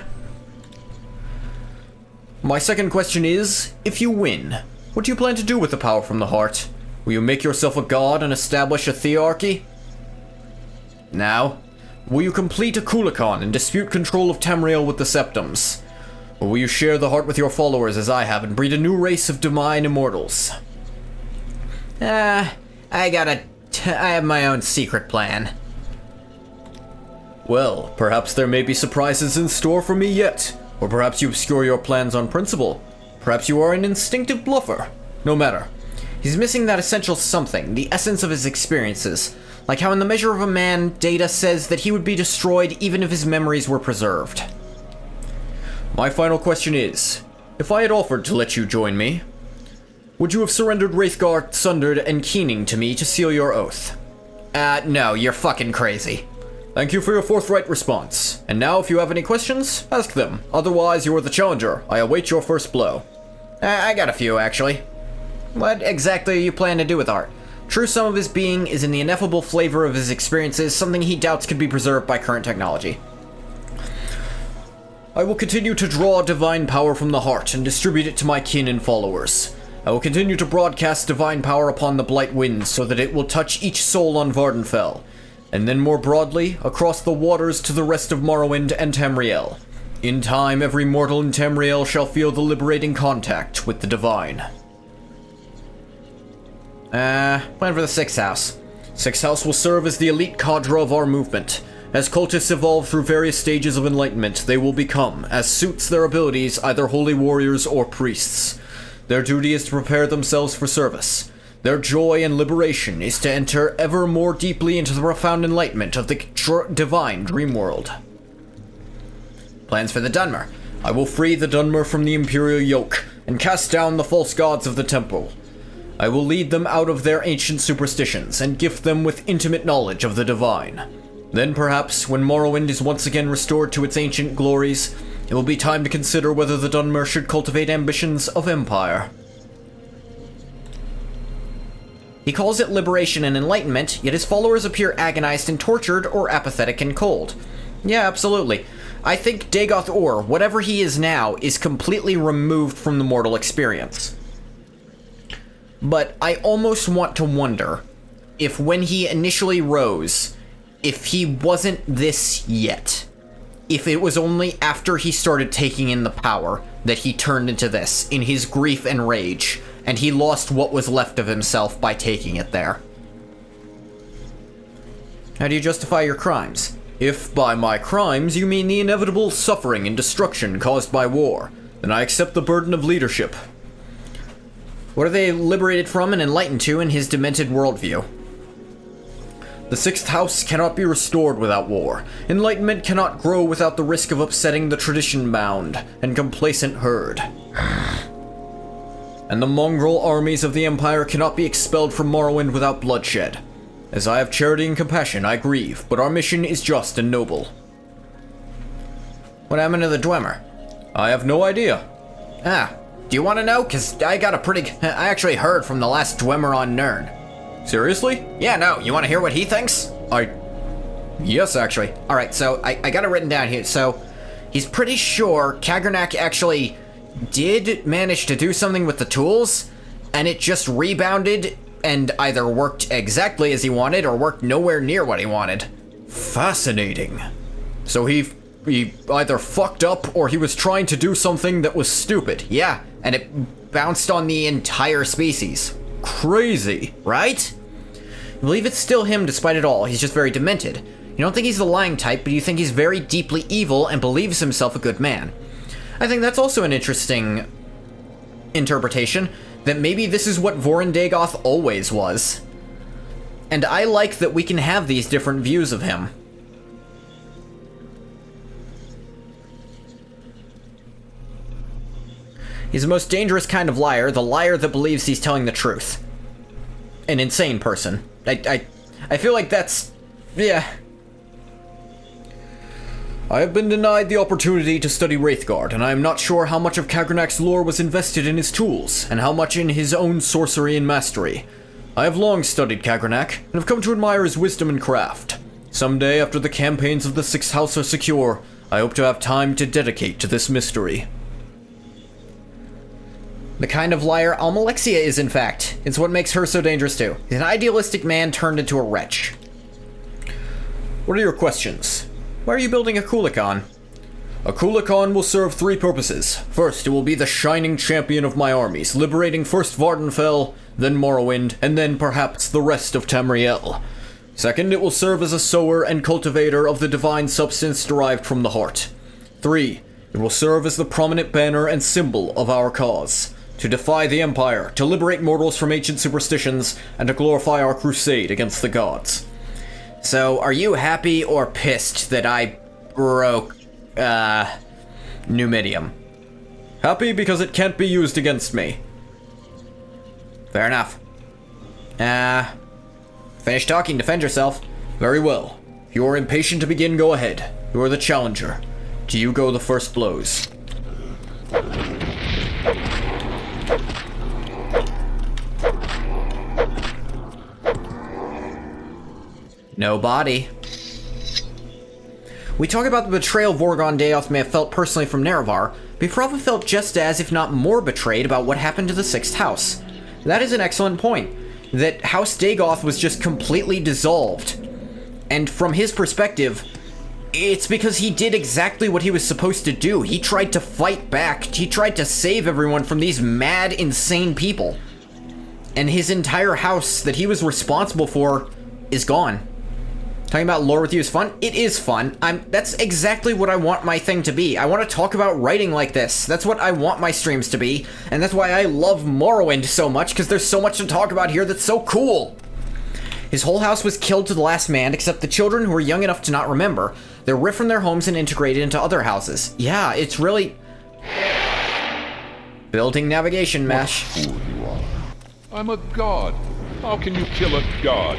My second question is, if you win, what do you plan to do with the power from the heart? Will you make yourself a god and establish a thearchy? No. Will you complete a Kulakon and dispute control of Tamriel with the Septums? Or will you share the heart with your followers as I have and breed a new race of divine immortals? I have my own secret plan. Well, perhaps there may be surprises in store for me yet. Or perhaps you obscure your plans on principle. Perhaps you are an instinctive bluffer. No matter. He's missing that essential something, the essence of his experiences. Like how in The Measure of a Man, Data says that he would be destroyed even if his memories were preserved. My final question is, if I had offered to let you join me, would you have surrendered Wraithguard, Sundered, and Keening to me to seal your oath? No, you're fucking crazy. Thank you for your forthright response. And now, if you have any questions, ask them. Otherwise, you are the challenger. I await your first blow. I got a few, actually. What exactly are you planning to do with art? True sum of his being is in the ineffable flavor of his experiences, something he doubts could be preserved by current technology. I will continue to draw divine power from the heart and distribute it to my kin and followers. I will continue to broadcast divine power upon the Blight Winds so that it will touch each soul on Vardenfell, and then more broadly, across the waters to the rest of Morrowind and Tamriel. In time, every mortal in Tamriel shall feel the liberating contact with the divine. Plan for the Sixth House. Sixth House will serve as the elite cadre of our movement. As cultists evolve through various stages of enlightenment, they will become, as suits their abilities, either holy warriors or priests. Their duty is to prepare themselves for service. Their joy and liberation is to enter ever more deeply into the profound enlightenment of the divine dream world. Plans for the Dunmer. I will free the Dunmer from the Imperial yoke and cast down the false gods of the temple. I will lead them out of their ancient superstitions and gift them with intimate knowledge of the divine. Then perhaps, when Morrowind is once again restored to its ancient glories, it will be time to consider whether the Dunmer should cultivate ambitions of empire. He calls it liberation and enlightenment, yet his followers appear agonized and tortured or apathetic and cold. Yeah, absolutely. I think Dagoth, or whatever he is now, is completely removed from the mortal experience. But I almost want to wonder if when he initially rose, if he wasn't this yet. If it was only after he started taking in the power that he turned into this, in his grief and rage, and he lost what was left of himself by taking it there. How do you justify your crimes? If by my crimes you mean the inevitable suffering and destruction caused by war, then I accept the burden of leadership. What are they liberated from and enlightened to in his demented worldview? The Sixth House cannot be restored without war. Enlightenment cannot grow without the risk of upsetting the tradition-bound and complacent herd. And the mongrel armies of the Empire cannot be expelled from Morrowind without bloodshed. As I have charity and compassion, I grieve, but our mission is just and noble. What happened to the Dwemer? I have no idea. Do you want to know? Because I actually heard from the last Dwemer on Nirn. Seriously? Yeah, no, you want to hear what he thinks? Yes, actually. Alright, so I got it written down here. So, he's pretty sure Kagrenak actually did manage to do something with the tools, and it just rebounded and either worked exactly as he wanted or worked nowhere near what he wanted. Fascinating. So he either fucked up or he was trying to do something that was stupid. Yeah, and it bounced on the entire species. Crazy. Right? You believe it's still him despite it all, he's just very demented. You don't think he's the lying type, but you think he's very deeply evil and believes himself a good man. I think that's also an interesting interpretation, that maybe this is what Voryn Dagoth always was. And I like that we can have these different views of him. He's the most dangerous kind of liar, the liar that believes he's telling the truth. An insane person. I feel like that's... yeah. I have been denied the opportunity to study Wraithguard, and I am not sure how much of Kagrenak's lore was invested in his tools, and how much in his own sorcery and mastery. I have long studied Kagrenak, and have come to admire his wisdom and craft. Someday, after the campaigns of the Sixth House are secure, I hope to have time to dedicate to this mystery. The kind of liar Almalexia is, in fact. It's what makes her so dangerous, too. He's an idealistic man turned into a wretch. What are your questions? Why are you building a Kulikon? A Kulikon will serve three purposes. First, it will be the shining champion of my armies, liberating first Vardenfell, then Morrowind, and then perhaps the rest of Tamriel. Second, it will serve as a sower and cultivator of the divine substance derived from the heart. 3, it will serve as the prominent banner and symbol of our cause, to defy the Empire, to liberate mortals from ancient superstitions, and to glorify our crusade against the gods. So, are you happy or pissed that I broke, Numidium? Happy because it can't be used against me. Fair enough. Finish talking, defend yourself. Very well. If you are impatient to begin, go ahead. You are the challenger. To you go the first blows. No body. We talk about the betrayal Vorgon Dagoth may have felt personally from Nerevar, but he probably felt just as, if not more, betrayed about what happened to the Sixth House. That is an excellent point, that House Dagoth was just completely dissolved. And from his perspective, it's because he did exactly what he was supposed to do. He tried to fight back. He tried to save everyone from these mad, insane people. And his entire house that he was responsible for is gone. Talking about lore with you is fun? It is fun. That's exactly what I want my thing to be. I want to talk about writing like this. That's what I want my streams to be. And that's why I love Morrowind so much, because there's so much to talk about here that's so cool. His whole house was killed to the last man, except the children who were young enough to not remember. They're ripped from their homes and integrated into other houses. Yeah, it's really... building navigation mesh. What a fool you are. I'm a god. How can you kill a god?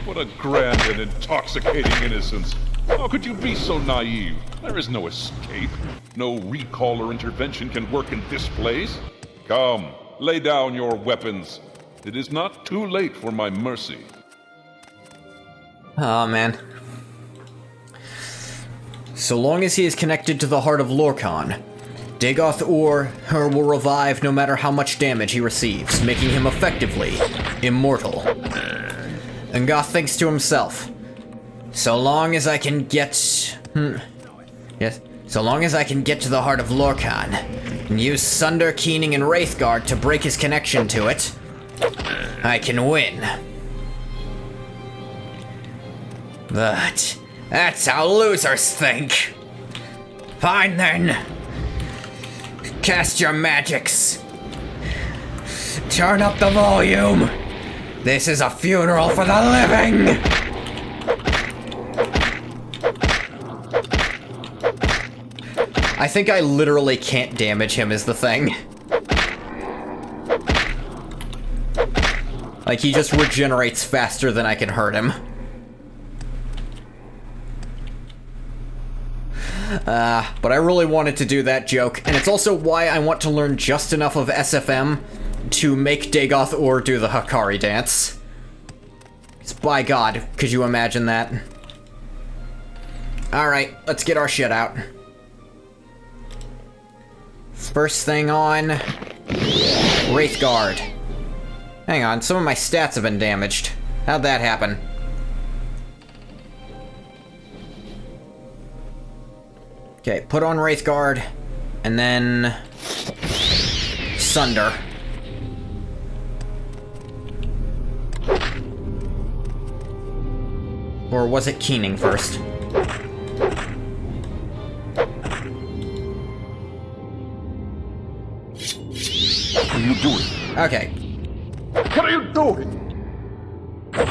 What a grand and intoxicating innocence. How could you be so naive? There is no escape. No recall or intervention can work in this place. Come, lay down your weapons. It is not too late for my mercy. Oh, man. So long as he is connected to the heart of Lorkhan, Dagoth or her will revive no matter how much damage he receives, making him effectively immortal. And Goth thinks to himself, so long as I can get... Yes, so long as I can get to the heart of Lorkhan, and use Sunder, Keening, and Wraithguard to break his connection to it, I can win. But that's how losers think. Fine then. Cast your magics. Turn up the volume. This is a funeral for the living. I think I literally can't damage him is the thing. Like, he just regenerates faster than I can hurt him. But I really wanted to do that joke, and it's also why I want to learn just enough of SFM to make Dagoth Ur do the Hakari dance. By God, could you imagine that? Alright, let's get our shit out. First thing on... Wraithguard. Hang on, some of my stats have been damaged. How'd that happen? Okay, put on Wraithguard, and then... Sunder. Or was it Keening first? What are you doing? Okay. What are you doing?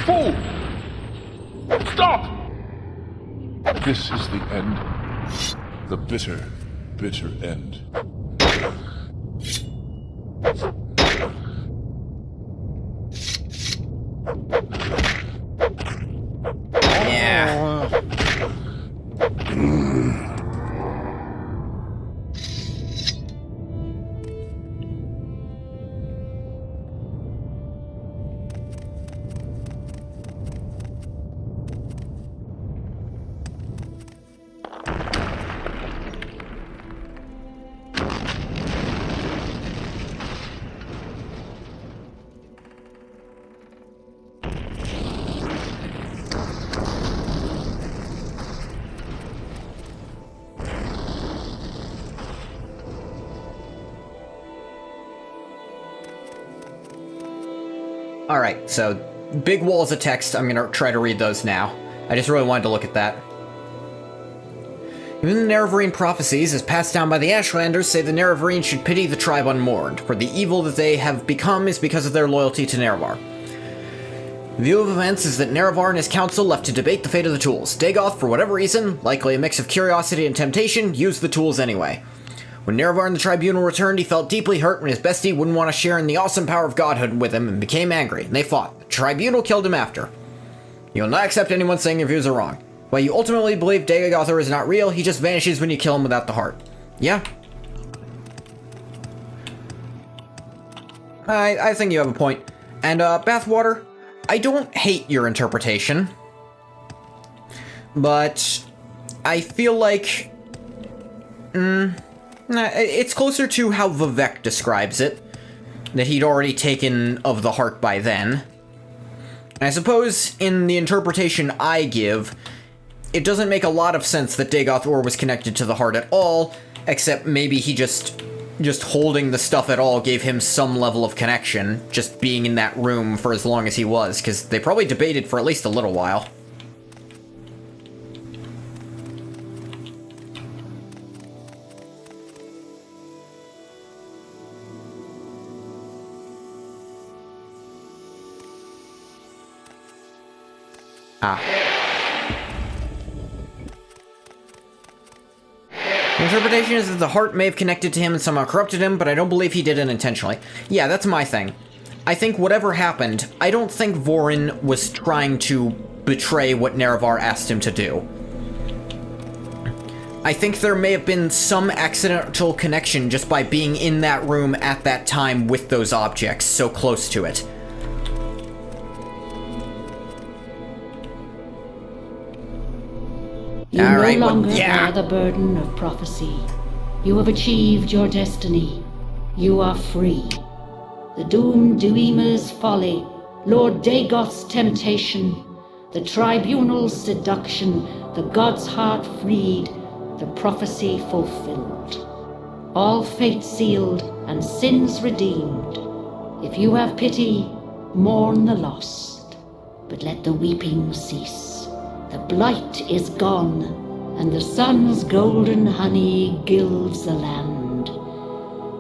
Fool! Stop! This is the end. The bitter, bitter end. Yeah. Alright, so big walls of text. I'm gonna try to read those now. I just really wanted to look at that. Even the Nerevarine prophecies, as passed down by the Ashlanders, say the Nerevarine should pity the tribe unmourned, for the evil that they have become is because of their loyalty to Nerevar. The view of events is that Nerevar and his council left to debate the fate of the tools. Dagoth, for whatever reason, likely a mix of curiosity and temptation, used the tools anyway. When Nerevar and the Tribunal returned, he felt deeply hurt when his bestie wouldn't want to share in the awesome power of godhood with him and became angry, and they fought. The Tribunal killed him after. You will not accept anyone saying your views are wrong. While you ultimately believe Dagoth is not real, he just vanishes when you kill him without the heart. Yeah. I think you have a point. And, Bathwater, I don't hate your interpretation. but I feel like... it's closer to how Vivek describes it, that he'd already taken of the heart by then. And I suppose, in the interpretation I give, it doesn't make a lot of sense that Dagoth Ur was connected to the heart at all, except maybe he just holding the stuff at all gave him some level of connection, just being in that room for as long as he was, because they probably debated for at least a little while. The interpretation is that the heart may have connected to him and somehow corrupted him, but I don't believe he did it intentionally. Yeah, that's my thing. I think whatever happened, I don't think Voryn was trying to betray what Nerevar asked him to do. I think there may have been some accidental connection just by being in that room at that time with those objects, so close to it. You no longer bear the burden of prophecy. You have achieved your destiny. You are free. The doomed Duima's folly, Lord Dagoth's temptation, the tribunal's seduction, the god's heart freed, the prophecy fulfilled. All fate sealed and sins redeemed. If you have pity, mourn the lost, but let the weeping cease. The blight is gone, and the sun's golden honey gilds the land.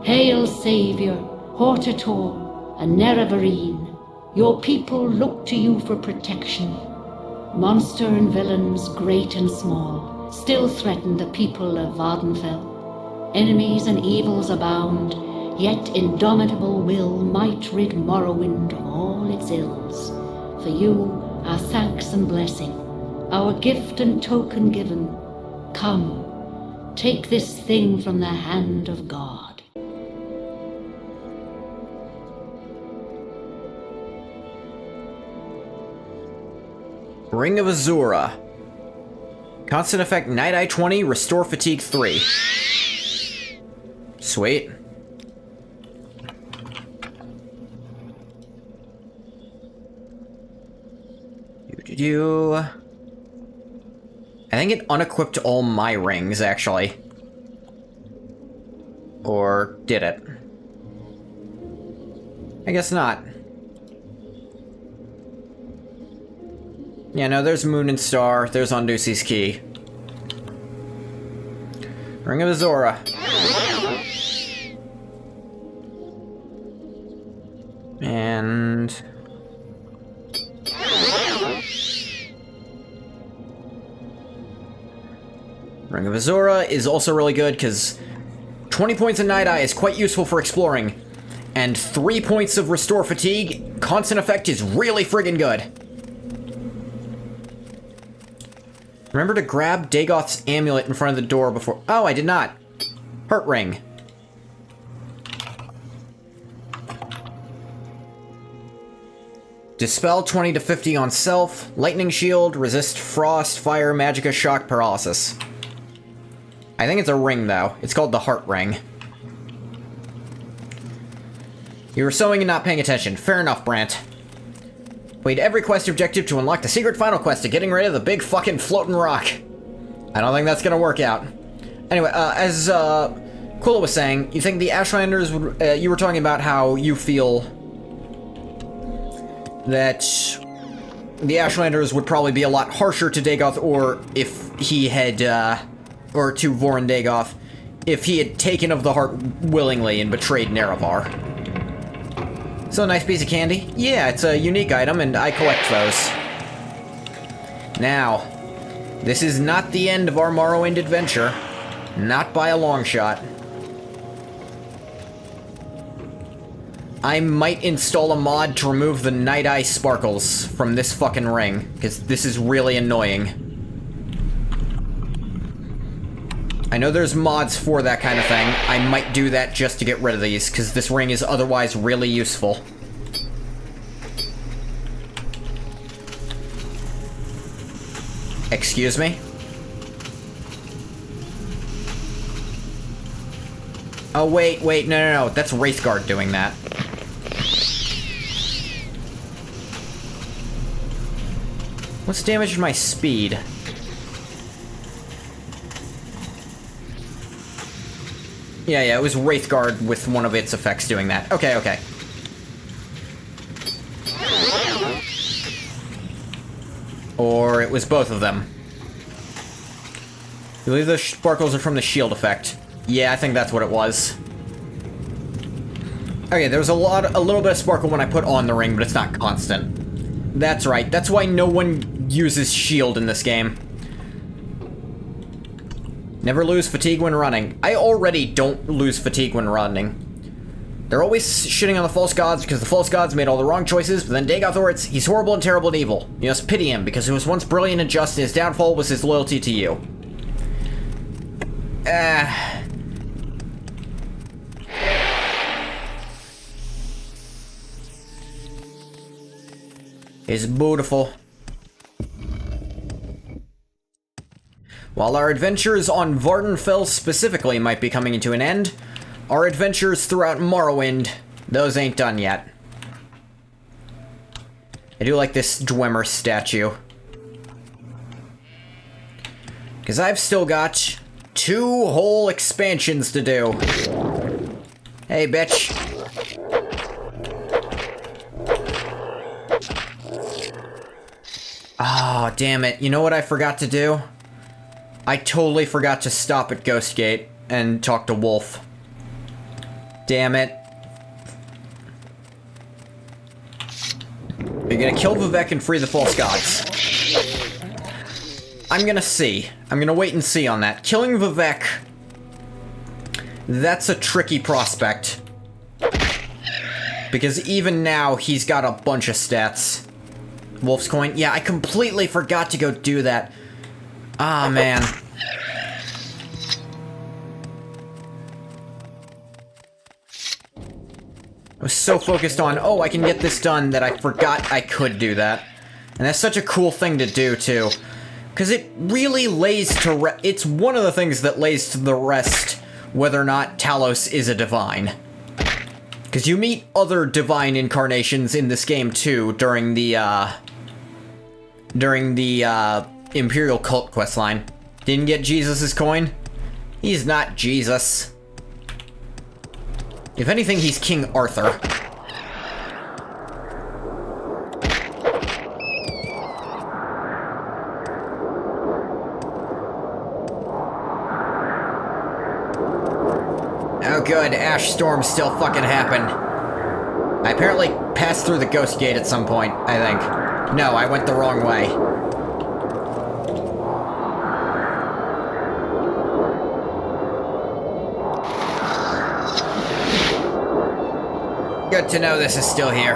Hail, Savior, Hortator, and Nerevarine. Your people look to you for protection. Monster and villains, great and small, still threaten the people of Vardenfell. Enemies and evils abound, yet indomitable will might rid Morrowind of all its ills. For you, our thanks and blessing, our gift and token given. Come, take this thing from the hand of God. Ring of Azura. Constant effect Night Eye 20, Restore Fatigue 3. Sweet. I think it unequipped all my rings, actually. Or did it? I guess not. Yeah, no, there's Moon and Star, there's Ondusi's Key. Ring of Azura. And... Ring of Azura is also really good, because 20 points of Night Eye is quite useful for exploring, and 3 points of Restore Fatigue, constant effect, is really friggin' good. Remember to grab Dagoth's amulet in front of the door before... Oh, I did not. Heart Ring. Dispel 20 to 50 on self, Lightning Shield, resist frost, fire, magicka, shock, paralysis. I think it's a ring, though. It's called the Heart Ring. You were sewing and not paying attention. Fair enough, Brant. Complete every quest objective to unlock the secret final quest of getting rid of the big fucking floating rock. I don't think that's gonna work out. Anyway, as Quilla was saying, you think the Ashlanders would... you were talking about how you feel that the Ashlanders would probably be a lot harsher to Dagoth Ur if he had, or to Voryn Dagoth, if he had taken of the heart willingly and betrayed Nerevar. So, a nice piece of candy? Yeah, it's a unique item, and I collect those. Now, this is not the end of our Morrowind adventure. Not by a long shot. I might install a mod to remove the Night Eye sparkles from this fucking ring, because this is really annoying. I know there's mods for that kind of thing. I might do that just to get rid of these, because this ring is otherwise really useful. Excuse me? Oh, wait, no. That's Wraithguard doing that. What's damaged my speed? Yeah, it was Wraithguard with one of its effects doing that. Okay. Or it was both of them. I believe the sparkles are from the shield effect. Yeah, I think that's what it was. Okay, there was a little bit of sparkle when I put on the ring, but it's not constant. That's right. That's why no one uses shield in this game. Never lose fatigue when running. I already don't lose fatigue when running. They're always shitting on the false gods because the false gods made all the wrong choices, but then Dagoth writes, he's horrible and terrible and evil. You must pity him because he was once brilliant and just, and his downfall was his loyalty to you. It's beautiful. While our adventures on Vardenfell specifically might be coming to an end, our adventures throughout Morrowind, those ain't done yet. I do like this Dwemer statue. Because I've still got 2 whole expansions to do. Hey, bitch. Oh, damn it. You know what I forgot to do? I totally forgot to stop at Ghost Gate and talk to Wolf. Damn it. You're gonna kill Vivek and free the false gods. I'm gonna see. I'm gonna wait and see on that. Killing Vivek... That's a tricky prospect. Because even now, he's got a bunch of stats. Wolf's coin. Yeah, I completely forgot to go do that. Ah, man. I was so focused on, oh, I can get this done, that I forgot I could do that. And that's such a cool thing to do, too. Because it really lays to it's one of the things that lays to the rest whether or not Talos is a divine. Because you meet other divine incarnations in this game, too, during the Imperial Cult questline. Didn't get Jesus' coin? He's not Jesus. If anything, he's King Arthur. Oh good, Ash Storm still fucking happened. I apparently passed through the Ghost Gate at some point, I think. No, I went the wrong way. Good to know this is still here.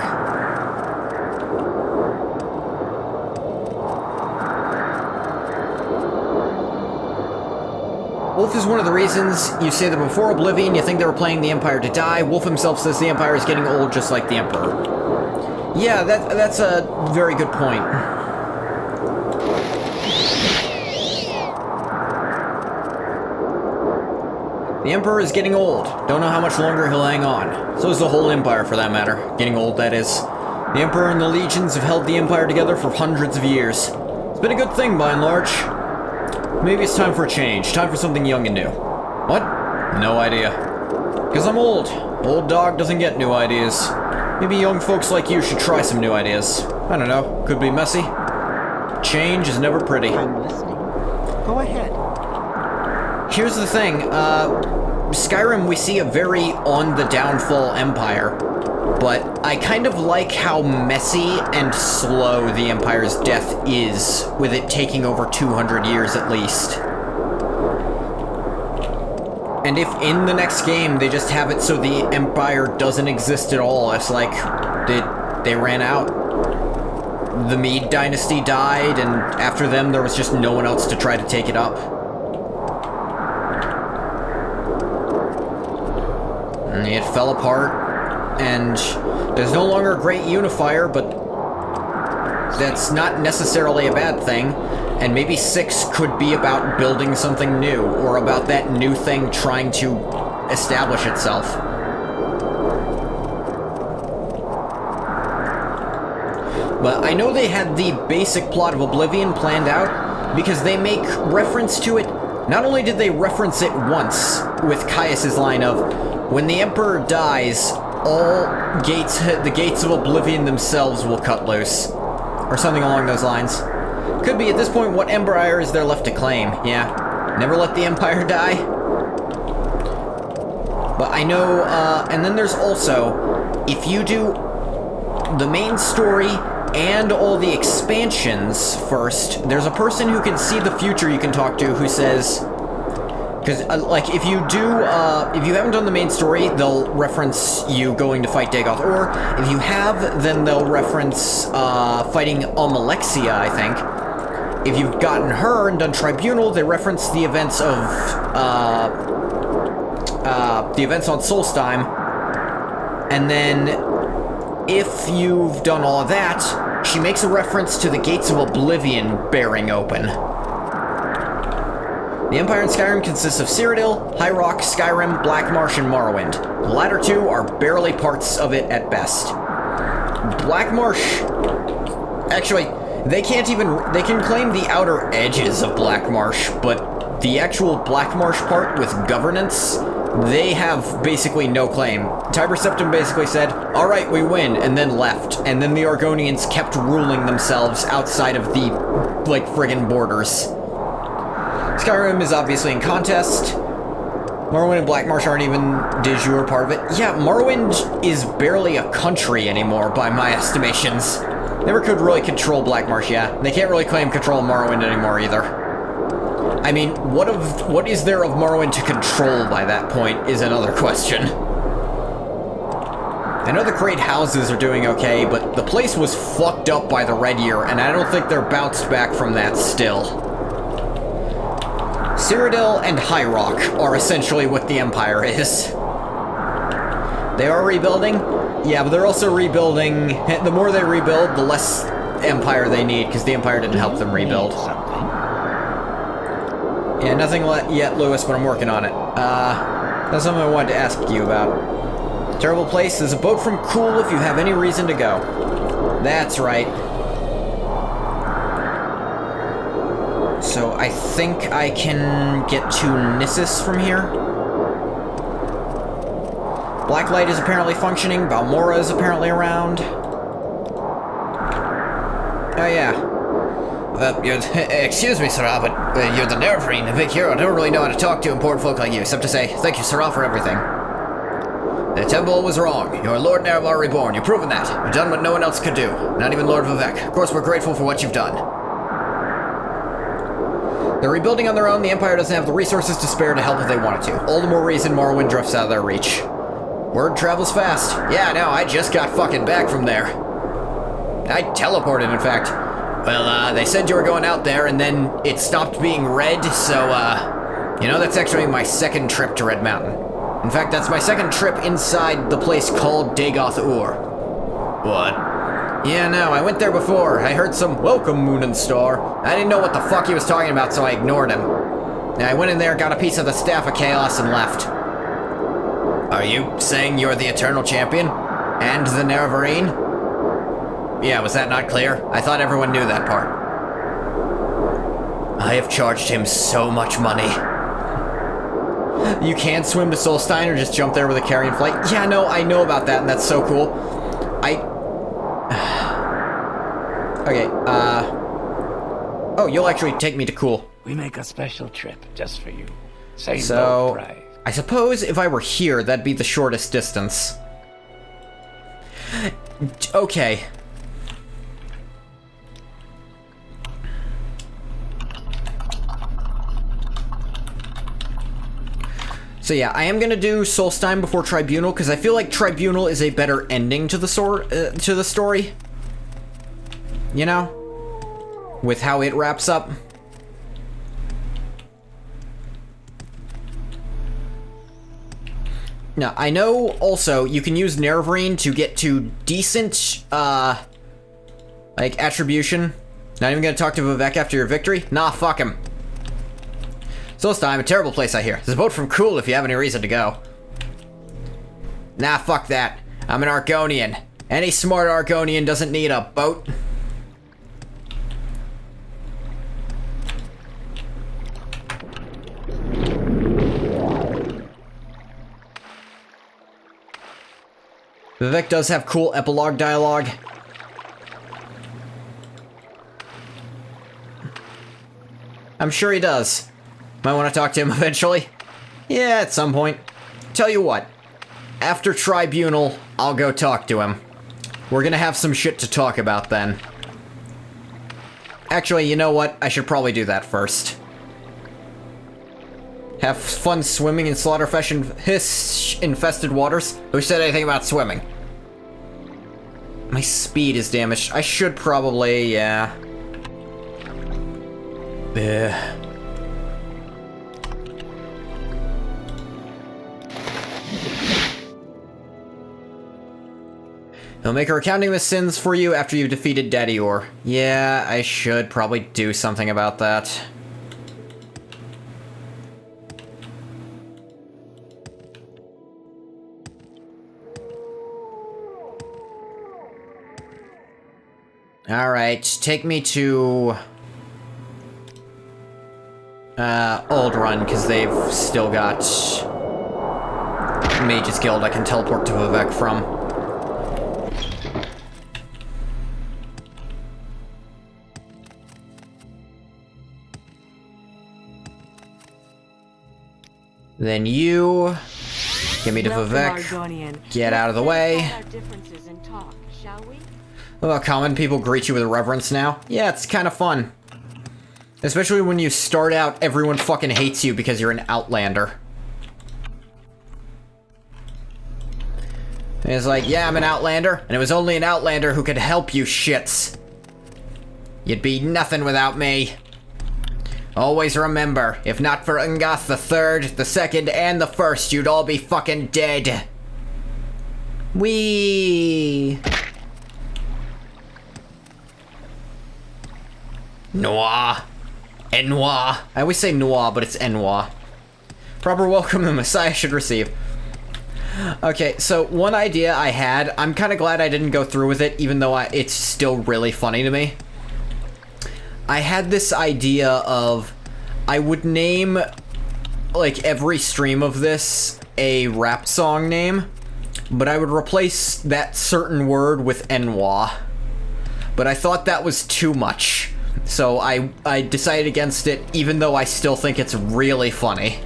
Wolf is one of the reasons you say that before Oblivion you think they were playing the Empire to die. Wolf himself says the Empire is getting old just like the Emperor. Yeah, that's a very good point. The Emperor is getting old. Don't know how much longer he'll hang on. So is the whole Empire, for that matter. Getting old, that is. The Emperor and the legions have held the Empire together for hundreds of years. It's been a good thing, by and large. Maybe it's time for a change. Time for something young and new. What? No idea. Because I'm old. Old dog doesn't get new ideas. Maybe young folks like you should try some new ideas. I don't know. Could be messy. Change is never pretty. I'm listening. Go ahead. Here's the thing, Skyrim, we see a very on-the-downfall empire, but I kind of like how messy and slow the Empire's death is, with it taking over 200 years at least. And if in the next game they just have it so the Empire doesn't exist at all, it's like, they ran out. The Mede dynasty died, and after them there was just no one else to try to take it up. It fell apart, and there's no longer a great unifier, but that's not necessarily a bad thing. And maybe 6 could be about building something new, or about that new thing trying to establish itself. But I know they had the basic plot of Oblivion planned out, because they make reference to it. Not only did they reference it once, with Caius's line of, when the Emperor dies, the gates of Oblivion themselves will cut loose. Or something along those lines. Could be, at this point, what empire is there left to claim? Yeah. Never let the Empire die? But I know, and then there's also, if you do the main story and all the expansions first, there's a person who can see the future you can talk to who says, because, like, if you haven't done the main story, they'll reference you going to fight Dagoth, or if you have, then they'll reference, fighting Almalexia, I think. If you've gotten her and done Tribunal, they reference the events of, the events on Solstheim, and then, if you've done all of that, she makes a reference to the Gates of Oblivion bearing open. The Empire in Skyrim consists of Cyrodiil, High Rock, Skyrim, Black Marsh, and Morrowind. The latter two are barely parts of it at best. Black Marsh... Actually, they can claim the outer edges of Black Marsh, but the actual Black Marsh part with governance, they have basically no claim. Tiber Septim basically said, alright, we win, and then left. And then the Argonians kept ruling themselves outside of the, like, friggin' borders. Skyrim is obviously in contest. Morrowind and Black Marsh aren't even de jure part of it. Yeah, Morrowind is barely a country anymore, by my estimations. Never could really control Black Marsh, yeah. They can't really claim control of Morrowind anymore, either. I mean, what is there of Morrowind to control by that point is another question. I know the great houses are doing okay, but the place was fucked up by the Red Year, and I don't think they're bounced back from that still. Cyrodiil and High Rock are essentially what the Empire is. They are rebuilding? Yeah, but they're also rebuilding... The more they rebuild, the less Empire they need, because the Empire didn't help them rebuild. Yeah, nothing yet, Lewis, but I'm working on it. That's something I wanted to ask you about. Terrible place. There's a boat from Cool if you have any reason to go. That's right. So I think I can get to Nissus from here. Blacklight is apparently functioning. Balmora is apparently around. Oh yeah. Excuse me, Sarah, but you're the Nervrine, a big hero. I don't really know how to talk to important folk like you, except to say, thank you, Sarah, for everything. The temple was wrong. You're Lord Nerevar Reborn. You've proven that. You've done what no one else could do. Not even Lord Vivek. Of course, we're grateful for what you've done. They're rebuilding on their own. The Empire doesn't have the resources to spare to help if they wanted to. All the more reason Morrowind drifts out of their reach. Word travels fast. Yeah, no, I just got fucking back from there. I teleported, in fact. Well, they said you were going out there, and then it stopped being red, so, you know, that's actually my second trip to Red Mountain. In fact, that's my second trip inside the place called Dagoth Ur. What? Yeah, no, I went there before. I heard some welcome, Moon and Star. I didn't know what the fuck he was talking about, so I ignored him. I went in there, got a piece of the Staff of Chaos, and left. Are you saying you're the Eternal Champion? And the Nerevarine? Yeah, was that not clear? I thought everyone knew that part. I have charged him so much money. You can't swim to Solstheim or just jump there with a carrion flight? Yeah, no, I know about that, and that's so cool. Okay, oh, you'll actually take me to Cool. We make a special trip just for you. Same so, price. I suppose if I were here, that'd be the shortest distance. Okay. So yeah, I am gonna do Solstheim before Tribunal, because I feel like Tribunal is a better ending to the story. You know? With how it wraps up. Now, I know also you can use Nerevarine to get to decent, like, attribution Not even gonna talk to Vivek after your victory? Nah, fuck him. Solstheim, a terrible place I hear. There's a boat from Cool if you have any reason to go. Nah, fuck that. I'm an Argonian. Any smart Argonian doesn't need a boat. Vivek does have cool epilogue dialogue. I'm sure he does. Might want to talk to him eventually. Yeah, at some point. Tell you what. After Tribunal, I'll go talk to him. We're gonna have some shit to talk about then. Actually, you know what? I should probably do that first. Have fun swimming in slaughterfish-infested waters? Who said anything about swimming? My speed is damaged. I should probably, yeah. He'll make a recounting of his sins for you after you've defeated Dadior. Yeah, I should probably do something about that. Alright, take me to... Old Run, because they've still got... Mage's Guild I can teleport to Vivek from. Then you... Get me to Vivek. Get out of the way. Well, common people greet you with reverence now. Yeah, it's kind of fun. Especially when you start out, everyone fucking hates you because you're an Outlander. And it's like, yeah, I'm an Outlander, and it was only an Outlander who could help you shits. You'd be nothing without me. Always remember, if not for Ungoth the Third, the Second, and the First, you'd all be fucking dead. Whee! Noir. Enoir. I always say noir, but it's Enoir. Proper welcome the Messiah should receive. Okay, so one idea I had, I'm kind of glad I didn't go through with it, even though it's still really funny to me. I had this idea of, I would name, like, every stream of this a rap song name, but I would replace that certain word with Enoir. But I thought that was too much. So I decided against it, even though I still think it's really funny.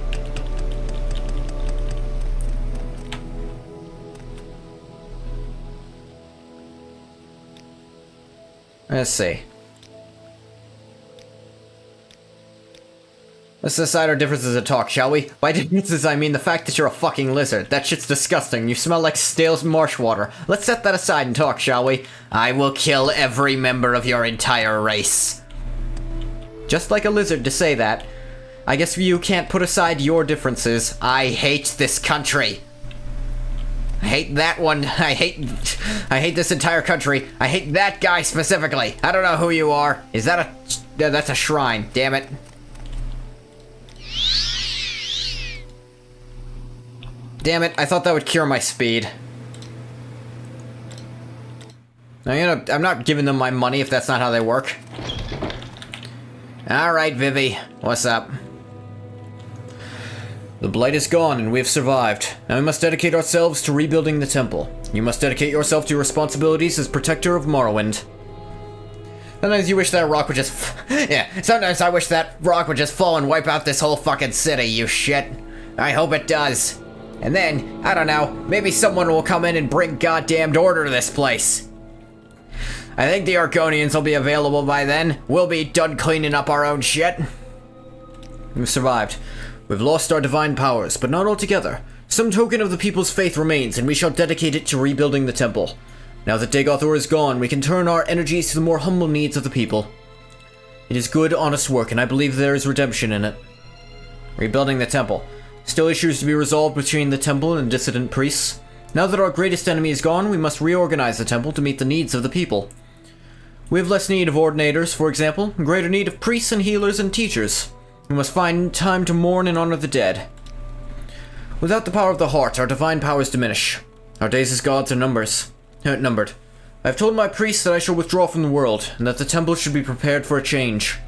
Let's see. Let's decide our differences and talk, shall we? By differences, I mean the fact that you're a fucking lizard. That shit's disgusting. You smell like stale marsh water. Let's set that aside and talk, shall we? I will kill every member of your entire race. Just like a lizard to say that. I guess you can't put aside your differences. I hate this country. I hate that one. I hate this entire country. I hate that guy specifically. I don't know who you are. Is that a... That's a shrine. Damn it. Damn it, I thought that would cure my speed. I'm not giving them my money if that's not how they work. Alright, Vivi. What's up? The Blight is gone and we have survived. Now we must dedicate ourselves to rebuilding the temple. You must dedicate yourself to your responsibilities as protector of Morrowind. Sometimes you wish that rock would just... yeah, sometimes I wish that rock would just fall and wipe out this whole fucking city, you shit. I hope it does. And then, I don't know, maybe someone will come in and bring goddamned order to this place. I think the Argonians will be available by then. We'll be done cleaning up our own shit. We've survived. We've lost our divine powers, but not altogether. Some token of the people's faith remains, and we shall dedicate it to rebuilding the temple. Now that Dagoth is gone, we can turn our energies to the more humble needs of the people. It is good, honest work, and I believe there is redemption in it. Rebuilding the temple. Still issues to be resolved between the temple and dissident priests. Now that our greatest enemy is gone, we must reorganize the temple to meet the needs of the people. We have less need of ordinators, for example, and greater need of priests and healers and teachers. We must find time to mourn and honor the dead. Without the power of the heart, our divine powers diminish. Our days as gods are numbered. I have told my priests that I shall withdraw from the world, and that the temple should be prepared for a change.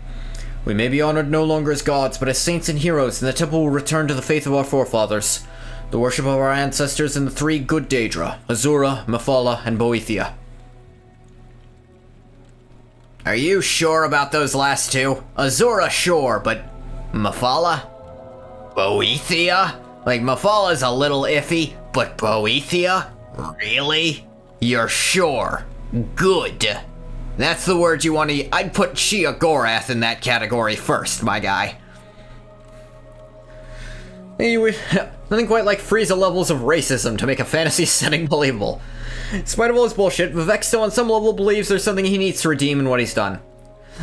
We may be honored no longer as gods, but as saints and heroes, and the temple will return to the faith of our forefathers, the worship of our ancestors and the three good Daedra, Azura, Mephala, and Boethia. Are you sure about those last two? Azura, sure, but Mephala? Boethia? Like, Mephala's a little iffy, but Boethia? Really? You're sure? Good. That's the word you want to... I'd put Shia Gorath in that category first, my guy. Anyway, nothing quite like Frieza levels of racism to make a fantasy setting believable. In spite of all his bullshit, Vivek still on some level believes there's something he needs to redeem in what he's done.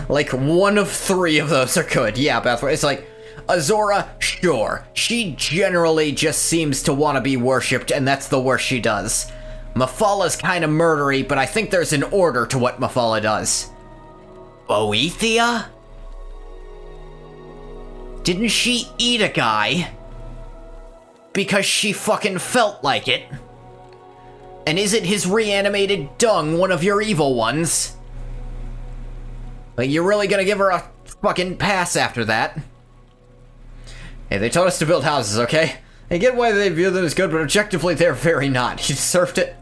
Like, one of three of those are good. Yeah, Bethra, it's like... Azura, sure. She generally just seems to want to be worshipped, and that's the worst she does. Mephala's kind of murdery, but I think there's an order to what Mephala does. Boethia? Didn't she eat a guy? Because she fucking felt like it. And isn't his reanimated dung one of your evil ones? Like, you're really gonna give her a fucking pass after that? Hey, they taught us to build houses, okay? I get why they view them as good, but objectively they're very not. He deserved it.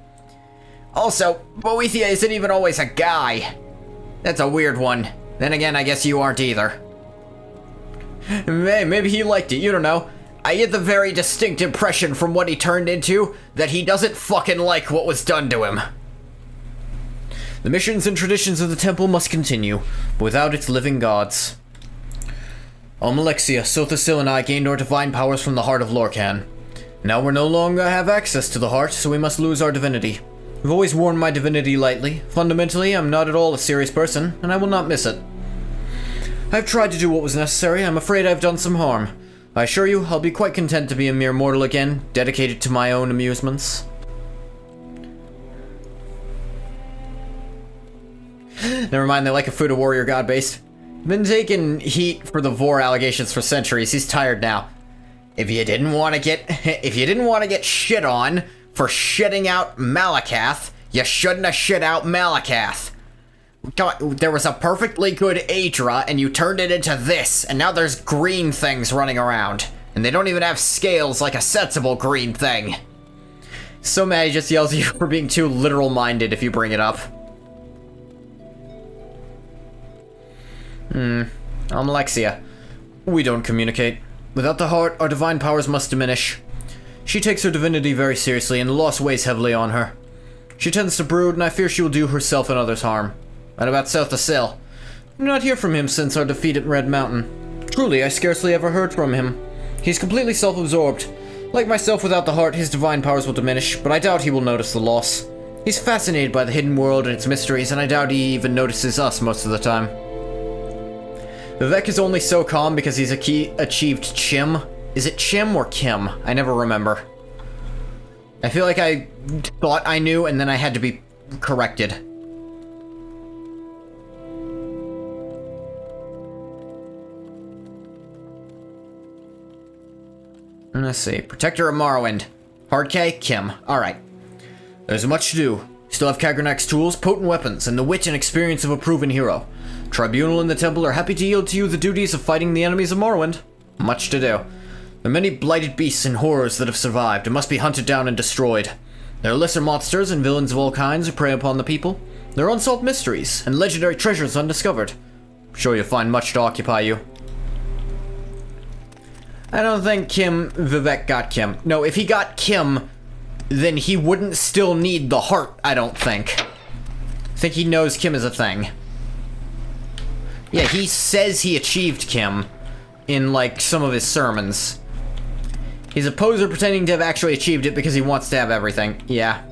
Also, Boethia isn't even always a guy. That's a weird one. Then again, I guess you aren't either. Maybe he liked it, you don't know. I get the very distinct impression from what he turned into that he doesn't fucking like what was done to him. The missions and traditions of the temple must continue, but without its living gods. Alexia, Sothasil, and I gained our divine powers from the heart of Lorcan. Now we no longer have access to the heart, so we must lose our divinity. I've always worn my divinity lightly. Fundamentally, I'm not at all a serious person, and I will not miss it. I've tried to do what was necessary. I'm afraid I've done some harm. I assure you, I'll be quite content to be a mere mortal again, dedicated to my own amusements. Never mind, they like a food warrior god based. Been taking heat for the Vor allegations for centuries. He's tired now. If you didn't want to get shit on for shitting out Malakath, you shouldn't have shit out Malakath. There was a perfectly good Aedra, and you turned it into this, and now there's green things running around. And they don't even have scales like a sensible green thing. So mad he just yells at you for being too literal-minded if you bring it up. Alexia. We don't communicate. Without the heart, our divine powers must diminish. She takes her divinity very seriously, and the loss weighs heavily on her. She tends to brood, and I fear she will do herself and others harm. And about Sothasil? I do not hear from him since our defeat at Red Mountain. Truly, I scarcely ever heard from him. He's completely self-absorbed. Like myself, without the heart, his divine powers will diminish, but I doubt he will notice the loss. He's fascinated by the hidden world and its mysteries, and I doubt he even notices us most of the time. Vivek is only so calm because he's achieved Chim. Is it Chim or Kim? I never remember. I feel like I thought I knew and then I had to be corrected. Let's see. Protector of Morrowind. Hard K, Kim. Alright. There's much to do. Still have Kagranak's tools, potent weapons, and the wit and experience of a proven hero. Tribunal and the Temple are happy to yield to you the duties of fighting the enemies of Morrowind. Much to do. There are many blighted beasts and horrors that have survived and must be hunted down and destroyed. There are lesser monsters and villains of all kinds who prey upon the people. There are unsolved mysteries and legendary treasures undiscovered. I'm sure you'll find much to occupy you. I don't think Vivek got Kim. No, if he got Kim, then he wouldn't still need the heart, I don't think. I think he knows Kim is a thing. Yeah, he says he achieved Kim in, like, some of his sermons. He's a poser pretending to have actually achieved it because he wants to have everything. Yeah.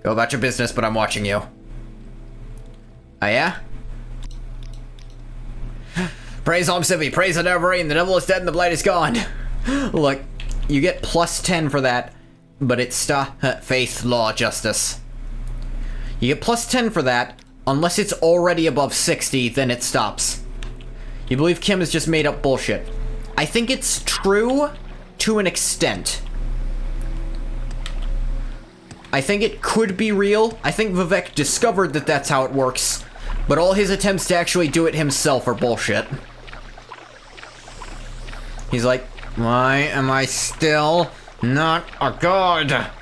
Go about your business, but I'm watching you. Oh, yeah? Praise Om Sivi, praise the Neverrain, the devil is dead and the blight is gone. Look, you get +10 for that, but it's faith, law, justice. You get plus 10 for that. Unless it's already above 60, then it stops. You believe Kim has just made up bullshit. I think it's true to an extent. I think it could be real. I think Vivek discovered that that's how it works, but all his attempts to actually do it himself are bullshit. He's like, why am I still not a god?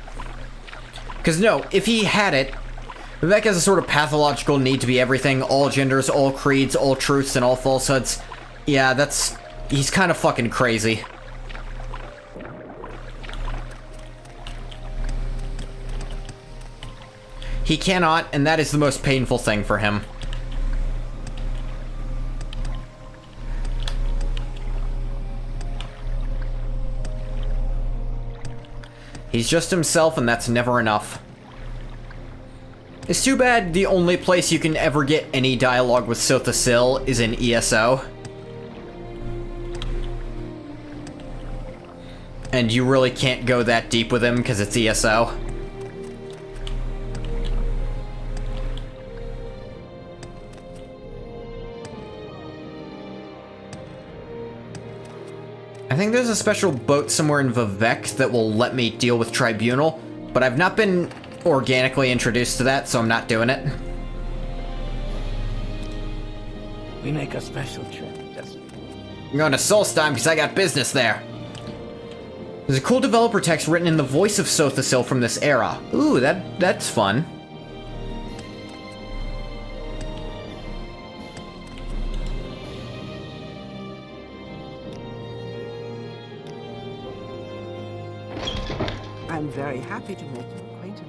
Because no, if he had it, Vivek has a sort of pathological need to be everything, all genders, all creeds, all truths, and all falsehoods. Yeah, he's kind of fucking crazy. He cannot, and that is the most painful thing for him. He's just himself, and that's never enough. It's too bad the only place you can ever get any dialogue with Sotha Sil is in ESO. And you really can't go that deep with him because it's ESO. I think there's a special boat somewhere in Vivek that will let me deal with Tribunal, but I've not been organically introduced to that, so I'm not doing it. We make a special trip just for you. I'm going to Solstheim because I got business there. There's a cool developer text written in the voice of Sotha Sil from this era. Ooh, that's fun. I'm very happy to make your acquaintance.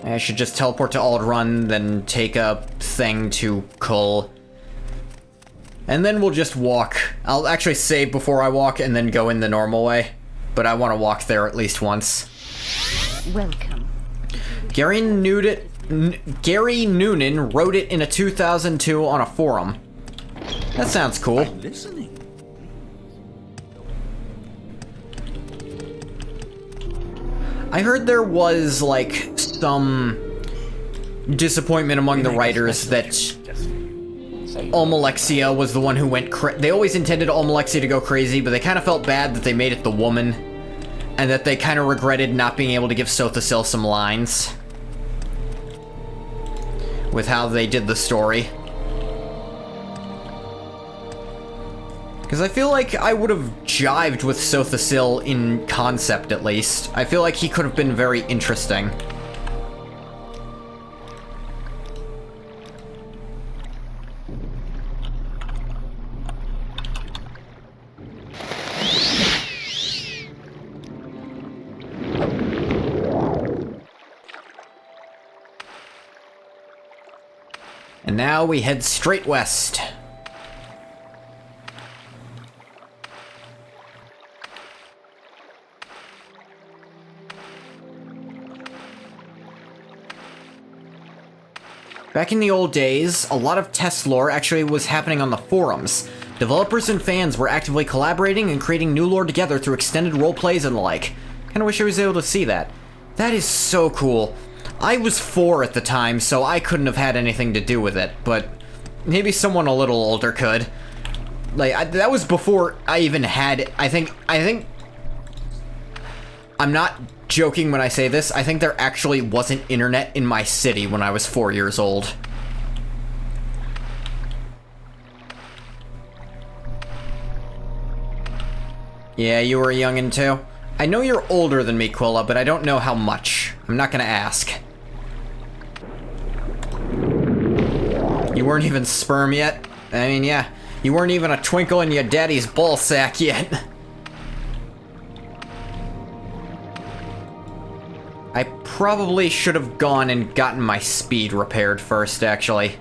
I should just teleport to Aldrun, then take a thing to Kull. And then we'll just walk. I'll actually save before I walk and then go in the normal way. But I want to walk there at least once. Welcome. Gary Noonan wrote it in a 2002 on a forum. That sounds cool. I'm listening. I heard there was, like, some disappointment among the writers that Almalexia was the one who went they always intended Almalexia to go crazy, but they kind of felt bad that they made it the woman, and that they kind of regretted not being able to give Sotha Sil some lines with how they did the story. Because I feel like I would have jived with Sotha Sil in concept, at least. I feel like he could have been very interesting. And now we head straight west. Back in the old days, a lot of TES lore actually was happening on the forums. Developers and fans were actively collaborating and creating new lore together through extended roleplays and the like. Kinda wish I was able to see that. That is so cool. I was 4 at the time, so I couldn't have had anything to do with it, but maybe someone a little older could. Like, that was before I even had, I think, I'm not joking when I say this, I think there actually wasn't internet in my city when I was 4 years old. Yeah, you were a youngin' too? I know you're older than me, Quilla, but I don't know how much. I'm not gonna ask. You weren't even sperm yet? I mean, yeah, you weren't even a twinkle in your daddy's ballsack yet. I probably should have gone and gotten my speed repaired first, actually.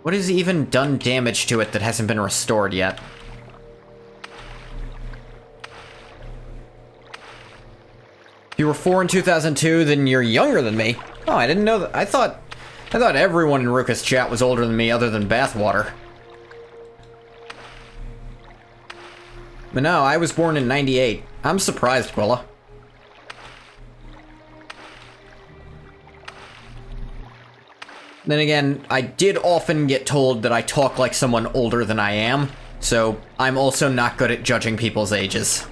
What has even done damage to it that hasn't been restored yet? If you were 4 in 2002, then you're younger than me. Oh, I didn't know that. I thought everyone in Ruka's chat was older than me other than Bathwater. But no, I was born in 98. I'm surprised, Quilla. Then again, I did often get told that I talk like someone older than I am, so I'm also not good at judging people's ages.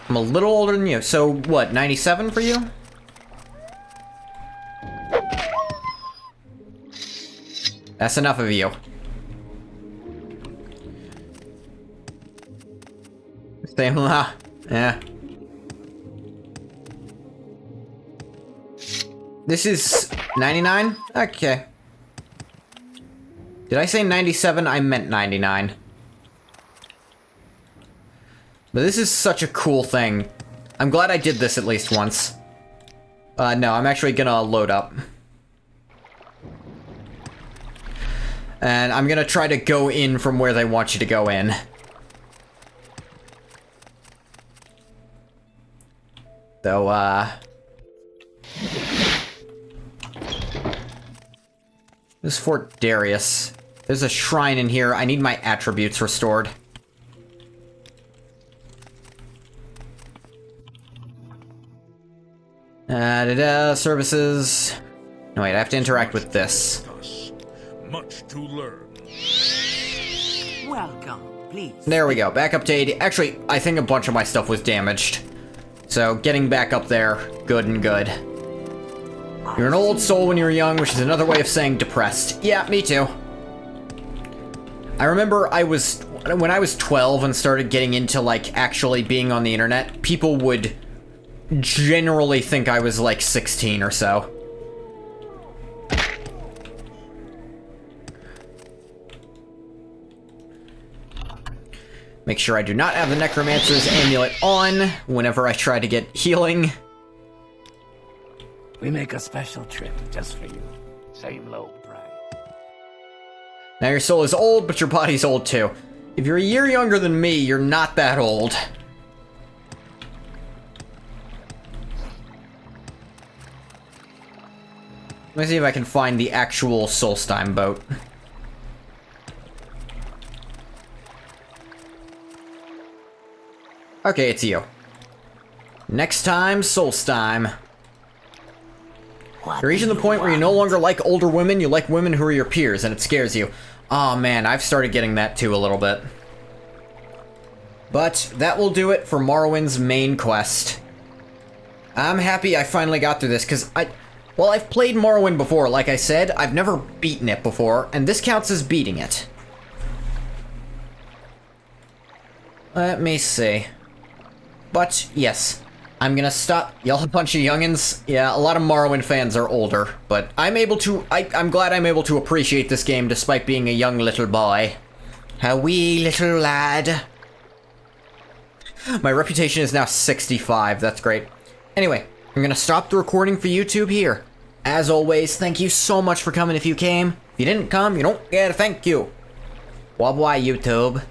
I'm a little older than you, so what, 97 for you? That's enough of you. Same, yeah. This is 99? Okay. Did I say 97? I meant 99. But this is such a cool thing. I'm glad I did this at least once. No, I'm actually gonna load up. And I'm gonna try to go in from where they want you to go in. Though, this is Fort Darius. There's a shrine in here. I need my attributes restored. Services. No, wait, I have to interact with this. Much to learn. Welcome, please. There we go, back up to 80. Actually, I think a bunch of my stuff was damaged. So, getting back up there, good and good. You're an old soul when you were young, which is another way of saying depressed. Yeah, me too. I remember when I was 12 and started getting into, like, actually being on the internet, people would generally think I was, like, 16 or so. Make sure I do not have the Necromancer's Amulet on whenever I try to get healing. We make a special trip just for you. Same low price. Now your soul is old, but your body's old too. If you're a year younger than me, you're not that old. Let me see if I can find the actual Solstheim boat. Okay, it's you. Next time, Solstheim. You're reaching the point where you no longer like older women, you like women who are your peers, and it scares you. Aw, man, I've started getting that too a little bit. But that will do it for Morrowind's main quest. I'm happy I finally got through this, because well, I've played Morrowind before, like I said, I've never beaten it before, and this counts as beating it. Let me see. But, yes, I'm gonna stop. Y'all a bunch of youngins? Yeah, a lot of Morrowind fans are older, but I'm glad I'm able to appreciate this game despite being a young little boy. A wee little lad. My reputation is now 65, that's great. Anyway, I'm gonna stop the recording for YouTube here. As always, thank you so much for coming if you came. If you didn't come, you don't get a thank you. Why, YouTube?